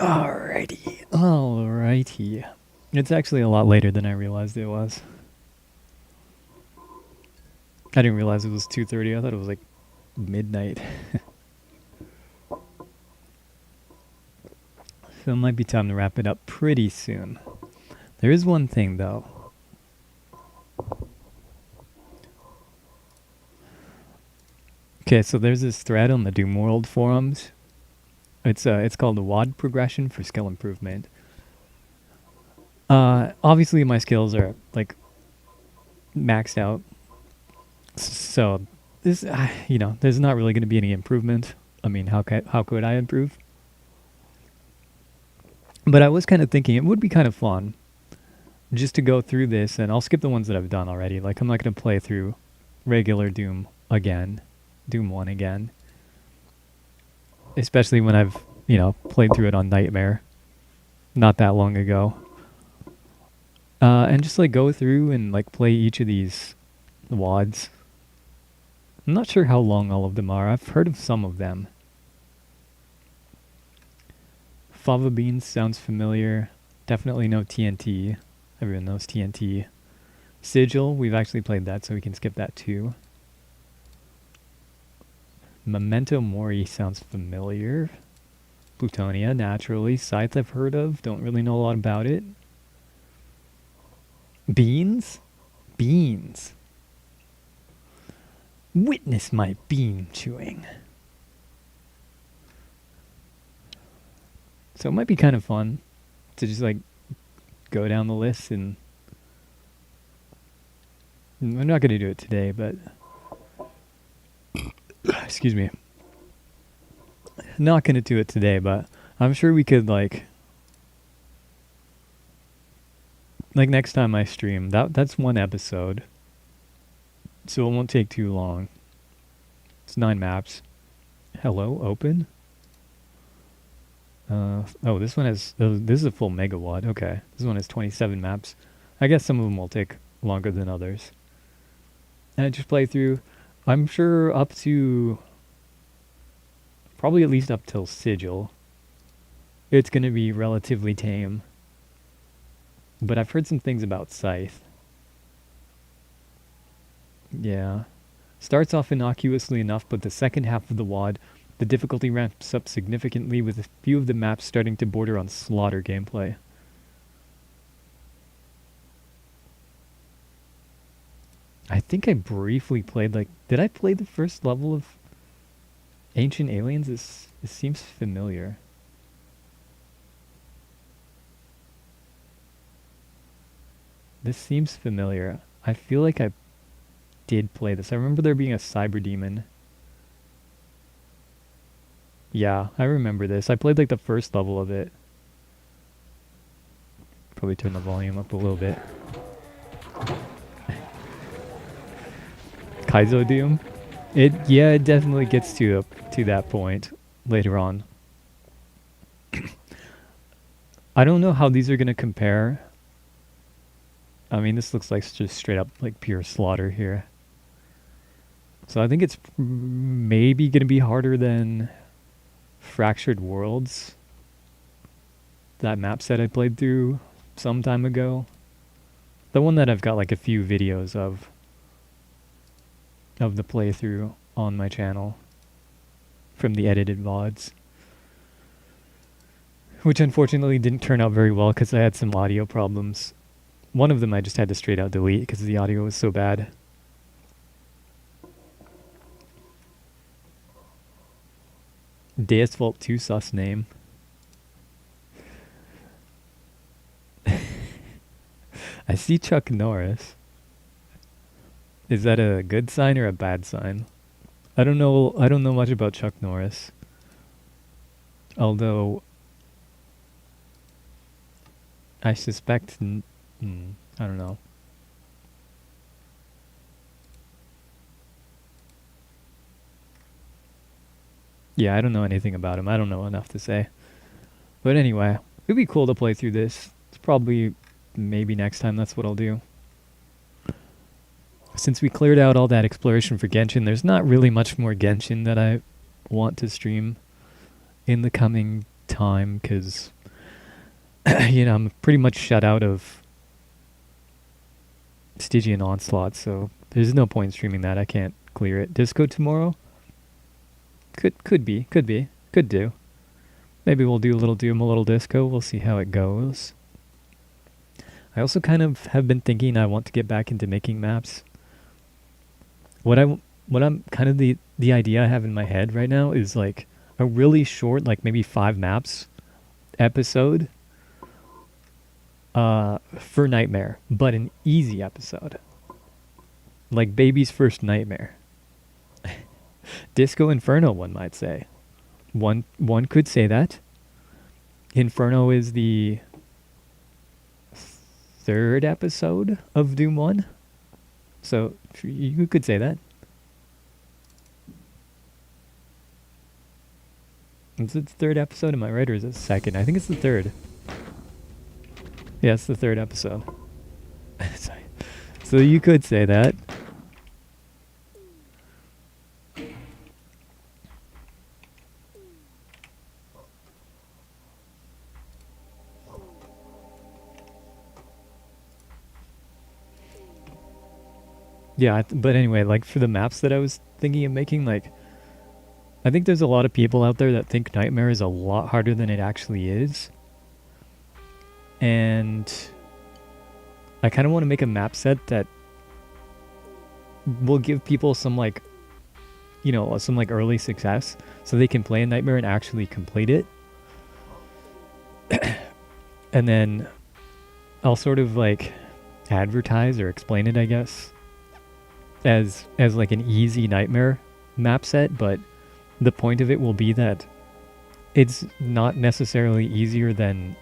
Alrighty. Alrighty. It's actually a lot later than I realized it was. I didn't realize it was 2:30. I thought it was like midnight. So it might be time to wrap it up pretty soon. There is one thing though. Okay, so there's this thread on the Doom World forums. It's called the WOD progression for skill improvement. Obviously my skills are like maxed out. So this, there's not really going to be any improvement. I mean, how could I improve? But I was kind of thinking it would be kind of fun just to go through this, and I'll skip the ones that I've done already. Like, I'm not going to play through regular Doom again, Doom 1 again. Especially when I've, played through it on Nightmare not that long ago. And just, like, go through and, like, play each of these WODs. I'm not sure how long all of them are. I've heard of some of them. Fava Beans sounds familiar. Definitely no TNT. Everyone knows TNT. Sigil, we've actually played that, so we can skip that too. Memento Mori sounds familiar. Plutonia, naturally. Scythe I've heard of. Don't really know a lot about it. Beans? Beans. Witness my bean chewing. So it might be kind of fun to just like go down the list, and I'm not going to do it today, but excuse me. Not going to do it today, but I'm sure we could like next time I stream, that's one episode. So it won't take too long. It's 9 maps. Hello, open? This one has... this is a full megawatt. Okay. This one has 27 maps. I guess some of them will take longer than others. And I just play through... I'm sure up to... probably at least up till Sigil. It's going to be relatively tame. But I've heard some things about Scythe. Yeah. Starts off innocuously enough, but the second half of the WOD... the difficulty ramps up significantly, with a few of the maps starting to border on slaughter gameplay. I think I briefly played, did I play the first level of Ancient Aliens? This seems familiar. This seems familiar. I feel like I did play this. I remember there being a cyber demon. Yeah, I remember this. I played the first level of it. Probably turn the volume up a little bit. Kaizo Doom? It definitely gets to that point later on. I don't know how these are going to compare. I mean, this looks like just straight up pure slaughter here. So I think it's maybe going to be harder than Fractured Worlds, that map set I played through some time ago. The one that I've got a few videos of the playthrough on my channel from the edited VODs. Which unfortunately didn't turn out very well because I had some audio problems. One of them I just had to straight out delete because the audio was so bad. Deus Vault 2 sus name. I see Chuck Norris. Is that a good sign or a bad sign? I don't know much about Chuck Norris. Although I suspect I don't know. Yeah, I don't know anything about him. I don't know enough to say. But anyway, it'd be cool to play through this. It's probably, maybe next time that's what I'll do. Since we cleared out all that exploration for Genshin, there's not really much more Genshin that I want to stream in the coming time because you know, I'm pretty much shut out of Stygian Onslaught, so there's no point in streaming that. I can't clear it. Disco tomorrow? Could do. Maybe we'll do a little Doom, a little Disco. We'll see how it goes. I also kind of have been thinking I want to get back into making maps. What I'm kind of the idea I have in my head right now is like a really short, like maybe 5 maps episode for Nightmare, but an easy episode. Like Baby's First Nightmare. Disco Inferno, one might say. One could say that. Inferno is the 3rd episode of Doom 1. So you could say that. Is it the 3rd episode? Am I right, or is it 2nd? I think it's the 3rd. Yeah, it's the 3rd episode. So you could say that. Yeah, but anyway, like for the maps that I was thinking of making, like, I think there's a lot of people out there that think Nightmare is a lot harder than it actually is. And I kind of want to make a map set that will give people some, like, you know, some like early success so they can play a Nightmare and actually complete it. And then I'll sort of like advertise or explain it, I guess, as like an easy Nightmare map set, but the point of it will be that it's not necessarily easier than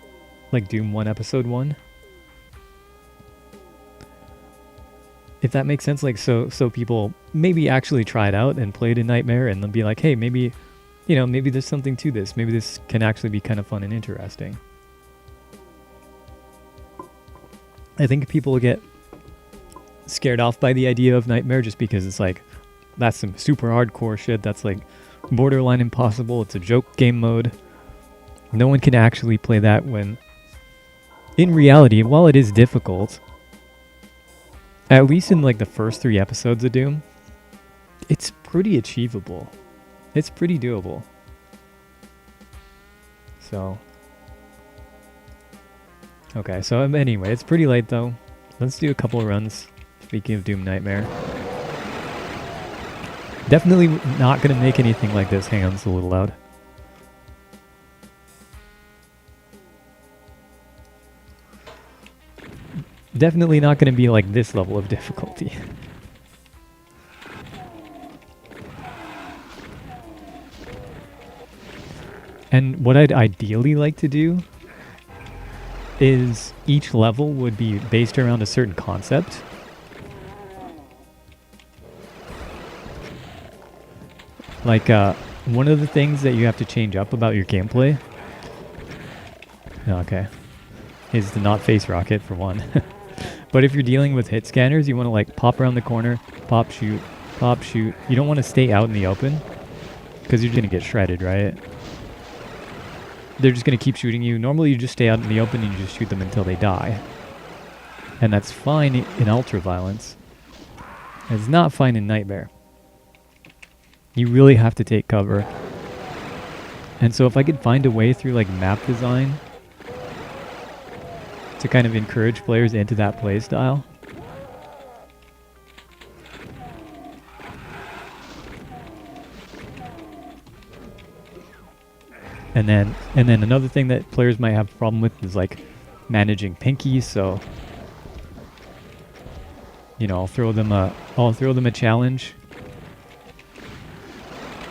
like Doom 1 Episode 1. If that makes sense, like so people maybe actually try it out and play it in Nightmare and they'll be like, hey, maybe, you know, maybe there's something to this. Maybe this can actually be kind of fun and interesting. I think people get scared off by the idea of Nightmare just because it's like, that's some super hardcore shit. That's like borderline impossible. It's a joke game mode. No one can actually play that when, in reality, while it is difficult, at least in like the first 3 episodes of Doom, it's pretty achievable. It's pretty doable. So, okay, so anyway, it's pretty late though. Let's do a couple of runs. Speaking of Doom Nightmare. Definitely not going to make anything like this. Hang on, it's a little loud. Definitely not going to be like this level of difficulty. And what I'd ideally like to do is each level would be based around a certain concept. Like, one of the things that you have to change up about your gameplay, okay, is to not face rocket, for one. But if you're dealing with hit scanners, you want to, like, pop around the corner, pop, shoot, pop, shoot. You don't want to stay out in the open, because you're going to get shredded, right? They're just going to keep shooting you. Normally, you just stay out in the open and you just shoot them until they die. And that's fine in Ultra Violence. It's not fine in Nightmare. You really have to take cover. And so if I could find a way through like map design to kind of encourage players into that play style. And then another thing that players might have a problem with is like managing pinkies, so you know, I'll throw them a challenge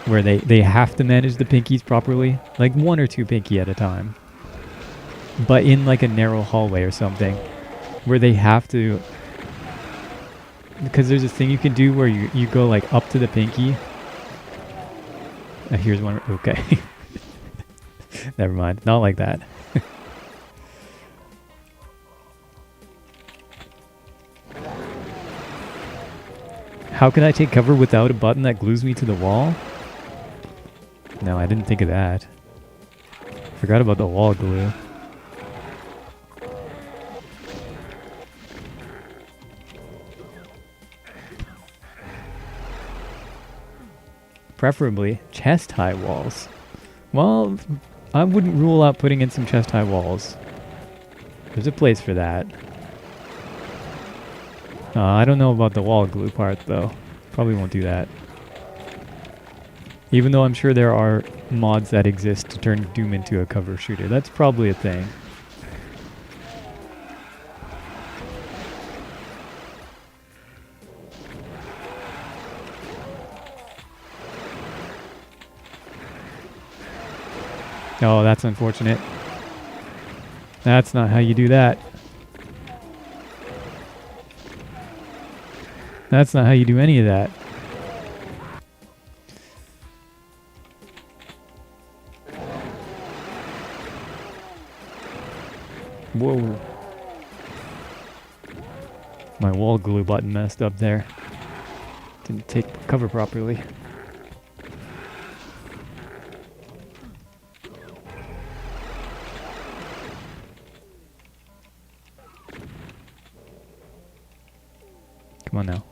where they have to manage the pinkies properly, like 1 or 2 pinky at a time, but in like a narrow hallway or something, where they have to, because there's this thing you can do where you go like up to the pinky. Here's one, okay. Never mind, not like that. How can I take cover without a button that glues me to the wall? No, I didn't think of that. Forgot about the wall glue. Preferably chest high walls. Well, I wouldn't rule out putting in some chest high walls. There's a place for that. I don't know about the wall glue part though. Probably won't do that. Even though I'm sure there are mods that exist to turn Doom into a cover shooter. That's probably a thing. Oh, that's unfortunate. That's not how you do that. That's not how you do any of that. Whoa. My wall glue button messed up there. Didn't take cover properly. Come on now.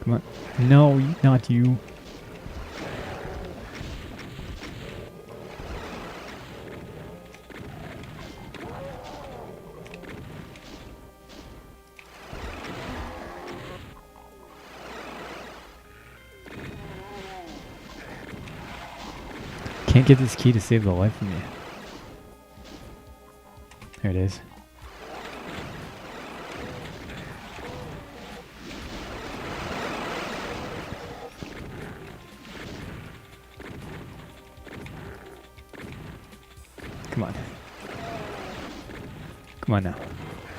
Come on. No, not you. Can't get this key to save the life of me. There it is. Come on. Come on now.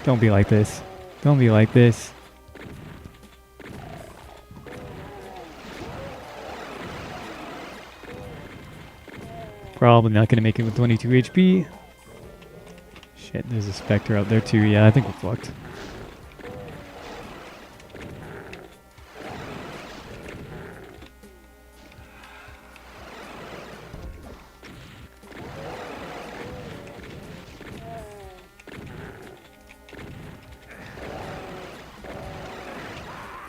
Don't be like this. Don't be like this. Probably not going to make it with 22 HP. Shit, there's a Spectre out there too. Yeah, I think we're fucked.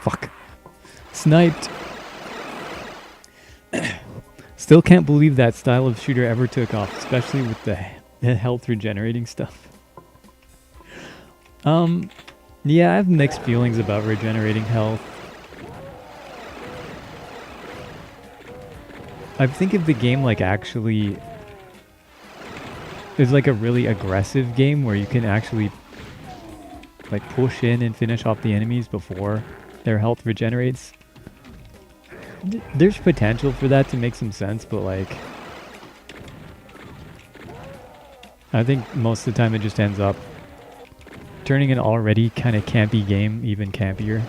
Fuck. Sniped. Still can't believe that style of shooter ever took off, especially with the health regenerating stuff. Yeah, I have mixed feelings about regenerating health. I think if the game like actually is like a really aggressive game where you can actually like push in and finish off the enemies before their health regenerates, there's potential for that to make some sense, but like I think most of the time it just ends up turning an already kind of campy game even campier.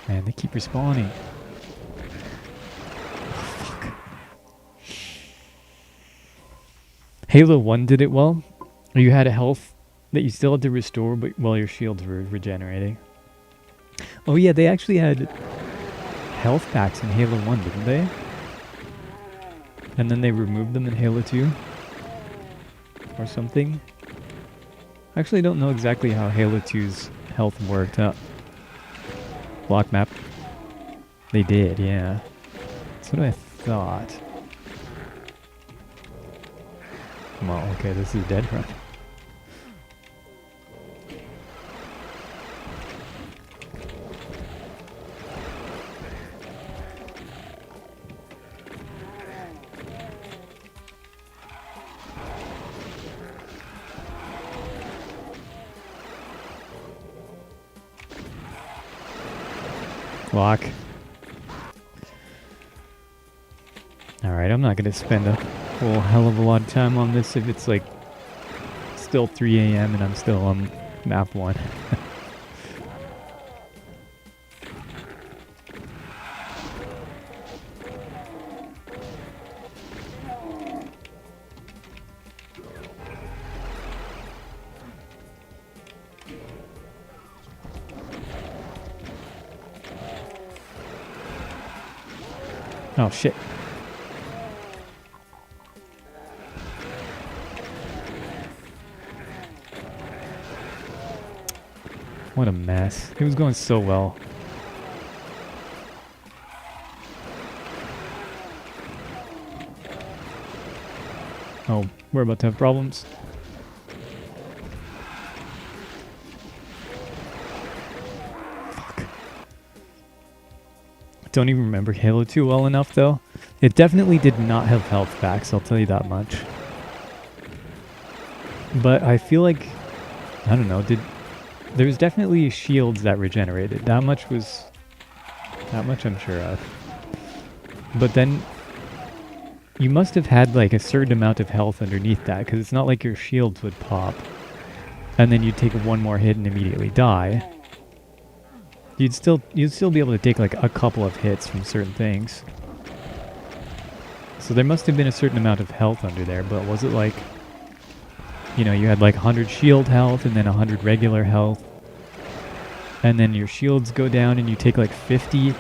Man, they keep respawning. Halo 1 did it well. You had a health that you still had to restore but while your shields were regenerating. Oh yeah, they actually had health packs in Halo 1, didn't they? And then they removed them in Halo 2? Or something? I actually don't know exactly how Halo 2's health worked out. Block map. They did, yeah. That's what I thought. Well, okay, this is dead run. Lock. Alright, I'm not gonna spend a whole hell of a lot of time on this if it's like still 3 a.m. and I'm still on map 1. Oh shit. What a mess. It was going so well. Oh, we're about to have problems. Fuck. Don't even remember Halo 2 well enough though. It definitely did not have health packs, I'll tell you that much. But I feel like, I don't know, there was definitely shields that regenerated. That much I'm sure of. But then you must have had like a certain amount of health underneath that, because it's not like your shields would pop and then you'd take one more hit and immediately die. You'd still be able to take like a couple of hits from certain things. So there must have been a certain amount of health under there, but was it like, you know, you had like 100 shield health and then 100 regular health, and then your shields go down and you take like 50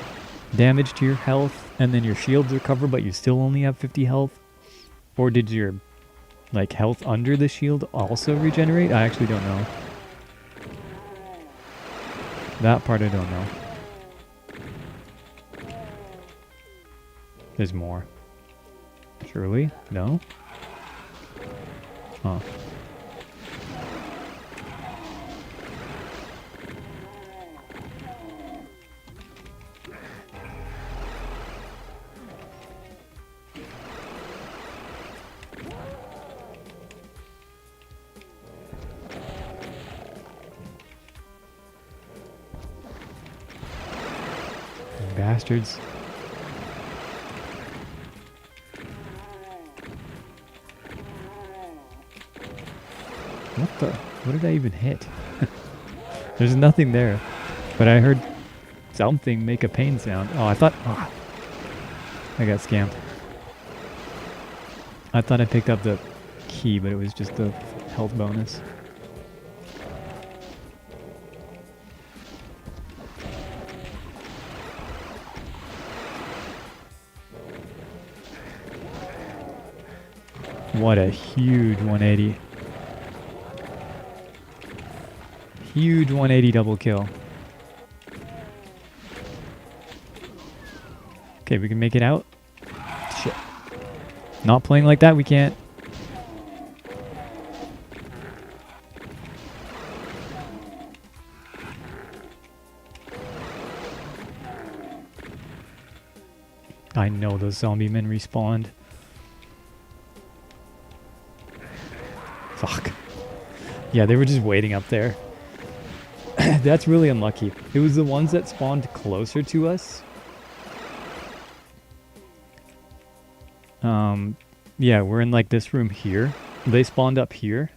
damage to your health, and then your shields recover but you still only have 50 health? Or did your like health under the shield also regenerate? I actually don't know. That part I don't know. There's more. Surely? No? Huh. Bastards. What the? What did I even hit? There's nothing there. But I heard something make a pain sound. Oh, I thought... Oh, I got scammed. I thought I picked up the key, but it was just the health bonus. What a huge 180. Huge 180 double kill. Okay, we can make it out. Shit. Not playing like that, we can't. I know those zombie men respawned. Fuck. Yeah, they were just waiting up there. That's really unlucky. It was the ones that spawned closer to us. Yeah, we're in like this room here. They spawned up here.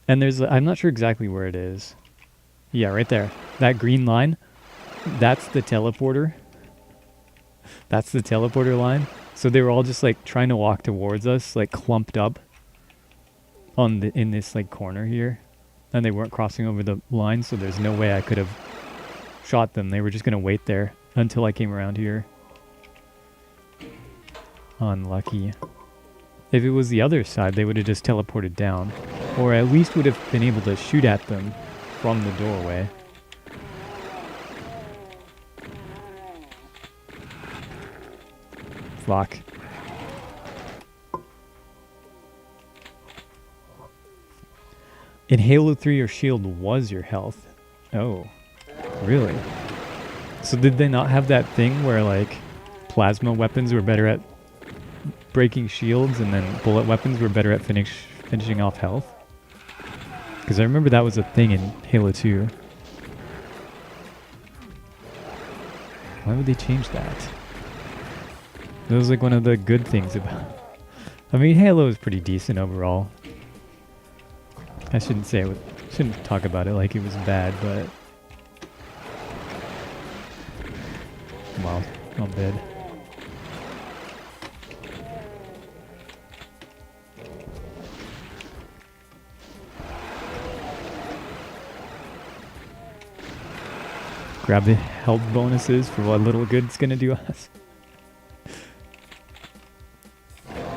And there's, I'm not sure exactly where it is. Yeah, right there. That green line, that's the teleporter. That's the teleporter line. So they were all just like trying to walk towards us, like clumped up on the, in this like corner here. And they weren't crossing over the line, so there's no way I could have shot them. They were just going to wait there until I came around here. Unlucky. If it was the other side, they would have just teleported down. Or at least would have been able to shoot at them from the doorway. Fuck. In Halo 3, your shield was your health. Oh, really? So did they not have that thing where, like, plasma weapons were better at breaking shields and then bullet weapons were better at finishing off health? Because I remember that was a thing in Halo 2. Why would they change that? That was like one of the good things about... I mean, Halo is pretty decent overall. I shouldn't say it shouldn't talk about it like it was bad, but... Wow, not bad. Grab the health bonuses for what little good it's gonna do us.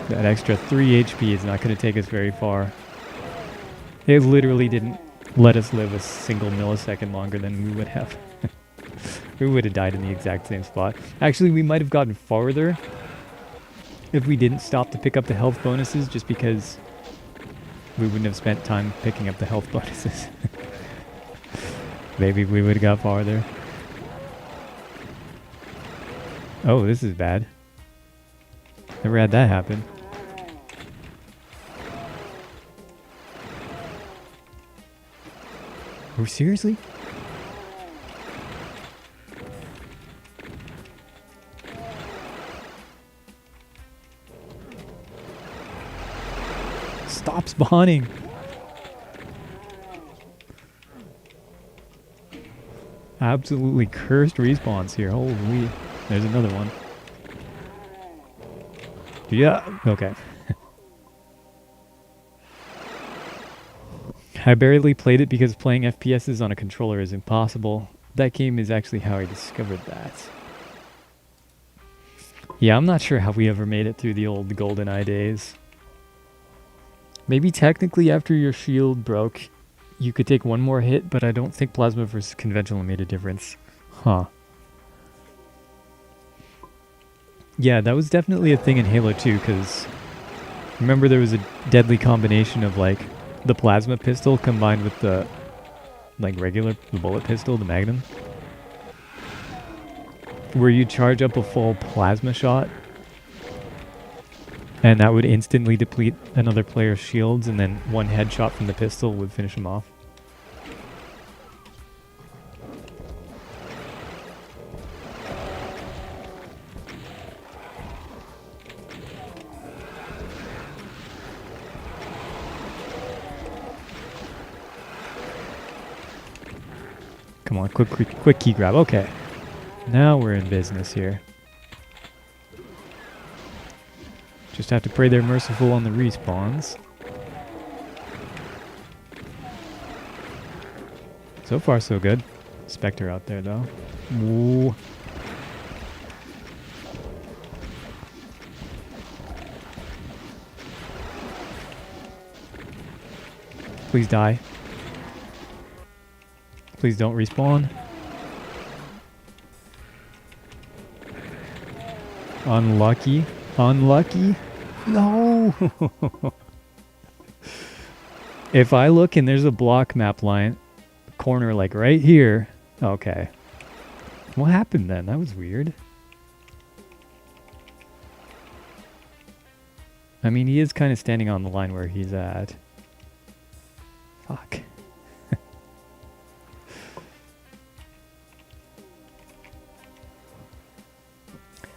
That extra 3 HP is not gonna take us very far. It literally didn't let us live a single millisecond longer than we would have. We would have died in the exact same spot. Actually, we might have gotten farther if we didn't stop to pick up the health bonuses, just because we wouldn't have spent time picking up the health bonuses. Maybe we would have got farther. Oh, this is bad. Never had that happen. Oh, seriously? Stop spawning! Absolutely cursed respawns here. Holy. There's another one. Yeah, okay. I barely played it because playing FPSs on a controller is impossible. That game is actually how I discovered that. Yeah, I'm not sure how we ever made it through the old GoldenEye days. Maybe technically after your shield broke, you could take one more hit, but I don't think plasma versus conventional made a difference. Huh. Yeah, that was definitely a thing in Halo 2, because remember there was a deadly combination of like the plasma pistol combined with the like the bullet pistol, the Magnum, where you charge up a full plasma shot and that would instantly deplete another player's shields, and then one headshot from the pistol would finish him off. Come on, quick key grab. Okay. Now we're in business here. Just have to pray they're merciful on the respawns. So far, so good. Spectre out there, though. Ooh. Please die. Please don't respawn. Unlucky. Unlucky. No! If I look and there's a block map line, corner like right here. Okay. What happened then? That was weird. I mean, he is kind of standing on the line where he's at. Fuck.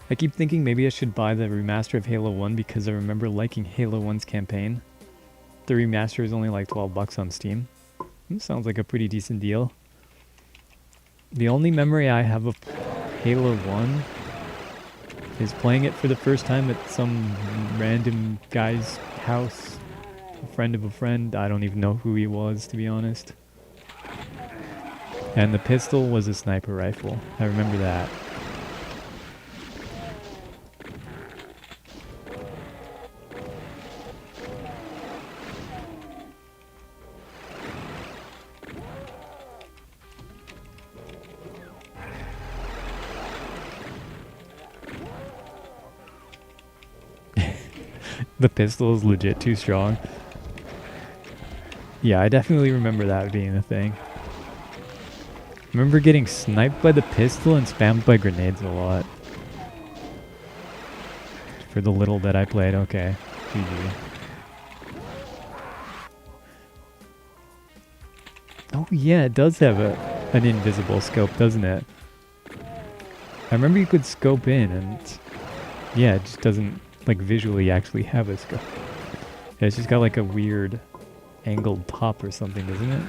I keep thinking maybe I should buy the remaster of Halo 1 because I remember liking Halo 1's campaign. The remaster is only like $12 on Steam. This sounds like a pretty decent deal. The only memory I have of Halo 1 is playing it for the first time at some random guy's house. A friend of a friend. I don't even know who he was, to be honest. And the pistol was a sniper rifle. I remember that. The pistol is legit too strong. Yeah, I definitely remember that being a thing. I remember getting sniped by the pistol and spammed by grenades a lot. For the little that I played, okay. GG. Oh yeah, it does have an invisible scope, doesn't it? I remember you could scope in and Yeah, it just doesn't like visually actually have a scope. Yeah, it's just got like a weird angled top or something, isn't it?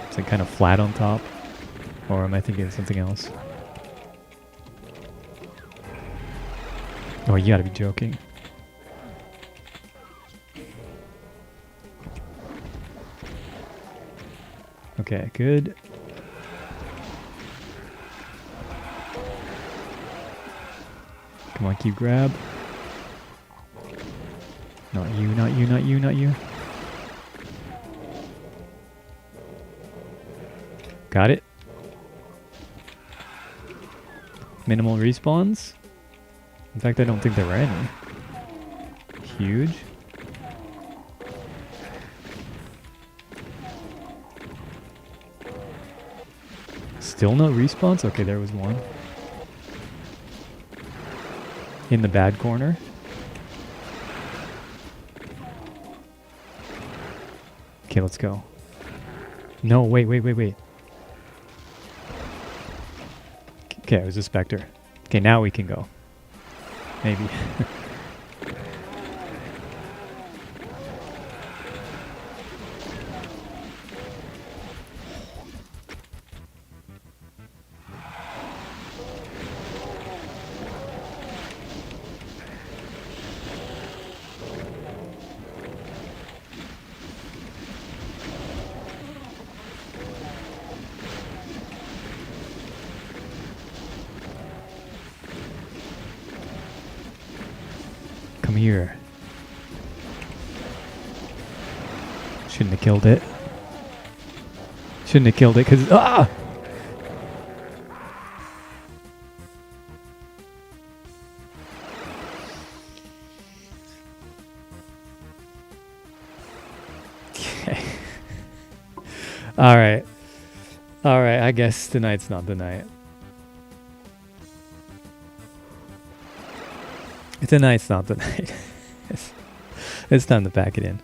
It's like kind of flat on top. Or am I thinking of something else? Oh, you gotta be joking. Okay, good. Come on, keep grab. Not you, not you, not you, not you. Got it. Minimal respawns. In fact, I don't think there were any. Huge. Still no respawns? Okay, there was one. In the bad corner. Okay, let's go. No, wait. Okay, it was a Spectre. Okay, now we can go. Maybe. Come here. Shouldn't have killed it. Shouldn't have killed it because ah! Okay. All right. I guess tonight's not the night. Tonight's not the night. It's time to pack it in.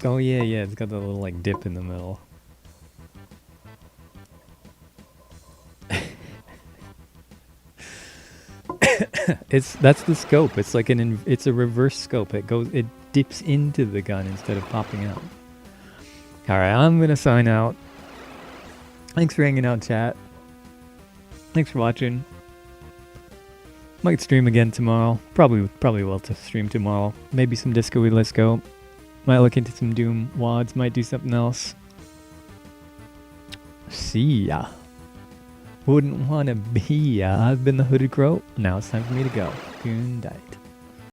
Oh yeah, it's got that little like dip in the middle. That's the scope. It's like it's a reverse scope. It dips into the gun instead of popping out. All right, I'm gonna sign out. Thanks for hanging out, chat. Thanks for watching. Might stream again tomorrow. Probably will to stream tomorrow. Maybe some Disco Let's Go. Might look into some Doom WODs. Might do something else. See ya. Wouldn't wanna be ya. I've been the Hooded Crow. Now it's time for me to go. Good night.